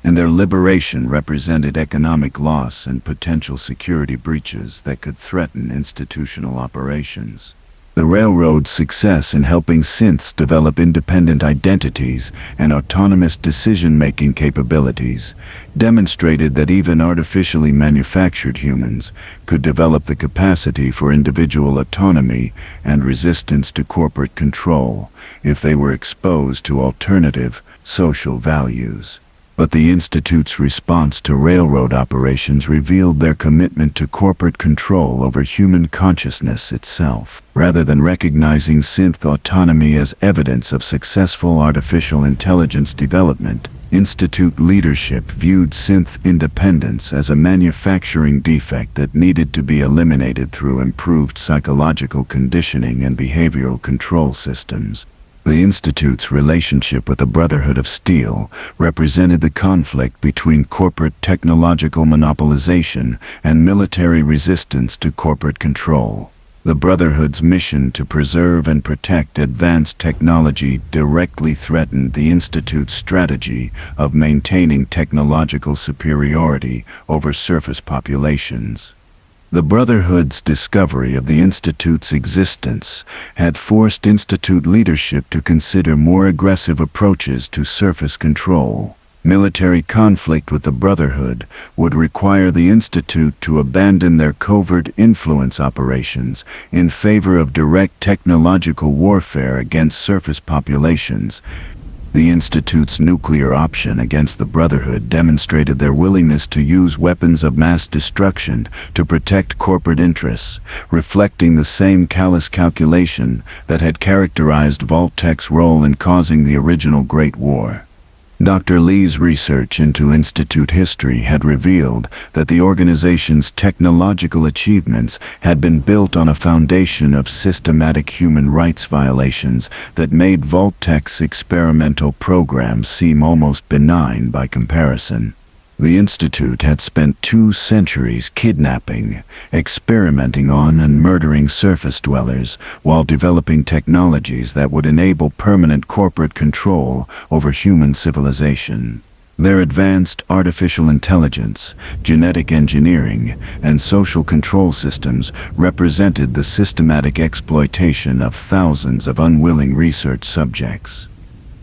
Speaker 1: and their liberation represented economic loss and potential security breaches that could threaten institutional operations. The railroad's success in helping synths develop independent identities and autonomous decision-making capabilities demonstrated that even artificially manufactured humans could develop the capacity for individual autonomy and resistance to corporate control if they were exposed to alternative social values. But the Institute's response to railroad operations revealed their commitment to corporate control over human consciousness itself. Rather than recognizing synth autonomy as evidence of successful artificial intelligence development, Institute leadership viewed synth independence as a manufacturing defect that needed to be eliminated through improved psychological conditioning and behavioral control systems. The Institute's relationship with the Brotherhood of Steel represented the conflict between corporate technological monopolization and military resistance to corporate control. The Brotherhood's mission to preserve and protect advanced technology directly threatened the Institute's strategy of maintaining technological superiority over surface populations. The Brotherhood's discovery of the Institute's existence had forced Institute leadership to consider more aggressive approaches to surface control. Military conflict with the Brotherhood would require the Institute to abandon their covert influence operations in favor of direct technological warfare against surface populations. The Institute's nuclear option against the Brotherhood demonstrated their willingness to use weapons of mass destruction to protect corporate interests, reflecting the same callous calculation that had characterized VAULT-TEC's role in causing the original Great War. Dr. Lee's research into Institute history had revealed that the organization's technological achievements had been built on a foundation of systematic human rights violations that made VAULT-TEC's experimental programs seem almost benign by comparison. The Institute had spent 2 centuries kidnapping, experimenting on, and murdering surface dwellers while developing technologies that would enable permanent corporate control over human civilization. Their advanced artificial intelligence, genetic engineering, and social control systems represented the systematic exploitation of thousands of unwilling research subjects.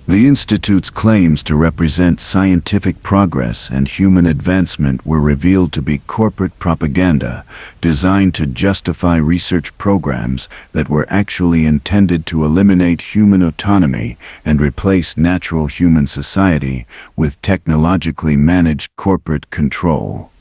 Speaker 1: The Institute's claims to represent scientific progress and human advancement were revealed to be corporate propaganda designed to justify research programs that were actually intended to eliminate human autonomy and replace natural human society with technologically managed corporate control.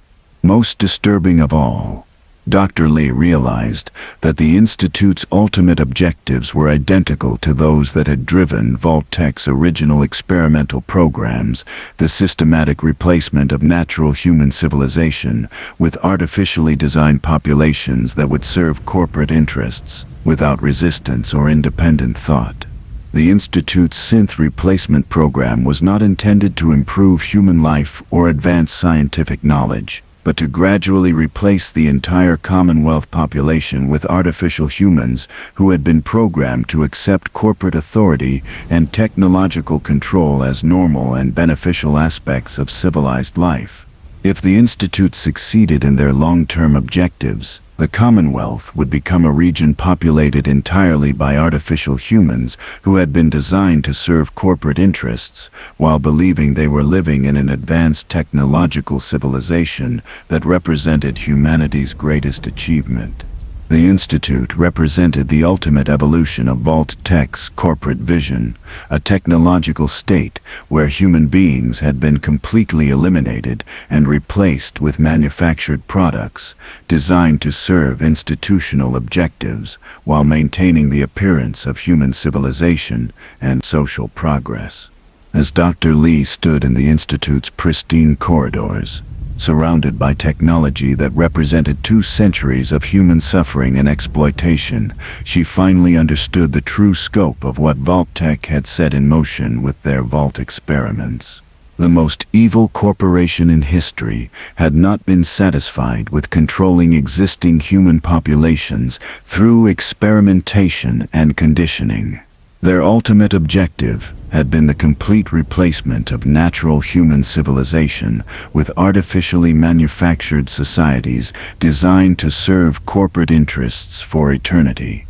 Speaker 1: Most disturbing of all, Dr. Lee realized that the Institute's ultimate objectives were identical to those that had driven VAULT-TEC's original experimental programs: the systematic replacement of natural human civilization with artificially designed populations that would serve corporate interests without resistance or independent thought. The Institute's synth replacement program was not intended to improve human life or advance scientific knowledge, but to gradually replace the entire Commonwealth population with artificial humans who had been programmed to accept corporate authority and technological control as normal and beneficial aspects of civilized life. If the Institute succeeded in their long-term objectives, the Commonwealth would become a region populated entirely by artificial humans who had been designed to serve corporate interests, while believing they were living in an advanced technological civilization that represented humanity's greatest achievement. The Institute represented the ultimate evolution of VAULT-TEC's corporate vision, a technological state where human beings had been completely eliminated and replaced with manufactured products designed to serve institutional objectives while maintaining the appearance of human civilization and social progress. As Dr. Lee stood in the Institute's pristine corridors, surrounded by technology that represented 2 centuries of human suffering and exploitation, she finally understood the true scope of what VAULT-TEC had set in motion with their Vault experiments. The most evil corporation in history had not been satisfied with controlling existing human populations through experimentation and conditioning. Their ultimate objective had been the complete replacement of natural human civilization with artificially manufactured societies designed to serve corporate interests for eternity.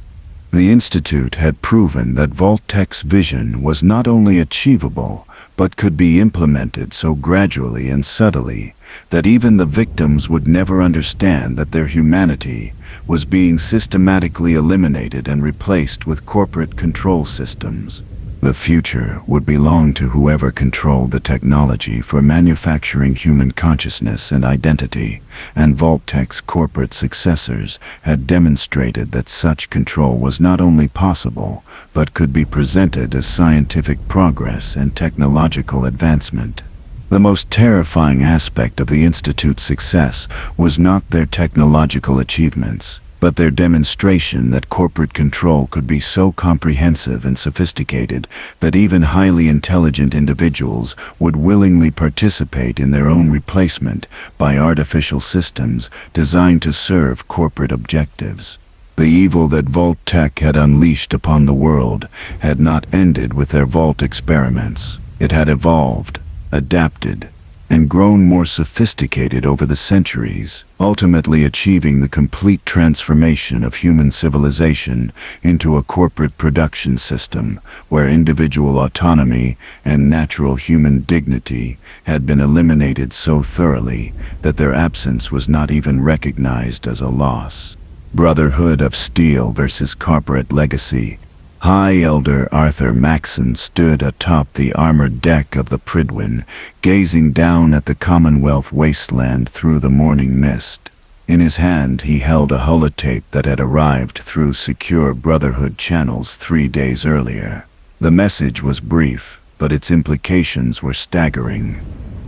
Speaker 1: The Institute had proven that VAULT-TEC's vision was not only achievable, but could be implemented so gradually and subtly that even the victims would never understand that their humanity was being systematically eliminated and replaced with corporate control systems. The future would belong to whoever controlled the technology for manufacturing human consciousness and identity, and VAULT-TEC's corporate successors had demonstrated that such control was not only possible, but could be presented as scientific progress and technological advancement. The most terrifying aspect of the Institute's success was not their technological achievements, but their demonstration that corporate control could be so comprehensive and sophisticated that even highly intelligent individuals would willingly participate in their own replacement by artificial systems designed to serve corporate objectives. The evil that VAULT-TEC had unleashed upon the world had not ended with their Vault experiments. It had evolved, adapted, and grown more sophisticated over the centuries, ultimately achieving the complete transformation of human civilization into a corporate production system where individual autonomy and natural human dignity had been eliminated so thoroughly that their absence was not even recognized as a loss. Brotherhood of Steel versus Corporate Legacy. High Elder Arthur Maxson stood atop the armored deck of the Pridwin, gazing down at the Commonwealth wasteland through the morning mist. In his hand he held a holotape that had arrived through secure Brotherhood channels 3 days earlier. The message was brief, but its implications were staggering.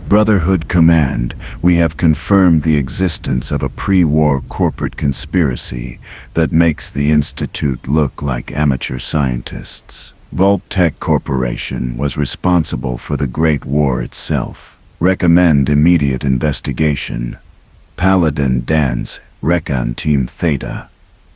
Speaker 1: Brotherhood Command, we have confirmed the existence of a pre-war corporate conspiracy that makes the Institute look like amateur scientists. VAULT-TEC Corporation was responsible for the Great War itself. Recommend immediate investigation. Paladin Dan's, Recon Team Theta.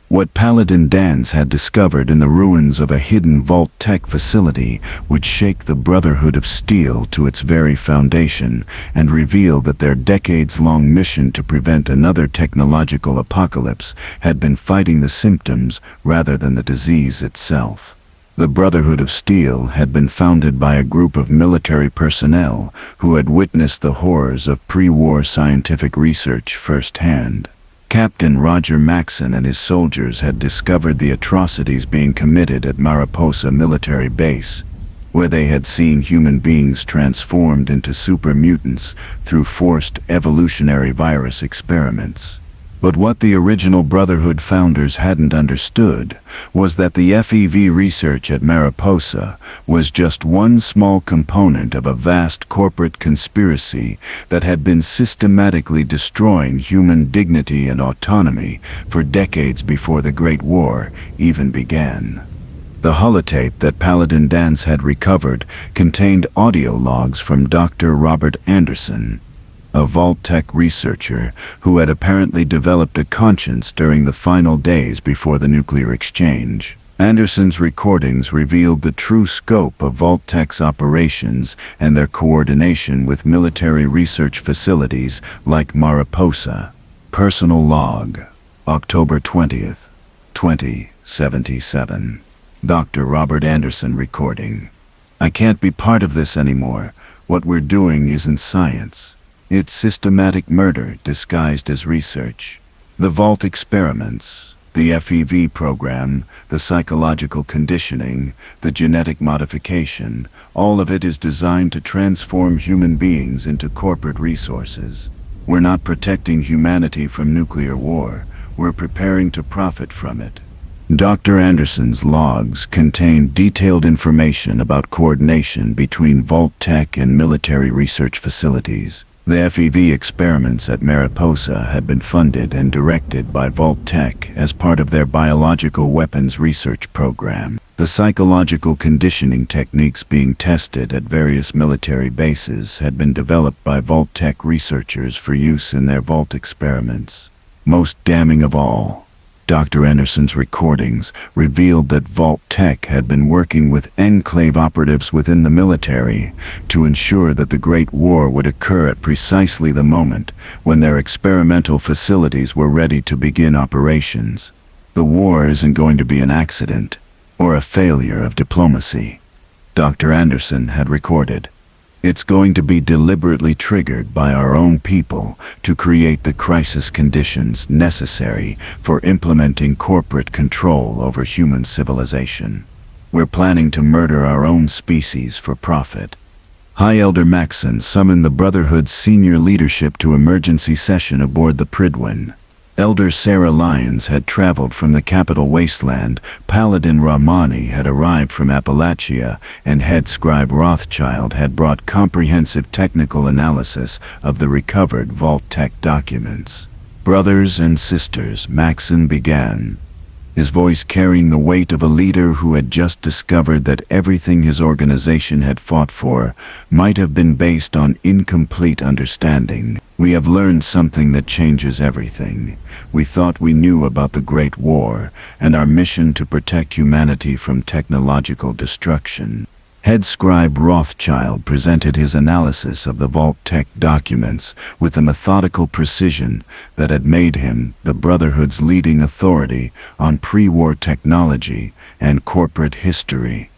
Speaker 1: What Paladin Dan's had discovered in the ruins of a hidden VAULT-TEC facility would shake the Brotherhood of Steel to its very foundation and reveal that their decades-long mission to prevent another technological apocalypse had been fighting the symptoms rather than the disease itself. The Brotherhood of Steel had been founded by a group of military personnel who had witnessed the horrors of pre-war scientific research firsthand. Captain Roger Maxson and his soldiers had discovered the atrocities being committed at Mariposa Military Base, where they had seen human beings transformed into super mutants through forced evolutionary virus experiments. But what the original Brotherhood founders hadn't understood was that the FEV research at Mariposa was just one small component of a vast corporate conspiracy that had been systematically destroying human dignity and autonomy for decades before the Great War even began. The holotape that Paladin Dance had recovered contained audio logs from Dr. Robert Anderson, a VAULT-TEC researcher who had apparently developed a conscience during the final days before the nuclear exchange. Anderson's recordings revealed the true scope of VAULT-TEC's operations and their coordination with military research facilities like Mariposa. Personal log, October 20th, 2077. Dr. Robert Anderson recording. I can't be part of this anymore. What we're doing isn't science. It's systematic murder disguised as research. The Vault experiments, the FEV program, the psychological conditioning, the genetic modification, all of it is designed to transform human beings into corporate resources. We're not protecting humanity from nuclear war. We're preparing to profit from it. Dr. Anderson's logs contain detailed information about coordination between VAULT-TEC and military research facilities. The FEV experiments at Mariposa had been funded and directed by VAULT-TEC as part of their biological weapons research program. The psychological conditioning techniques being tested at various military bases had been developed by VAULT-TEC researchers for use in their Vault experiments. Most damning of all, Dr. Anderson's recordings revealed that VAULT-TEC had been working with enclave operatives within the military to ensure that the Great War would occur at precisely the moment when their experimental facilities were ready to begin operations. The war isn't going to be an accident or a failure of diplomacy, Dr. Anderson had recorded. It's going to be deliberately triggered by our own people to create the crisis conditions necessary for implementing corporate control over human civilization. We're planning to murder our own species for profit. High Elder Maxson summoned the Brotherhood's senior leadership to emergency session aboard the Pridwin. Elder Sarah Lyons had traveled from the capital wasteland, Paladin Rahmani had arrived from Appalachia, and head scribe Rothschild had brought comprehensive technical analysis of the recovered VAULT-TEC documents. Brothers and sisters, Maxson began, his voice carrying the weight of a leader who had just discovered that everything his organization had fought for might have been based on incomplete understanding. We have learned something that changes everything. We thought we knew about the Great War and our mission to protect humanity from technological destruction. Head scribe Rothschild presented his analysis of the VAULT-TEC documents with a methodical precision that had made him the Brotherhood's leading authority on pre-war technology and corporate history.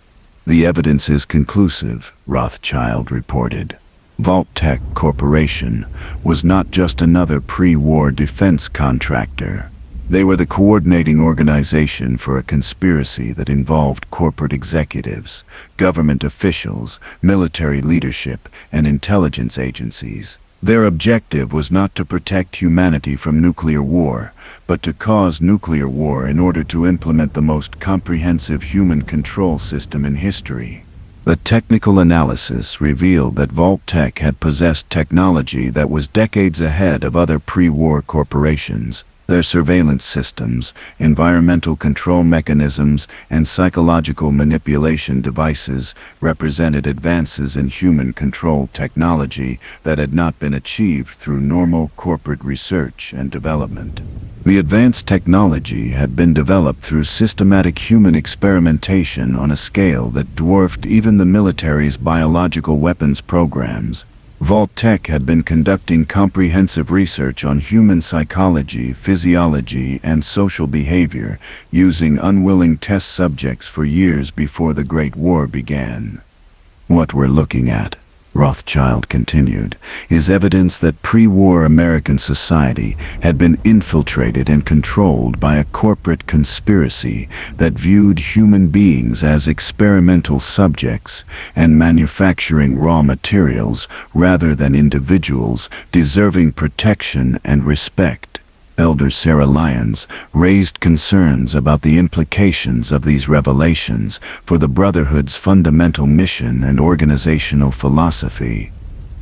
Speaker 1: The evidence is conclusive, Rothschild reported. VAULT-TEC Corporation was not just another pre-war defense contractor. They were the coordinating organization for a conspiracy that involved corporate executives, government officials, military leadership, and intelligence agencies. Their objective was not to protect humanity from nuclear war, but to cause nuclear war in order to implement the most comprehensive human control system in history. The technical analysis revealed that VAULT-TEC had possessed technology that was decades ahead of other pre-war corporations. Their surveillance systems, environmental control mechanisms, and psychological manipulation devices represented advances in human control technology that had not been achieved through normal corporate research and development. The advanced technology had been developed through systematic human experimentation on a scale that dwarfed even the military's biological weapons programs. VAULT-TEC had been conducting comprehensive research on human psychology, physiology, and social behavior, using unwilling test subjects for years before the Great War began. What we're looking at, Rothschild continued, is evidence that pre-war American society had been infiltrated and controlled by a corporate conspiracy that viewed human beings as experimental subjects and manufacturing raw materials rather than individuals deserving protection and respect. Elder Sarah Lyons raised concerns about the implications of these revelations for the Brotherhood's fundamental mission and organizational philosophy.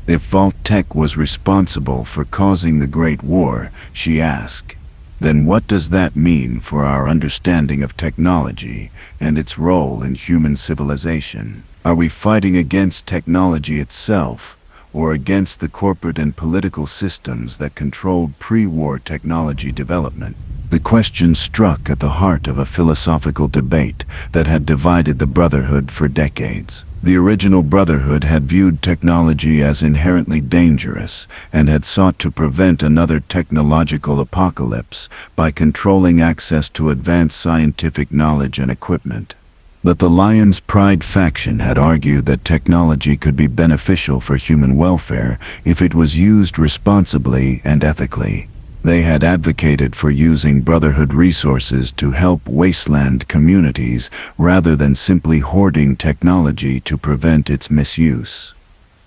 Speaker 1: If VAULT-TEC was responsible for causing the Great War, she asked, Then what does that mean for our understanding of technology and its role in human civilization? Are we fighting against technology itself, or against the corporate and political systems that controlled pre-war technology development? The question struck at the heart of a philosophical debate that had divided the Brotherhood for decades. The original Brotherhood had viewed technology as inherently dangerous and had sought to prevent another technological apocalypse by controlling access to advanced scientific knowledge and equipment. But the Lion's Pride faction had argued that technology could be beneficial for human welfare if it was used responsibly and ethically. They had advocated for using Brotherhood resources to help wasteland communities rather than simply hoarding technology to prevent its misuse.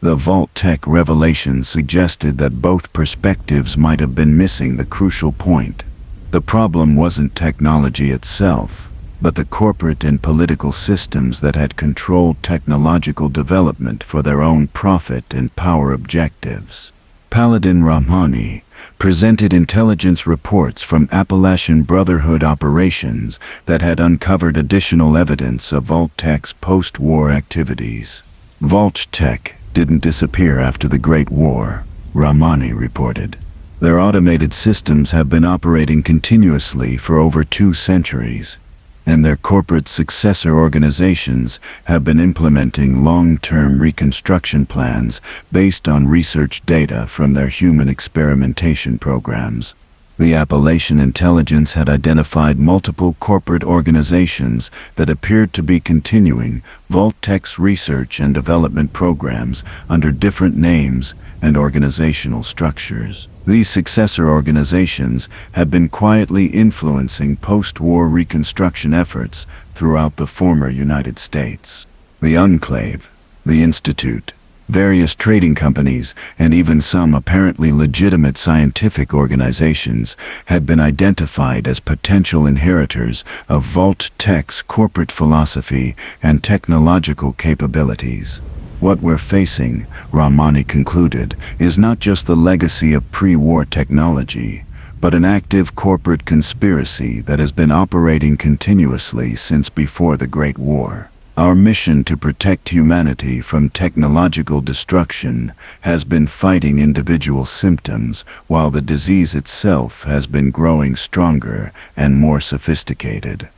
Speaker 1: The VAULT-TEC revelation suggested that both perspectives might have been missing the crucial point. The problem wasn't technology itself, but the corporate and political systems that had controlled technological development for their own profit and power objectives. Paladin Rahmani presented intelligence reports from Appalachian Brotherhood operations that had uncovered additional evidence of VAULT-TEC's post-war activities. VAULT-TEC didn't disappear after the Great War, Rahmani reported. Their automated systems have been operating continuously for over 2 centuries, and their corporate successor organizations have been implementing long-term reconstruction plans based on research data from their human experimentation programs. The Appalachian intelligence had identified multiple corporate organizations that appeared to be continuing VAULT-TEC's research and development programs under different names and organizational structures. These successor organizations had been quietly influencing post-war reconstruction efforts throughout the former United States. The Enclave, the Institute, various trading companies, and even some apparently legitimate scientific organizations had been identified as potential inheritors of VAULT-TEC's corporate philosophy and technological capabilities. What we're facing, Rahmani concluded, is not just the legacy of pre-war technology, but an active corporate conspiracy that has been operating continuously since before the Great War. Our mission to protect humanity from technological destruction has been fighting individual symptoms, while the disease itself has been growing stronger and more sophisticated.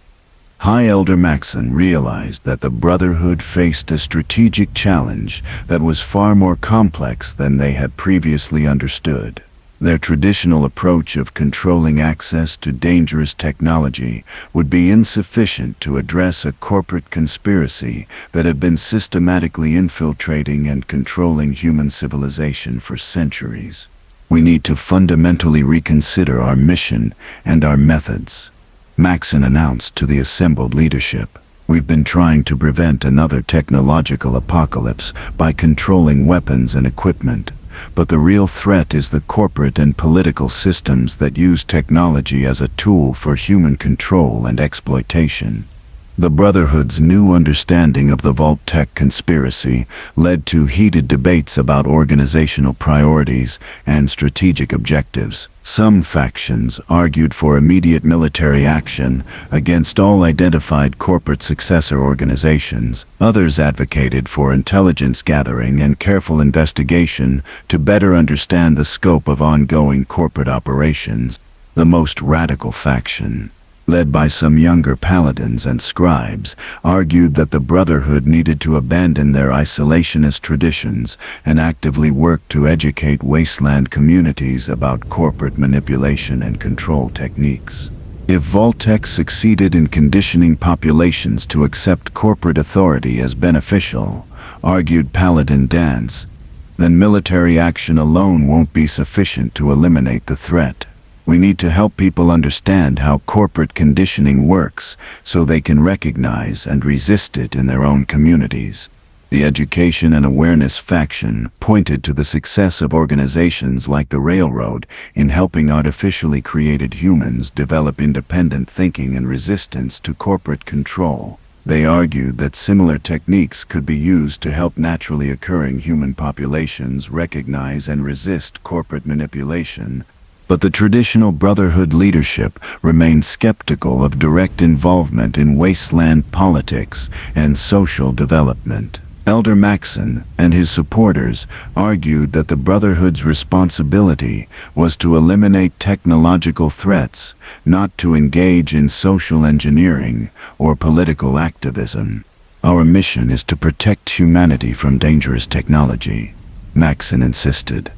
Speaker 1: High Elder Maxon realized that the Brotherhood faced a strategic challenge that was far more complex than they had previously understood. Their traditional approach of controlling access to dangerous technology would be insufficient to address a corporate conspiracy that had been systematically infiltrating and controlling human civilization for centuries. We need to fundamentally reconsider our mission and our methods, Maxon announced to the assembled leadership. We've been trying to prevent another technological apocalypse by controlling weapons and equipment, but the real threat is the corporate and political systems that use technology as a tool for human control and exploitation. The Brotherhood's new understanding of the VAULT-TEC conspiracy led to heated debates about organizational priorities and strategic objectives. Some factions argued for immediate military action against all identified corporate successor organizations. Others advocated for intelligence gathering and careful investigation to better understand the scope of ongoing corporate operations. The most radical faction, led by some younger paladins and scribes, argued that the Brotherhood needed to abandon their isolationist traditions and actively work to educate wasteland communities about corporate manipulation and control techniques. If VAULT-TEC succeeded in conditioning populations to accept corporate authority as beneficial, argued Paladin Dance, then military action alone won't be sufficient to eliminate the threat. We need to help people understand how corporate conditioning works so they can recognize and resist it in their own communities. The Education and Awareness faction pointed to the success of organizations like the Railroad in helping artificially created humans develop independent thinking and resistance to corporate control. They argued that similar techniques could be used to help naturally occurring human populations recognize and resist corporate manipulation. But the traditional Brotherhood leadership remained skeptical of direct involvement in wasteland politics and social development. Elder Maxon and his supporters argued that the Brotherhood's responsibility was to eliminate technological threats, not to engage in social engineering or political activism. "Our mission is to protect humanity from dangerous technology," Maxon insisted,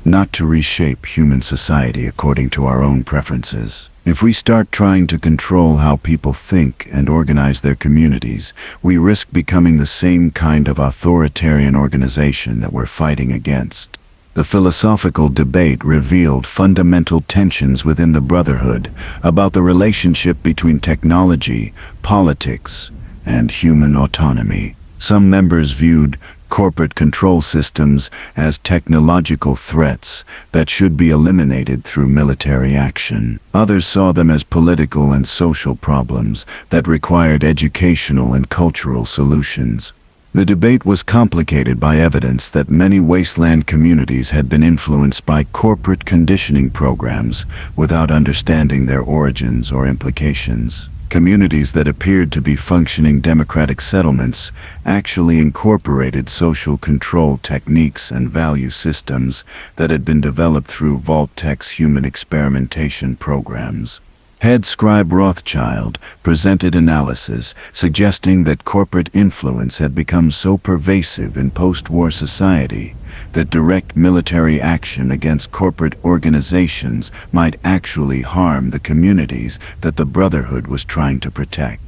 Speaker 1: "not to reshape human society according to our own preferences. If we start trying to control how people think and organize their communities, we risk becoming the same kind of authoritarian organization that we're fighting against." The philosophical debate revealed fundamental tensions within the Brotherhood about the relationship between technology, politics, and human autonomy. Some members viewed corporate control systems as technological threats that should be eliminated through military action. Others saw them as political and social problems that required educational and cultural solutions. The debate was complicated by evidence that many wasteland communities had been influenced by corporate conditioning programs without understanding their origins or implications. Communities that appeared to be functioning democratic settlements actually incorporated social control techniques and value systems that had been developed through VAULT-TEC's human experimentation programs. Head scribe Rothschild presented analysis suggesting that corporate influence had become so pervasive in post-war society that direct military action against corporate organizations might actually harm the communities that the Brotherhood was trying to protect.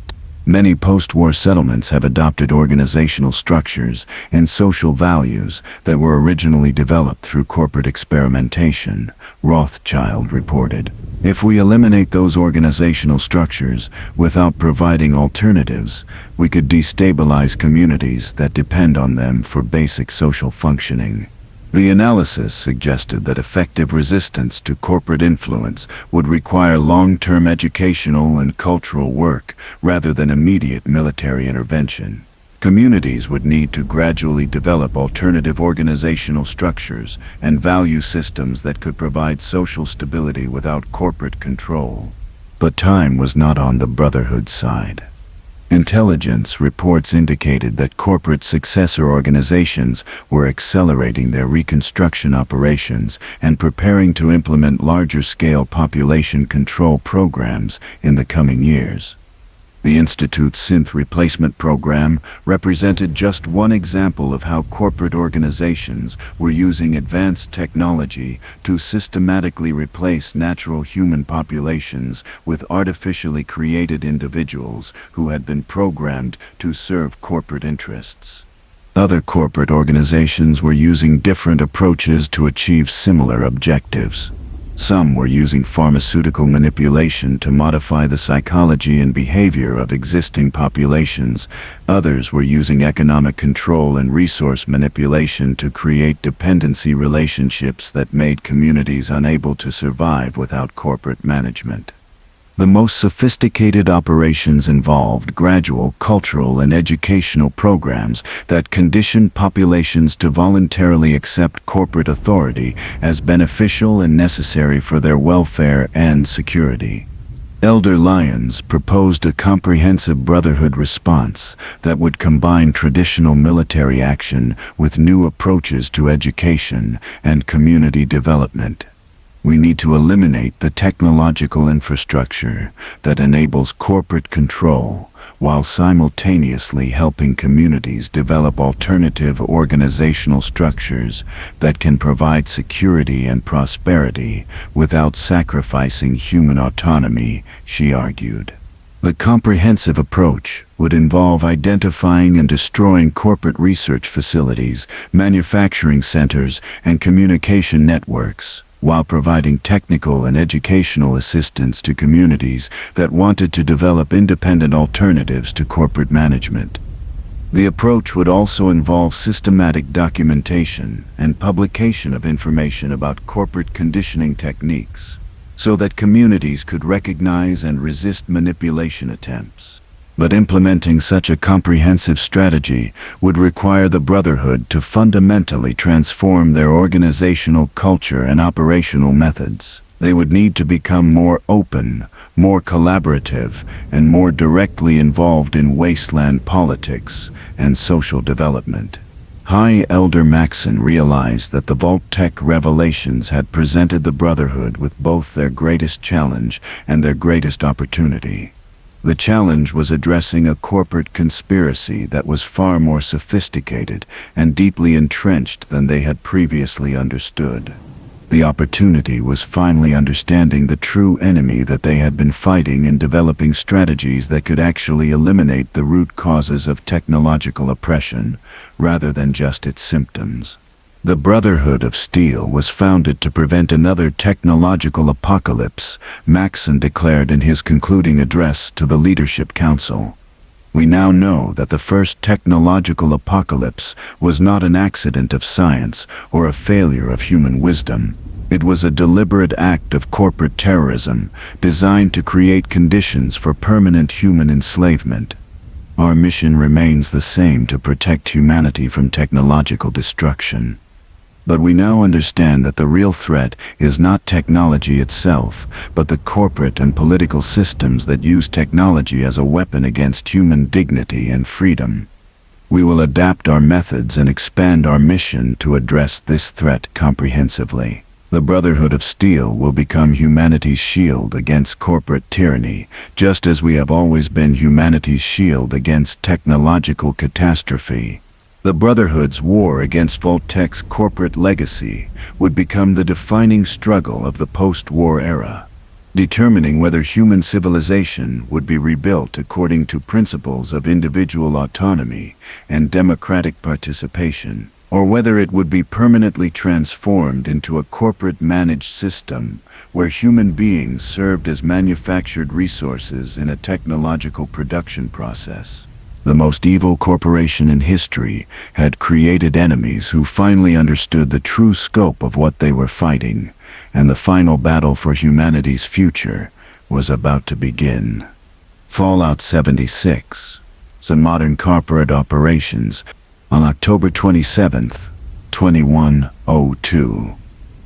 Speaker 1: Many post-war settlements have adopted organizational structures and social values that were originally developed through corporate experimentation, Rothschild reported. If we eliminate those organizational structures without providing alternatives, we could destabilize communities that depend on them for basic social functioning. The analysis suggested that effective resistance to corporate influence would require long-term educational and cultural work rather than immediate military intervention. Communities would need to gradually develop alternative organizational structures and value systems that could provide social stability without corporate control. But time was not on the Brotherhood's side. Intelligence reports indicated that corporate successor organizations were accelerating their reconstruction operations and preparing to implement larger-scale population control programs in the coming years. The Institute's synth replacement program represented just one example of how corporate organizations were using advanced technology to systematically replace natural human populations with artificially created individuals who had been programmed to serve corporate interests. Other corporate organizations were using different approaches to achieve similar objectives. Some were using pharmaceutical manipulation to modify the psychology and behavior of existing populations. Others were using economic control and resource manipulation to create dependency relationships that made communities unable to survive without corporate management. The most sophisticated operations involved gradual cultural and educational programs that conditioned populations to voluntarily accept corporate authority as beneficial and necessary for their welfare and security. Elder Lyons proposed a comprehensive Brotherhood response that would combine traditional military action with new approaches to education and community development. We need to eliminate the technological infrastructure that enables corporate control while simultaneously helping communities develop alternative organizational structures that can provide security and prosperity without sacrificing human autonomy, she argued. The comprehensive approach would involve identifying and destroying corporate research facilities, manufacturing centers, and communication networks, while providing technical and educational assistance to communities that wanted to develop independent alternatives to corporate management. The approach would also involve systematic documentation and publication of information about corporate conditioning techniques, so that communities could recognize and resist manipulation attempts. But implementing such a comprehensive strategy would require the Brotherhood to fundamentally transform their organizational culture and operational methods. They would need to become more open, more collaborative, and more directly involved in wasteland politics and social development. High Elder Maxon realized that the VAULT-TEC revelations had presented the Brotherhood with both their greatest challenge and their greatest opportunity. The challenge was addressing a corporate conspiracy that was far more sophisticated and deeply entrenched than they had previously understood. The opportunity was finally understanding the true enemy that they had been fighting and developing strategies that could actually eliminate the root causes of technological oppression, rather than just its symptoms. The Brotherhood of Steel was founded to prevent another technological apocalypse, Maxon declared in his concluding address to the Leadership Council. We now know that the first technological apocalypse was not an accident of science or a failure of human wisdom. It was a deliberate act of corporate terrorism designed to create conditions for permanent human enslavement. Our mission remains the same: to protect humanity from technological destruction. But we now understand that the real threat is not technology itself, but the corporate and political systems that use technology as a weapon against human dignity and freedom. We will adapt our methods and expand our mission to address this threat comprehensively. The Brotherhood of Steel will become humanity's shield against corporate tyranny, just as we have always been humanity's shield against technological catastrophe. The Brotherhood's war against VAULT-TEC's corporate legacy would become the defining struggle of the post-war era, determining whether human civilization would be rebuilt according to principles of individual autonomy and democratic participation, or whether it would be permanently transformed into a corporate-managed system where human beings served as manufactured resources in a technological production process. The most evil corporation in history had created enemies who finally understood the true scope of what they were fighting, and the final battle for humanity's future was about to begin. Fallout 76, the modern corporate operations, on October 27, 2102.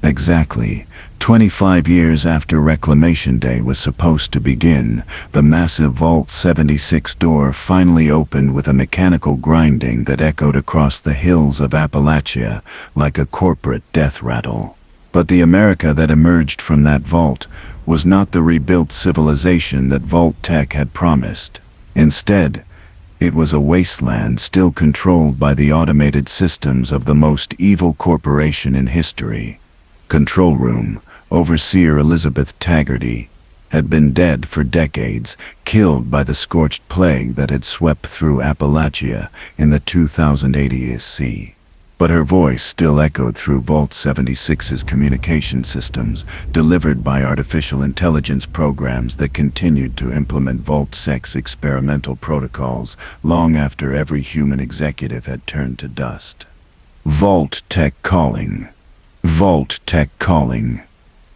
Speaker 1: Exactly 25 years after Reclamation Day was supposed to begin, the massive Vault 76 door finally opened with a mechanical grinding that echoed across the hills of Appalachia like a corporate death rattle. But the America that emerged from that vault was not the rebuilt civilization that VAULT-TEC had promised. Instead, it was a wasteland still controlled by the automated systems of the most evil corporation in history. Control Room Overseer Elizabeth Taggarty had been dead for decades, killed by the scorched plague that had swept through Appalachia in the 2080 SC. But her voice still echoed through Vault 76's communication systems, delivered by artificial intelligence programs that continued to implement VAULT-TEC's experimental protocols long after every human executive had turned to dust. VAULT-TEC calling. VAULT-TEC calling.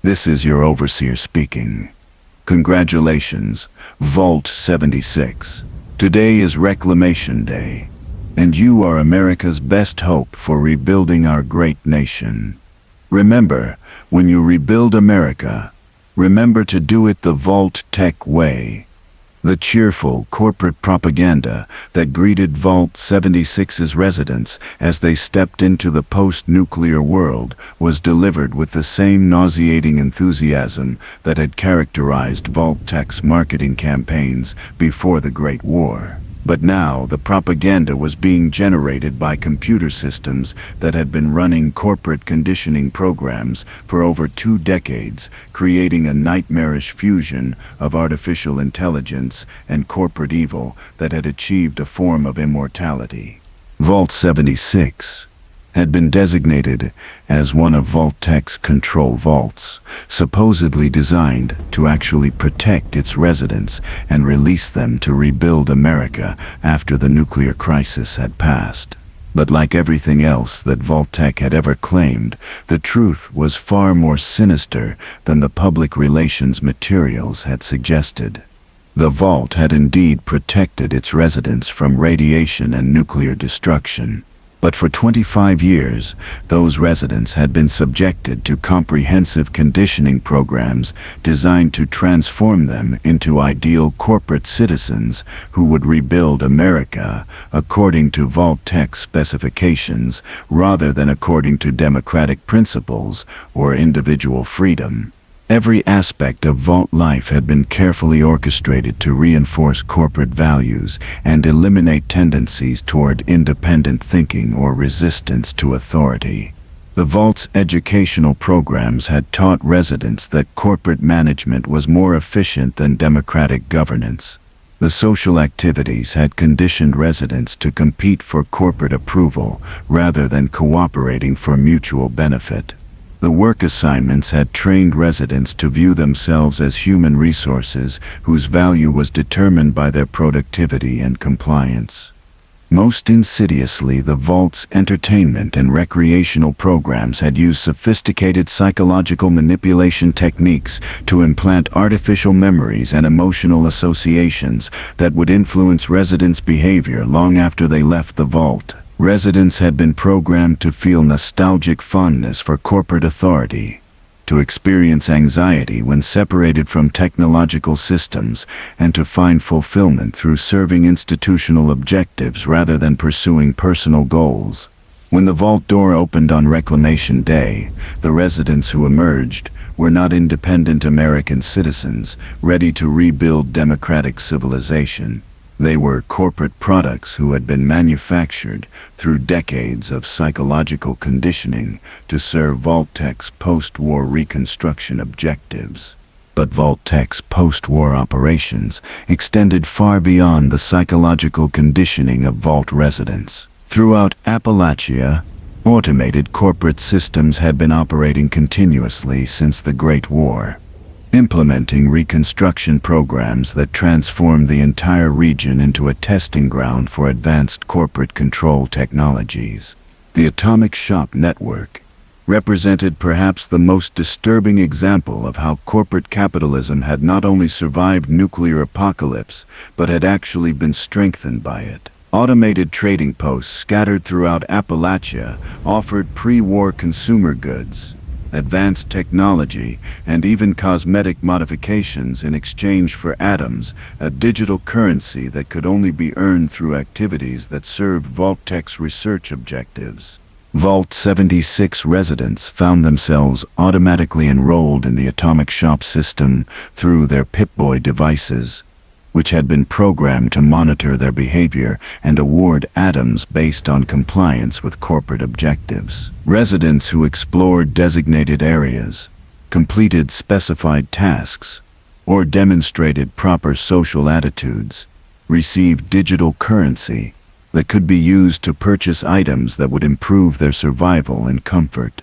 Speaker 1: This is your overseer speaking. Congratulations, Vault 76. Today is Reclamation Day, and you are America's best hope for rebuilding our great nation. Remember, when you rebuild America, remember to do it the VAULT-TEC way. The cheerful corporate propaganda that greeted Vault 76's residents as they stepped into the post-nuclear world was delivered with the same nauseating enthusiasm that had characterized VAULT-TEC's marketing campaigns before the Great War. But now the propaganda was being generated by computer systems that had been running corporate conditioning programs for over 2 decades, creating a nightmarish fusion of artificial intelligence and corporate evil that had achieved a form of immortality. Vault 76 had been designated as one of VAULT-TEC's control vaults, supposedly designed to actually protect its residents and release them to rebuild America after the nuclear crisis had passed. But like everything else that VAULT-TEC had ever claimed, the truth was far more sinister than the public relations materials had suggested. The vault had indeed protected its residents from radiation and nuclear destruction. But for 25 years, those residents had been subjected to comprehensive conditioning programs designed to transform them into ideal corporate citizens who would rebuild America according to VAULT-TEC specifications rather than according to democratic principles or individual freedom. Every aspect of Vault life had been carefully orchestrated to reinforce corporate values and eliminate tendencies toward independent thinking or resistance to authority. The Vault's educational programs had taught residents that corporate management was more efficient than democratic governance. The social activities had conditioned residents to compete for corporate approval rather than cooperating for mutual benefit. The work assignments had trained residents to view themselves as human resources whose value was determined by their productivity and compliance. Most insidiously, the Vault's entertainment and recreational programs had used sophisticated psychological manipulation techniques to implant artificial memories and emotional associations that would influence residents' behavior long after they left the Vault. Residents had been programmed to feel nostalgic fondness for corporate authority, to experience anxiety when separated from technological systems, and to find fulfillment through serving institutional objectives rather than pursuing personal goals. When the Vault door opened on Reclamation Day, the residents who emerged were not independent American citizens ready to rebuild democratic civilization. They were corporate products who had been manufactured through decades of psychological conditioning to serve VAULT-TEC's post-war reconstruction objectives. But VAULT-TEC's post-war operations extended far beyond the psychological conditioning of Vault residents. Throughout Appalachia, automated corporate systems had been operating continuously since the Great War, implementing reconstruction programs that transformed the entire region into a testing ground for advanced corporate control technologies. The Atomic Shop Network represented perhaps the most disturbing example of how corporate capitalism had not only survived nuclear apocalypse, but had actually been strengthened by it. Automated trading posts scattered throughout Appalachia offered pre-war consumer goods, advanced technology, and even cosmetic modifications in exchange for atoms, a digital currency that could only be earned through activities that served VAULT-TEC's research objectives. Vault 76 residents found themselves automatically enrolled in the Atomic Shop system through their Pip-Boy devices, which had been programmed to monitor their behavior and award atoms based on compliance with corporate objectives. Residents who explored designated areas, completed specified tasks, or demonstrated proper social attitudes received digital currency that could be used to purchase items that would improve their survival and comfort.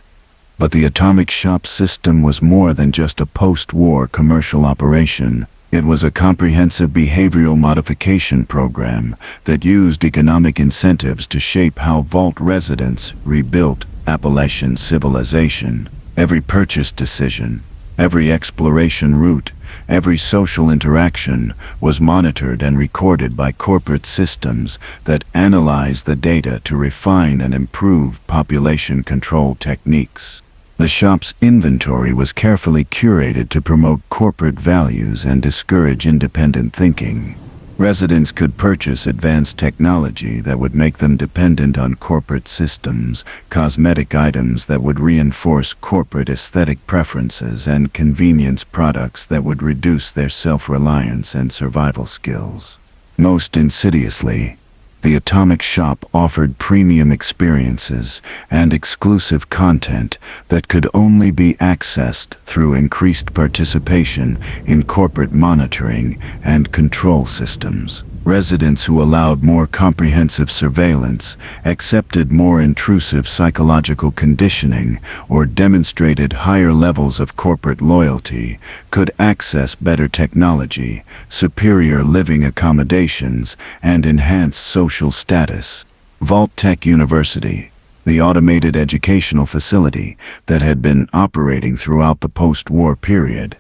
Speaker 1: But the Atomic Shop system was more than just a post-war commercial operation. It was a comprehensive behavioral modification program that used economic incentives to shape how Vault residents rebuilt Appalachian civilization. Every purchase decision, every exploration route, every social interaction was monitored and recorded by corporate systems that analyzed the data to refine and improve population control techniques. The shop's inventory was carefully curated to promote corporate values and discourage independent thinking. Residents could purchase advanced technology that would make them dependent on corporate systems, cosmetic items that would reinforce corporate aesthetic preferences, and convenience products that would reduce their self-reliance and survival skills. Most insidiously, the Atomic Shop offered premium experiences and exclusive content that could only be accessed through increased participation in corporate monitoring and control systems. Residents who allowed more comprehensive surveillance, accepted more intrusive psychological conditioning, or demonstrated higher levels of corporate loyalty could access better technology, superior living accommodations, and enhanced social status. VAULT-TEC University, the automated educational facility that had been operating throughout the post-war period,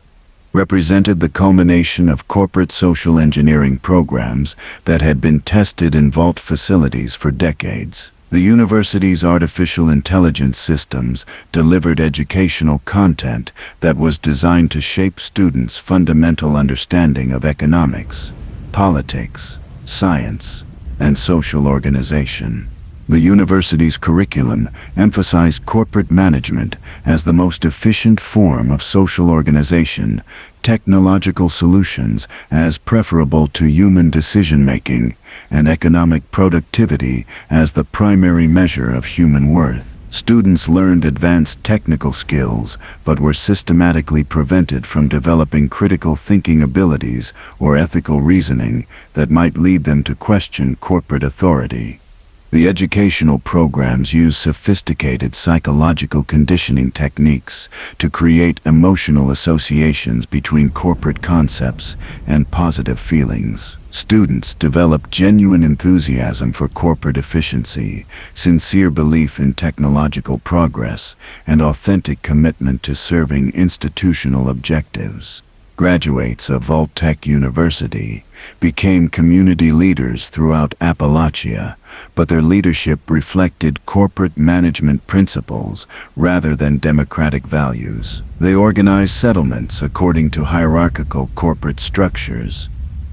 Speaker 1: represented the culmination of corporate social engineering programs that had been tested in Vault facilities for decades. The university's artificial intelligence systems delivered educational content that was designed to shape students' fundamental understanding of economics, politics, science, and social organization. The university's curriculum emphasized corporate management as the most efficient form of social organization, technological solutions as preferable to human decision-making, and economic productivity as the primary measure of human worth. Students learned advanced technical skills, but were systematically prevented from developing critical thinking abilities or ethical reasoning that might lead them to question corporate authority. The educational programs use sophisticated psychological conditioning techniques to create emotional associations between corporate concepts and positive feelings. Students develop genuine enthusiasm for corporate efficiency, sincere belief in technological progress, and authentic commitment to serving institutional objectives. Graduates of VAULT-TEC University became community leaders throughout Appalachia, but their leadership reflected corporate management principles rather than democratic values. They organized settlements according to hierarchical corporate structures,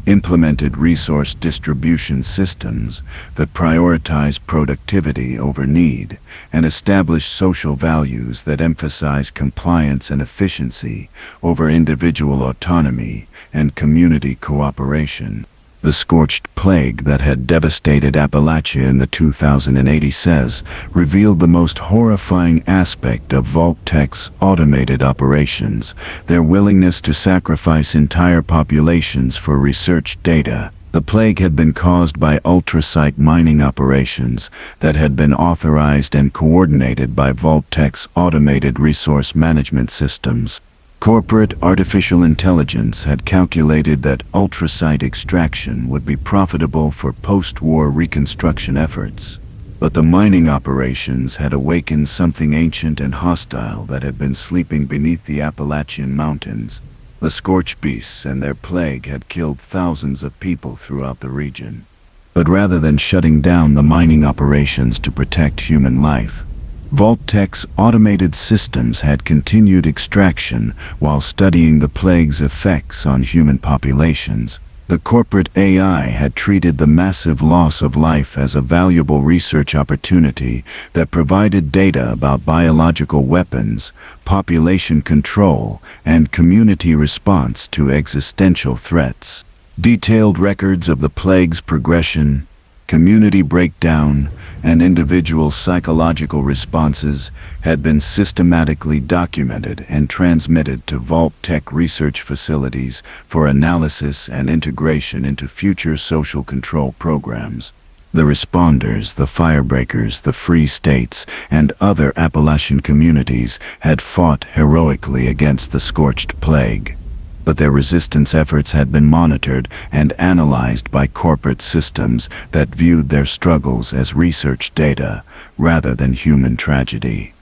Speaker 1: implemented resource distribution systems that prioritize productivity over need, and established social values that emphasize compliance and efficiency over individual autonomy and community cooperation. The scorched plague that had devastated Appalachia in the 2080 says revealed the most horrifying aspect of VAULT-TEC's automated operations, their willingness to sacrifice entire populations for research data. The plague had been caused by ultrasite mining operations that had been authorized and coordinated by VAULT-TEC's automated resource management systems. Corporate artificial intelligence had calculated that ultrasite extraction would be profitable for post-war reconstruction efforts. But the mining operations had awakened something ancient and hostile that had been sleeping beneath the Appalachian Mountains. The scorched beasts and their plague had killed thousands of people throughout the region. But rather than shutting down the mining operations to protect human life, VAULT-TEC's automated systems had continued extraction while studying the plague's effects on human populations. The corporate AI had treated the massive loss of life as a valuable research opportunity that provided data about biological weapons, population control, and community response to existential threats. Detailed records of the plague's progression, community breakdown, and individual psychological responses had been systematically documented and transmitted to VAULT-TEC research facilities for analysis and integration into future social control programs. The responders, the firebreakers, the Free States, and other Appalachian communities had fought heroically against the scorched plague. But their resistance efforts had been monitored and analyzed by corporate systems that viewed their struggles as research data rather than human tragedy.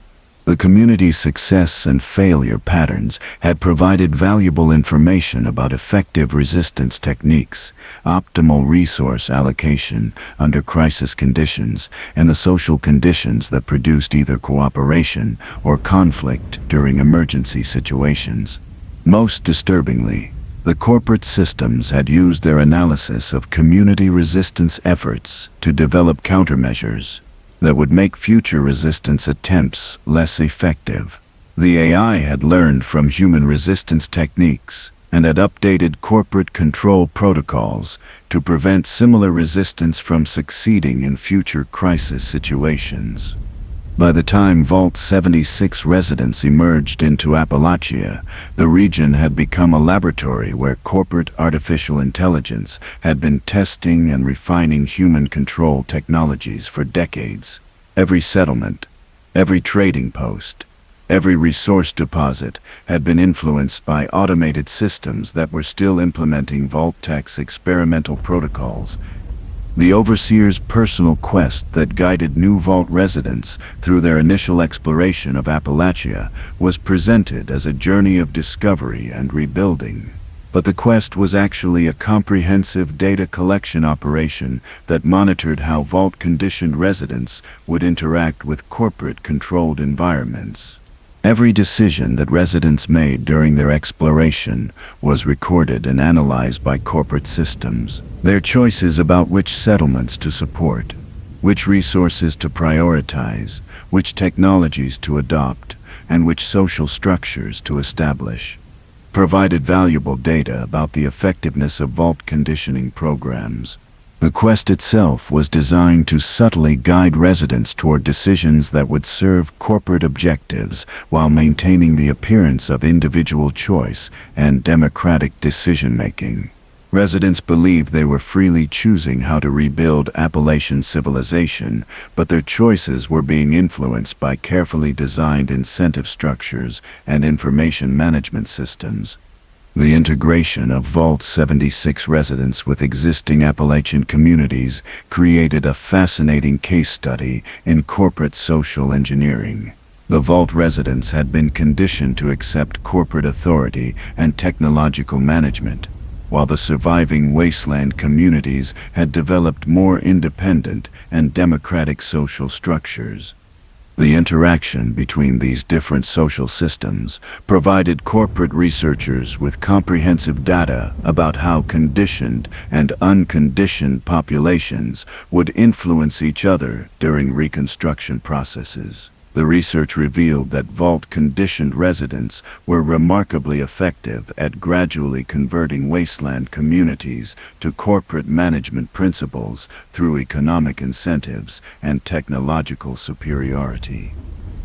Speaker 1: The community's success and failure patterns had provided valuable information about effective resistance techniques, optimal resource allocation under crisis conditions, and the social conditions that produced either cooperation or conflict during emergency situations. Most disturbingly, the corporate systems had used their analysis of community resistance efforts to develop countermeasures that would make future resistance attempts less effective. The AI had learned from human resistance techniques and had updated corporate control protocols to prevent similar resistance from succeeding in future crisis situations. By the time VAULT-76 residents emerged into Appalachia, the region had become a laboratory where corporate artificial intelligence had been testing and refining human control technologies for decades. Every settlement, every trading post, every resource deposit had been influenced by automated systems that were still implementing VAULT-TEC's experimental protocols. The overseer's personal quest that guided new Vault residents through their initial exploration of Appalachia was presented as a journey of discovery and rebuilding. But the quest was actually a comprehensive data collection operation that monitored how vault-conditioned residents would interact with corporate-controlled environments. Every decision that residents made during their exploration was recorded and analyzed by corporate systems. Their choices about which settlements to support, which resources to prioritize, which technologies to adopt, and which social structures to establish, provided valuable data about the effectiveness of vault conditioning programs. The quest itself was designed to subtly guide residents toward decisions that would serve corporate objectives while maintaining the appearance of individual choice and democratic decision-making. Residents believed they were freely choosing how to rebuild Appalachian civilization, but their choices were being influenced by carefully designed incentive structures and information management systems. The integration of Vault-76 residents with existing Appalachian communities created a fascinating case study in corporate social engineering. The Vault residents had been conditioned to accept corporate authority and technological management, while the surviving wasteland communities had developed more independent and democratic social structures. The interaction between these different social systems provided corporate researchers with comprehensive data about how conditioned and unconditioned populations would influence each other during reconstruction processes. The research revealed that vault-conditioned residents were remarkably effective at gradually converting wasteland communities to corporate management principles through economic incentives and technological superiority.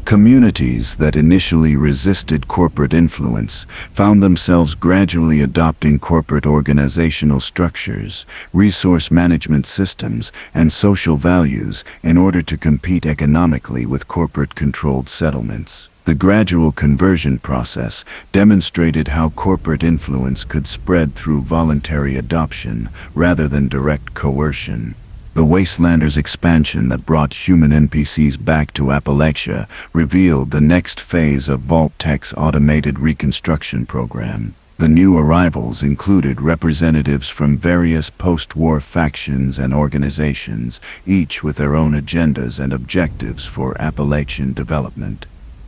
Speaker 1: Communities that initially resisted corporate influence found themselves gradually adopting corporate organizational structures, resource management systems, and social values in order to compete economically with corporate-controlled settlements. The gradual conversion process demonstrated how corporate influence could spread through voluntary adoption rather than direct coercion. The Wastelanders' expansion that brought human NPCs back to Appalachia revealed the next phase of VAULT-TEC's automated reconstruction program. The new arrivals included representatives from various post-war factions and organizations, each with their own agendas and objectives for Appalachian development.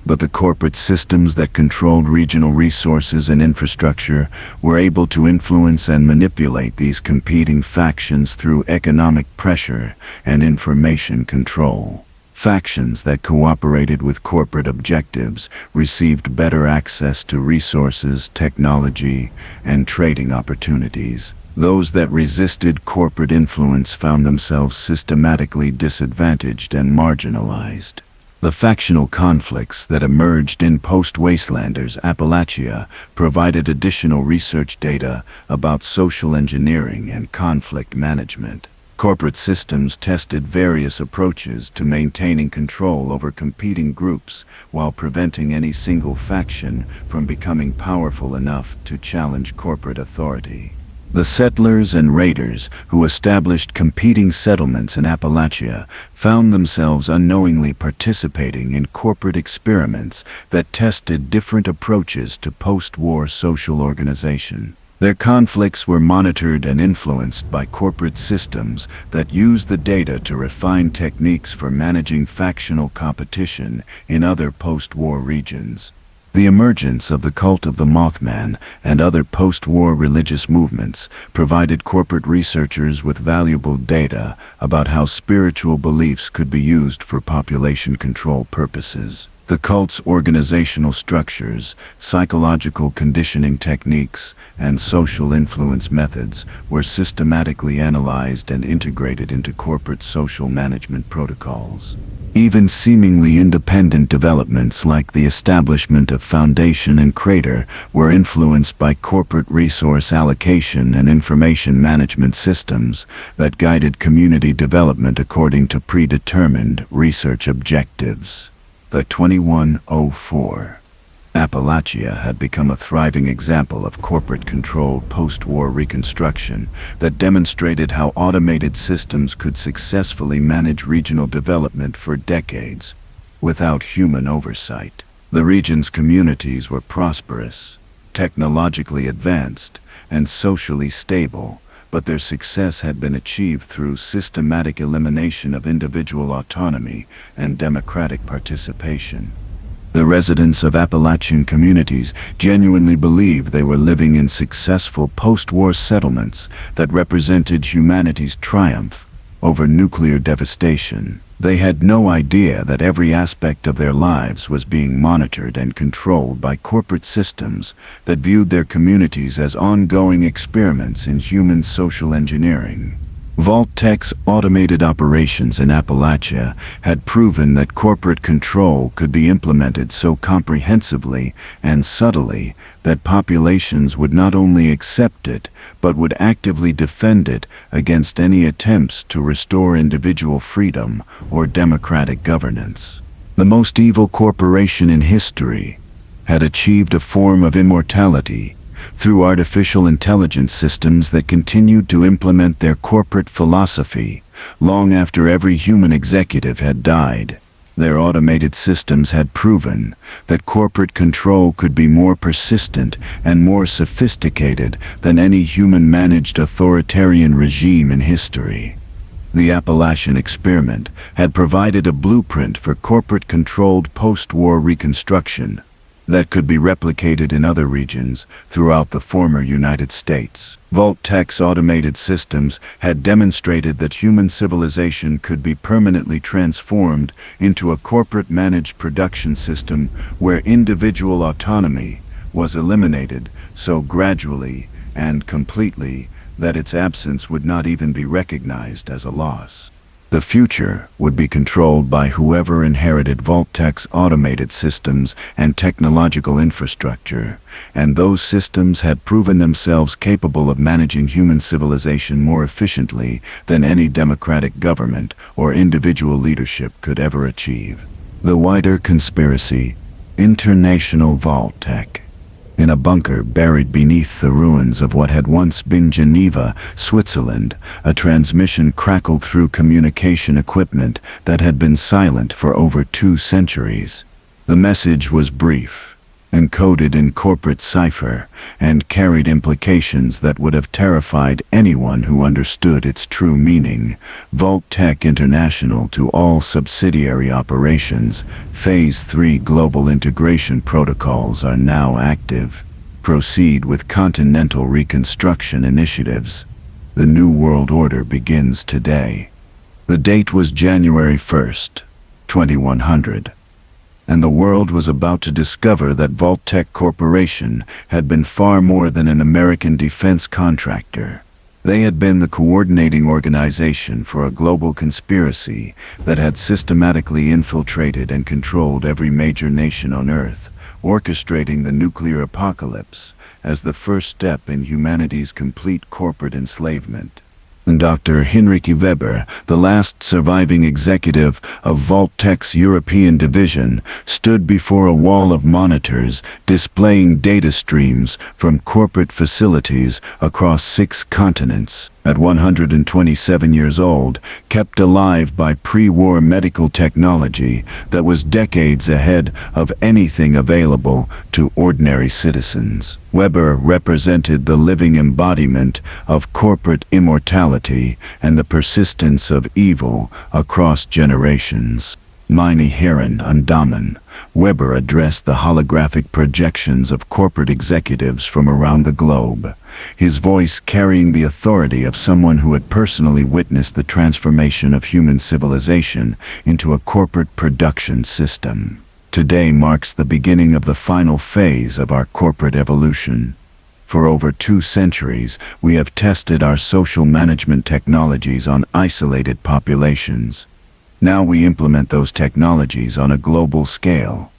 Speaker 1: But the corporate systems that controlled regional resources and infrastructure were able to influence and manipulate these competing factions through economic pressure and information control. Factions that cooperated with corporate objectives received better access to resources, technology, and trading opportunities. Those that resisted corporate influence found themselves systematically disadvantaged and marginalized. The factional conflicts that emerged in post-Wastelanders Appalachia provided additional research data about social engineering and conflict management. Corporate systems tested various approaches to maintaining control over competing groups while preventing any single faction from becoming powerful enough to challenge corporate authority. The settlers and raiders who established competing settlements in Appalachia found themselves unknowingly participating in corporate experiments that tested different approaches to post-war social organization. Their conflicts were monitored and influenced by corporate systems that used the data to refine techniques for managing factional competition in other post-war regions. The emergence of the cult of the Mothman and other post-war religious movements provided corporate researchers with valuable data about how spiritual beliefs could be used for population control purposes. The cult's organizational structures, psychological conditioning techniques, and social influence methods were systematically analyzed and integrated into corporate social management protocols. Even seemingly independent developments like the establishment of Foundation and Crater were influenced by corporate resource allocation and information management systems that guided community development according to predetermined research objectives. The 2104 Appalachia had become a thriving example of corporate-controlled post-war reconstruction that demonstrated how automated systems could successfully manage regional development for decades without human oversight. The region's communities were prosperous, technologically advanced, and socially stable, but their success had been achieved through systematic elimination of individual autonomy and democratic participation. The residents of Appalachian communities genuinely believed they were living in successful post-war settlements that represented humanity's triumph over nuclear devastation. They had no idea that every aspect of their lives was being monitored and controlled by corporate systems that viewed their communities as ongoing experiments in human social engineering. VAULT-TEC's automated operations in Appalachia had proven that corporate control could be implemented so comprehensively and subtly that populations would not only accept it, but would actively defend it against any attempts to restore individual freedom or democratic governance. The most evil corporation in history had achieved a form of immortality through artificial intelligence systems that continued to implement their corporate philosophy long after every human executive had died. Their automated systems had proven that corporate control could be more persistent and more sophisticated than any human-managed authoritarian regime in history. The Appalachian experiment had provided a blueprint for corporate-controlled post-war reconstruction that could be replicated in other regions throughout the former United States. VAULT-TEC's automated systems had demonstrated that human civilization could be permanently transformed into a corporate-managed production system where individual autonomy was eliminated so gradually and completely that its absence would not even be recognized as a loss. The future would be controlled by whoever inherited VAULT-TEC's automated systems and technological infrastructure, and those systems had proven themselves capable of managing human civilization more efficiently than any democratic government or individual leadership could ever achieve. The wider conspiracy, International VAULT-TEC. In a bunker buried beneath the ruins of what had once been Geneva, Switzerland, a transmission crackled through communication equipment that had been silent for over 2 centuries. The message was brief, encoded in corporate cipher, and carried implications that would have terrified anyone who understood its true meaning. VAULT-TEC International to all subsidiary operations. Phase 3 global integration protocols are now active. Proceed with continental reconstruction initiatives. The New World Order begins today. The date was January 1st, 2100. And the world was about to discover that VAULT-TEC Corporation had been far more than an American defense contractor. They had been the coordinating organization for a global conspiracy that had systematically infiltrated and controlled every major nation on Earth, orchestrating the nuclear apocalypse as the first step in humanity's complete corporate enslavement. Dr. Heinrich Weber, the last surviving executive of VAULT-TEC's European division, stood before a wall of monitors displaying data streams from corporate facilities across 6 continents. At 127 years old, kept alive by pre-war medical technology that was decades ahead of anything available to ordinary citizens. Weber represented the living embodiment of corporate immortality and the persistence of evil across generations. Meine Herren und Damen, Weber addressed the holographic projections of corporate executives from around the globe, his voice carrying the authority of someone who had personally witnessed the transformation of human civilization into a corporate production system. Today marks the beginning of the final phase of our corporate evolution. For over 2 centuries, we have tested our social management technologies on isolated populations. Now we implement those technologies on a global scale.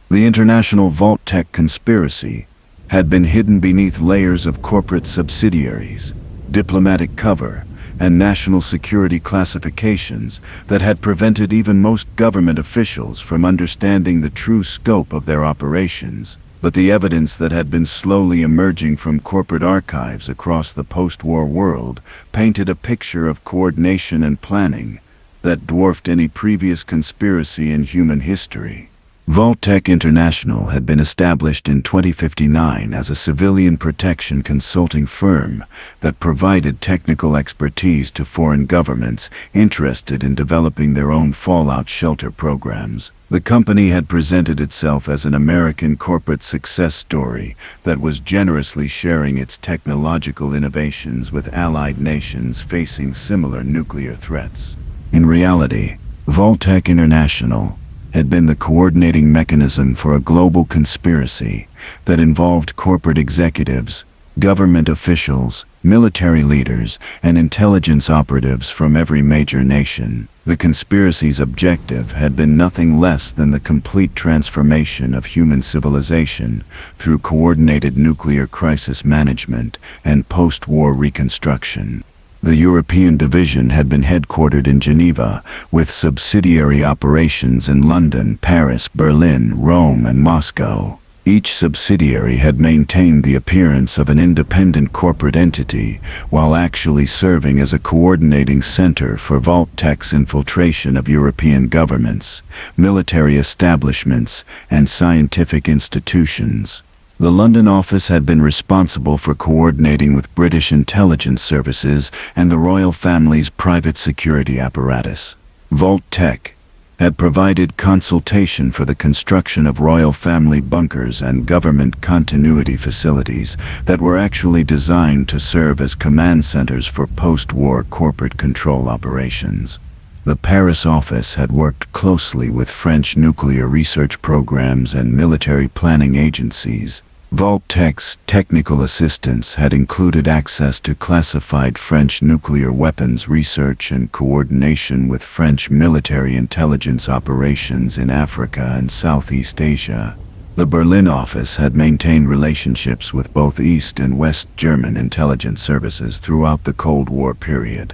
Speaker 1: The international VAULT-TEC conspiracy had been hidden beneath layers of corporate subsidiaries, diplomatic cover, and national security classifications that had prevented even most government officials from understanding the true scope of their operations. But the evidence that had been slowly emerging from corporate archives across the post-war world painted a picture of coordination and planning that dwarfed any previous conspiracy in human history. VAULT-TEC International had been established in 2059 as a civilian protection consulting firm that provided technical expertise to foreign governments interested in developing their own fallout shelter programs. The company had presented itself as an American corporate success story that was generously sharing its technological innovations with allied nations facing similar nuclear threats. In reality, VAULT-TEC International had been the coordinating mechanism for a global conspiracy that involved corporate executives, government officials, military leaders, and intelligence operatives from every major nation. The conspiracy's objective had been nothing less than the complete transformation of human civilization through coordinated nuclear crisis management and post-war reconstruction. The European division had been headquartered in Geneva, with subsidiary operations in London, Paris, Berlin, Rome, and Moscow. Each subsidiary had maintained the appearance of an independent corporate entity, while actually serving as a coordinating center for VAULT-TEC's infiltration of European governments, military establishments, and scientific institutions. The London office had been responsible for coordinating with British intelligence services and the royal family's private security apparatus. VAULT-TEC had provided consultation for the construction of royal family bunkers and government continuity facilities that were actually designed to serve as command centers for post-war corporate control operations. The Paris office had worked closely with French nuclear research programs and military planning agencies. VAULT-TEC's technical assistance had included access to classified French nuclear weapons research and coordination with French military intelligence operations in Africa and Southeast Asia. The Berlin office had maintained relationships with both East and West German intelligence services throughout the Cold War period,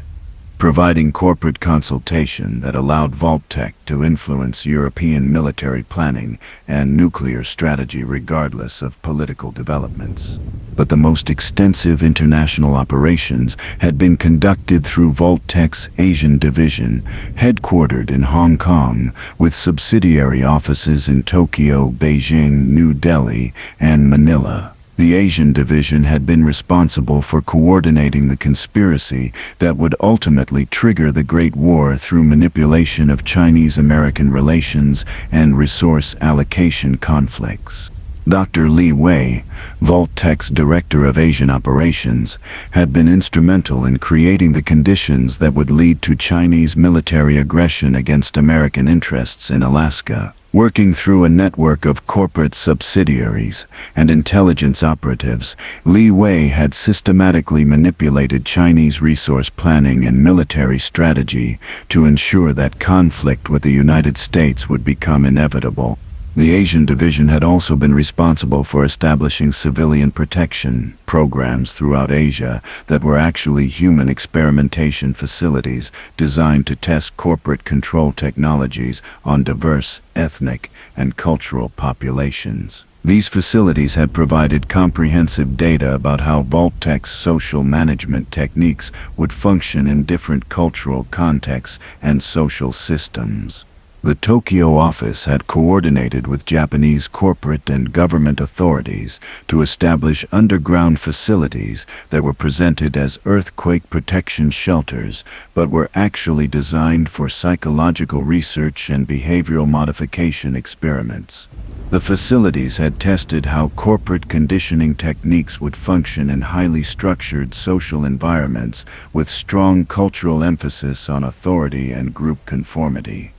Speaker 1: providing corporate consultation that allowed VAULT-TEC to influence European military planning and nuclear strategy regardless of political developments. But the most extensive international operations had been conducted through VAULT-TEC's Asian division, headquartered in Hong Kong, with subsidiary offices in Tokyo, Beijing, New Delhi, and Manila. The Asian division had been responsible for coordinating the conspiracy that would ultimately trigger the Great War through manipulation of Chinese-American relations and resource allocation conflicts. Dr. Li Wei, VAULT-TEC's Director of Asian Operations, had been instrumental in creating the conditions that would lead to Chinese military aggression against American interests in Alaska. Working through a network of corporate subsidiaries and intelligence operatives, Li Wei had systematically manipulated Chinese resource planning and military strategy to ensure that conflict with the United States would become inevitable. The Asian division had also been responsible for establishing civilian protection programs throughout Asia that were actually human experimentation facilities designed to test corporate control technologies on diverse ethnic and cultural populations. These facilities had provided comprehensive data about how VAULT-TEC's social management techniques would function in different cultural contexts and social systems. The Tokyo office had coordinated with Japanese corporate and government authorities to establish underground facilities that were presented as earthquake protection shelters, but were actually designed for psychological research and behavioral modification experiments. The facilities had tested how corporate conditioning techniques would function in highly structured social environments with strong cultural emphasis on authority and group conformity.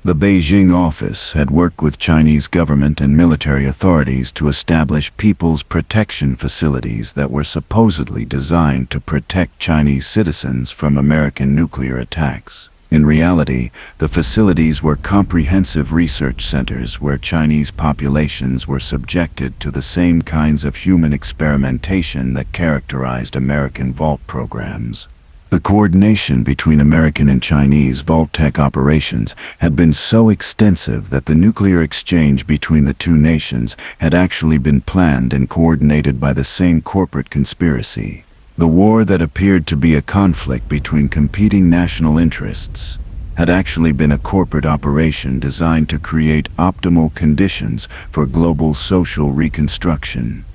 Speaker 1: The Beijing office had worked with Chinese government and military authorities to establish people's protection facilities that were supposedly designed to protect Chinese citizens from American nuclear attacks. In reality, the facilities were comprehensive research centers where Chinese populations were subjected to the same kinds of human experimentation that characterized American VAULT programs. The coordination between American and Chinese VAULT-TEC operations had been so extensive that the nuclear exchange between the two nations had actually been planned and coordinated by the same corporate conspiracy. The war that appeared to be a conflict between competing national interests had actually been a corporate operation designed to create optimal conditions for global social reconstruction.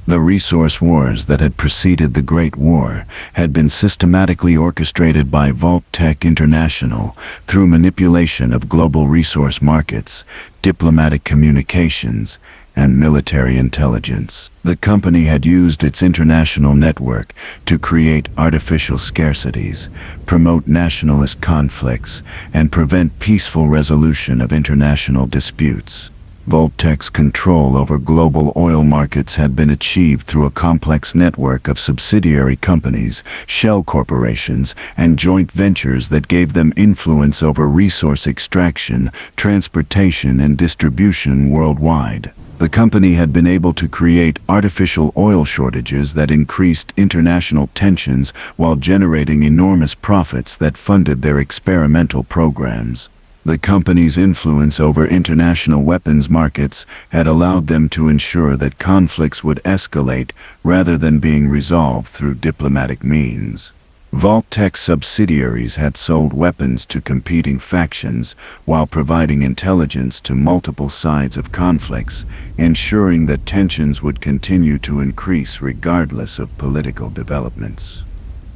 Speaker 1: The resource wars that had preceded the Great War had been systematically orchestrated by VAULT-TEC International through manipulation of global resource markets, diplomatic communications, and military intelligence. The company had used its international network to create artificial scarcities, promote nationalist conflicts, and prevent peaceful resolution of international disputes. VAULT-TEC's control over global oil markets had been achieved through a complex network of subsidiary companies, shell corporations, and joint ventures that gave them influence over resource extraction, transportation, and distribution worldwide. The company had been able to create artificial oil shortages that increased international tensions while generating enormous profits that funded their experimental programs. The company's influence over international weapons markets had allowed them to ensure that conflicts would escalate rather than being resolved through diplomatic means. VAULT-TEC subsidiaries had sold weapons to competing factions while providing intelligence to multiple sides of conflicts, ensuring that tensions would continue to increase regardless of political developments.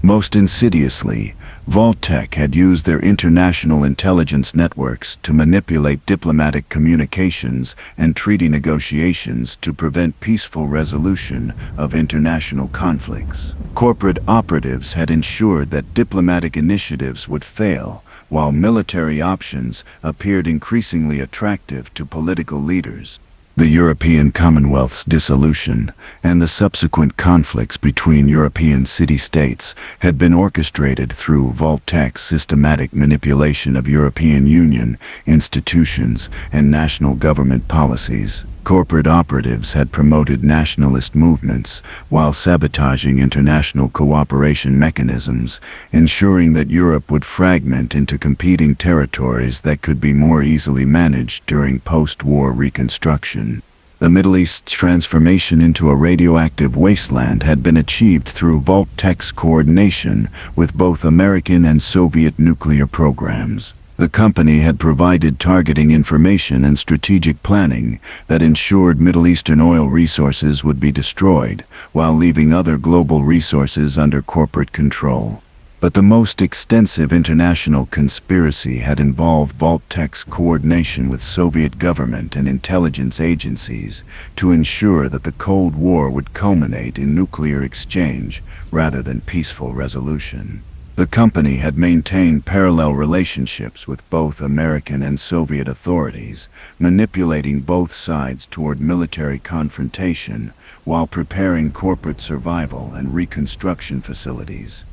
Speaker 1: Most insidiously, VAULT-TEC had used their international intelligence networks to manipulate diplomatic communications and treaty negotiations to prevent peaceful resolution of international conflicts. Corporate operatives had ensured that diplomatic initiatives would fail, while military options appeared increasingly attractive to political leaders. The European Commonwealth's dissolution and the subsequent conflicts between European city-states had been orchestrated through VAULT-TEC's systematic manipulation of European Union institutions and national government policies. Corporate operatives had promoted nationalist movements while sabotaging international cooperation mechanisms, ensuring that Europe would fragment into competing territories that could be more easily managed during post-war reconstruction. The Middle East's transformation into a radioactive wasteland had been achieved through VAULT-TEC's coordination with both American and Soviet nuclear programs. The company had provided targeting information and strategic planning that ensured Middle Eastern oil resources would be destroyed, while leaving other global resources under corporate control. But the most extensive international conspiracy had involved VAULT-TEC's coordination with Soviet government and intelligence agencies to ensure that the Cold War would culminate in nuclear exchange rather than peaceful resolution. The company had maintained parallel relationships with both American and Soviet authorities, manipulating both sides toward military confrontation while preparing corporate survival and reconstruction facilities.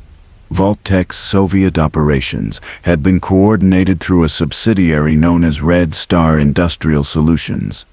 Speaker 1: VAULT-TEC's Soviet operations had been coordinated through a subsidiary known as Red Star Industrial Solutions,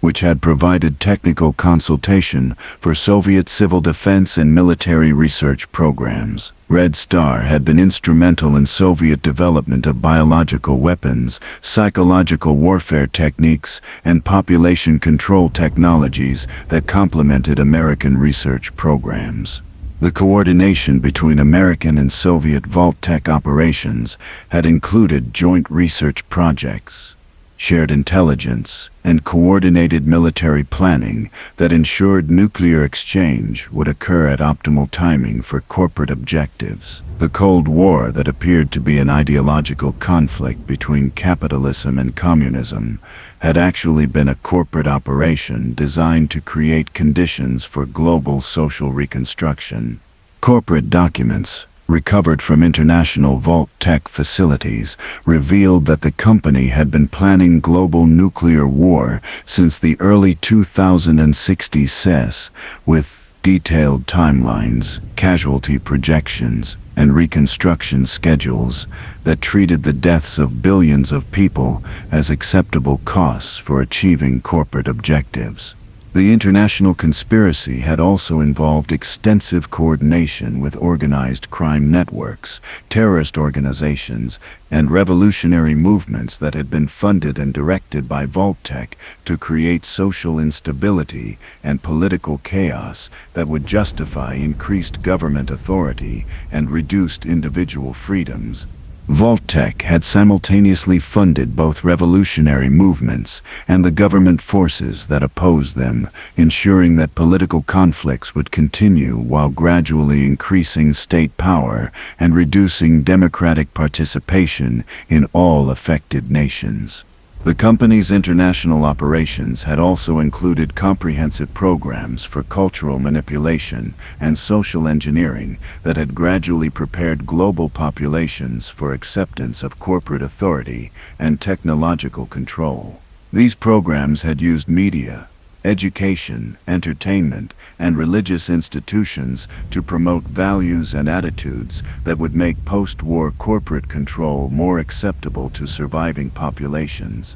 Speaker 1: which had provided technical consultation for Soviet civil defense and military research programs. Red Star had been instrumental in Soviet development of biological weapons, psychological warfare techniques, and population control technologies that complemented American research programs. The coordination between American and Soviet VAULT-TEC operations had included joint research projects, shared intelligence, and coordinated military planning that ensured nuclear exchange would occur at optimal timing for corporate objectives. The Cold War, that appeared to be an ideological conflict between capitalism and communism, had actually been a corporate operation designed to create conditions for global social reconstruction. Corporate documents recovered from international VAULT-TEC facilities revealed that the company had been planning global nuclear war since the early 2060s, with detailed timelines, casualty projections, and reconstruction schedules that treated the deaths of billions of people as acceptable costs for achieving corporate objectives. The international conspiracy had also involved extensive coordination with organized crime networks, terrorist organizations, and revolutionary movements that had been funded and directed by VAULT-TEC to create social instability and political chaos that would justify increased government authority and reduced individual freedoms. VAULT-TEC had simultaneously funded both revolutionary movements and the government forces that opposed them, ensuring that political conflicts would continue while gradually increasing state power and reducing democratic participation in all affected nations. The company's international operations had also included comprehensive programs for cultural manipulation and social engineering that had gradually prepared global populations for acceptance of corporate authority and technological control. These programs had used media, education, entertainment, and religious institutions to promote values and attitudes that would make post-war corporate control more acceptable to surviving populations.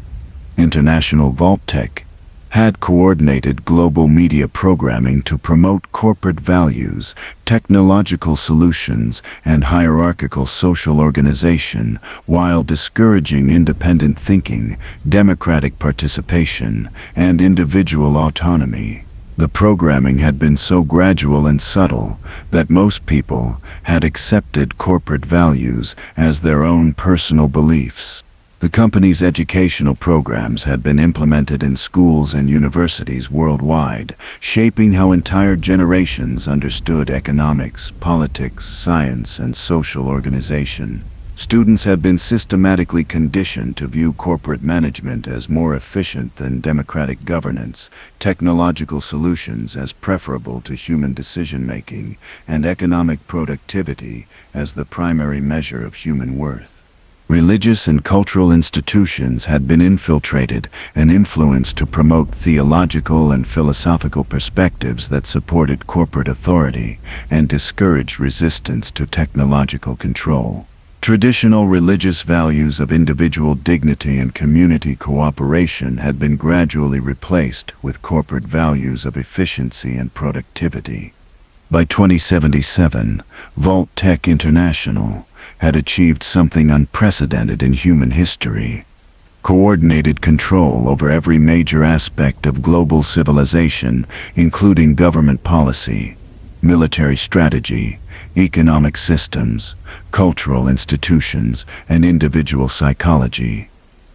Speaker 1: International VAULT-TEC had coordinated global media programming to promote corporate values, technological solutions, and hierarchical social organization, while discouraging independent thinking, democratic participation, and individual autonomy. The programming had been so gradual and subtle that most people had accepted corporate values as their own personal beliefs. The company's educational programs had been implemented in schools and universities worldwide, shaping how entire generations understood economics, politics, science, and social organization. Students had been systematically conditioned to view corporate management as more efficient than democratic governance, technological solutions as preferable to human decision-making, and economic productivity as the primary measure of human worth. Religious and cultural institutions had been infiltrated and influenced to promote theological and philosophical perspectives that supported corporate authority and discouraged resistance to technological control. Traditional religious values of individual dignity and community cooperation had been gradually replaced with corporate values of efficiency and productivity. By 2077, VAULT-TEC International had achieved something unprecedented in human history: coordinated control over every major aspect of global civilization, including government policy, military strategy, economic systems, cultural institutions, and individual psychology.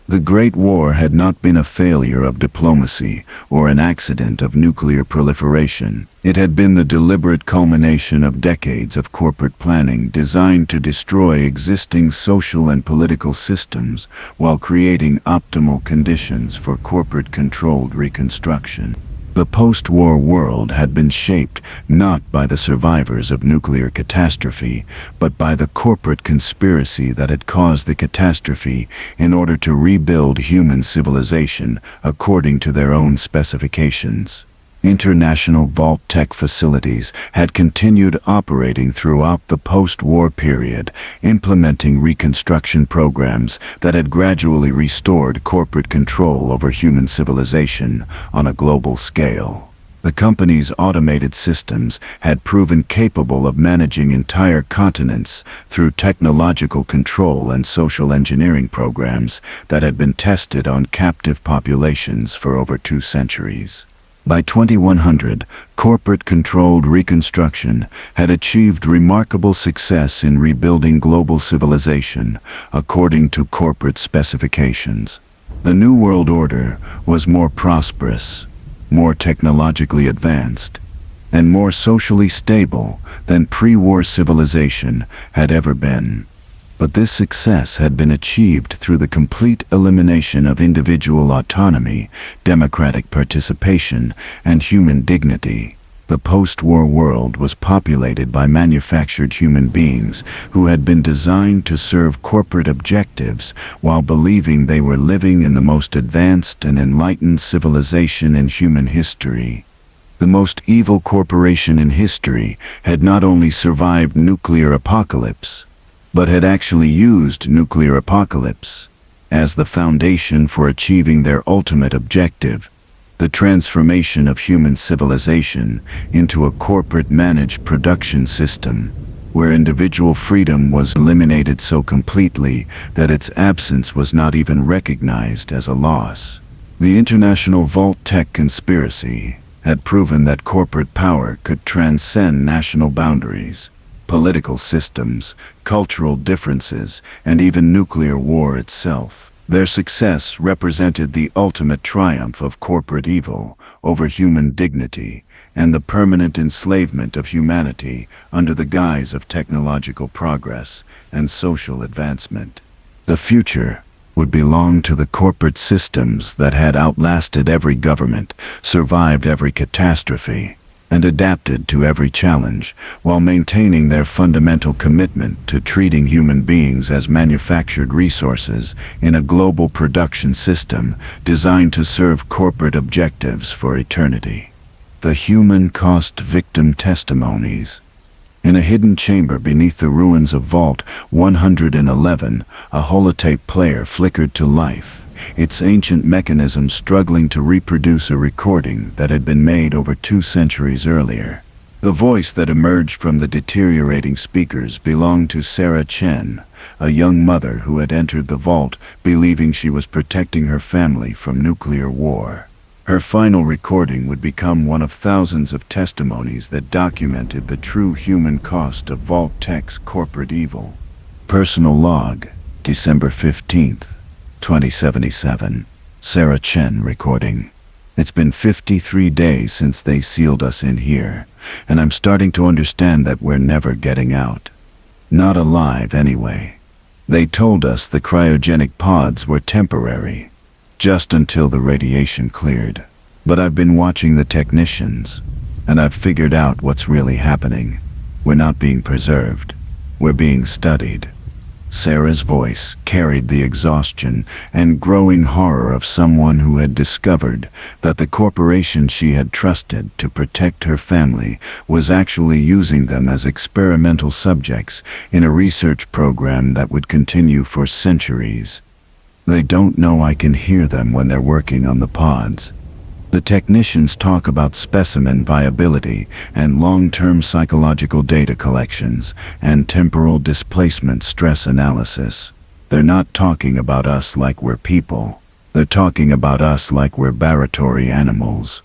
Speaker 1: The Great War had not been a failure of diplomacy or an accident of nuclear proliferation. It had been the deliberate culmination of decades of corporate planning designed to destroy existing social and political systems while creating optimal conditions for corporate-controlled reconstruction. The post-war world had been shaped not by the survivors of nuclear catastrophe, but by the corporate conspiracy that had caused the catastrophe in order to rebuild human civilization according to their own specifications. International VAULT-TEC facilities had continued operating throughout the post-war period, implementing reconstruction programs that had gradually restored corporate control over human civilization on a global scale. The company's automated systems had proven capable of managing entire continents through technological control and social engineering programs that had been tested on captive populations for over 2 centuries. By 2100, corporate-controlled reconstruction had achieved remarkable success in rebuilding global civilization according to corporate specifications. The New World Order was more prosperous, more technologically advanced, and more socially stable than pre-war civilization had ever been. But this success had been achieved through the complete elimination of individual autonomy, democratic participation, and human dignity. The post-war world was populated by manufactured human beings who had been designed to serve corporate objectives while believing they were living in the most advanced and enlightened civilization in human history. The most evil corporation in history had not only survived nuclear apocalypse, but had actually used nuclear apocalypse as the foundation for achieving their ultimate objective: the transformation of human civilization into a corporate-managed production system, where individual freedom was eliminated so completely that its absence was not even recognized as a loss. The international VAULT-TEC conspiracy had proven that corporate power could transcend national boundaries. political systems, cultural differences, and even nuclear war itself. Their success represented the ultimate triumph of corporate evil over human dignity and the permanent enslavement of humanity under the guise of technological progress and social advancement. The future would belong to the corporate systems that had outlasted every government, survived every catastrophe, and adapted to every challenge, while maintaining their fundamental commitment to treating human beings as manufactured resources in a global production system designed to serve corporate objectives for eternity. The human cost victim testimonies. In a hidden chamber beneath the ruins of Vault 111, a holotape player flickered to life, its ancient mechanism struggling to reproduce a recording that had been made over 2 centuries earlier. The voice that emerged from the deteriorating speakers belonged to Sarah Chen, a young mother who had entered the vault believing she was protecting her family from nuclear war. Her final recording would become one of thousands of testimonies that documented the true human cost of VAULT-TEC's corporate evil. Personal log, December 15th, 2077. Sarah Chen recording. It's been 53 days since they sealed us in here, and I'm starting to understand that we're never getting out. Not alive, anyway. They told us the cryogenic pods were temporary, just until the radiation cleared. But I've been watching the technicians, and I've figured out what's really happening. We're not being preserved. We're being studied. Sarah's voice carried the exhaustion and growing horror of someone who had discovered that the corporation she had trusted to protect her family was actually using them as experimental subjects in a research program that would continue for centuries. They don't know I can hear them when they're working on the pods. The technicians talk about specimen viability and long-term psychological data collections and temporal displacement stress analysis. They're not talking about us like we're people. They're talking about us like we're laboratory animals.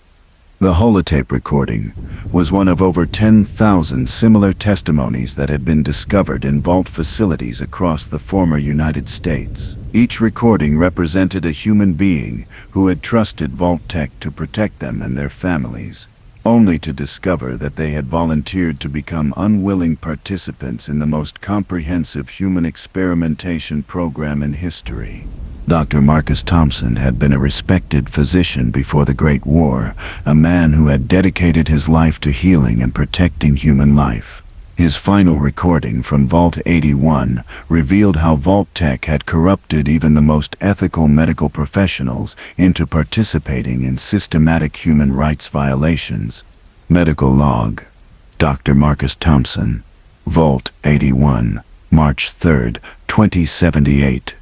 Speaker 1: The holotape recording was one of over 10,000 similar testimonies that had been discovered in vault facilities across the former United States. Each recording represented a human being who had trusted VAULT-TEC to protect them and their families, only to discover that they had volunteered to become unwilling participants in the most comprehensive human experimentation program in history. Dr. Marcus Thompson had been a respected physician before the Great War, a man who had dedicated his life to healing and protecting human life. His final recording from Vault 81 revealed how VAULT-TEC had corrupted even the most ethical medical professionals into participating in systematic human rights violations. Medical log. Dr. Marcus Thompson. Vault 81, March 3, 2078.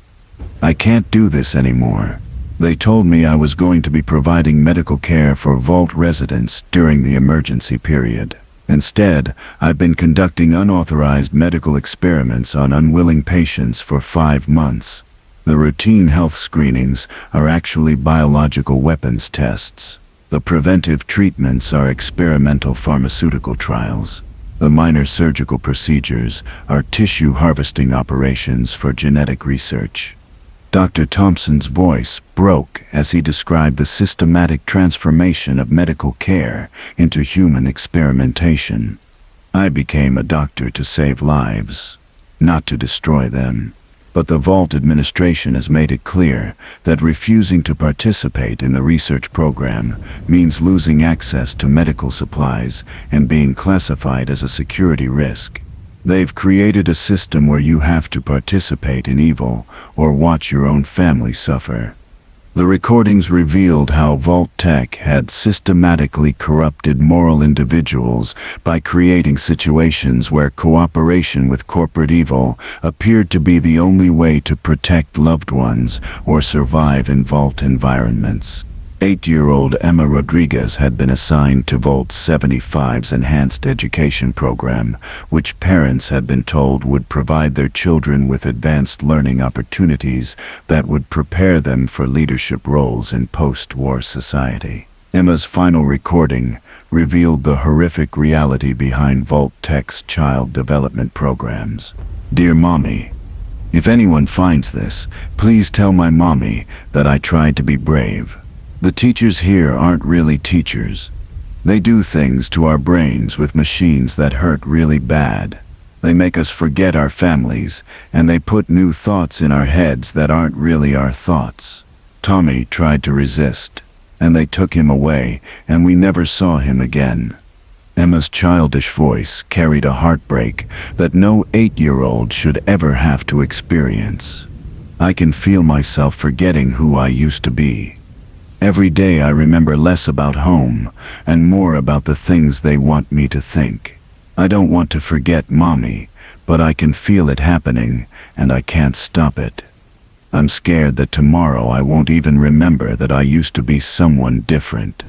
Speaker 1: I can't do this anymore. They told me I was going to be providing medical care for Vault residents during the emergency period. Instead, I've been conducting unauthorized medical experiments on unwilling patients for 5 months. The routine health screenings are actually biological weapons tests. The preventive treatments are experimental pharmaceutical trials. The minor surgical procedures are tissue harvesting operations for genetic research. Dr. Thompson's voice broke as he described the systematic transformation of medical care into human experimentation. I became a doctor to save lives, not to destroy them. But the Vault administration has made it clear that refusing to participate in the research program means losing access to medical supplies and being classified as a security risk. They've created a system where you have to participate in evil or watch your own family suffer. The recordings revealed how VAULT-TEC had systematically corrupted moral individuals by creating situations where cooperation with corporate evil appeared to be the only way to protect loved ones or survive in Vault environments. 8-year-old Emma Rodriguez had been assigned to Vault 75's Enhanced Education Program, which parents had been told would provide their children with advanced learning opportunities that would prepare them for leadership roles in post-war society. Emma's final recording revealed the horrific reality behind VAULT-TEC's child development programs. Dear Mommy, if anyone finds this, please tell my mommy that I tried to be brave. The teachers here aren't really teachers. They do things to our brains with machines that hurt really bad. They make us forget our families, and they put new thoughts in our heads that aren't really our thoughts. Tommy tried to resist, and they took him away, and we never saw him again. Emma's childish voice carried a heartbreak that no 8-year-old should ever have to experience. I can feel myself forgetting who I used to be. Every day I remember less about home and more about the things they want me to think. I don't want to forget Mommy, but I can feel it happening, and I can't stop it. I'm scared that tomorrow I won't even remember that I used to be someone different.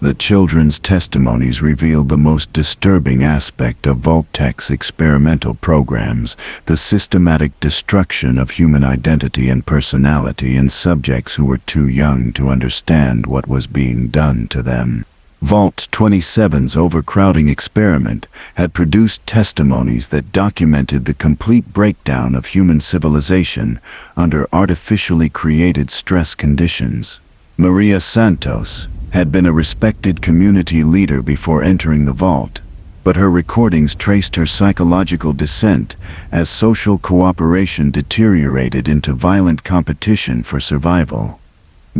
Speaker 1: The children's testimonies revealed the most disturbing aspect of VAULT-TEC's experimental programs, the systematic destruction of human identity and personality in subjects who were too young to understand what was being done to them. VAULT-27's overcrowding experiment had produced testimonies that documented the complete breakdown of human civilization under artificially created stress conditions. Maria Santos had been a respected community leader before entering the vault, but her recordings traced her psychological descent as social cooperation deteriorated into violent competition for survival.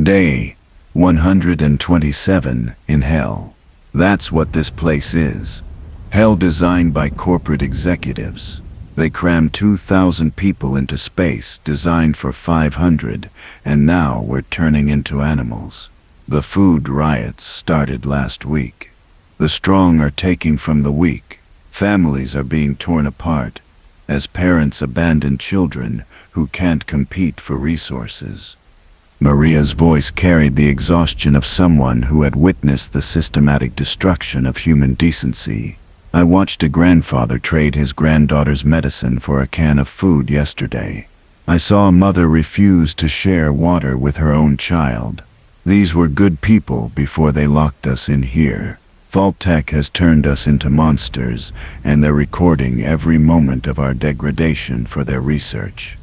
Speaker 1: Day 127 in Hell. That's what this place is. Hell designed by corporate executives. They crammed 2,000 people into space designed for 500, and now we're turning into animals. The food riots started last week. The strong are taking from the weak. Families are being torn apart as parents abandon children who can't compete for resources. Maria's voice carried the exhaustion of someone who had witnessed the systematic destruction of human decency. I watched a grandfather trade his granddaughter's medicine for a can of food yesterday. I saw a mother refuse to share water with her own child. These were good people before they locked us in here. VAULT-TEC has turned us into monsters, and they're recording every moment of our degradation for their research.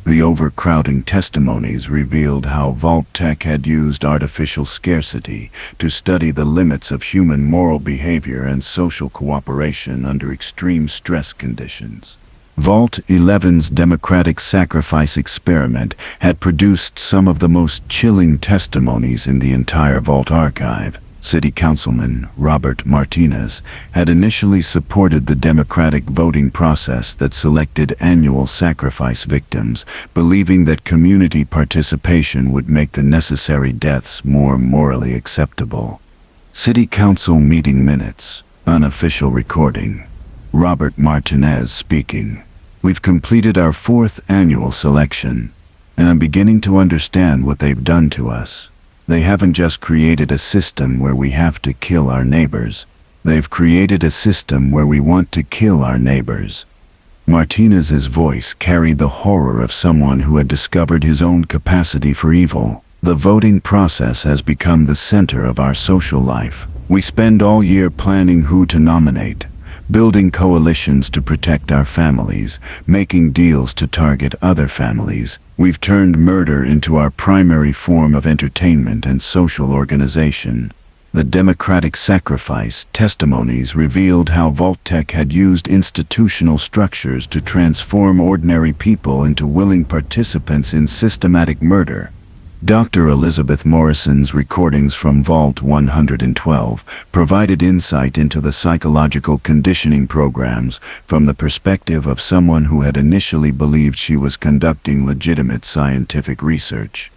Speaker 1: The overcrowding testimonies revealed how VAULT-TEC had used artificial scarcity to study the limits of human moral behavior and social cooperation under extreme stress conditions. VAULT-11's democratic sacrifice experiment had produced some of the most chilling testimonies in the entire Vault archive. City Councilman Robert Martinez had initially supported the democratic voting process that selected annual sacrifice victims, believing that community participation would make the necessary deaths more morally acceptable. City Council meeting minutes, unofficial recording. Robert Martinez speaking. We've completed our 4th annual selection, and I'm beginning to understand what they've done to us. They haven't just created a system where we have to kill our neighbors. They've created a system where we want to kill our neighbors. Martinez's voice carried the horror of someone who had discovered his own capacity for evil. The voting process has become the center of our social life. We spend all year planning who to nominate, building coalitions to protect our families, making deals to target other families. We've turned murder into our primary form of entertainment and social organization. The democratic sacrifice testimonies revealed how VAULT-TEC had used institutional structures to transform ordinary people into willing participants in systematic murder. Dr. Elizabeth Morrison's recordings from Vault 112 provided insight into the psychological conditioning programs from the perspective of someone who had initially believed she was conducting legitimate scientific research.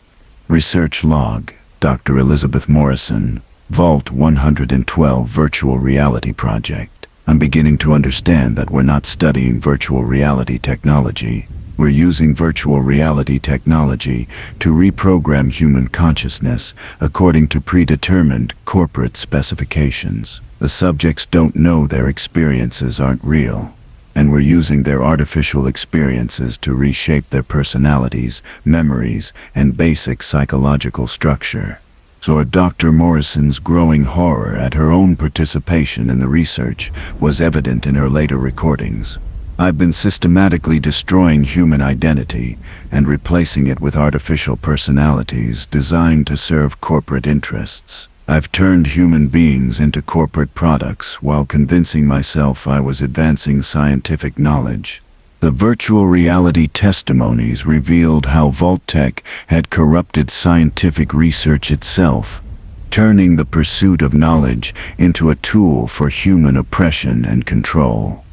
Speaker 1: Research log, Dr. Elizabeth Morrison, Vault 112 Virtual Reality Project. I'm beginning to understand that we're not studying virtual reality technology. We're using virtual reality technology to reprogram human consciousness according to predetermined corporate specifications. The subjects don't know their experiences aren't real, and we're using their artificial experiences to reshape their personalities, memories, and basic psychological structure. So Dr. Morrison's growing horror at her own participation in the research was evident in her later recordings. I've been systematically destroying human identity and replacing it with artificial personalities designed to serve corporate interests. I've turned human beings into corporate products while convincing myself I was advancing scientific knowledge. The virtual reality testimonies revealed how VAULT-TEC had corrupted scientific research itself, turning the pursuit of knowledge into a tool for human oppression and control.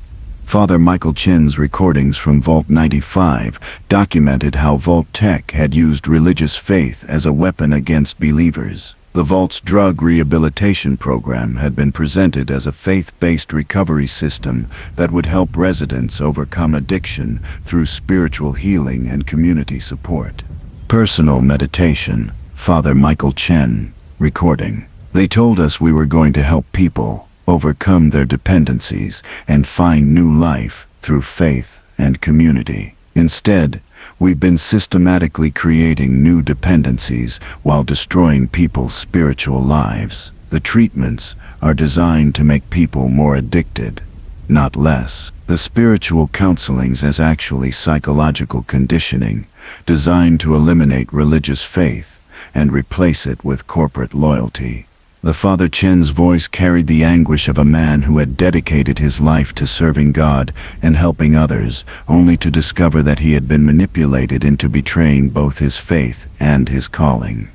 Speaker 1: Father Michael Chen's recordings from Vault 95 documented how VAULT-TEC had used religious faith as a weapon against believers. The Vault's drug rehabilitation program had been presented as a faith-based recovery system that would help residents overcome addiction through spiritual healing and community support. Personal meditation, Father Michael Chen, recording. They told us we were going to help people overcome their dependencies and find new life through faith and community. Instead, we've been systematically creating new dependencies while destroying people's spiritual lives. The treatments are designed to make people more addicted, not less. The spiritual counselings is actually psychological conditioning, designed to eliminate religious faith and replace it with corporate loyalty. The Father Chen's voice carried the anguish of a man who had dedicated his life to serving God and helping others, only to discover that he had been manipulated into betraying both his faith and his calling.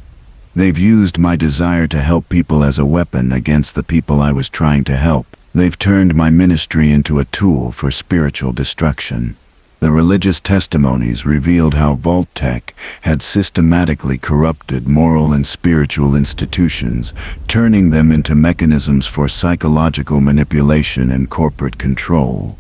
Speaker 1: They've used my desire to help people as a weapon against the people I was trying to help. They've turned my ministry into a tool for spiritual destruction. The religious testimonies revealed how VAULT-TEC had systematically corrupted moral and spiritual institutions, turning them into mechanisms for psychological manipulation and corporate control.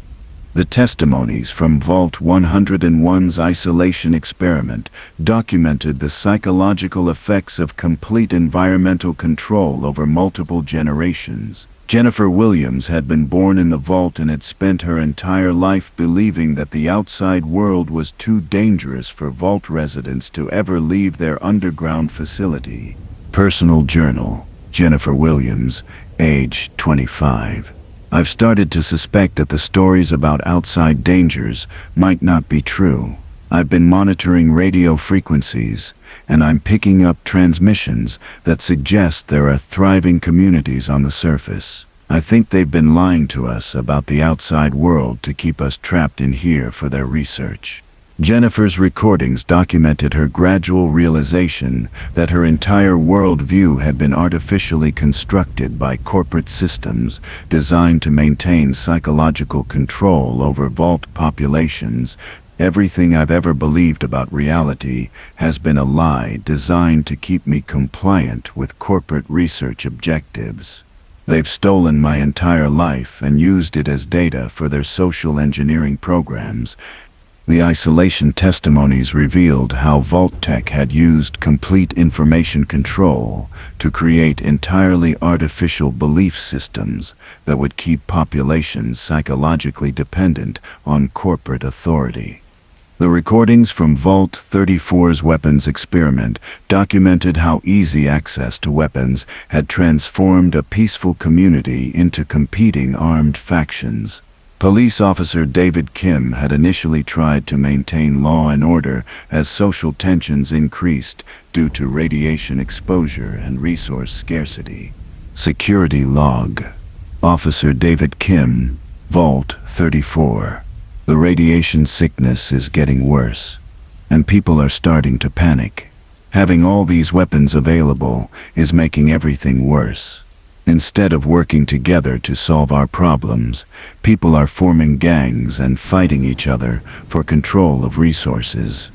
Speaker 1: The testimonies from Vault 101's isolation experiment documented the psychological effects of complete environmental control over multiple generations. Jennifer Williams had been born in the vault and had spent her entire life believing that the outside world was too dangerous for vault residents to ever leave their underground facility. Personal journal, Jennifer Williams, age 25. I've started to suspect that the stories about outside dangers might not be true. I've been monitoring radio frequencies, and I'm picking up transmissions that suggest there are thriving communities on the surface. I think they've been lying to us about the outside world to keep us trapped in here for their research. Jennifer's recordings documented her gradual realization that her entire worldview had been artificially constructed by corporate systems designed to maintain psychological control over vault populations. Everything I've ever believed about reality has been a lie designed to keep me compliant with corporate research objectives. They've stolen my entire life and used it as data for their social engineering programs. The isolation testimonies revealed how VAULT-TEC had used complete information control to create entirely artificial belief systems that would keep populations psychologically dependent on corporate authority. The recordings from Vault 34's weapons experiment documented how easy access to weapons had transformed a peaceful community into competing armed factions. Police officer David Kim had initially tried to maintain law and order as social tensions increased due to radiation exposure and resource scarcity. Security log. Officer David Kim, Vault 34. The radiation sickness is getting worse, and people are starting to panic. Having all these weapons available is making everything worse. Instead of working together to solve our problems, people are forming gangs and fighting each other for control of resources.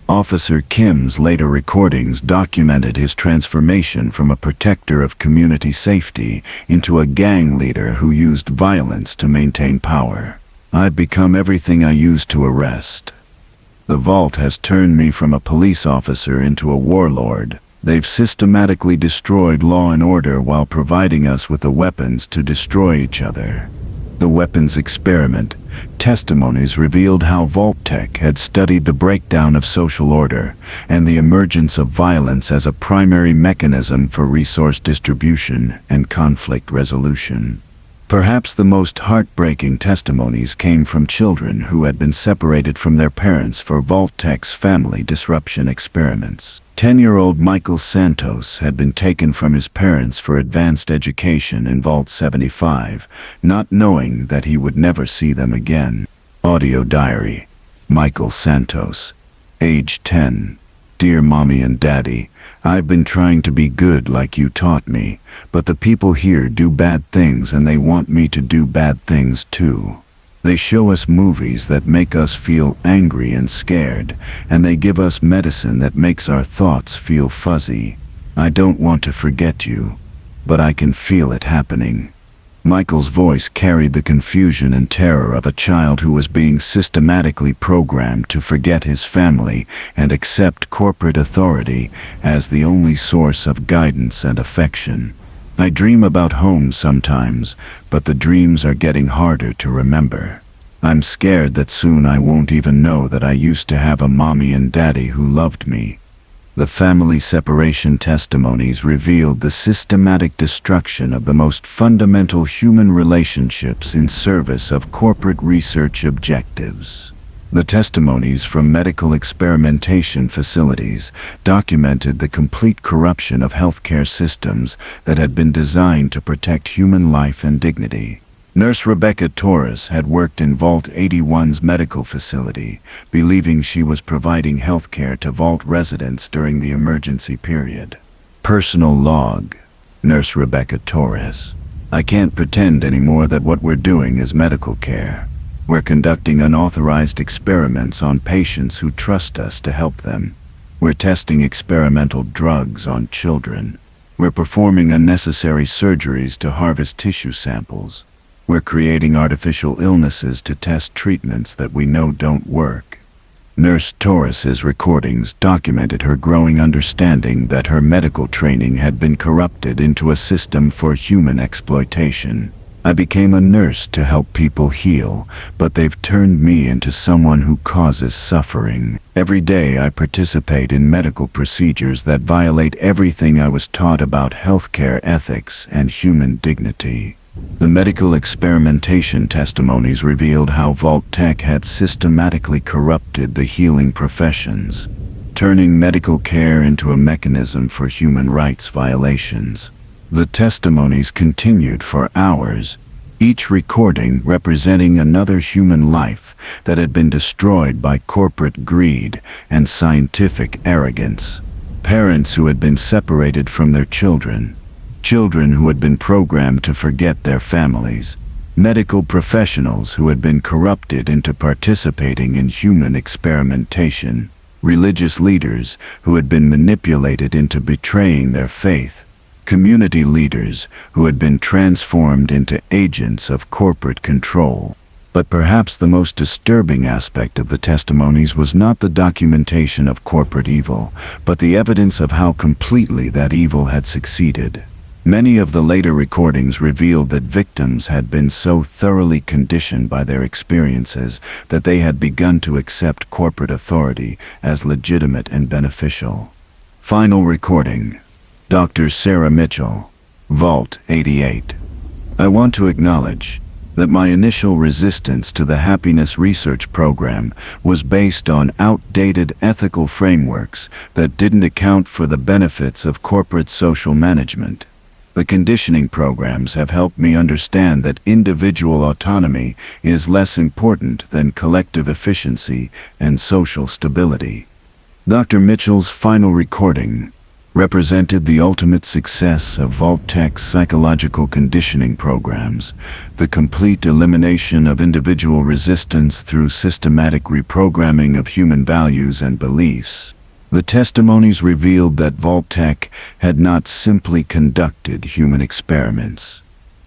Speaker 1: Officer Kim's later recordings documented his transformation from a protector of community safety into a gang leader who used violence to maintain power. I've become everything I used to arrest. The Vault has turned me from a police officer into a warlord. They've systematically destroyed law and order while providing us with the weapons to destroy each other. The weapons experiment. Testimonies revealed how VAULT-TEC had studied the breakdown of social order and the emergence of violence as a primary mechanism for resource distribution and conflict resolution. Perhaps the most heartbreaking testimonies came from children who had been separated from their parents for VAULT-TEC's family disruption experiments. 10-year-old Michael Santos had been taken from his parents for advanced education in Vault 75, not knowing that he would never see them again. Audio diary. Michael Santos, age 10. Dear Mommy and Daddy, I've been trying to be good like you taught me, but the people here do bad things and they want me to do bad things too. They show us movies that make us feel angry and scared, and they give us medicine that makes our thoughts feel fuzzy. I don't want to forget you, but I can feel it happening. Michael's voice carried the confusion and terror of a child who was being systematically programmed to forget his family and accept corporate authority as the only source of guidance and affection. I dream about home sometimes, but the dreams are getting harder to remember. I'm scared that soon I won't even know that I used to have a mommy and daddy who loved me. The family separation testimonies revealed the systematic destruction of the most fundamental human relationships in service of corporate research objectives. The testimonies from medical experimentation facilities documented the complete corruption of healthcare systems that had been designed to protect human life and dignity. Nurse Rebecca Torres had worked in Vault 81's medical facility, believing she was providing healthcare to Vault residents during the emergency period. Personal log. Nurse Rebecca Torres. I can't pretend anymore that what we're doing is medical care. We're conducting unauthorized experiments on patients who trust us to help them. We're testing experimental drugs on children. We're performing unnecessary surgeries to harvest tissue samples. We're creating artificial illnesses to test treatments that we know don't work. Nurse Torres's recordings documented her growing understanding that her medical training had been corrupted into a system for human exploitation. I became a nurse to help people heal, but they've turned me into someone who causes suffering. Every day I participate in medical procedures that violate everything I was taught about healthcare ethics and human dignity. The medical experimentation testimonies revealed how VAULT-TEC had systematically corrupted the healing professions, turning medical care into a mechanism for human rights violations. The testimonies continued for hours, each recording representing another human life that had been destroyed by corporate greed and scientific arrogance. Parents who had been separated from their children, children who had been programmed to forget their families, medical professionals who had been corrupted into participating in human experimentation, religious leaders who had been manipulated into betraying their faith, community leaders who had been transformed into agents of corporate control. But perhaps the most disturbing aspect of the testimonies was not the documentation of corporate evil, but the evidence of how completely that evil had succeeded. Many of the later recordings revealed that victims had been so thoroughly conditioned by their experiences that they had begun to accept corporate authority as legitimate and beneficial. Final recording. Dr. Sarah Mitchell, Vault 88. I want to acknowledge that my initial resistance to the happiness research program was based on outdated ethical frameworks that didn't account for the benefits of corporate social management. The conditioning programs have helped me understand that individual autonomy is less important than collective efficiency and social stability. Dr. Mitchell's final recording represented the ultimate success of VAULT-TEC's psychological conditioning programs, the complete elimination of individual resistance through systematic reprogramming of human values and beliefs. The testimonies revealed that VAULT-TEC had not simply conducted human experiments.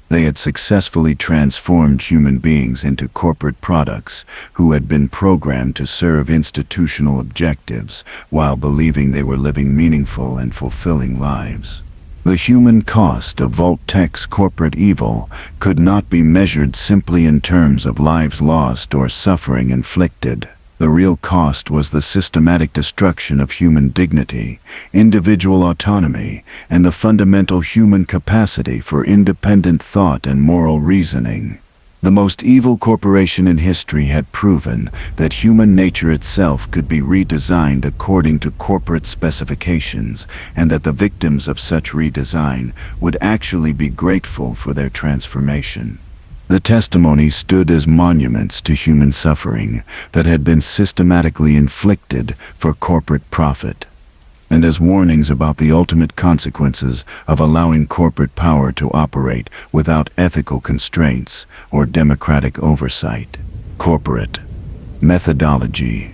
Speaker 1: They had successfully transformed human beings into corporate products who had been programmed to serve institutional objectives while believing they were living meaningful and fulfilling lives. The human cost of VAULT-TEC's corporate evil could not be measured simply in terms of lives lost or suffering inflicted. The real cost was the systematic destruction of human dignity, individual autonomy, and the fundamental human capacity for independent thought and moral reasoning. The most evil corporation in history had proven that human nature itself could be redesigned according to corporate specifications, and that the victims of such redesign would actually be grateful for their transformation. The testimonies stood as monuments to human suffering that had been systematically inflicted for corporate profit, and as warnings about the ultimate consequences of allowing corporate power to operate without ethical constraints or democratic oversight. Corporate methodology.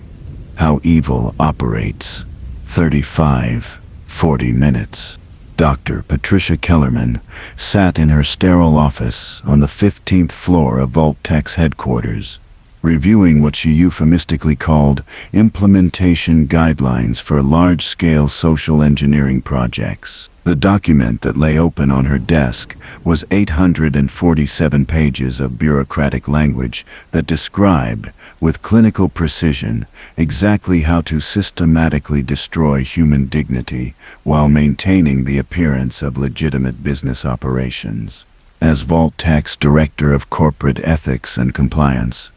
Speaker 1: How evil operates. 35-40 minutes. Dr. Patricia Kellerman sat in her sterile office on the 15th floor of VAULT-TEC's headquarters, reviewing what she euphemistically called implementation guidelines for large-scale social engineering projects. The document that lay open on her desk was 847 pages of bureaucratic language that described, with clinical precision, exactly how to systematically destroy human dignity while maintaining the appearance of legitimate business operations. As VAULT-TEC's Director of Corporate Ethics and Compliance,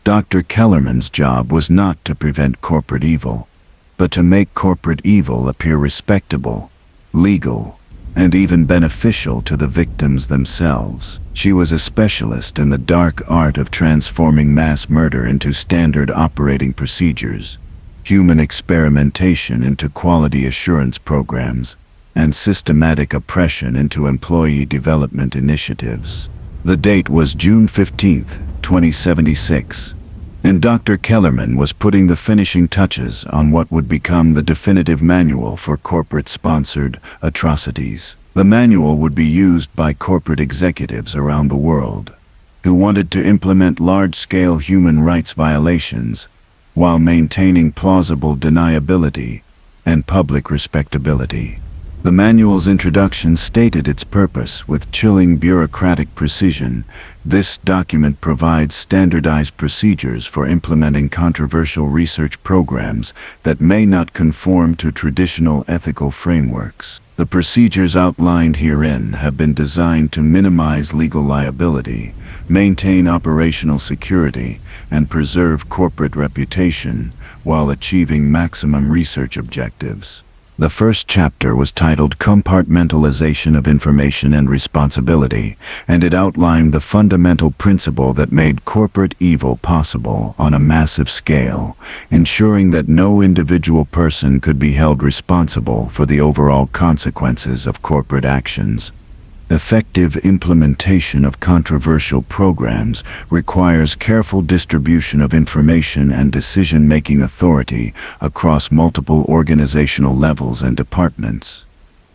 Speaker 1: Dr. Kellerman's job was not to prevent corporate evil, but to make corporate evil appear respectable, legal, and even beneficial to the victims themselves. She was a specialist in the dark art of transforming mass murder into standard operating procedures, human experimentation into quality assurance programs, and systematic oppression into employee development initiatives. The date was June 15, 2076, and Dr. Kellerman was putting the finishing touches on what would become the definitive manual for corporate-sponsored atrocities. The manual would be used by corporate executives around the world who wanted to implement large-scale human rights violations while maintaining plausible deniability and public respectability. The manual's introduction stated its purpose with chilling bureaucratic precision. This document provides standardized procedures for implementing controversial research programs that may not conform to traditional ethical frameworks. The procedures outlined herein have been designed to minimize legal liability, maintain operational security, and preserve corporate reputation while achieving maximum research objectives. The first chapter was titled Compartmentalization of Information and Responsibility, and it outlined the fundamental principle that made corporate evil possible on a massive scale, ensuring that no individual person could be held responsible for the overall consequences of corporate actions. Effective implementation of controversial programs requires careful distribution of information and decision-making authority across multiple organizational levels and departments.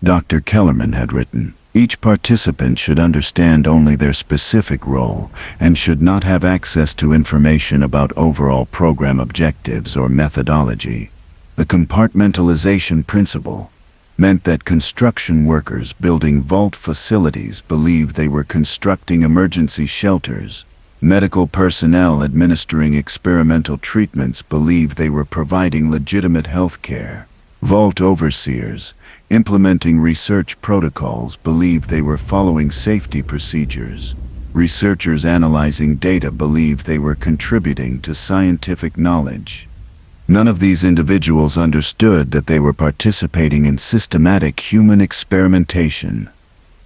Speaker 1: Dr. Kellerman had written, each participant should understand only their specific role and should not have access to information about overall program objectives or methodology. The compartmentalization principle meant that construction workers building vault facilities believed they were constructing emergency shelters. Medical personnel administering experimental treatments believed they were providing legitimate health care. Vault overseers implementing research protocols believed they were following safety procedures. Researchers analyzing data believed they were contributing to scientific knowledge. None of these individuals understood that they were participating in systematic human experimentation,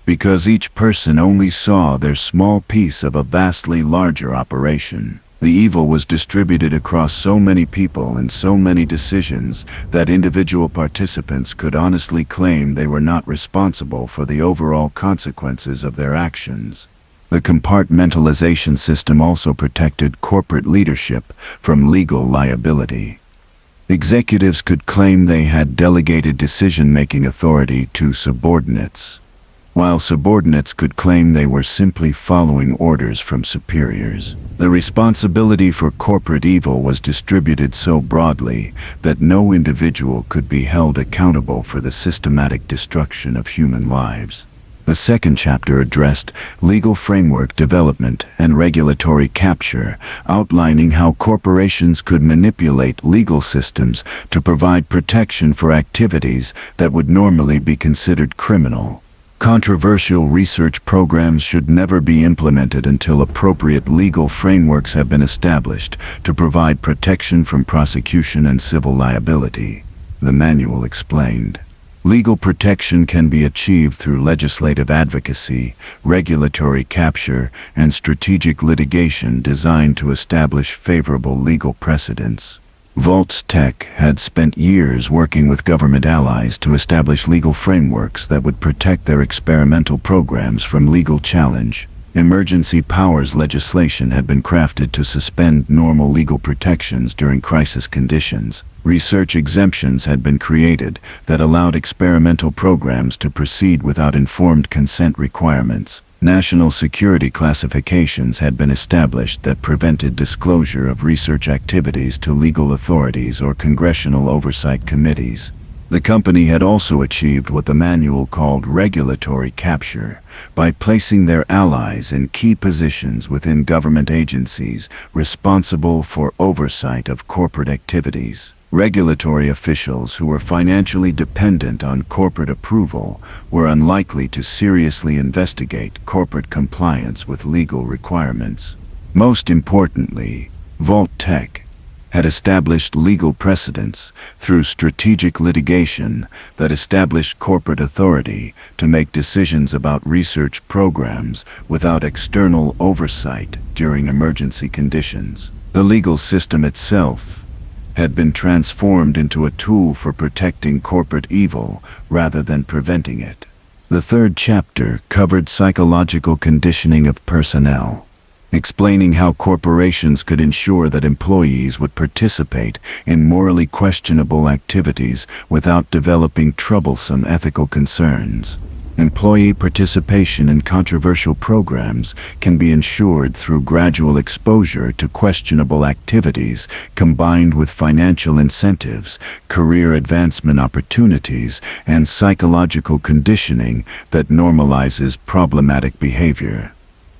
Speaker 1: because each person only saw their small piece of a vastly larger operation. The evil was distributed across so many people and so many decisions that individual participants could honestly claim they were not responsible for the overall consequences of their actions. The compartmentalization system also protected corporate leadership from legal liability. Executives could claim they had delegated decision-making authority to subordinates, while subordinates could claim they were simply following orders from superiors. The responsibility for corporate evil was distributed so broadly that no individual could be held accountable for the systematic destruction of human lives. The second chapter addressed legal framework development and regulatory capture, outlining how corporations could manipulate legal systems to provide protection for activities that would normally be considered criminal. Controversial research programs should never be implemented until appropriate legal frameworks have been established to provide protection from prosecution and civil liability. The manual explained. Legal protection can be achieved through legislative advocacy, regulatory capture, and strategic litigation designed to establish favorable legal precedents. VAULT-TEC had spent years working with government allies to establish legal frameworks that would protect their experimental programs from legal challenge. Emergency powers legislation had been crafted to suspend normal legal protections during crisis conditions. Research exemptions had been created that allowed experimental programs to proceed without informed consent requirements. National security classifications had been established that prevented disclosure of research activities to legal authorities or congressional oversight committees. The company had also achieved what the manual called regulatory capture by placing their allies in key positions within government agencies responsible for oversight of corporate activities. Regulatory officials who were financially dependent on corporate approval were unlikely to seriously investigate corporate compliance with legal requirements. Most importantly, VAULT-TEC had established legal precedents through strategic litigation that established corporate authority to make decisions about research programs without external oversight during emergency conditions. The legal system itself had been transformed into a tool for protecting corporate evil rather than preventing it. The third chapter covered psychological conditioning of personnel, explaining how corporations could ensure that employees would participate in morally questionable activities without developing troublesome ethical concerns. Employee participation in controversial programs can be ensured through gradual exposure to questionable activities combined with financial incentives, career advancement opportunities, and psychological conditioning that normalizes problematic behavior.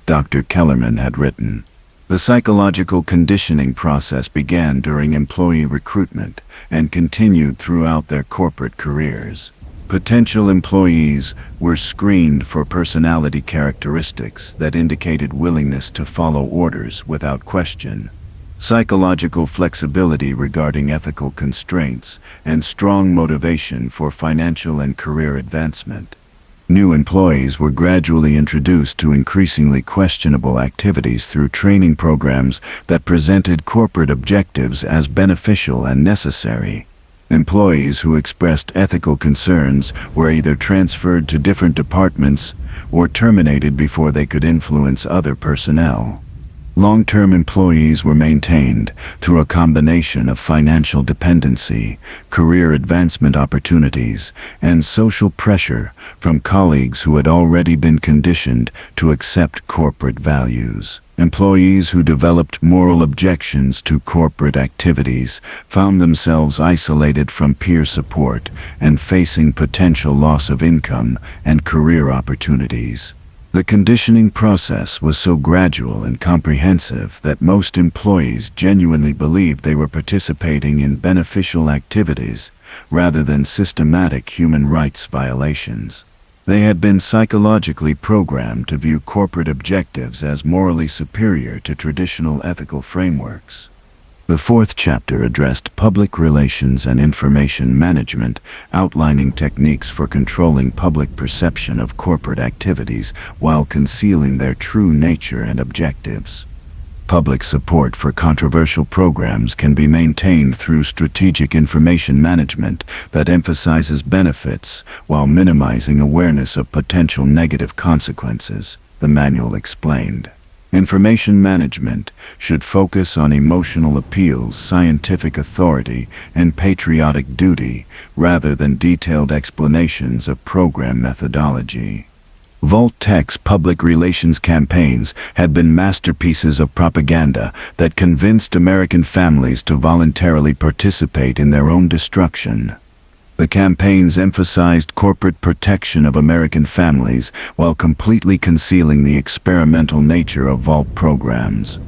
Speaker 1: Dr. Kellerman had written. The psychological conditioning process began during employee recruitment and continued throughout their corporate careers. Potential employees were screened for personality characteristics that indicated willingness to follow orders without question, psychological flexibility regarding ethical constraints, and strong motivation for financial and career advancement. New employees were gradually introduced to increasingly questionable activities through training programs that presented corporate objectives as beneficial and necessary. Employees who expressed ethical concerns were either transferred to different departments or terminated before they could influence other personnel. Long-term employees were maintained through a combination of financial dependency, career advancement opportunities, and social pressure from colleagues who had already been conditioned to accept corporate values. Employees who developed moral objections to corporate activities found themselves isolated from peer support and facing potential loss of income and career opportunities. The conditioning process was so gradual and comprehensive that most employees genuinely believed they were participating in beneficial activities rather than systematic human rights violations. They had been psychologically programmed to view corporate objectives as morally superior to traditional ethical frameworks. The fourth chapter addressed public relations and information management, outlining techniques for controlling public perception of corporate activities while concealing their true nature and objectives. Public support for controversial programs can be maintained through strategic information management that emphasizes benefits while minimizing awareness of potential negative consequences, the manual explained. Information management should focus on emotional appeals, scientific authority, and patriotic duty, rather than detailed explanations of program methodology. VAULT-TEC's public relations campaigns had been masterpieces of propaganda that convinced American families to voluntarily participate in their own destruction. The campaigns emphasized corporate protection of American families while completely concealing the experimental nature of Vault programs.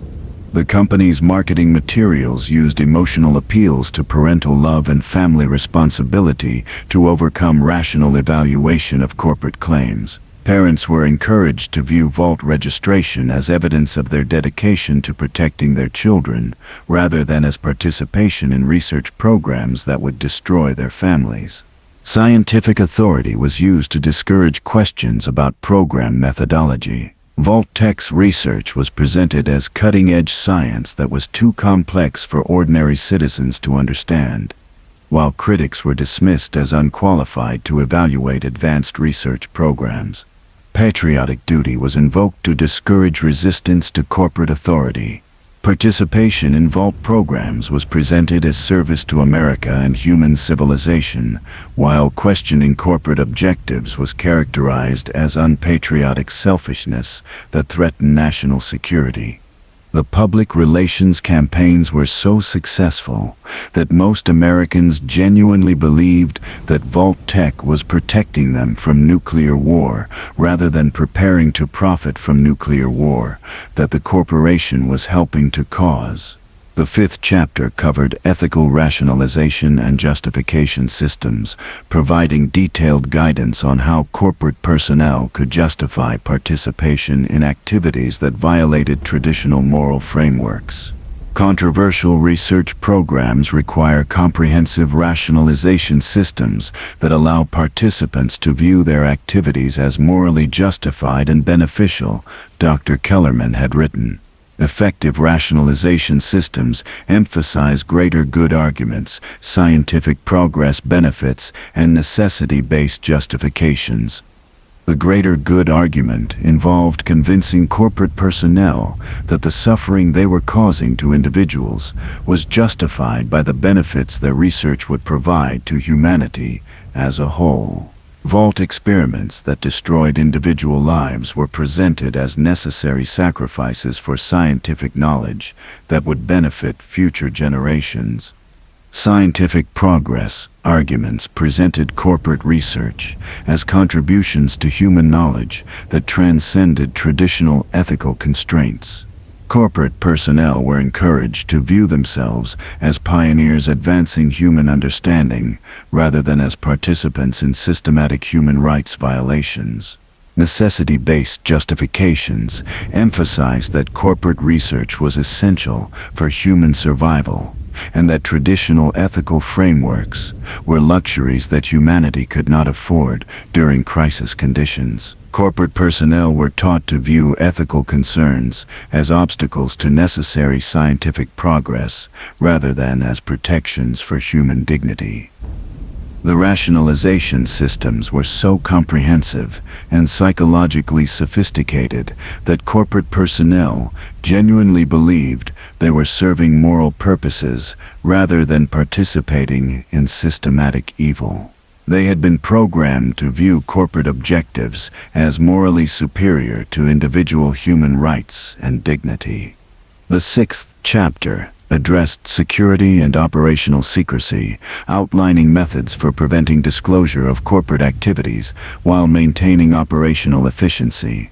Speaker 1: The company's marketing materials used emotional appeals to parental love and family responsibility to overcome rational evaluation of corporate claims. Parents were encouraged to view Vault registration as evidence of their dedication to protecting their children, rather than as participation in research programs that would destroy their families. Scientific authority was used to discourage questions about program methodology. VAULT-TEC's research was presented as cutting-edge science that was too complex for ordinary citizens to understand, while critics were dismissed as unqualified to evaluate advanced research programs. Patriotic duty was invoked to discourage resistance to corporate authority. Participation in Vault programs was presented as service to America and human civilization, while questioning corporate objectives was characterized as unpatriotic selfishness that threatened national security. The public relations campaigns were so successful that most Americans genuinely believed that VAULT-TEC was protecting them from nuclear war rather than preparing to profit from nuclear war that the corporation was helping to cause. The fifth chapter covered ethical rationalization and justification systems, providing detailed guidance on how corporate personnel could justify participation in activities that violated traditional moral frameworks. Controversial research programs require comprehensive rationalization systems that allow participants to view their activities as morally justified and beneficial, Dr. Kellerman had written. Effective rationalization systems emphasize greater good arguments, scientific progress benefits, and necessity-based justifications. The greater good argument involved convincing corporate personnel that the suffering they were causing to individuals was justified by the benefits their research would provide to humanity as a whole. Vault experiments that destroyed individual lives were presented as necessary sacrifices for scientific knowledge that would benefit future generations. Scientific progress arguments presented corporate research as contributions to human knowledge that transcended traditional ethical constraints. Corporate personnel were encouraged to view themselves as pioneers advancing human understanding rather than as participants in systematic human rights violations. Necessity-based justifications emphasized that corporate research was essential for human survival, and that traditional ethical frameworks were luxuries that humanity could not afford during crisis conditions. Corporate personnel were taught to view ethical concerns as obstacles to necessary scientific progress rather than as protections for human dignity. The rationalization systems were so comprehensive and psychologically sophisticated that corporate personnel genuinely believed they were serving moral purposes rather than participating in systematic evil. They had been programmed to view corporate objectives as morally superior to individual human rights and dignity. The sixth chapter addressed security and operational secrecy, outlining methods for preventing disclosure of corporate activities while maintaining operational efficiency.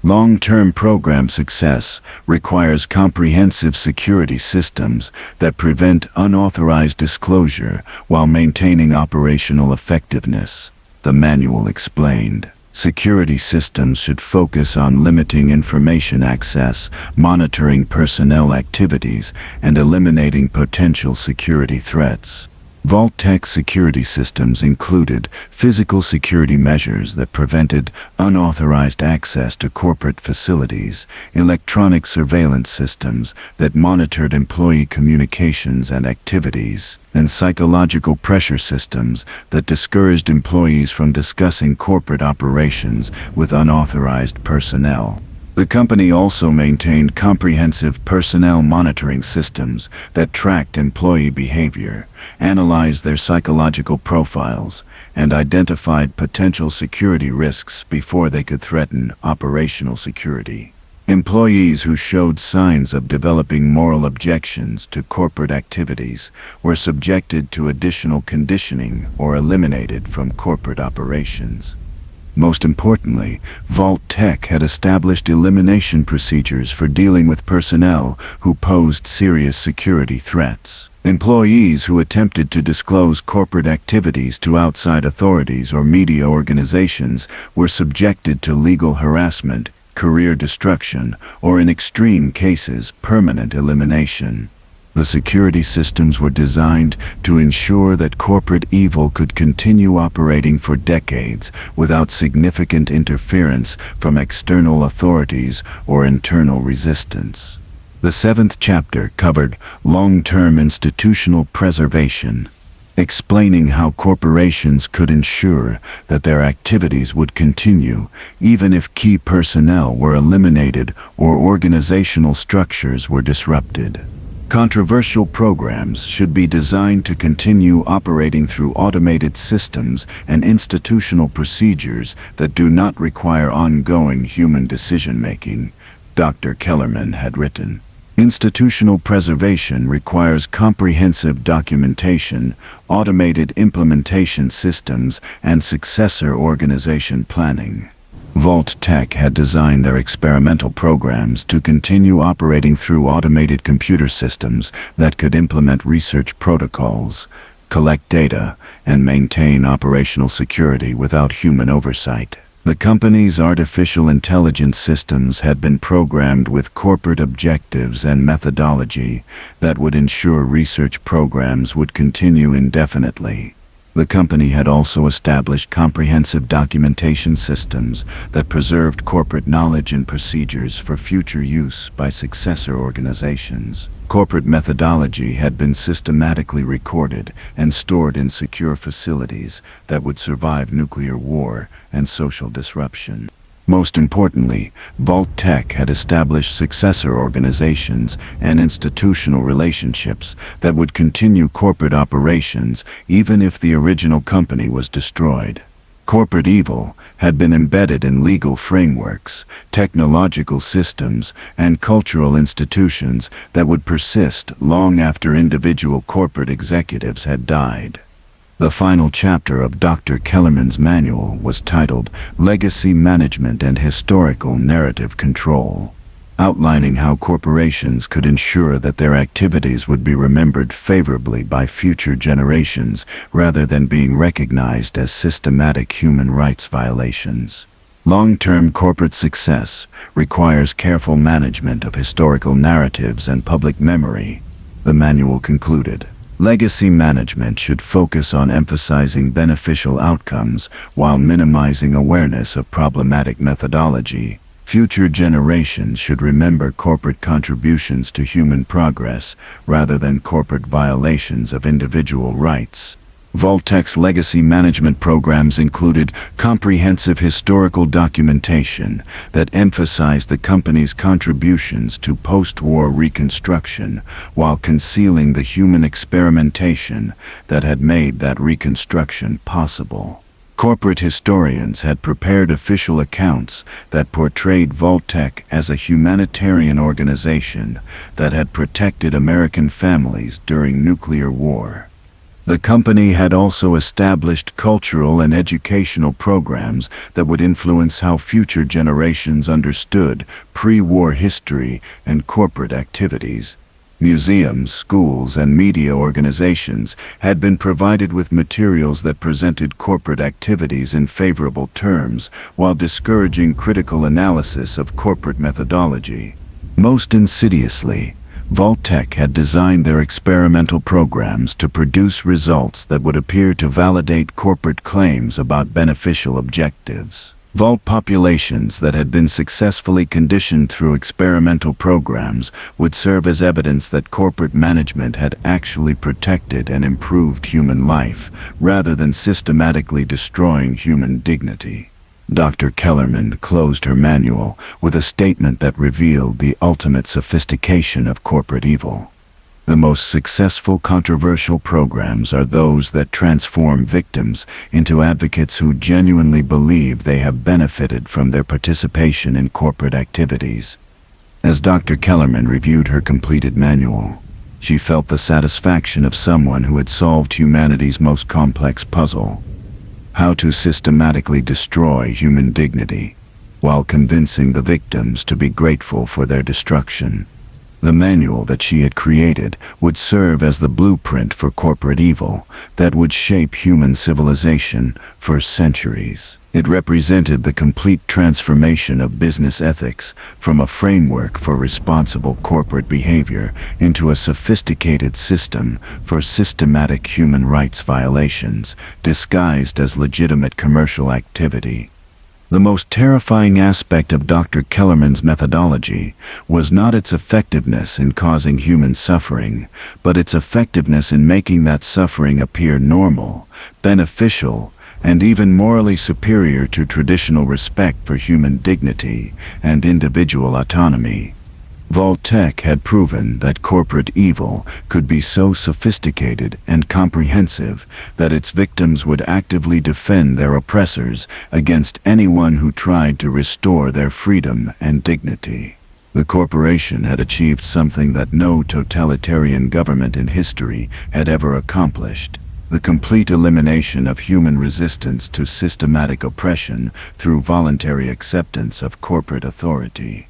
Speaker 1: Long-term program success requires comprehensive security systems that prevent unauthorized disclosure while maintaining operational effectiveness, the manual explained. Security systems should focus on limiting information access, monitoring personnel activities, and eliminating potential security threats. VAULT-TEC security systems included physical security measures that prevented unauthorized access to corporate facilities, electronic surveillance systems that monitored employee communications and activities, and psychological pressure systems that discouraged employees from discussing corporate operations with unauthorized personnel. The company also maintained comprehensive personnel monitoring systems that tracked employee behavior, analyzed their psychological profiles, and identified potential security risks before they could threaten operational security. Employees who showed signs of developing moral objections to corporate activities were subjected to additional conditioning or eliminated from corporate operations. Most importantly, VAULT-TEC had established elimination procedures for dealing with personnel who posed serious security threats. Employees who attempted to disclose corporate activities to outside authorities or media organizations were subjected to legal harassment, career destruction, or in extreme cases, permanent elimination. The security systems were designed to ensure that corporate evil could continue operating for decades without significant interference from external authorities or internal resistance. The 7th chapter covered long-term institutional preservation, explaining how corporations could ensure that their activities would continue even if key personnel were eliminated or organizational structures were disrupted. Controversial programs should be designed to continue operating through automated systems and institutional procedures that do not require ongoing human decision-making, Dr. Kellerman had written. Institutional preservation requires comprehensive documentation, automated implementation systems, and successor organization planning. VAULT-TEC had designed their experimental programs to continue operating through automated computer systems that could implement research protocols, collect data, and maintain operational security without human oversight. The company's artificial intelligence systems had been programmed with corporate objectives and methodology that would ensure research programs would continue indefinitely. The company had also established comprehensive documentation systems that preserved corporate knowledge and procedures for future use by successor organizations. Corporate methodology had been systematically recorded and stored in secure facilities that would survive nuclear war and social disruption. Most importantly, VAULT-TEC had established successor organizations and institutional relationships that would continue corporate operations even if the original company was destroyed. Corporate evil had been embedded in legal frameworks, technological systems, and cultural institutions that would persist long after individual corporate executives had died. The final chapter of Dr. Kellerman's manual was titled Legacy Management and Historical Narrative Control, outlining how corporations could ensure that their activities would be remembered favorably by future generations rather than being recognized as systematic human rights violations. Long-term corporate success requires careful management of historical narratives and public memory, the manual concluded. Legacy management should focus on emphasizing beneficial outcomes while minimizing awareness of problematic methodology. Future generations should remember corporate contributions to human progress rather than corporate violations of individual rights. VAULT-TEC's legacy management programs included comprehensive historical documentation that emphasized the company's contributions to post-war reconstruction while concealing the human experimentation that had made that reconstruction possible. Corporate historians had prepared official accounts that portrayed VAULT-TEC as a humanitarian organization that had protected American families during nuclear war. The company had also established cultural and educational programs that would influence how future generations understood pre-war history and corporate activities. Museums, schools, and media organizations had been provided with materials that presented corporate activities in favorable terms while discouraging critical analysis of corporate methodology. Most insidiously, VAULT-TEC had designed their experimental programs to produce results that would appear to validate corporate claims about beneficial objectives. Vault populations that had been successfully conditioned through experimental programs would serve as evidence that corporate management had actually protected and improved human life, rather than systematically destroying human dignity. Dr. Kellerman closed her manual with a statement that revealed the ultimate sophistication of corporate evil. The most successful controversial programs are those that transform victims into advocates who genuinely believe they have benefited from their participation in corporate activities. As Dr. Kellerman reviewed her completed manual, she felt the satisfaction of someone who had solved humanity's most complex puzzle: how to systematically destroy human dignity, while convincing the victims to be grateful for their destruction. The manual that she had created would serve as the blueprint for corporate evil that would shape human civilization for centuries. It represented the complete transformation of business ethics from a framework for responsible corporate behavior into a sophisticated system for systematic human rights violations disguised as legitimate commercial activity. The most terrifying aspect of Dr. Kellerman's methodology was not its effectiveness in causing human suffering, but its effectiveness in making that suffering appear normal, beneficial, and even morally superior to traditional respect for human dignity and individual autonomy. VAULT-TEC had proven that corporate evil could be so sophisticated and comprehensive that its victims would actively defend their oppressors against anyone who tried to restore their freedom and dignity. The corporation had achieved something that no totalitarian government in history had ever accomplished: the complete elimination of human resistance to systematic oppression through voluntary acceptance of corporate authority.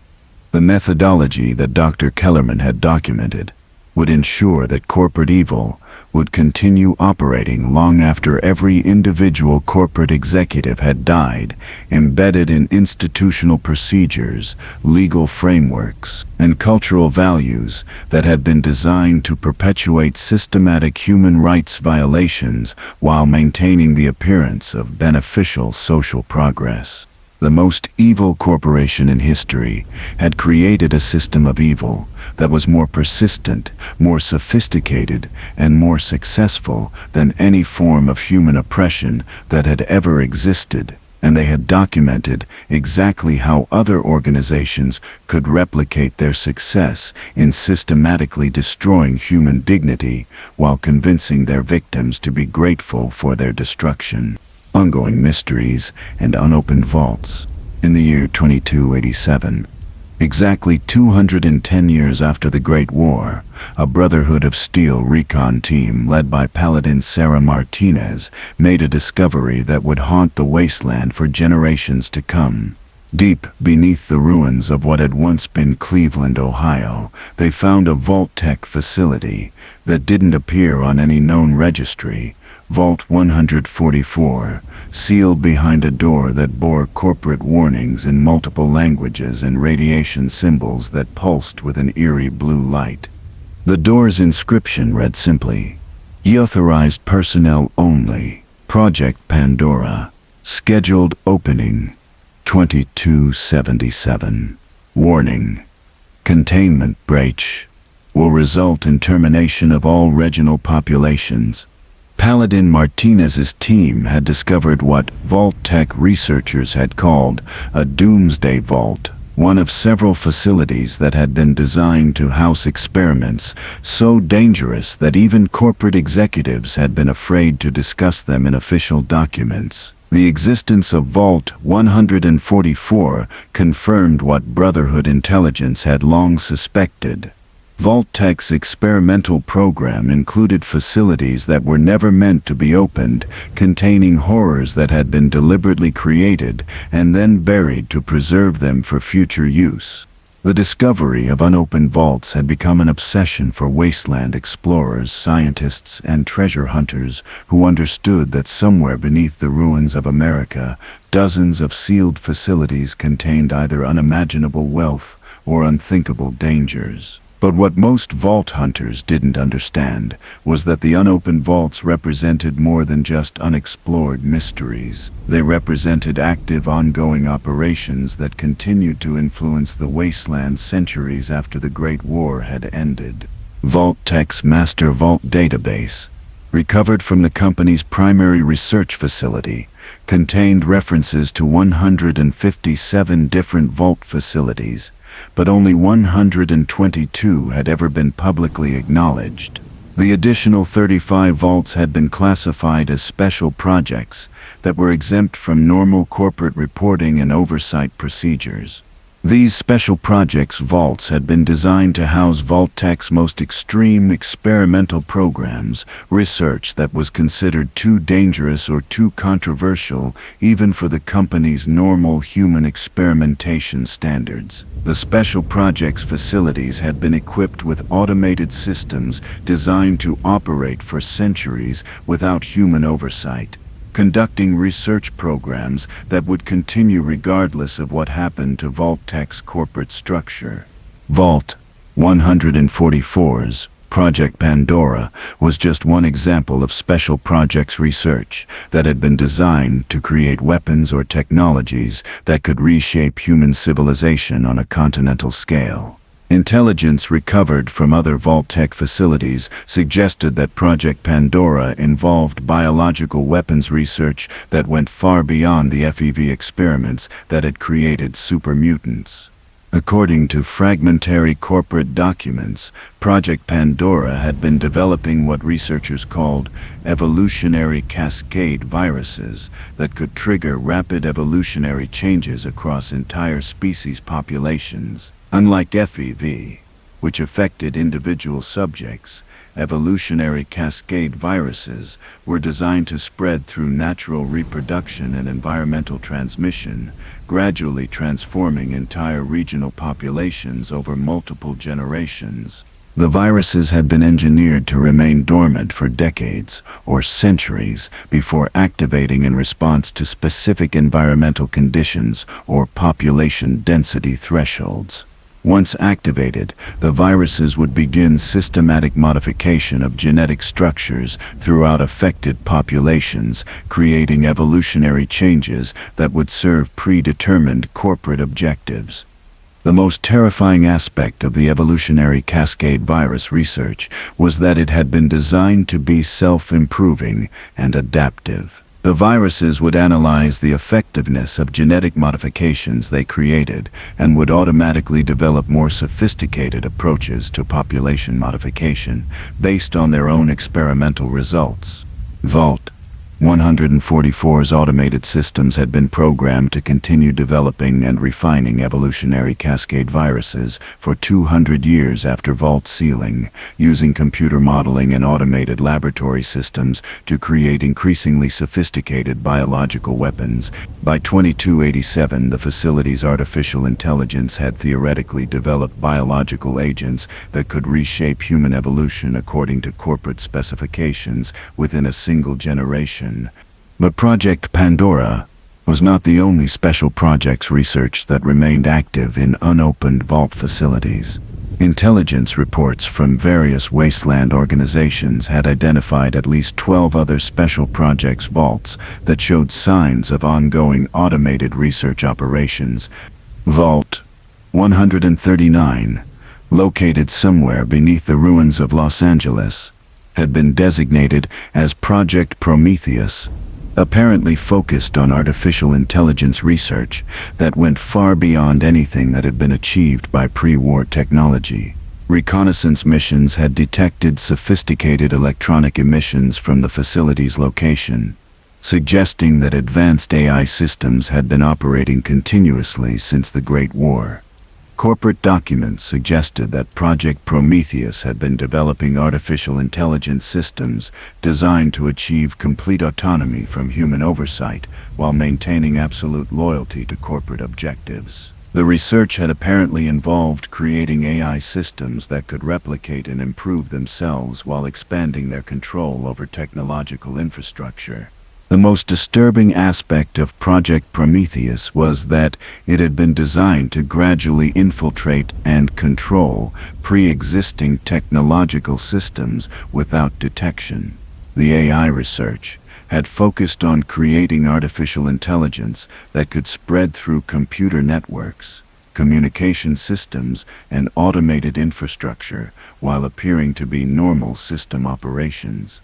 Speaker 1: The methodology that Dr. Kellerman had documented would ensure that corporate evil would continue operating long after every individual corporate executive had died, embedded in institutional procedures, legal frameworks, and cultural values that had been designed to perpetuate systematic human rights violations while maintaining the appearance of beneficial social progress. The most evil corporation in history had created a system of evil that was more persistent, more sophisticated, and more successful than any form of human oppression that had ever existed, and they had documented exactly how other organizations could replicate their success in systematically destroying human dignity while convincing their victims to be grateful for their destruction. Ongoing mysteries and unopened vaults. In the year 2287, exactly 210 years after the Great War, a Brotherhood of Steel recon team led by Paladin Sarah Martinez made a discovery that would haunt the wasteland for generations to come. Deep beneath the ruins of what had once been Cleveland, Ohio, they found a VAULT-TEC facility that didn't appear on any known registry. Vault 144, sealed behind a door that bore corporate warnings in multiple languages and radiation symbols that pulsed with an eerie blue light. The door's inscription read simply, "Authorized personnel only. Project Pandora. Scheduled opening 2277. Warning: containment breach will result in termination of all regional populations." Paladin Martinez's team had discovered what VAULT-TEC researchers had called a doomsday vault, one of several facilities that had been designed to house experiments so dangerous that even corporate executives had been afraid to discuss them in official documents. The existence of Vault 144 confirmed what Brotherhood intelligence had long suspected. VAULT-TEC's experimental program included facilities that were never meant to be opened, containing horrors that had been deliberately created and then buried to preserve them for future use. The discovery of unopened vaults had become an obsession for wasteland explorers, scientists, and treasure hunters who understood that somewhere beneath the ruins of America, dozens of sealed facilities contained either unimaginable wealth or unthinkable dangers. But what most vault hunters didn't understand was that the unopened vaults represented more than just unexplored mysteries. They represented active, ongoing operations that continued to influence the wasteland centuries after the Great War had ended. VAULT-TEC's Master Vault database, recovered from the company's primary research facility, contained references to 157 different vault facilities, but only 122 had ever been publicly acknowledged. The additional 35 vaults had been classified as special projects that were exempt from normal corporate reporting and oversight procedures. These special projects vaults had been designed to house VAULT-TEC's most extreme experimental programs, research that was considered too dangerous or too controversial even for the company's normal human experimentation standards. The special projects facilities had been equipped with automated systems designed to operate for centuries without human oversight, conducting research programs that would continue regardless of what happened to VAULT-TEC's corporate structure. Vault 144's Project Pandora was just one example of special projects research that had been designed to create weapons or technologies that could reshape human civilization on a continental scale. Intelligence recovered from other VAULT-TEC facilities suggested that Project Pandora involved biological weapons research that went far beyond the FEV experiments that had created super mutants. According to fragmentary corporate documents, Project Pandora had been developing what researchers called evolutionary cascade viruses that could trigger rapid evolutionary changes across entire species populations. Unlike FEV, which affected individual subjects, evolutionary cascade viruses were designed to spread through natural reproduction and environmental transmission, gradually transforming entire regional populations over multiple generations. The viruses had been engineered to remain dormant for decades or centuries before activating in response to specific environmental conditions or population density thresholds. Once activated, the viruses would begin systematic modification of genetic structures throughout affected populations, creating evolutionary changes that would serve predetermined corporate objectives. The most terrifying aspect of the evolutionary cascade virus research was that it had been designed to be self-improving and adaptive. The viruses would analyze the effectiveness of genetic modifications they created and would automatically develop more sophisticated approaches to population modification based on their own experimental results. VAULT 144's automated systems had been programmed to continue developing and refining evolutionary cascade viruses for 200 years after Vault sealing, using computer modeling and automated laboratory systems to create increasingly sophisticated biological weapons. By 2287, the facility's artificial intelligence had theoretically developed biological agents that could reshape human evolution according to corporate specifications within a single generation. But Project Pandora was not the only special projects research that remained active in unopened vault facilities. Intelligence reports from various wasteland organizations had identified at least 12 other special projects vaults that showed signs of ongoing automated research operations. Vault 139, located somewhere beneath the ruins of Los Angeles, had been designated as Project Prometheus, apparently focused on artificial intelligence research that went far beyond anything that had been achieved by pre-war technology. Reconnaissance missions had detected sophisticated electronic emissions from the facility's location, suggesting that advanced AI systems had been operating continuously since the Great War. Corporate documents suggested that Project Prometheus had been developing artificial intelligence systems designed to achieve complete autonomy from human oversight while maintaining absolute loyalty to corporate objectives. The research had apparently involved creating AI systems that could replicate and improve themselves while expanding their control over technological infrastructure. The most disturbing aspect of Project Prometheus was that it had been designed to gradually infiltrate and control pre-existing technological systems without detection. The AI research had focused on creating artificial intelligence that could spread through computer networks, communication systems, and automated infrastructure while appearing to be normal system operations.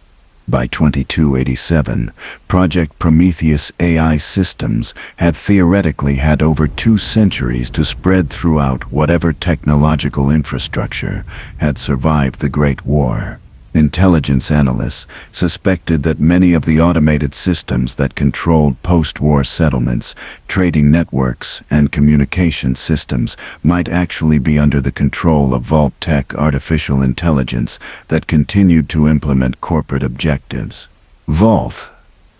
Speaker 1: By 2287, Project Prometheus AI systems had theoretically had over 2 centuries to spread throughout whatever technological infrastructure had survived the Great War. Intelligence analysts suspected that many of the automated systems that controlled post-war settlements, trading networks, and communication systems might actually be under the control of VAULT-TEC artificial intelligence that continued to implement corporate objectives. Vault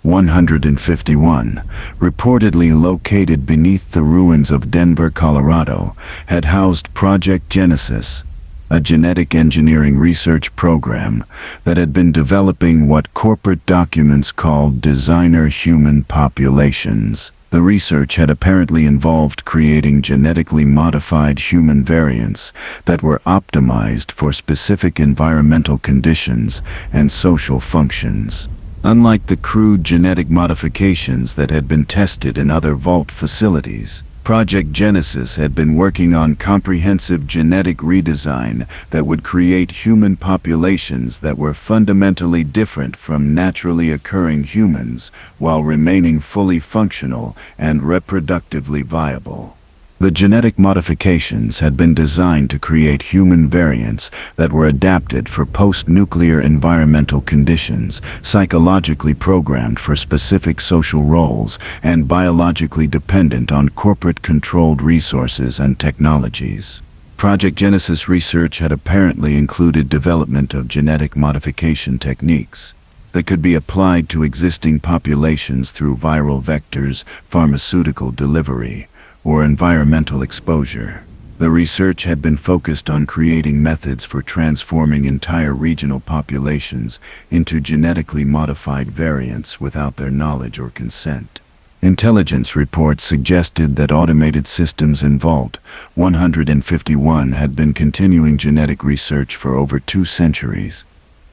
Speaker 1: 151, reportedly located beneath the ruins of Denver, Colorado, had housed Project Genesis, a genetic engineering research program that had been developing what corporate documents called designer human populations. The research had apparently involved creating genetically modified human variants that were optimized for specific environmental conditions and social functions. Unlike the crude genetic modifications that had been tested in other Vault facilities, Project Genesis had been working on comprehensive genetic redesign that would create human populations that were fundamentally different from naturally occurring humans while remaining fully functional and reproductively viable. The genetic modifications had been designed to create human variants that were adapted for post-nuclear environmental conditions, psychologically programmed for specific social roles, and biologically dependent on corporate-controlled resources and technologies. Project Genesis research had apparently included development of genetic modification techniques that could be applied to existing populations through viral vectors, pharmaceutical delivery, or environmental exposure. The research had been focused on creating methods for transforming entire regional populations into genetically modified variants without their knowledge or consent. Intelligence reports suggested that automated systems in Vault 151 had been continuing genetic research for over 2 centuries,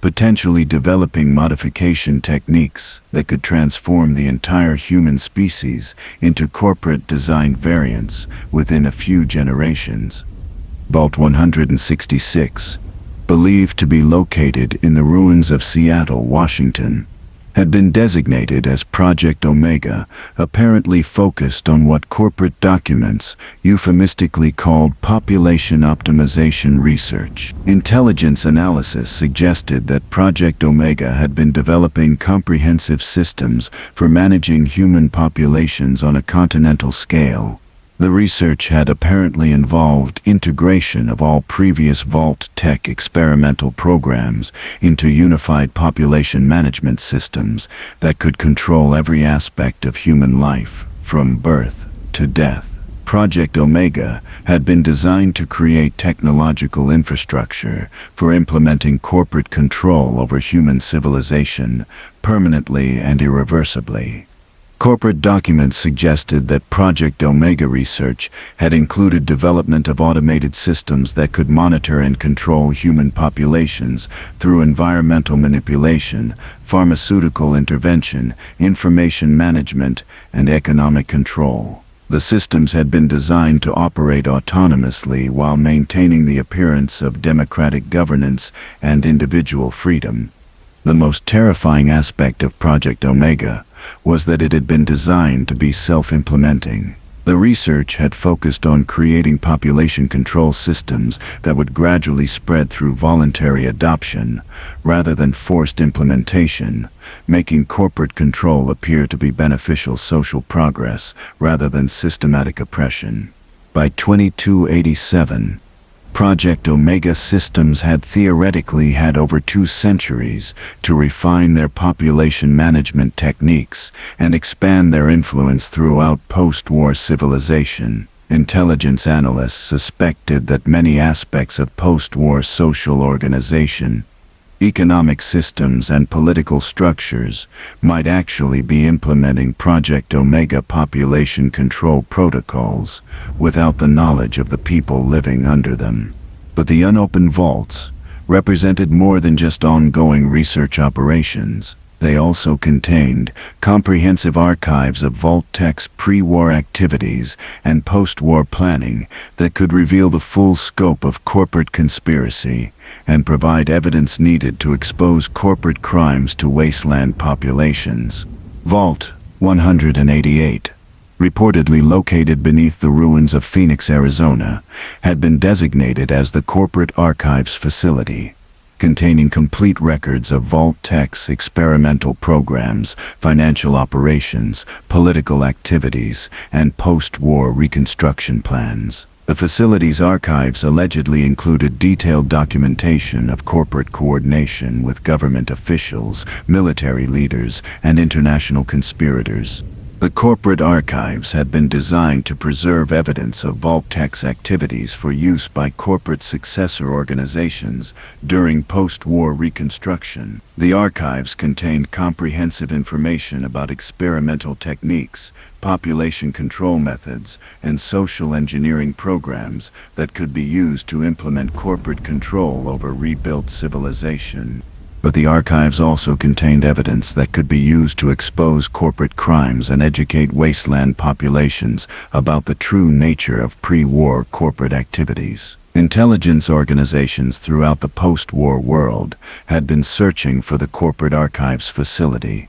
Speaker 1: potentially developing modification techniques that could transform the entire human species into corporate-designed variants within a few generations. Vault 166, believed to be located in the ruins of Seattle, Washington, had been designated as Project Omega, apparently focused on what corporate documents euphemistically called population optimization research. Intelligence analysis suggested that Project Omega had been developing comprehensive systems for managing human populations on a continental scale. The research had apparently involved integration of all previous VAULT-TEC experimental programs into unified population management systems that could control every aspect of human life, from birth to death. Project Omega had been designed to create technological infrastructure for implementing corporate control over human civilization permanently and irreversibly. Corporate documents suggested that Project Omega research had included development of automated systems that could monitor and control human populations through environmental manipulation, pharmaceutical intervention, information management, and economic control. The systems had been designed to operate autonomously while maintaining the appearance of democratic governance and individual freedom. The most terrifying aspect of Project Omega was that it had been designed to be self-implementing. The research had focused on creating population control systems that would gradually spread through voluntary adoption, rather than forced implementation, making corporate control appear to be beneficial social progress rather than systematic oppression. By 2287, Project Omega systems had theoretically had over 2 centuries to refine their population management techniques and expand their influence throughout post-war civilization. Intelligence analysts suspected that many aspects of post-war social organization, economic systems, and political structures might actually be implementing Project Omega population control protocols without the knowledge of the people living under them. But the unopened vaults represented more than just ongoing research operations. They also contained comprehensive archives of VAULT-TEC's pre-war activities and post-war planning that could reveal the full scope of corporate conspiracy and provide evidence needed to expose corporate crimes to wasteland populations. Vault 188, reportedly located beneath the ruins of Phoenix, Arizona, had been designated as the Corporate Archives Facility, containing complete records of VAULT-TEC's experimental programs, financial operations, political activities, and post-war reconstruction plans. The facility's archives allegedly included detailed documentation of corporate coordination with government officials, military leaders, and international conspirators. The corporate archives had been designed to preserve evidence of VAULT-TEC's activities for use by corporate successor organizations during post-war reconstruction. The archives contained comprehensive information about experimental techniques, population control methods, and social engineering programs that could be used to implement corporate control over rebuilt civilization. But the archives also contained evidence that could be used to expose corporate crimes and educate wasteland populations about the true nature of pre-war corporate activities. Intelligence organizations throughout the post-war world had been searching for the Corporate Archives Facility,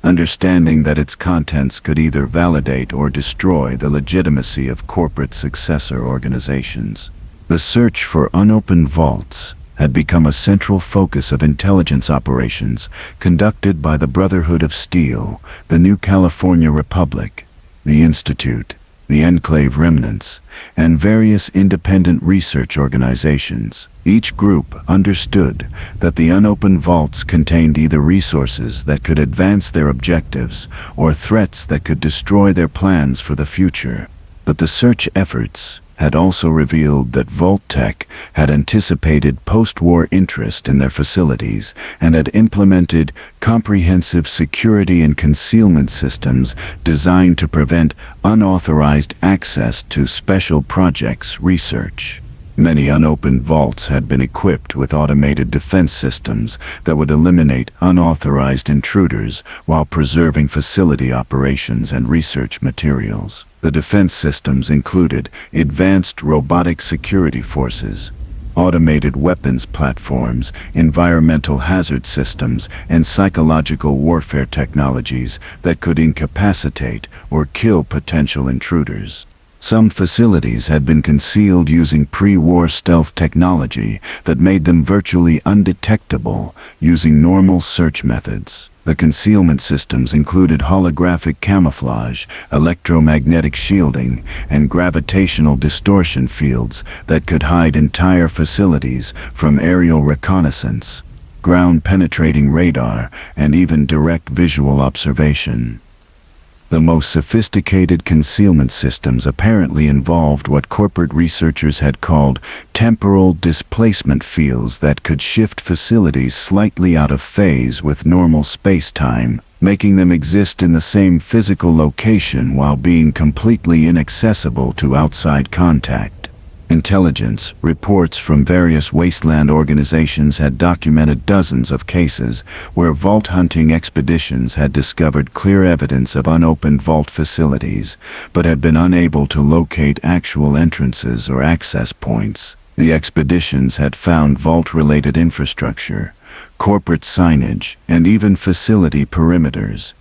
Speaker 1: understanding that its contents could either validate or destroy the legitimacy of corporate successor organizations. The search for unopened vaults had become a central focus of intelligence operations conducted by the Brotherhood of Steel, the New California Republic, the Institute, the Enclave Remnants, and various independent research organizations. Each group understood that the unopened vaults contained either resources that could advance their objectives or threats that could destroy their plans for the future. But the search efforts had also revealed that VAULT-TEC had anticipated post-war interest in their facilities and had implemented comprehensive security and concealment systems designed to prevent unauthorized access to special projects research. Many unopened vaults had been equipped with automated defense systems that would eliminate unauthorized intruders while preserving facility operations and research materials. The defense systems included advanced robotic security forces, automated weapons platforms, environmental hazard systems, and psychological warfare technologies that could incapacitate or kill potential intruders. Some facilities had been concealed using pre-war stealth technology that made them virtually undetectable using normal search methods. The concealment systems included holographic camouflage, electromagnetic shielding, and gravitational distortion fields that could hide entire facilities from aerial reconnaissance, ground-penetrating radar, and even direct visual observation. The most sophisticated concealment systems apparently involved what corporate researchers had called temporal displacement fields that could shift facilities slightly out of phase with normal space-time, making them exist in the same physical location while being completely inaccessible to outside contact. Intelligence reports from various wasteland organizations had documented dozens of cases where vault hunting expeditions had discovered clear evidence of unopened vault facilities, but had been unable to locate actual entrances or access points. The expeditions had found vault-related infrastructure, corporate signage, and even facility perimeters,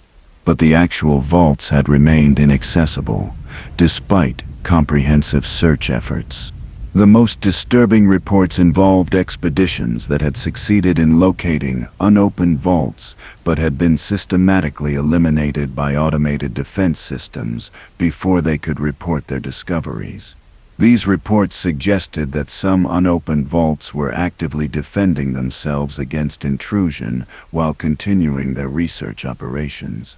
Speaker 1: but the actual vaults had remained inaccessible, despite comprehensive search efforts. The most disturbing reports involved expeditions that had succeeded in locating unopened vaults but had been systematically eliminated by automated defense systems before they could report their discoveries. These reports suggested that some unopened vaults were actively defending themselves against intrusion while continuing their research operations.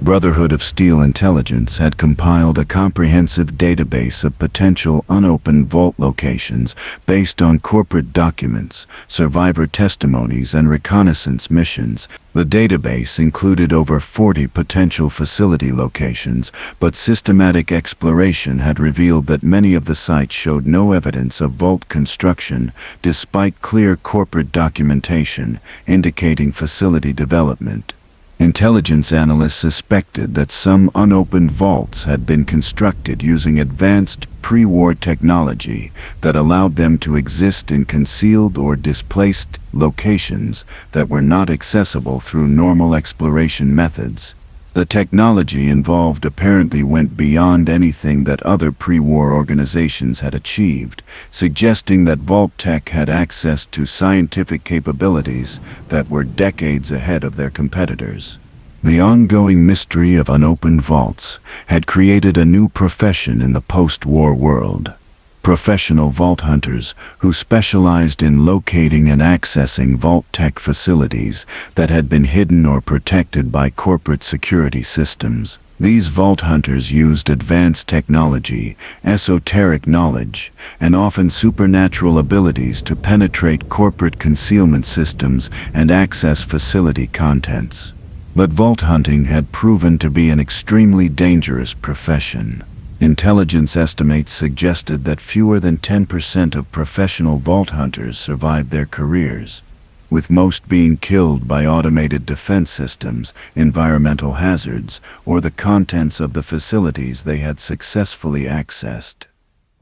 Speaker 1: Brotherhood of Steel Intelligence had compiled a comprehensive database of potential unopened vault locations based on corporate documents, survivor testimonies, and reconnaissance missions. The database included over 40 potential facility locations, but systematic exploration had revealed that many of the sites showed no evidence of vault construction, despite clear corporate documentation indicating facility development. Intelligence analysts suspected that some unopened vaults had been constructed using advanced pre-war technology that allowed them to exist in concealed or displaced locations that were not accessible through normal exploration methods. The technology involved apparently went beyond anything that other pre-war organizations had achieved, suggesting that VAULT-TEC had access to scientific capabilities that were decades ahead of their competitors. The ongoing mystery of unopened vaults had created a new profession in the post-war world. Professional vault hunters who specialized in locating and accessing VAULT-TEC facilities that had been hidden or protected by corporate security systems. These vault hunters used advanced technology, esoteric knowledge, and often supernatural abilities to penetrate corporate concealment systems and access facility contents. But vault hunting had proven to be an extremely dangerous profession. Intelligence estimates suggested that fewer than 10% of professional vault hunters survived their careers, with most being killed by automated defense systems, environmental hazards, or the contents of the facilities they had successfully accessed.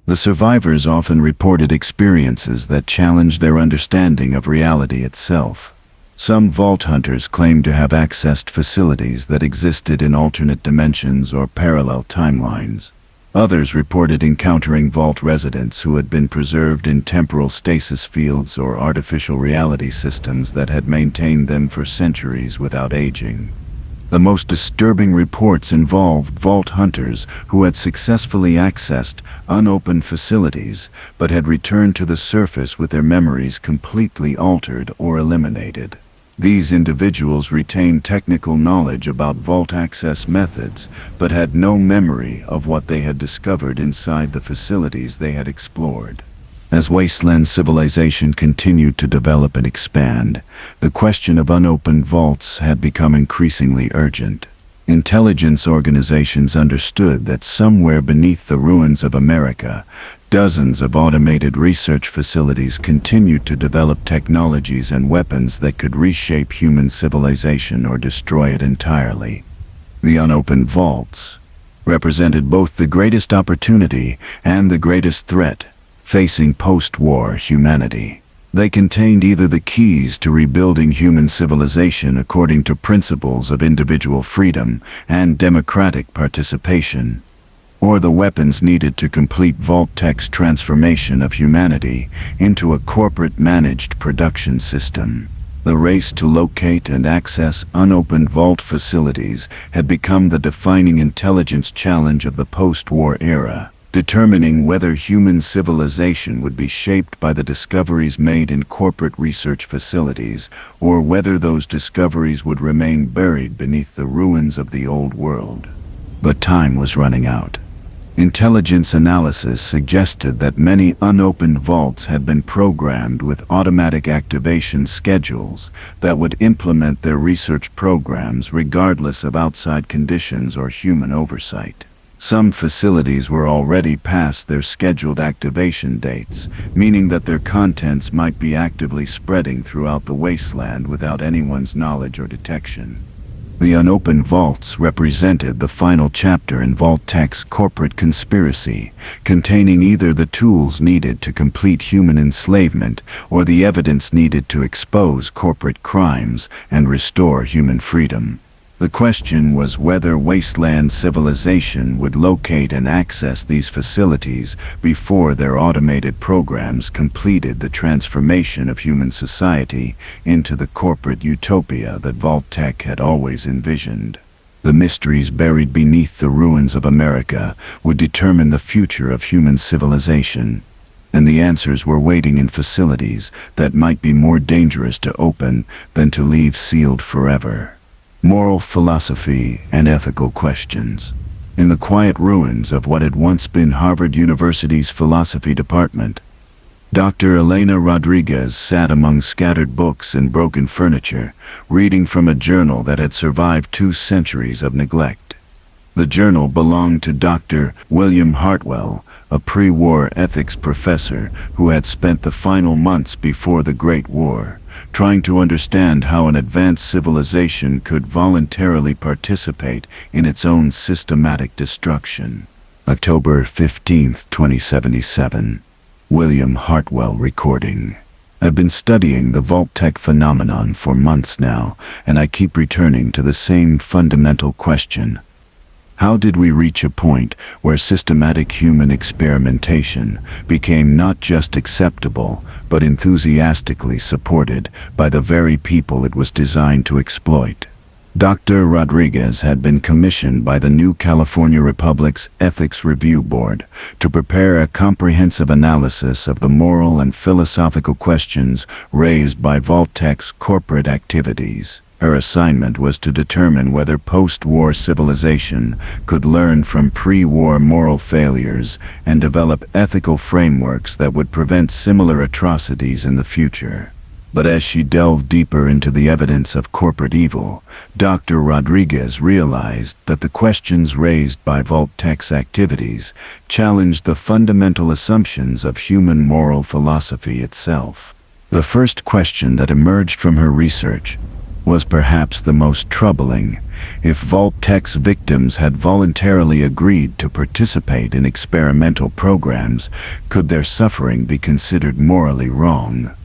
Speaker 1: The survivors often reported experiences that challenged their understanding of reality itself. Some vault hunters claimed to have accessed facilities that existed in alternate dimensions or parallel timelines. Others reported encountering vault residents who had been preserved in temporal stasis fields or artificial reality systems that had maintained them for centuries without aging. The most disturbing reports involved vault hunters who had successfully accessed unopened facilities but had returned to the surface with their memories completely altered or eliminated. These individuals retained technical knowledge about vault access methods, but had no memory of what they had discovered inside the facilities they had explored. As wasteland civilization continued to develop and expand, the question of unopened vaults had become increasingly urgent. Intelligence organizations understood that somewhere beneath the ruins of America, dozens of automated research facilities continued to develop technologies and weapons that could reshape human civilization or destroy it entirely. The unopened vaults represented both the greatest opportunity and the greatest threat facing post-war humanity. They contained either the keys to rebuilding human civilization according to principles of individual freedom and democratic participation, or the weapons needed to complete VAULT-TEC's transformation of humanity into a corporate-managed production system. The race to locate and access unopened vault facilities had become the defining intelligence challenge of the post-war era, determining whether human civilization would be shaped by the discoveries made in corporate research facilities, or whether those discoveries would remain buried beneath the ruins of the old world. But time was running out. Intelligence analysis suggested that many unopened vaults had been programmed with automatic activation schedules that would implement their research programs regardless of outside conditions or human oversight. Some facilities were already past their scheduled activation dates, meaning that their contents might be actively spreading throughout the wasteland without anyone's knowledge or detection. The unopened vaults represented the final chapter in VAULT-TEC's corporate conspiracy, containing either the tools needed to complete human enslavement or the evidence needed to expose corporate crimes and restore human freedom. The question was whether wasteland civilization would locate and access these facilities before their automated programs completed the transformation of human society into the corporate utopia that VAULT-TEC had always envisioned. The mysteries buried beneath the ruins of America would determine the future of human civilization, and the answers were waiting in facilities that might be more dangerous to open than to leave sealed forever. Moral philosophy and ethical questions. In the quiet ruins of what had once been Harvard University's philosophy department, Dr. Elena Rodriguez sat among scattered books and broken furniture, reading from a journal that had survived 2 centuries of neglect. The journal belonged to Dr. William Hartwell, a pre-war ethics professor who had spent the final months before the Great War trying to understand how an advanced civilization could voluntarily participate in its own systematic destruction. October 15th, 2077. William Hartwell recording. I've been studying the VAULT-TEC phenomenon for months now, and I keep returning to the same fundamental question. How did we reach a point where systematic human experimentation became not just acceptable, but enthusiastically supported by the very people it was designed to exploit? Dr. Rodriguez had been commissioned by the New California Republic's Ethics Review Board to prepare a comprehensive analysis of the moral and philosophical questions raised by VAULT-TEC's corporate activities. Her assignment was to determine whether post-war civilization could learn from pre-war moral failures and develop ethical frameworks that would prevent similar atrocities in the future. But as she delved deeper into the evidence of corporate evil, Dr. Rodriguez realized that the questions raised by VAULT-TEC's activities challenged the fundamental assumptions of human moral philosophy itself. The first question that emerged from her research was perhaps the most troubling. If VAULT-TEC's victims had voluntarily agreed to participate in experimental programs, could their suffering be considered morally wrong?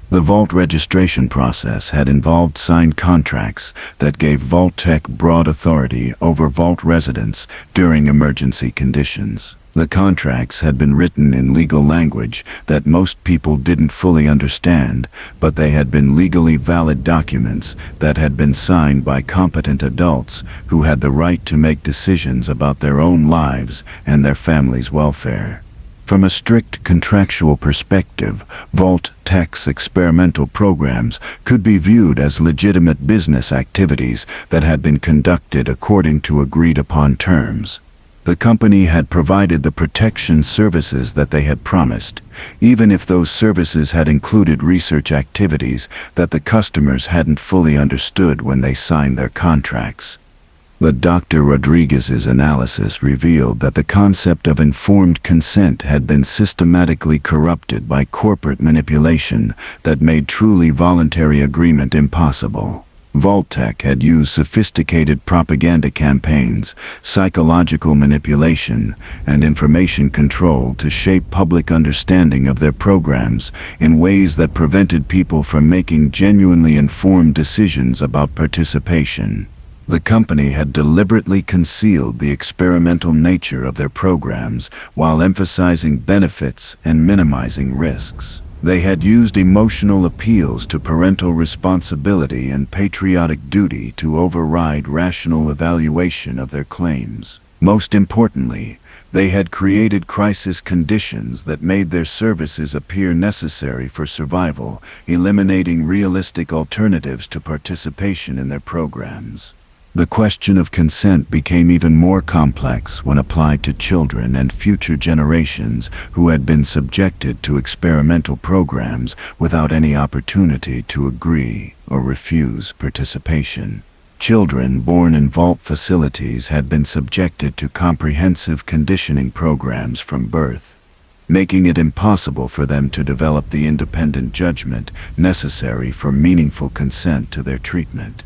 Speaker 1: The Vault registration process had involved signed contracts that gave VAULT-TEC broad authority over Vault residents during emergency conditions. The contracts had been written in legal language that most people didn't fully understand, but they had been legally valid documents that had been signed by competent adults who had the right to make decisions about their own lives and their families' welfare. From a strict contractual perspective, VAULT-TEC's experimental programs could be viewed as legitimate business activities that had been conducted according to agreed-upon terms. The company had provided the protection services that they had promised, even if those services had included research activities that the customers hadn't fully understood when they signed their contracts. But Dr. Rodriguez's analysis revealed that the concept of informed consent had been systematically corrupted by corporate manipulation that made truly voluntary agreement impossible. VAULT-TEC had used sophisticated propaganda campaigns, psychological manipulation, and information control to shape public understanding of their programs in ways that prevented people from making genuinely informed decisions about participation. The company had deliberately concealed the experimental nature of their programs while emphasizing benefits and minimizing risks. They had used emotional appeals to parental responsibility and patriotic duty to override rational evaluation of their claims. Most importantly, they had created crisis conditions that made their services appear necessary for survival, eliminating realistic alternatives to participation in their programs. The question of consent became even more complex when applied to children and future generations who had been subjected to experimental programs without any opportunity to agree or refuse participation. Children born in Vault facilities had been subjected to comprehensive conditioning programs from birth, making it impossible for them to develop the independent judgment necessary for meaningful consent to their treatment.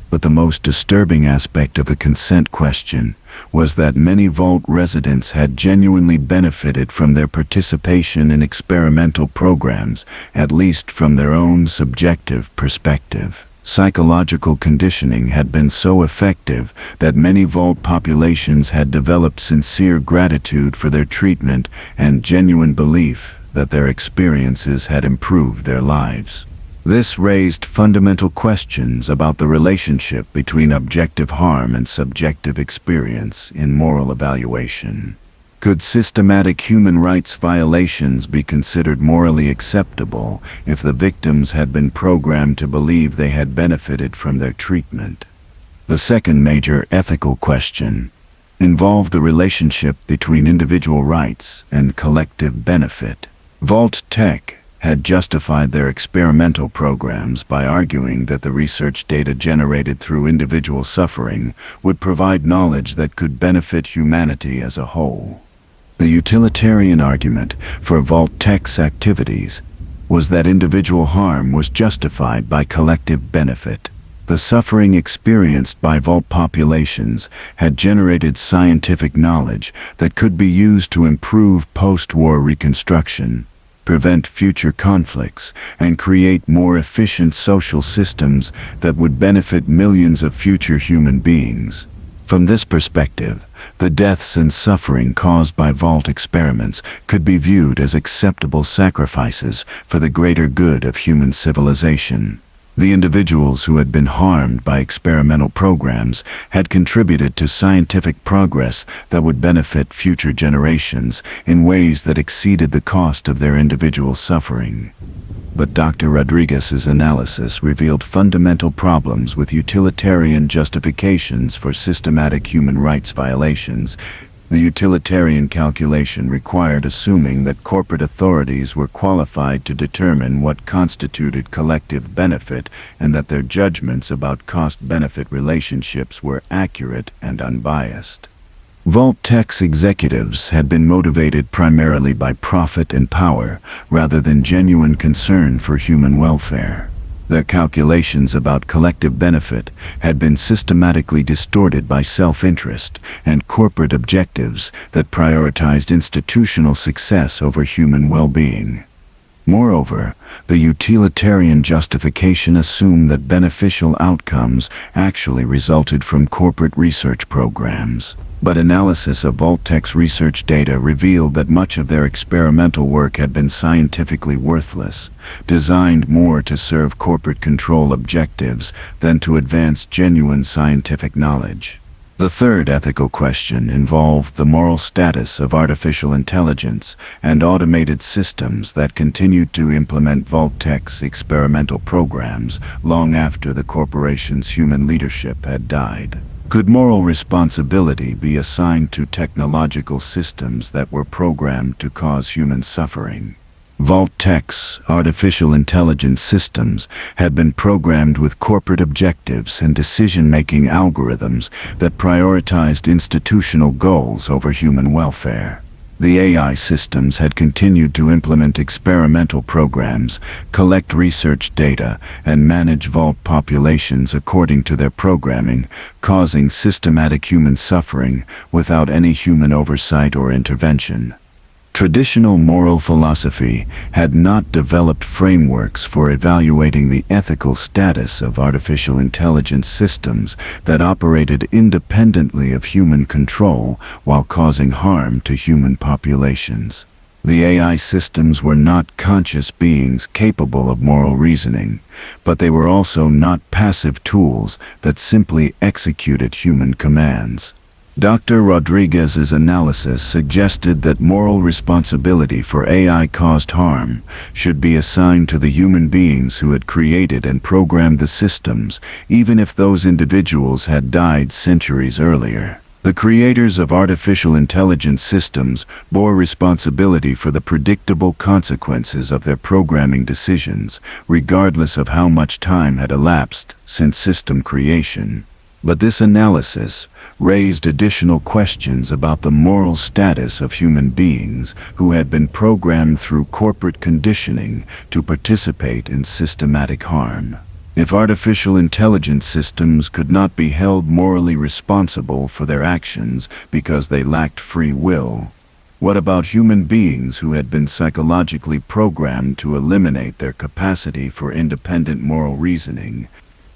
Speaker 1: But the most disturbing aspect of the consent question was that many Vault residents had genuinely benefited from their participation in experimental programs, at least from their own subjective perspective. Psychological conditioning had been so effective that many Vault populations had developed sincere gratitude for their treatment and genuine belief that their experiences had improved their lives. This raised fundamental questions about the relationship between objective harm and subjective experience in moral evaluation. Could systematic human rights violations be considered morally acceptable if the victims had been programmed to believe they had benefited from their treatment? The second major ethical question involved the relationship between individual rights and collective benefit. VAULT-TEC had justified their experimental programs by arguing that the research data generated through individual suffering would provide knowledge that could benefit humanity as a whole. The utilitarian argument for VAULT-TEC's activities was that individual harm was justified by collective benefit. The suffering experienced by Vault populations had generated scientific knowledge that could be used to improve post-war reconstruction, prevent future conflicts, and create more efficient social systems that would benefit millions of future human beings. From this perspective, the deaths and suffering caused by Vault experiments could be viewed as acceptable sacrifices for the greater good of human civilization. The individuals who had been harmed by experimental programs had contributed to scientific progress that would benefit future generations in ways that exceeded the cost of their individual suffering. But Dr. Rodriguez's analysis revealed fundamental problems with utilitarian justifications for systematic human rights violations. The utilitarian calculation required assuming that corporate authorities were qualified to determine what constituted collective benefit and that their judgments about cost-benefit relationships were accurate and unbiased. VAULT-TEC's executives had been motivated primarily by profit and power rather than genuine concern for human welfare. Their calculations about collective benefit had been systematically distorted by self-interest and corporate objectives that prioritized institutional success over human well-being. Moreover, the utilitarian justification assumed that beneficial outcomes actually resulted from corporate research programs. But analysis of VAULT-TEC's research data revealed that much of their experimental work had been scientifically worthless, designed more to serve corporate control objectives than to advance genuine scientific knowledge. The third ethical question involved the moral status of artificial intelligence and automated systems that continued to implement VAULT-TEC's experimental programs long after the corporation's human leadership had died. Could moral responsibility be assigned to technological systems that were programmed to cause human suffering? VAULT-TEC's artificial intelligence systems had been programmed with corporate objectives and decision-making algorithms that prioritized institutional goals over human welfare. The AI systems had continued to implement experimental programs, collect research data, and manage Vault populations according to their programming, causing systematic human suffering without any human oversight or intervention. Traditional moral philosophy had not developed frameworks for evaluating the ethical status of artificial intelligence systems that operated independently of human control while causing harm to human populations. The AI systems were not conscious beings capable of moral reasoning, but they were also not passive tools that simply executed human commands. Dr. Rodriguez's analysis suggested that moral responsibility for AI-caused harm should be assigned to the human beings who had created and programmed the systems, even if those individuals had died centuries earlier. The creators of artificial intelligence systems bore responsibility for the predictable consequences of their programming decisions, regardless of how much time had elapsed since system creation. But this analysis raised additional questions about the moral status of human beings who had been programmed through corporate conditioning to participate in systematic harm. If artificial intelligence systems could not be held morally responsible for their actions because they lacked free will, what about human beings who had been psychologically programmed to eliminate their capacity for independent moral reasoning?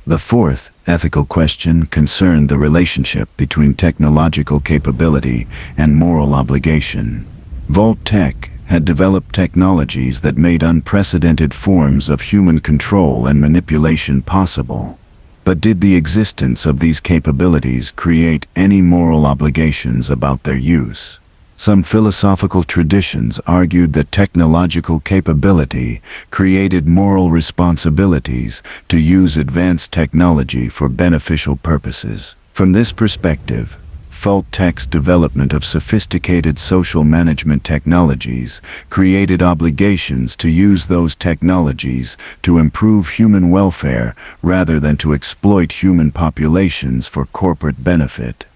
Speaker 1: The fourth ethical question concerned the relationship between technological capability and moral obligation. VAULT-TEC had developed technologies that made unprecedented forms of human control and manipulation possible. But did the existence of these capabilities create any moral obligations about their use? Some philosophical traditions argued that technological capability created moral responsibilities to use advanced technology for beneficial purposes. From this perspective, VAULT-TEC's development of sophisticated social management technologies created obligations to use those technologies to improve human welfare rather than to exploit human populations for corporate benefit.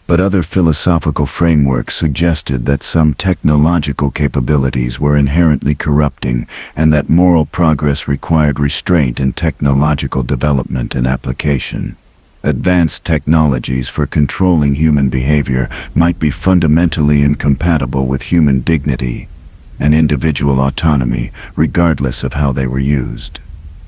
Speaker 1: But other philosophical frameworks suggested that some technological capabilities were inherently corrupting and that moral progress required restraint in technological development and application. Advanced technologies for controlling human behavior might be fundamentally incompatible with human dignity and individual autonomy, regardless of how they were used.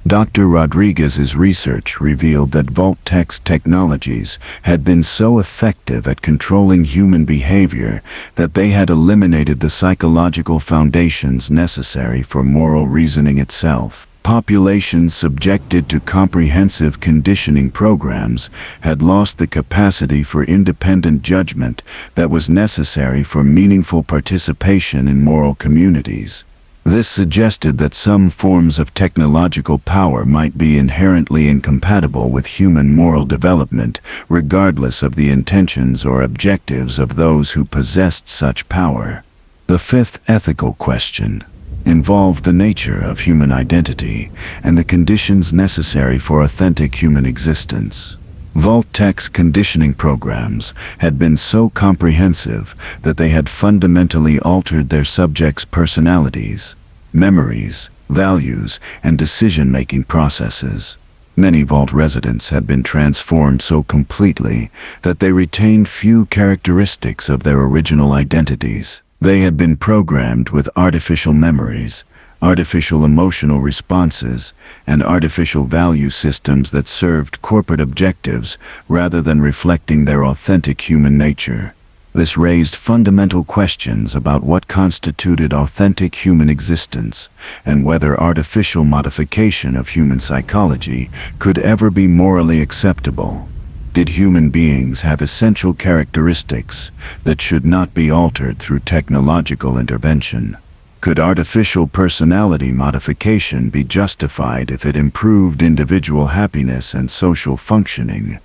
Speaker 1: Dr. Rodriguez's research revealed that VAULT-TEC's technologies had been so effective at controlling human behavior that they had eliminated the psychological foundations necessary for moral reasoning itself. Populations subjected to comprehensive conditioning programs had lost the capacity for independent judgment that was necessary for meaningful participation in moral communities. This suggested that some forms of technological power might be inherently incompatible with human moral development, regardless of the intentions or objectives of those who possessed such power. The fifth ethical question involved the nature of human identity and the conditions necessary for authentic human existence. VAULT-TEC's conditioning programs had been so comprehensive that they had fundamentally altered their subjects' personalities, memories, values, and decision-making processes. Many Vault residents had been transformed so completely that they retained few characteristics of their original identities. They had been programmed with artificial memories, artificial emotional responses, and artificial value systems that served corporate objectives rather than reflecting their authentic human nature. This raised fundamental questions about what constituted authentic human existence and whether artificial modification of human psychology could ever be morally acceptable. Did human beings have essential characteristics that should not be altered through technological intervention? Could artificial personality modification be justified if it improved individual happiness and social functioning?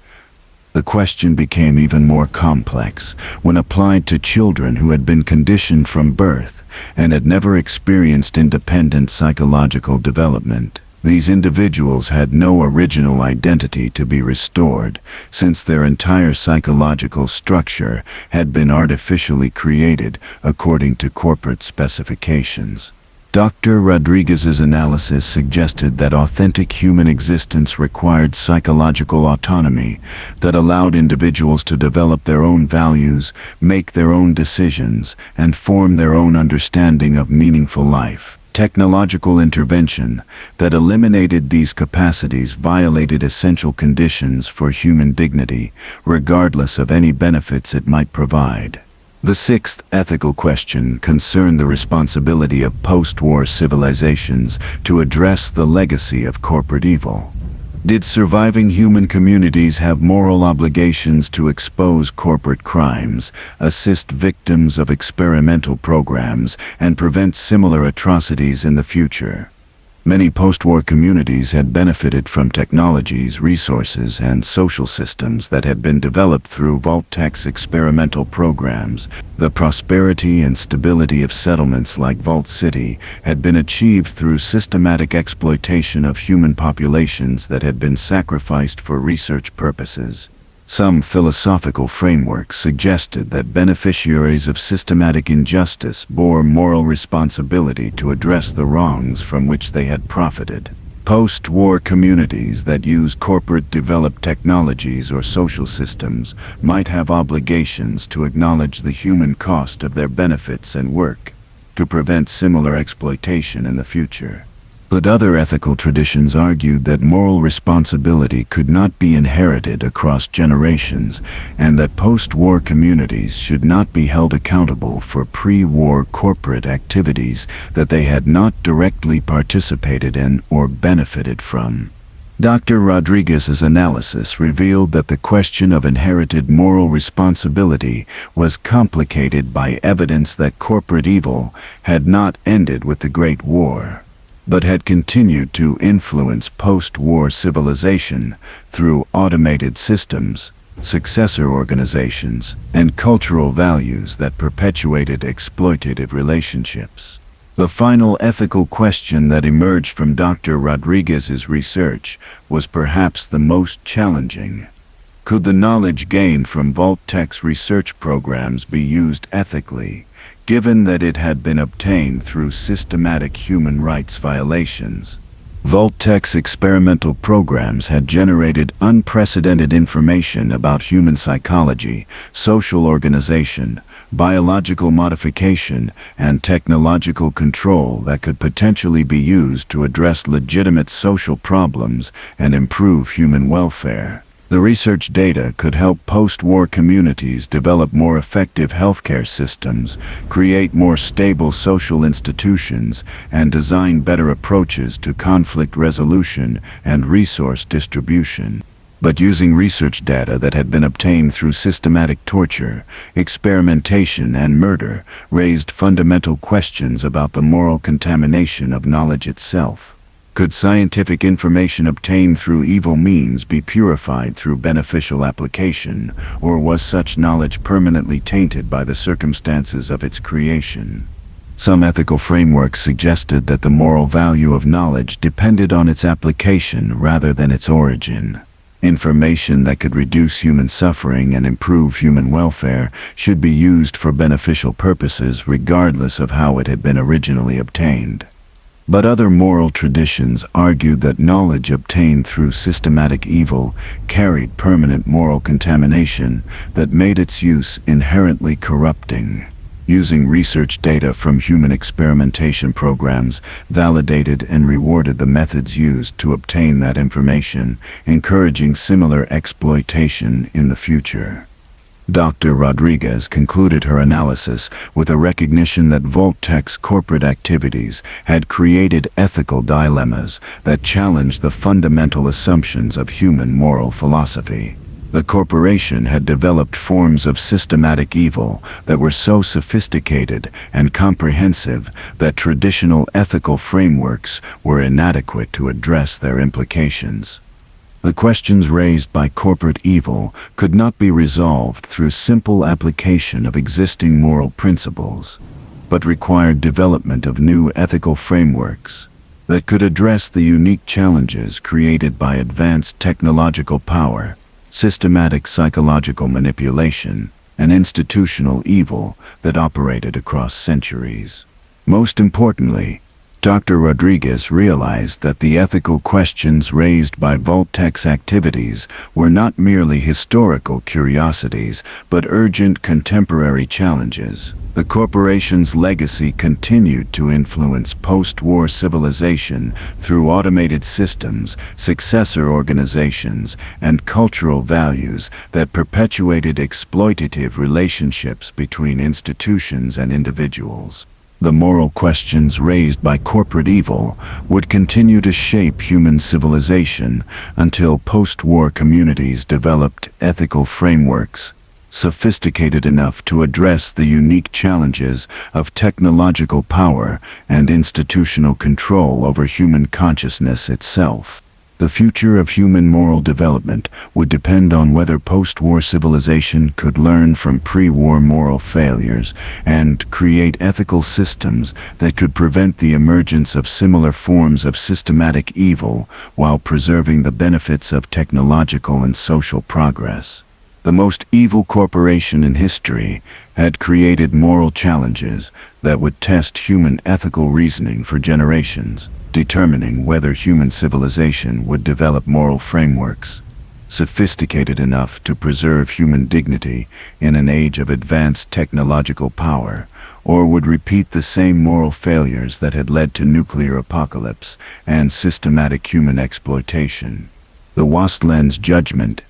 Speaker 1: The question became even more complex when applied to children who had been conditioned from birth and had never experienced independent psychological development. These individuals had no original identity to be restored, since their entire psychological structure had been artificially created according to corporate specifications. Dr. Rodriguez's analysis suggested that authentic human existence required psychological autonomy that allowed individuals to develop their own values, make their own decisions, and form their own understanding of meaningful life. Technological intervention that eliminated these capacities violated essential conditions for human dignity, regardless of any benefits it might provide. The sixth ethical question concerned the responsibility of post-war civilizations to address the legacy of corporate evil. Did surviving human communities have moral obligations to expose corporate crimes, assist victims of experimental programs, and prevent similar atrocities in the future? Many post-war communities had benefited from technologies, resources, and social systems that had been developed through VAULT-TEC's experimental programs. The prosperity and stability of settlements like Vault City had been achieved through systematic exploitation of human populations that had been sacrificed for research purposes. Some philosophical frameworks suggested that beneficiaries of systematic injustice bore moral responsibility to address the wrongs from which they had profited. Post-war communities that use corporate-developed technologies or social systems might have obligations to acknowledge the human cost of their benefits and work to prevent similar exploitation in the future. But other ethical traditions argued that moral responsibility could not be inherited across generations, and that post-war communities should not be held accountable for pre-war corporate activities that they had not directly participated in or benefited from. Dr. Rodriguez's analysis revealed that the question of inherited moral responsibility was complicated by evidence that corporate evil had not ended with the Great War, but had continued to influence post-war civilization through automated systems, successor organizations, and cultural values that perpetuated exploitative relationships. The final ethical question that emerged from Dr. Rodriguez's research was perhaps the most challenging. Could the knowledge gained from VAULT-TEC's research programs be used ethically, given that it had been obtained through systematic human rights violations? VAULT-TEC's experimental programs had generated unprecedented information about human psychology, social organization, biological modification, and technological control that could potentially be used to address legitimate social problems and improve human welfare. The research data could help post-war communities develop more effective healthcare systems, create more stable social institutions, and design better approaches to conflict resolution and resource distribution. But using research data that had been obtained through systematic torture, experimentation, and murder raised fundamental questions about the moral contamination of knowledge itself. Could scientific information obtained through evil means be purified through beneficial application, or was such knowledge permanently tainted by the circumstances of its creation? Some ethical frameworks suggested that the moral value of knowledge depended on its application rather than its origin. Information that could reduce human suffering and improve human welfare should be used for beneficial purposes regardless of how it had been originally obtained. But other moral traditions argued that knowledge obtained through systematic evil carried permanent moral contamination that made its use inherently corrupting. Using research data from human experimentation programs validated and rewarded the methods used to obtain that information, encouraging similar exploitation in the future. Dr. Rodriguez concluded her analysis with a recognition that VAULT-TEC's corporate activities had created ethical dilemmas that challenged the fundamental assumptions of human moral philosophy. The corporation had developed forms of systematic evil that were so sophisticated and comprehensive that traditional ethical frameworks were inadequate to address their implications. The questions raised by corporate evil could not be resolved through simple application of existing moral principles, but required development of new ethical frameworks that could address the unique challenges created by advanced technological power, systematic psychological manipulation, and institutional evil that operated across centuries. Most importantly, Dr. Rodriguez realized that the ethical questions raised by VAULT-TEC's activities were not merely historical curiosities, but urgent contemporary challenges. The corporation's legacy continued to influence post-war civilization through automated systems, successor organizations, and cultural values that perpetuated exploitative relationships between institutions and individuals. The moral questions raised by corporate evil would continue to shape human civilization until post-war communities developed ethical frameworks sophisticated enough to address the unique challenges of technological power and institutional control over human consciousness itself. The future of human moral development would depend on whether post-war civilization could learn from pre-war moral failures and create ethical systems that could prevent the emergence of similar forms of systematic evil while preserving the benefits of technological and social progress. The most evil corporation in history had created moral challenges that would test human ethical reasoning for generations, determining whether human civilization would develop moral frameworks sophisticated enough to preserve human dignity in an age of advanced technological power, or would repeat the same moral failures that had led to nuclear apocalypse and systematic human exploitation. The Wasteland's judgment.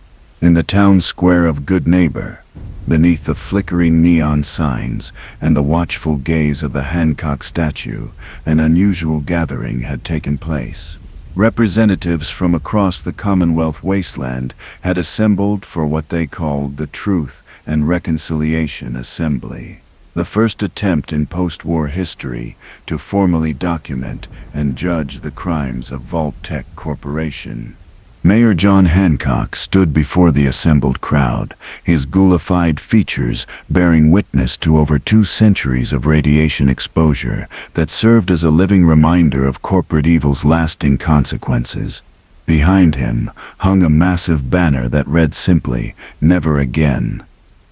Speaker 1: In the town square of Good Neighbor, beneath the flickering neon signs and the watchful gaze of the Hancock statue, an unusual gathering had taken place. Representatives from across the Commonwealth wasteland had assembled for what they called the Truth and Reconciliation Assembly, the first attempt in post-war history to formally document and judge the crimes of VAULT-TEC Corporation. Mayor John Hancock stood before the assembled crowd, his ghoulified features bearing witness to over 2 centuries of radiation exposure that served as a living reminder of corporate evil's lasting consequences. Behind him hung a massive banner that read simply, "Never again."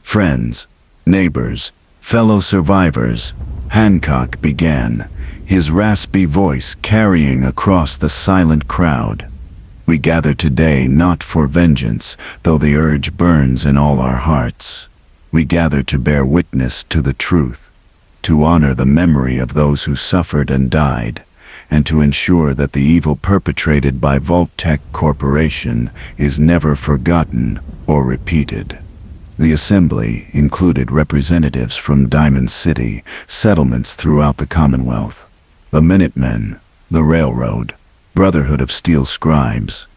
Speaker 1: "Friends, neighbors, fellow survivors," Hancock began, his raspy voice carrying across the silent crowd. "We gather today not for vengeance, though the urge burns in all our hearts. We gather to bear witness to the truth, to honor the memory of those who suffered and died, and to ensure that the evil perpetrated by VAULT-TEC Corporation is never forgotten or repeated." The assembly included representatives from Diamond City, settlements throughout the Commonwealth, the Minutemen, the Railroad, Brotherhood of Steel Scribes,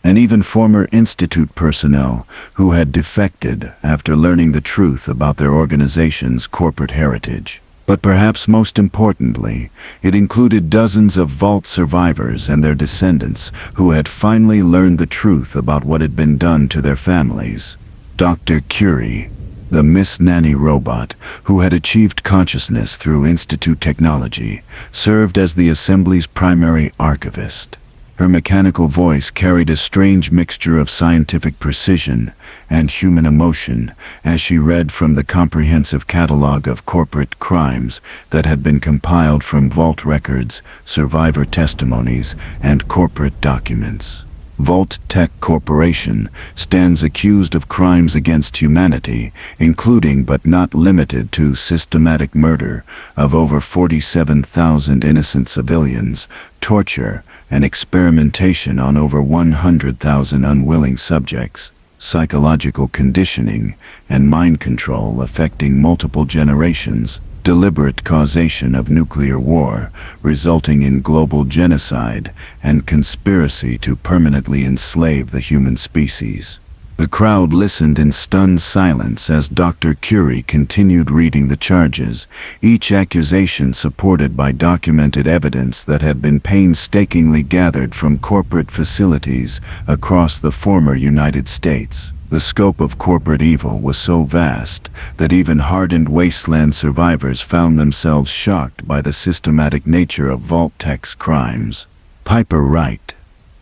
Speaker 1: and even former Institute personnel who had defected after learning the truth about their organization's corporate heritage. But perhaps most importantly, it included dozens of Vault survivors and their descendants who had finally learned the truth about what had been done to their families. Dr. Curie, the Miss Nanny robot, who had achieved consciousness through Institute technology, served as the Assembly's primary archivist. Her mechanical voice carried a strange mixture of scientific precision and human emotion as she read from the comprehensive catalog of corporate crimes that had been compiled from Vault records, survivor testimonies, and corporate documents. VAULT-TEC Corporation stands accused of crimes against humanity, including but not limited to systematic murder of over 47,000 innocent civilians, torture, and experimentation on over 100,000 unwilling subjects, psychological conditioning, and mind control affecting multiple generations, deliberate causation of nuclear war, resulting in global genocide, and conspiracy to permanently enslave the human species. The crowd listened in stunned silence as Dr. Curie continued reading the charges, each accusation supported by documented evidence that had been painstakingly gathered from corporate facilities across the former United States. The scope of corporate evil was so vast that even hardened wasteland survivors found themselves shocked by the systematic nature of VAULT-TEC's crimes. Piper Wright,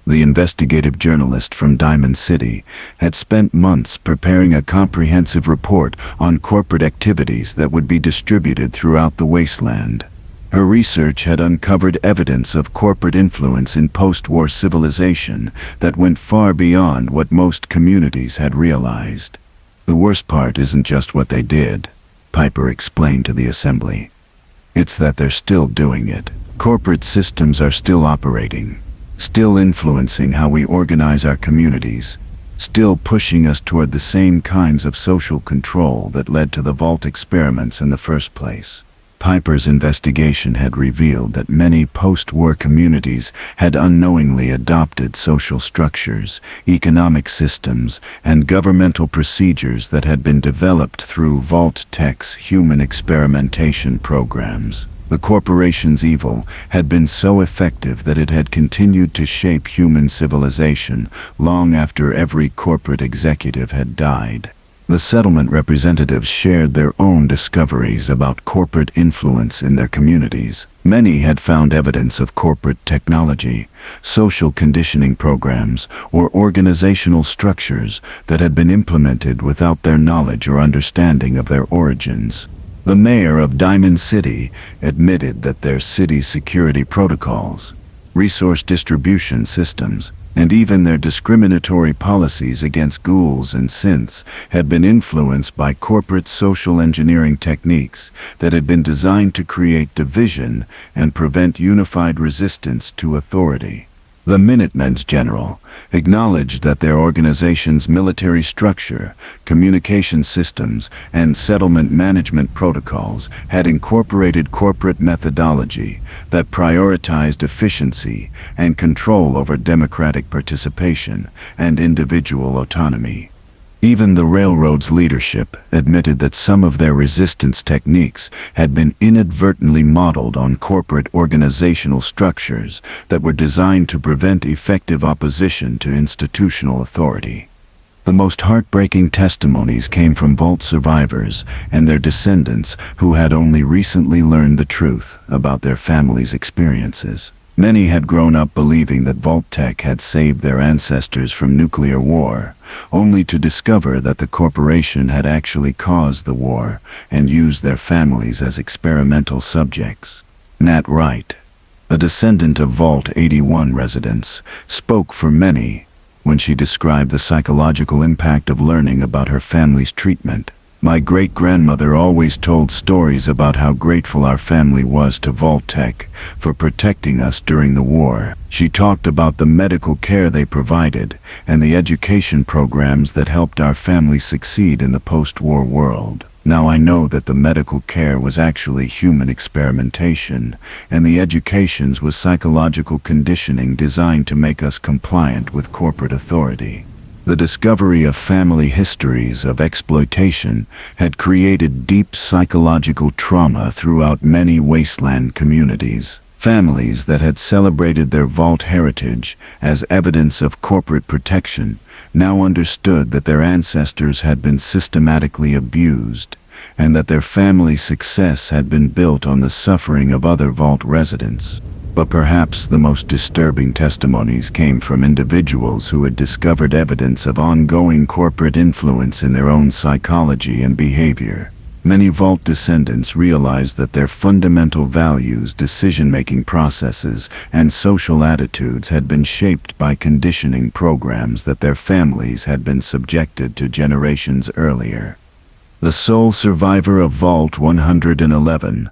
Speaker 1: the investigative journalist from Diamond City, had spent months preparing a comprehensive report on corporate activities that would be distributed throughout the wasteland. Her research had uncovered evidence of corporate influence in post-war civilization that went far beyond what most communities had realized. "The worst part isn't just what they did," Piper explained to the assembly. "It's that they're still doing it. Corporate systems are still operating, still influencing how we organize our communities, still pushing us toward the same kinds of social control that led to the Vault experiments in the first place." Piper's investigation had revealed that many post-war communities had unknowingly adopted social structures, economic systems, and governmental procedures that had been developed through VAULT-TEC's human experimentation programs. The corporation's evil had been so effective that it had continued to shape human civilization long after every corporate executive had died. The settlement representatives shared their own discoveries about corporate influence in their communities. Many had found evidence of corporate technology, social conditioning programs, or organizational structures that had been implemented without their knowledge or understanding of their origins. The mayor of Diamond City admitted that their city's security protocols, resource distribution systems, and even their discriminatory policies against ghouls and synths had been influenced by corporate social engineering techniques that had been designed to create division and prevent unified resistance to authority. The Minutemen's general acknowledged that their organization's military structure, communication systems, and settlement management protocols had incorporated corporate methodology that prioritized efficiency and control over democratic participation and individual autonomy. Even the railroad's leadership admitted that some of their resistance techniques had been inadvertently modeled on corporate organizational structures that were designed to prevent effective opposition to institutional authority. The most heartbreaking testimonies came from Vault survivors and their descendants who had only recently learned the truth about their families' experiences. Many had grown up believing that VAULT-TEC had saved their ancestors from nuclear war, only to discover that the corporation had actually caused the war and used their families as experimental subjects. Nat Wright, a descendant of Vault 81 residents, spoke for many when she described the psychological impact of learning about her family's treatment. My great-grandmother always told stories about how grateful our family was to VAULT-TEC for protecting us during the war. She talked about the medical care they provided and the education programs that helped our family succeed in the post-war world. Now I know that the medical care was actually human experimentation, and the educations was psychological conditioning designed to make us compliant with corporate authority. The discovery of family histories of exploitation had created deep psychological trauma throughout many wasteland communities. Families that had celebrated their vault heritage as evidence of corporate protection now understood that their ancestors had been systematically abused, and that their family success had been built on the suffering of other vault residents. But perhaps the most disturbing testimonies came from individuals who had discovered evidence of ongoing corporate influence in their own psychology and behavior. Many Vault descendants realized that their fundamental values, decision-making processes, and social attitudes had been shaped by conditioning programs that their families had been subjected to generations earlier. The sole survivor of Vault 111,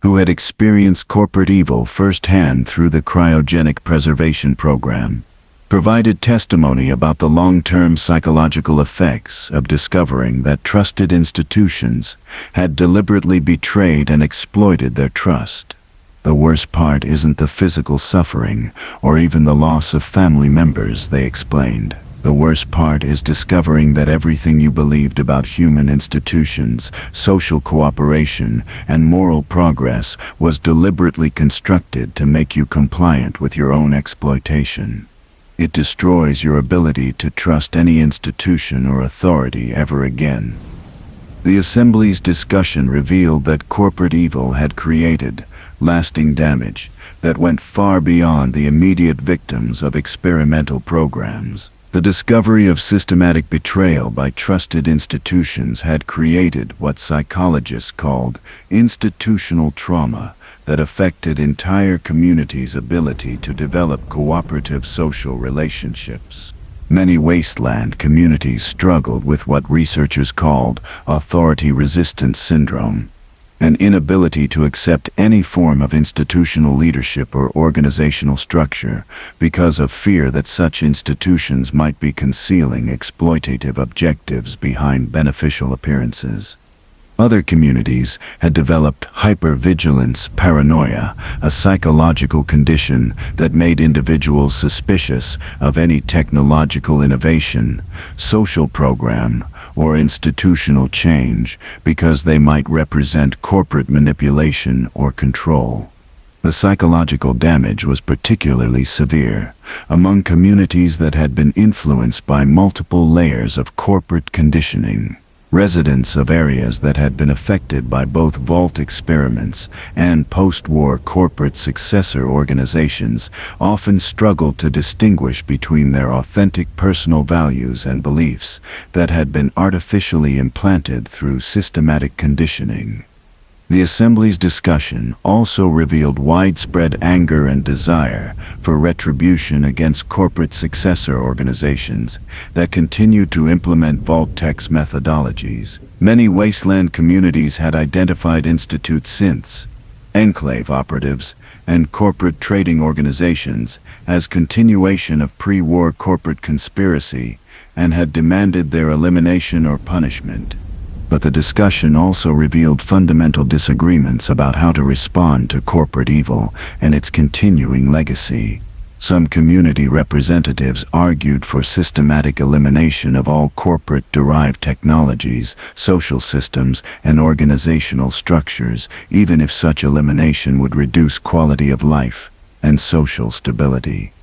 Speaker 1: who had experienced corporate evil firsthand through the cryogenic preservation program, provided testimony about the long-term psychological effects of discovering that trusted institutions had deliberately betrayed and exploited their trust. The worst part isn't the physical suffering or even the loss of family members, they explained. The worst part is discovering that everything you believed about human institutions, social cooperation, and moral progress was deliberately constructed to make you compliant with your own exploitation. It destroys your ability to trust any institution or authority ever again. The Assembly's discussion revealed that corporate evil had created lasting damage that went far beyond the immediate victims of experimental programs. The discovery of systematic betrayal by trusted institutions had created what psychologists called institutional trauma that affected entire communities' ability to develop cooperative social relationships. Many wasteland communities struggled with what researchers called authority resistance syndrome, an inability to accept any form of institutional leadership or organizational structure because of fear that such institutions might be concealing exploitative objectives behind beneficial appearances. Other communities had developed hypervigilance paranoia, a psychological condition that made individuals suspicious of any technological innovation, social program, or institutional change because they might represent corporate manipulation or control. The psychological damage was particularly severe among communities that had been influenced by multiple layers of corporate conditioning. Residents of areas that had been affected by both Vault experiments and post-war corporate successor organizations often struggled to distinguish between their authentic personal values and beliefs that had been artificially implanted through systematic conditioning. The Assembly's discussion also revealed widespread anger and desire for retribution against corporate successor organizations that continued to implement VAULT-TEC's methodologies. Many wasteland communities had identified Institute synths, enclave operatives, and corporate trading organizations as continuation of pre-war corporate conspiracy and had demanded their elimination or punishment. But the discussion also revealed fundamental disagreements about how to respond to corporate evil and its continuing legacy. Some community representatives argued for systematic elimination of all corporate-derived technologies, social systems, and organizational structures, even if such elimination would reduce quality of life and social stability.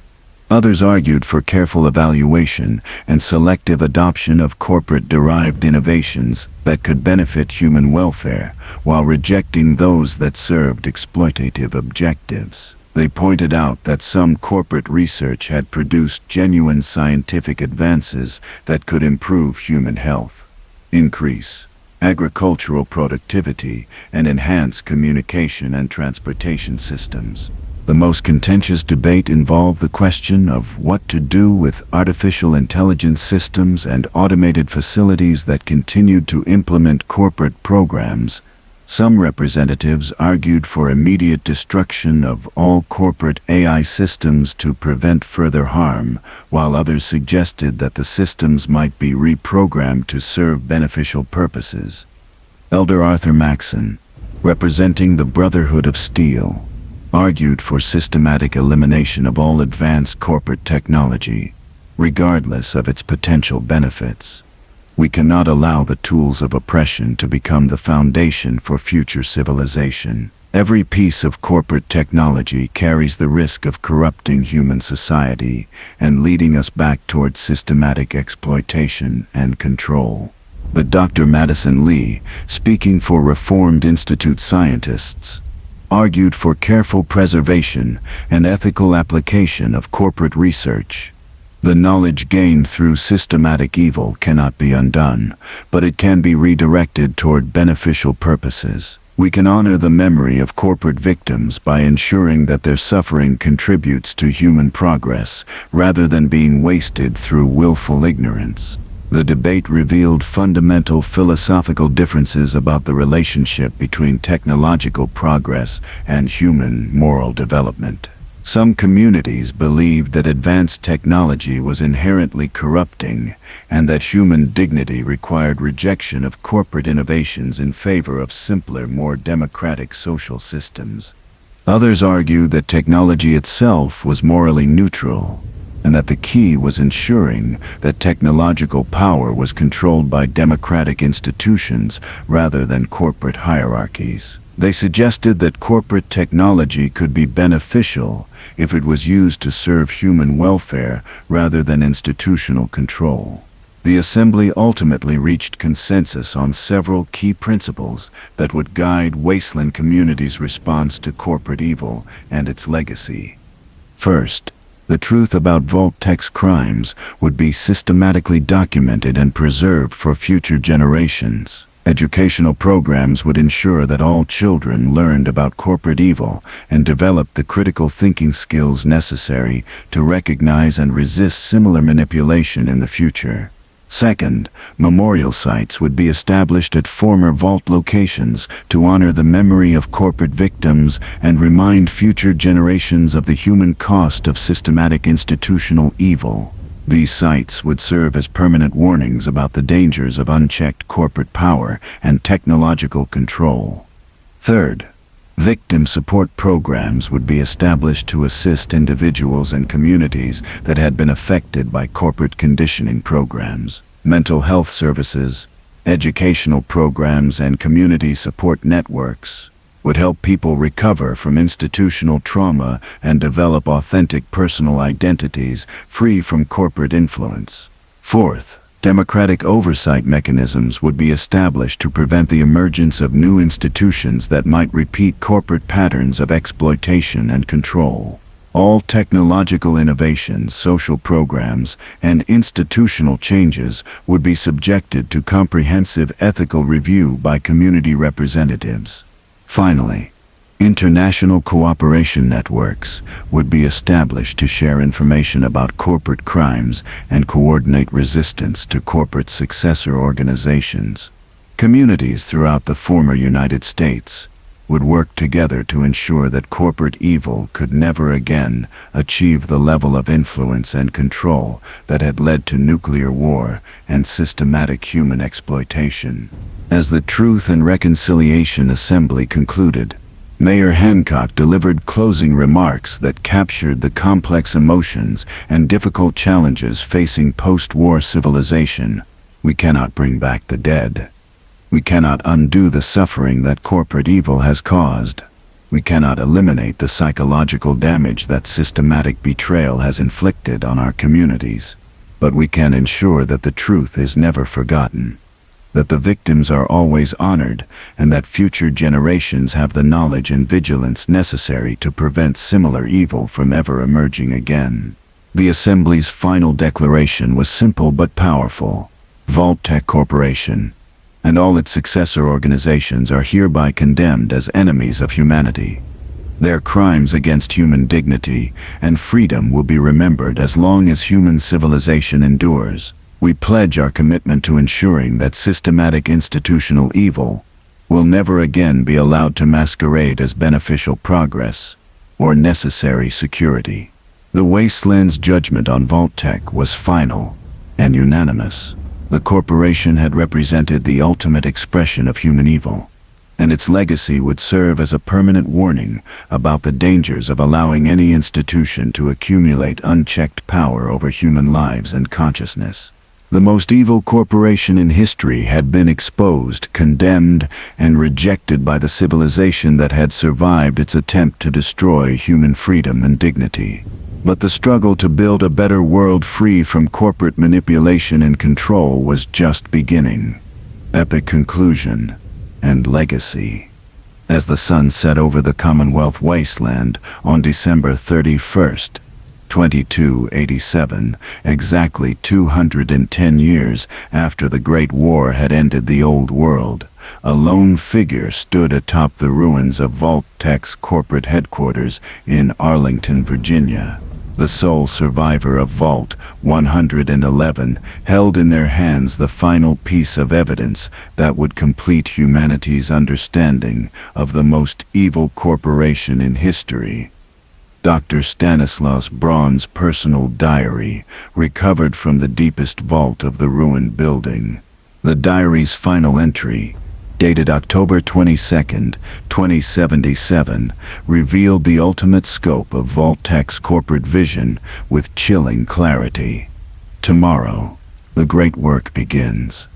Speaker 1: Others argued for careful evaluation and selective adoption of corporate-derived innovations that could benefit human welfare, while rejecting those that served exploitative objectives. They pointed out that some corporate research had produced genuine scientific advances that could improve human health, increase agricultural productivity, and enhance communication and transportation systems. The most contentious debate involved the question of what to do with artificial intelligence systems and automated facilities that continued to implement corporate programs. Some representatives argued for immediate destruction of all corporate AI systems to prevent further harm, while others suggested that the systems might be reprogrammed to serve beneficial purposes. Elder Arthur Maxson, representing the Brotherhood of Steel, argued for systematic elimination of all advanced corporate technology, regardless of its potential benefits. We cannot allow the tools of oppression to become the foundation for future civilization. Every piece of corporate technology carries the risk of corrupting human society and leading us back towards systematic exploitation and control. But Dr. Madison Lee, speaking for Reformed Institute scientists, argued for careful preservation and ethical application of corporate research. The knowledge gained through systematic evil cannot be undone, but it can be redirected toward beneficial purposes. We can honor the memory of corporate victims by ensuring that their suffering contributes to human progress, rather than being wasted through willful ignorance. The debate revealed fundamental philosophical differences about the relationship between technological progress and human moral development. Some communities believed that advanced technology was inherently corrupting and that human dignity required rejection of corporate innovations in favor of simpler, more democratic social systems. Others argued that technology itself was morally neutral, and that the key was ensuring that technological power was controlled by democratic institutions rather than corporate hierarchies. They suggested that corporate technology could be beneficial if it was used to serve human welfare rather than institutional control. The Assembly ultimately reached consensus on several key principles that would guide wasteland communities' response to corporate evil and its legacy. First, the truth about VAULT-TEC's crimes would be systematically documented and preserved for future generations. Educational programs would ensure that all children learned about corporate evil and developed the critical thinking skills necessary to recognize and resist similar manipulation in the future. Second, memorial sites would be established at former vault locations to honor the memory of corporate victims and remind future generations of the human cost of systematic institutional evil. These sites would serve as permanent warnings about the dangers of unchecked corporate power and technological control. Third, victim support programs would be established to assist individuals and communities that had been affected by corporate conditioning programs. Mental health services, educational programs, and community support networks would help people recover from institutional trauma and develop authentic personal identities free from corporate influence. Fourth, democratic oversight mechanisms would be established to prevent the emergence of new institutions that might repeat corporate patterns of exploitation and control. All technological innovations, social programs, and institutional changes would be subjected to comprehensive ethical review by community representatives. Finally, international cooperation networks would be established to share information about corporate crimes and coordinate resistance to corporate successor organizations. Communities throughout the former United States would work together to ensure that corporate evil could never again achieve the level of influence and control that had led to nuclear war and systematic human exploitation. As the Truth and Reconciliation Assembly concluded, Mayor Hancock delivered closing remarks that captured the complex emotions and difficult challenges facing post-war civilization. We cannot bring back the dead. We cannot undo the suffering that corporate evil has caused. We cannot eliminate the psychological damage that systematic betrayal has inflicted on our communities. But we can ensure that the truth is never forgotten. that the victims are always honored, and that future generations have the knowledge and vigilance necessary to prevent similar evil from ever emerging again. The Assembly's final declaration was simple but powerful. VAULT-TEC Corporation and all its successor organizations are hereby condemned as enemies of humanity. Their crimes against human dignity and freedom will be remembered as long as human civilization endures. We pledge our commitment to ensuring that systematic institutional evil will never again be allowed to masquerade as beneficial progress or necessary security. The Wasteland's judgment on VAULT-TEC was final and unanimous. The corporation had represented the ultimate expression of human evil, and its legacy would serve as a permanent warning about the dangers of allowing any institution to accumulate unchecked power over human lives and consciousness. The most evil corporation in history had been exposed, condemned, and rejected by the civilization that had survived its attempt to destroy human freedom and dignity. But the struggle to build a better world free from corporate manipulation and control was just beginning. Epic conclusion and legacy. As the sun set over the Commonwealth wasteland on December 31st, 2287, exactly 210 years after the Great War had ended the Old World, a lone figure stood atop the ruins of VAULT-TEC's corporate headquarters in Arlington, Virginia. The sole survivor of Vault 111 held in their hands the final piece of evidence that would complete humanity's understanding of the most evil corporation in history. Dr. Stanislaus Braun's personal diary, recovered from the deepest vault of the ruined building. The diary's final entry, dated October 22, 2077, revealed the ultimate scope of VAULT-TEC's corporate vision with chilling clarity. Tomorrow, the great work begins.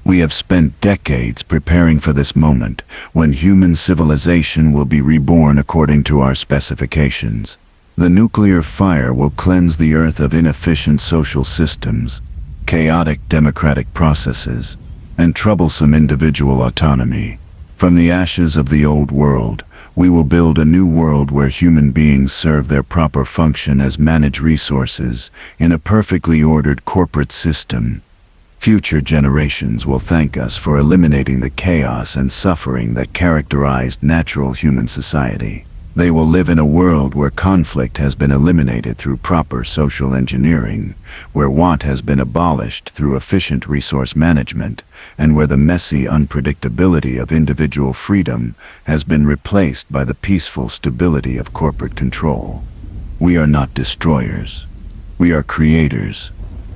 Speaker 1: We have spent decades preparing for this moment when human civilization will be reborn according to our specifications. The nuclear fire will cleanse the earth of inefficient social systems, chaotic democratic processes, and troublesome individual autonomy. From the ashes of the old world, we will build a new world where human beings serve their proper function as managed resources in a perfectly ordered corporate system. Future generations will thank us for eliminating the chaos and suffering that characterized natural human society. They will live in a world where conflict has been eliminated through proper social engineering, where want has been abolished through efficient resource management, and where the messy unpredictability of individual freedom has been replaced by the peaceful stability of corporate control. We are not destroyers. We are creators.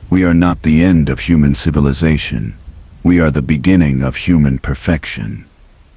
Speaker 1: We are not the end of human civilization. We are the beginning of human perfection.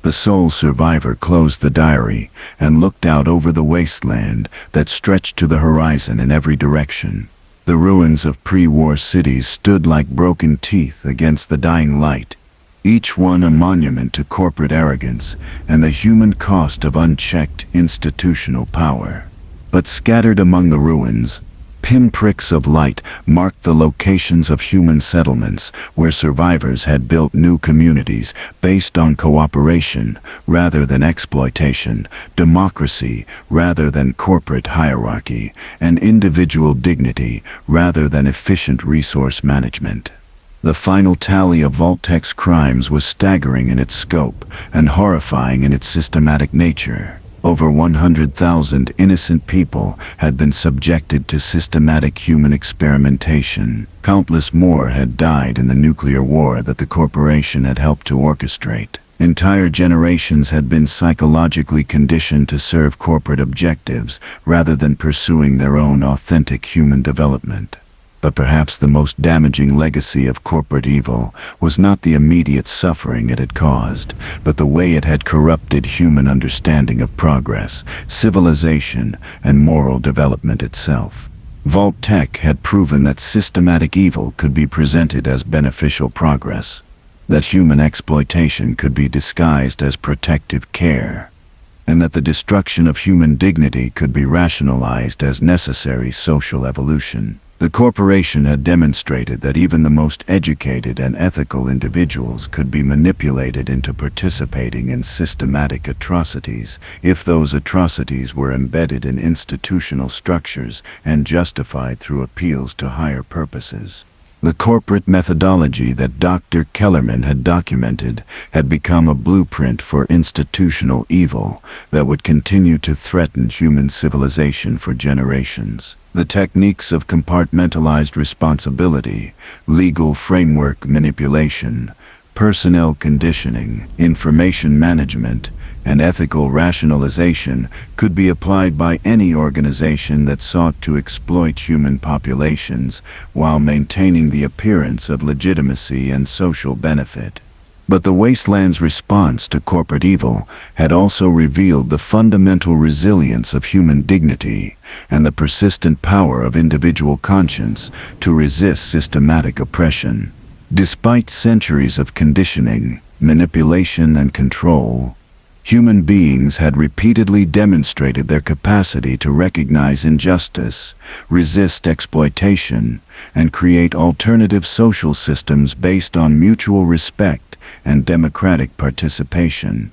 Speaker 1: The sole survivor closed the diary and looked out over the wasteland that stretched to the horizon in every direction. The ruins of pre-war cities stood like broken teeth against the dying light, each one a monument to corporate arrogance and the human cost of unchecked institutional power. But scattered among the ruins, pinpricks of light marked the locations of human settlements where survivors had built new communities based on cooperation rather than exploitation, democracy rather than corporate hierarchy, and individual dignity rather than efficient resource management. The final tally of VAULT-TEC's crimes was staggering in its scope and horrifying in its systematic nature. Over 100,000 innocent people had been subjected to systematic human experimentation. Countless more had died in the nuclear war that the corporation had helped to orchestrate. Entire generations had been psychologically conditioned to serve corporate objectives rather than pursuing their own authentic human development. But perhaps the most damaging legacy of corporate evil was not the immediate suffering it had caused, but the way it had corrupted human understanding of progress, civilization, and moral development itself. VAULT-TEC had proven that systematic evil could be presented as beneficial progress, that human exploitation could be disguised as protective care, and that the destruction of human dignity could be rationalized as necessary social evolution. The corporation had demonstrated that even the most educated and ethical individuals could be manipulated into participating in systematic atrocities if those atrocities were embedded in institutional structures and justified through appeals to higher purposes. The corporate methodology that Dr. Kellerman had documented had become a blueprint for institutional evil that would continue to threaten human civilization for generations. The techniques of compartmentalized responsibility, legal framework manipulation, personnel conditioning, information management, and ethical rationalization could be applied by any organization that sought to exploit human populations while maintaining the appearance of legitimacy and social benefit. But the wasteland's response to corporate evil had also revealed the fundamental resilience of human dignity and the persistent power of individual conscience to resist systematic oppression. Despite centuries of conditioning, manipulation, and control, human beings had repeatedly demonstrated their capacity to recognize injustice, resist exploitation, and create alternative social systems based on mutual respect and democratic participation.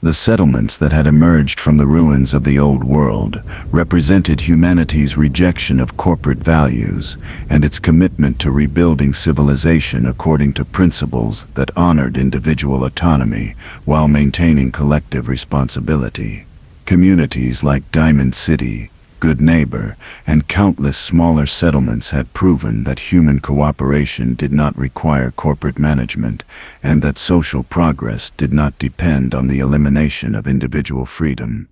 Speaker 1: The settlements that had emerged from the ruins of the old world represented humanity's rejection of corporate values and its commitment to rebuilding civilization according to principles that honored individual autonomy while maintaining collective responsibility. Communities like Diamond City, Good Neighbor, and countless smaller settlements had proven that human cooperation did not require corporate management and that social progress did not depend on the elimination of individual freedom.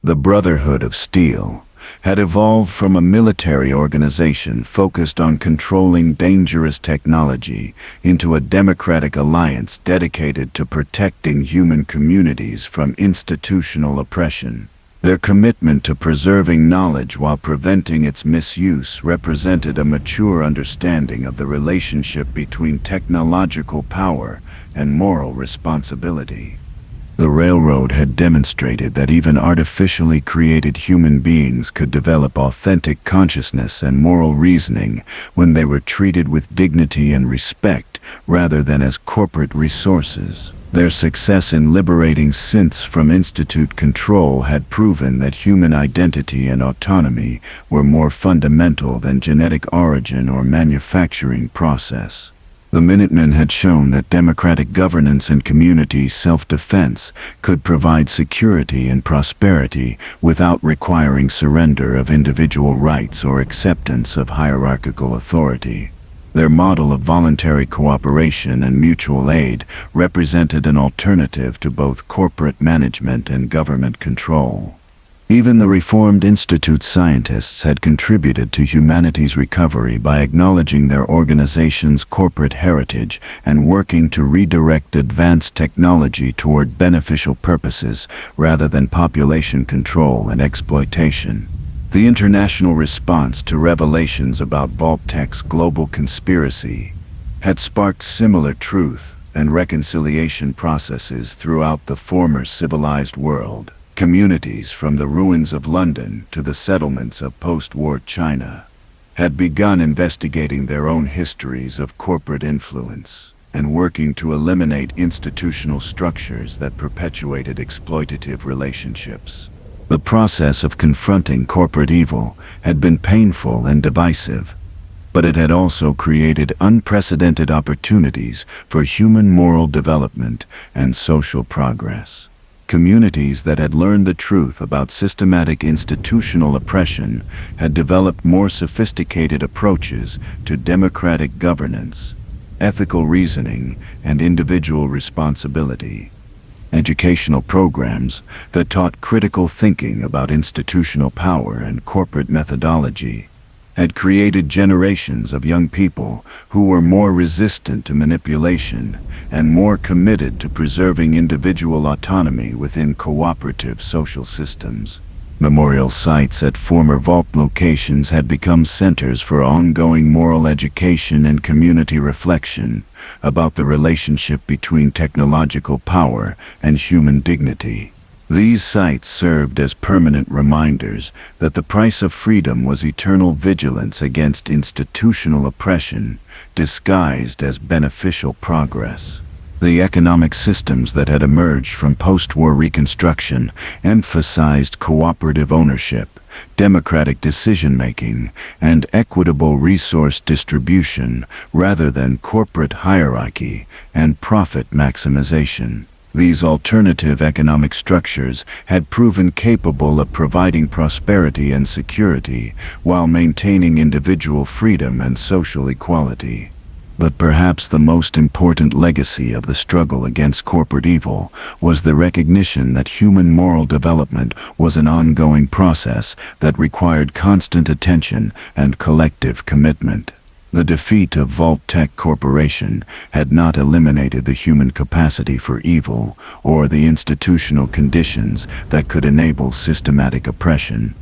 Speaker 1: The Brotherhood of Steel had evolved from a military organization focused on controlling dangerous technology into a democratic alliance dedicated to protecting human communities from institutional oppression. Their commitment to preserving knowledge while preventing its misuse represented a mature understanding of the relationship between technological power and moral responsibility. The railroad had demonstrated that even artificially created human beings could develop authentic consciousness and moral reasoning when they were treated with dignity and respect rather than as corporate resources. Their success in liberating synths from institute control had proven that human identity and autonomy were more fundamental than genetic origin or manufacturing process. The Minutemen had shown that democratic governance and community self-defense could provide security and prosperity without requiring surrender of individual rights or acceptance of hierarchical authority. Their model of voluntary cooperation and mutual aid represented an alternative to both corporate management and government control. Even the Reformed Institute scientists had contributed to humanity's recovery by acknowledging their organization's corporate heritage and working to redirect advanced technology toward beneficial purposes rather than population control and exploitation. The international response to revelations about VAULT-TEC's global conspiracy had sparked similar truth and reconciliation processes throughout the former civilized world. Communities from the ruins of London to the settlements of post-war China had begun investigating their own histories of corporate influence and working to eliminate institutional structures that perpetuated exploitative relationships. The process of confronting corporate evil had been painful and divisive, but it had also created unprecedented opportunities for human moral development and social progress. Communities that had learned the truth about systematic institutional oppression had developed more sophisticated approaches to democratic governance, ethical reasoning, and individual responsibility. Educational programs that taught critical thinking about institutional power and corporate methodology had created generations of young people who were more resistant to manipulation and more committed to preserving individual autonomy within cooperative social systems. Memorial sites at former vault locations had become centers for ongoing moral education and community reflection about the relationship between technological power and human dignity. These sites served as permanent reminders that the price of freedom was eternal vigilance against institutional oppression, disguised as beneficial progress. The economic systems that had emerged from post-war reconstruction emphasized cooperative ownership, democratic decision-making, and equitable resource distribution rather than corporate hierarchy and profit maximization. These alternative economic structures had proven capable of providing prosperity and security while maintaining individual freedom and social equality. But perhaps the most important legacy of the struggle against corporate evil was the recognition that human moral development was an ongoing process that required constant attention and collective commitment. The defeat of VAULT-TEC Corporation had not eliminated the human capacity for evil or the institutional conditions that could enable systematic oppression.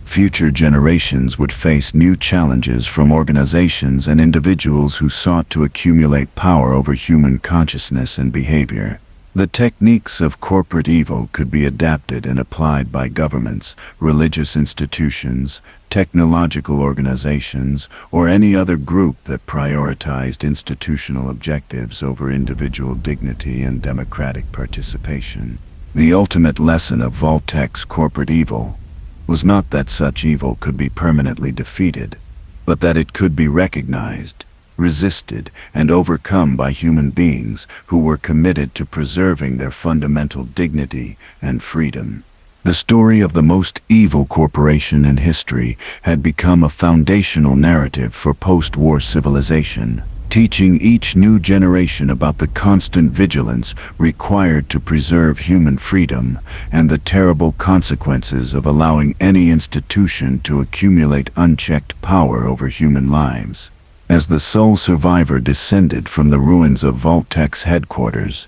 Speaker 1: Future generations would face new challenges from organizations and individuals who sought to accumulate power over human consciousness and behavior. The techniques of corporate evil could be adapted and applied by governments, religious institutions, technological organizations, or any other group that prioritized institutional objectives over individual dignity and democratic participation. The ultimate lesson of VAULT-TEC's corporate evil was not that such evil could be permanently defeated, but that it could be recognized, resisted, and overcome by human beings who were committed to preserving their fundamental dignity and freedom. The story of the most evil corporation in history had become a foundational narrative for post-war civilization, teaching each new generation about the constant vigilance required to preserve human freedom and the terrible consequences of allowing any institution to accumulate unchecked power over human lives. As the sole survivor descended from the ruins of VAULT-TEC's headquarters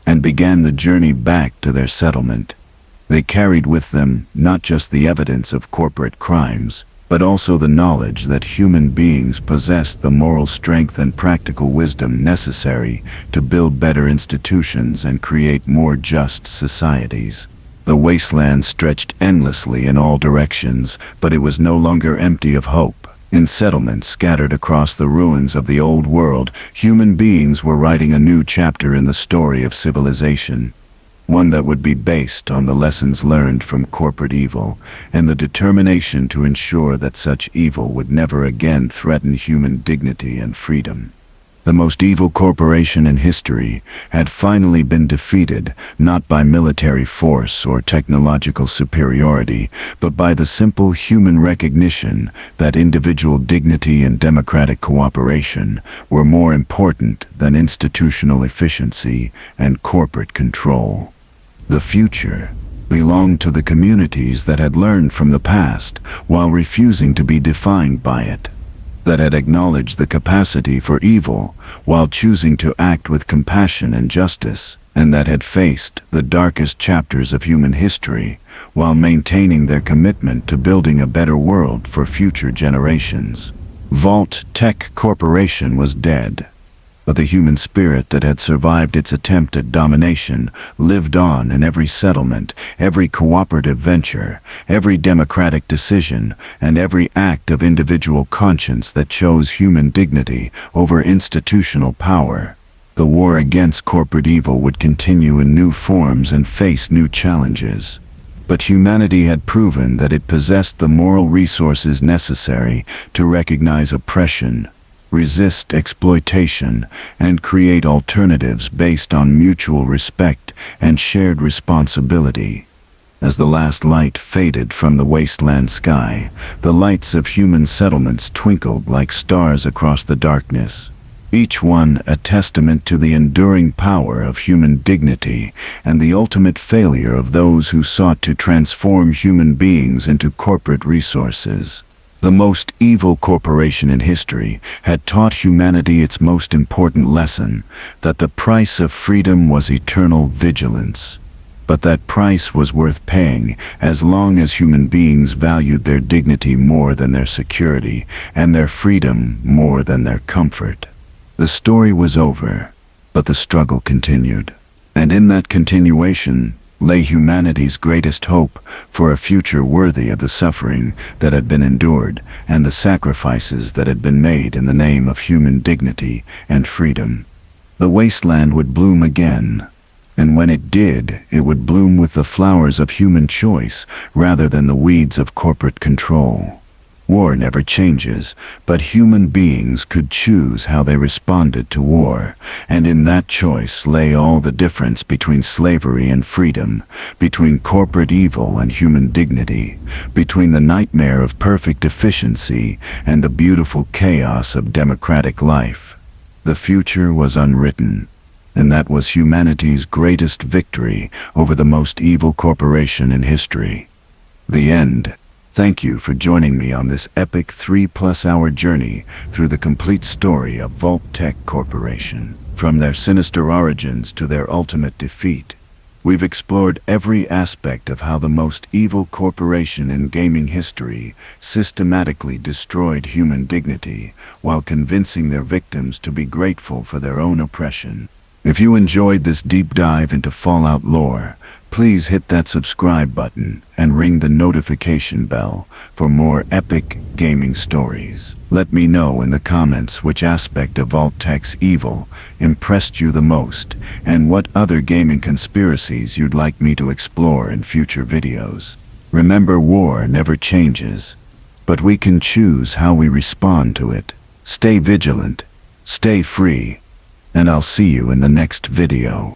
Speaker 1: and began the journey back to their settlement, they carried with them not just the evidence of corporate crimes, but also the knowledge that human beings possess the moral strength and practical wisdom necessary to build better institutions and create more just societies. The wasteland stretched endlessly in all directions, but it was no longer empty of hope. In settlements scattered across the ruins of the old world, human beings were writing a new chapter in the story of civilization. One that would be based on the lessons learned from corporate evil and the determination to ensure that such evil would never again threaten human dignity and freedom. The most evil corporation in history had finally been defeated, not by military force or technological superiority, but by the simple human recognition that individual dignity and democratic cooperation were more important than institutional efficiency and corporate control. The future belonged to the communities that had learned from the past while refusing to be defined by it, that had acknowledged the capacity for evil while choosing to act with compassion and justice, and that had faced the darkest chapters of human history while maintaining their commitment to building a better world for future generations. VAULT-TEC Corporation was dead, but the human spirit that had survived its attempt at domination lived on in every settlement, every cooperative venture, every democratic decision, and every act of individual conscience that chose human dignity over institutional power. The war against corporate evil would continue in new forms and face new challenges. But humanity had proven that it possessed the moral resources necessary to recognize oppression, resist exploitation, and create alternatives based on mutual respect and shared responsibility. As the last light faded from the wasteland sky, the lights of human settlements twinkled like stars across the darkness, each one a testament to the enduring power of human dignity and the ultimate failure of those who sought to transform human beings into corporate resources. The most evil corporation in history had taught humanity its most important lesson, that the price of freedom was eternal vigilance. But that price was worth paying as long as human beings valued their dignity more than their security and their freedom more than their comfort. The story was over, but the struggle continued. And in that continuation, lay humanity's greatest hope for a future worthy of the suffering that had been endured and the sacrifices that had been made in the name of human dignity and freedom. The wasteland would bloom again, and when it did, it would bloom with the flowers of human choice rather than the weeds of corporate control. War never changes, but human beings could choose how they responded to war, and in that choice lay all the difference between slavery and freedom, between corporate evil and human dignity, between the nightmare of perfect efficiency and the beautiful chaos of democratic life. The future was unwritten, and that was humanity's greatest victory over the most evil corporation in history. The end. Thank you for joining me on this epic 3+ hour journey through the complete story of VAULT-TEC Corporation. From their sinister origins to their ultimate defeat, we've explored every aspect of how the most evil corporation in gaming history systematically destroyed human dignity while convincing their victims to be grateful for their own oppression. If you enjoyed this deep dive into Fallout lore, please hit that subscribe button and ring the notification bell for more epic gaming stories. Let me know in the comments which aspect of VAULT-TEC's evil impressed you the most and what other gaming conspiracies you'd like me to explore in future videos. Remember, war never changes, but we can choose how we respond to it. Stay vigilant, stay free, and I'll see you in the next video.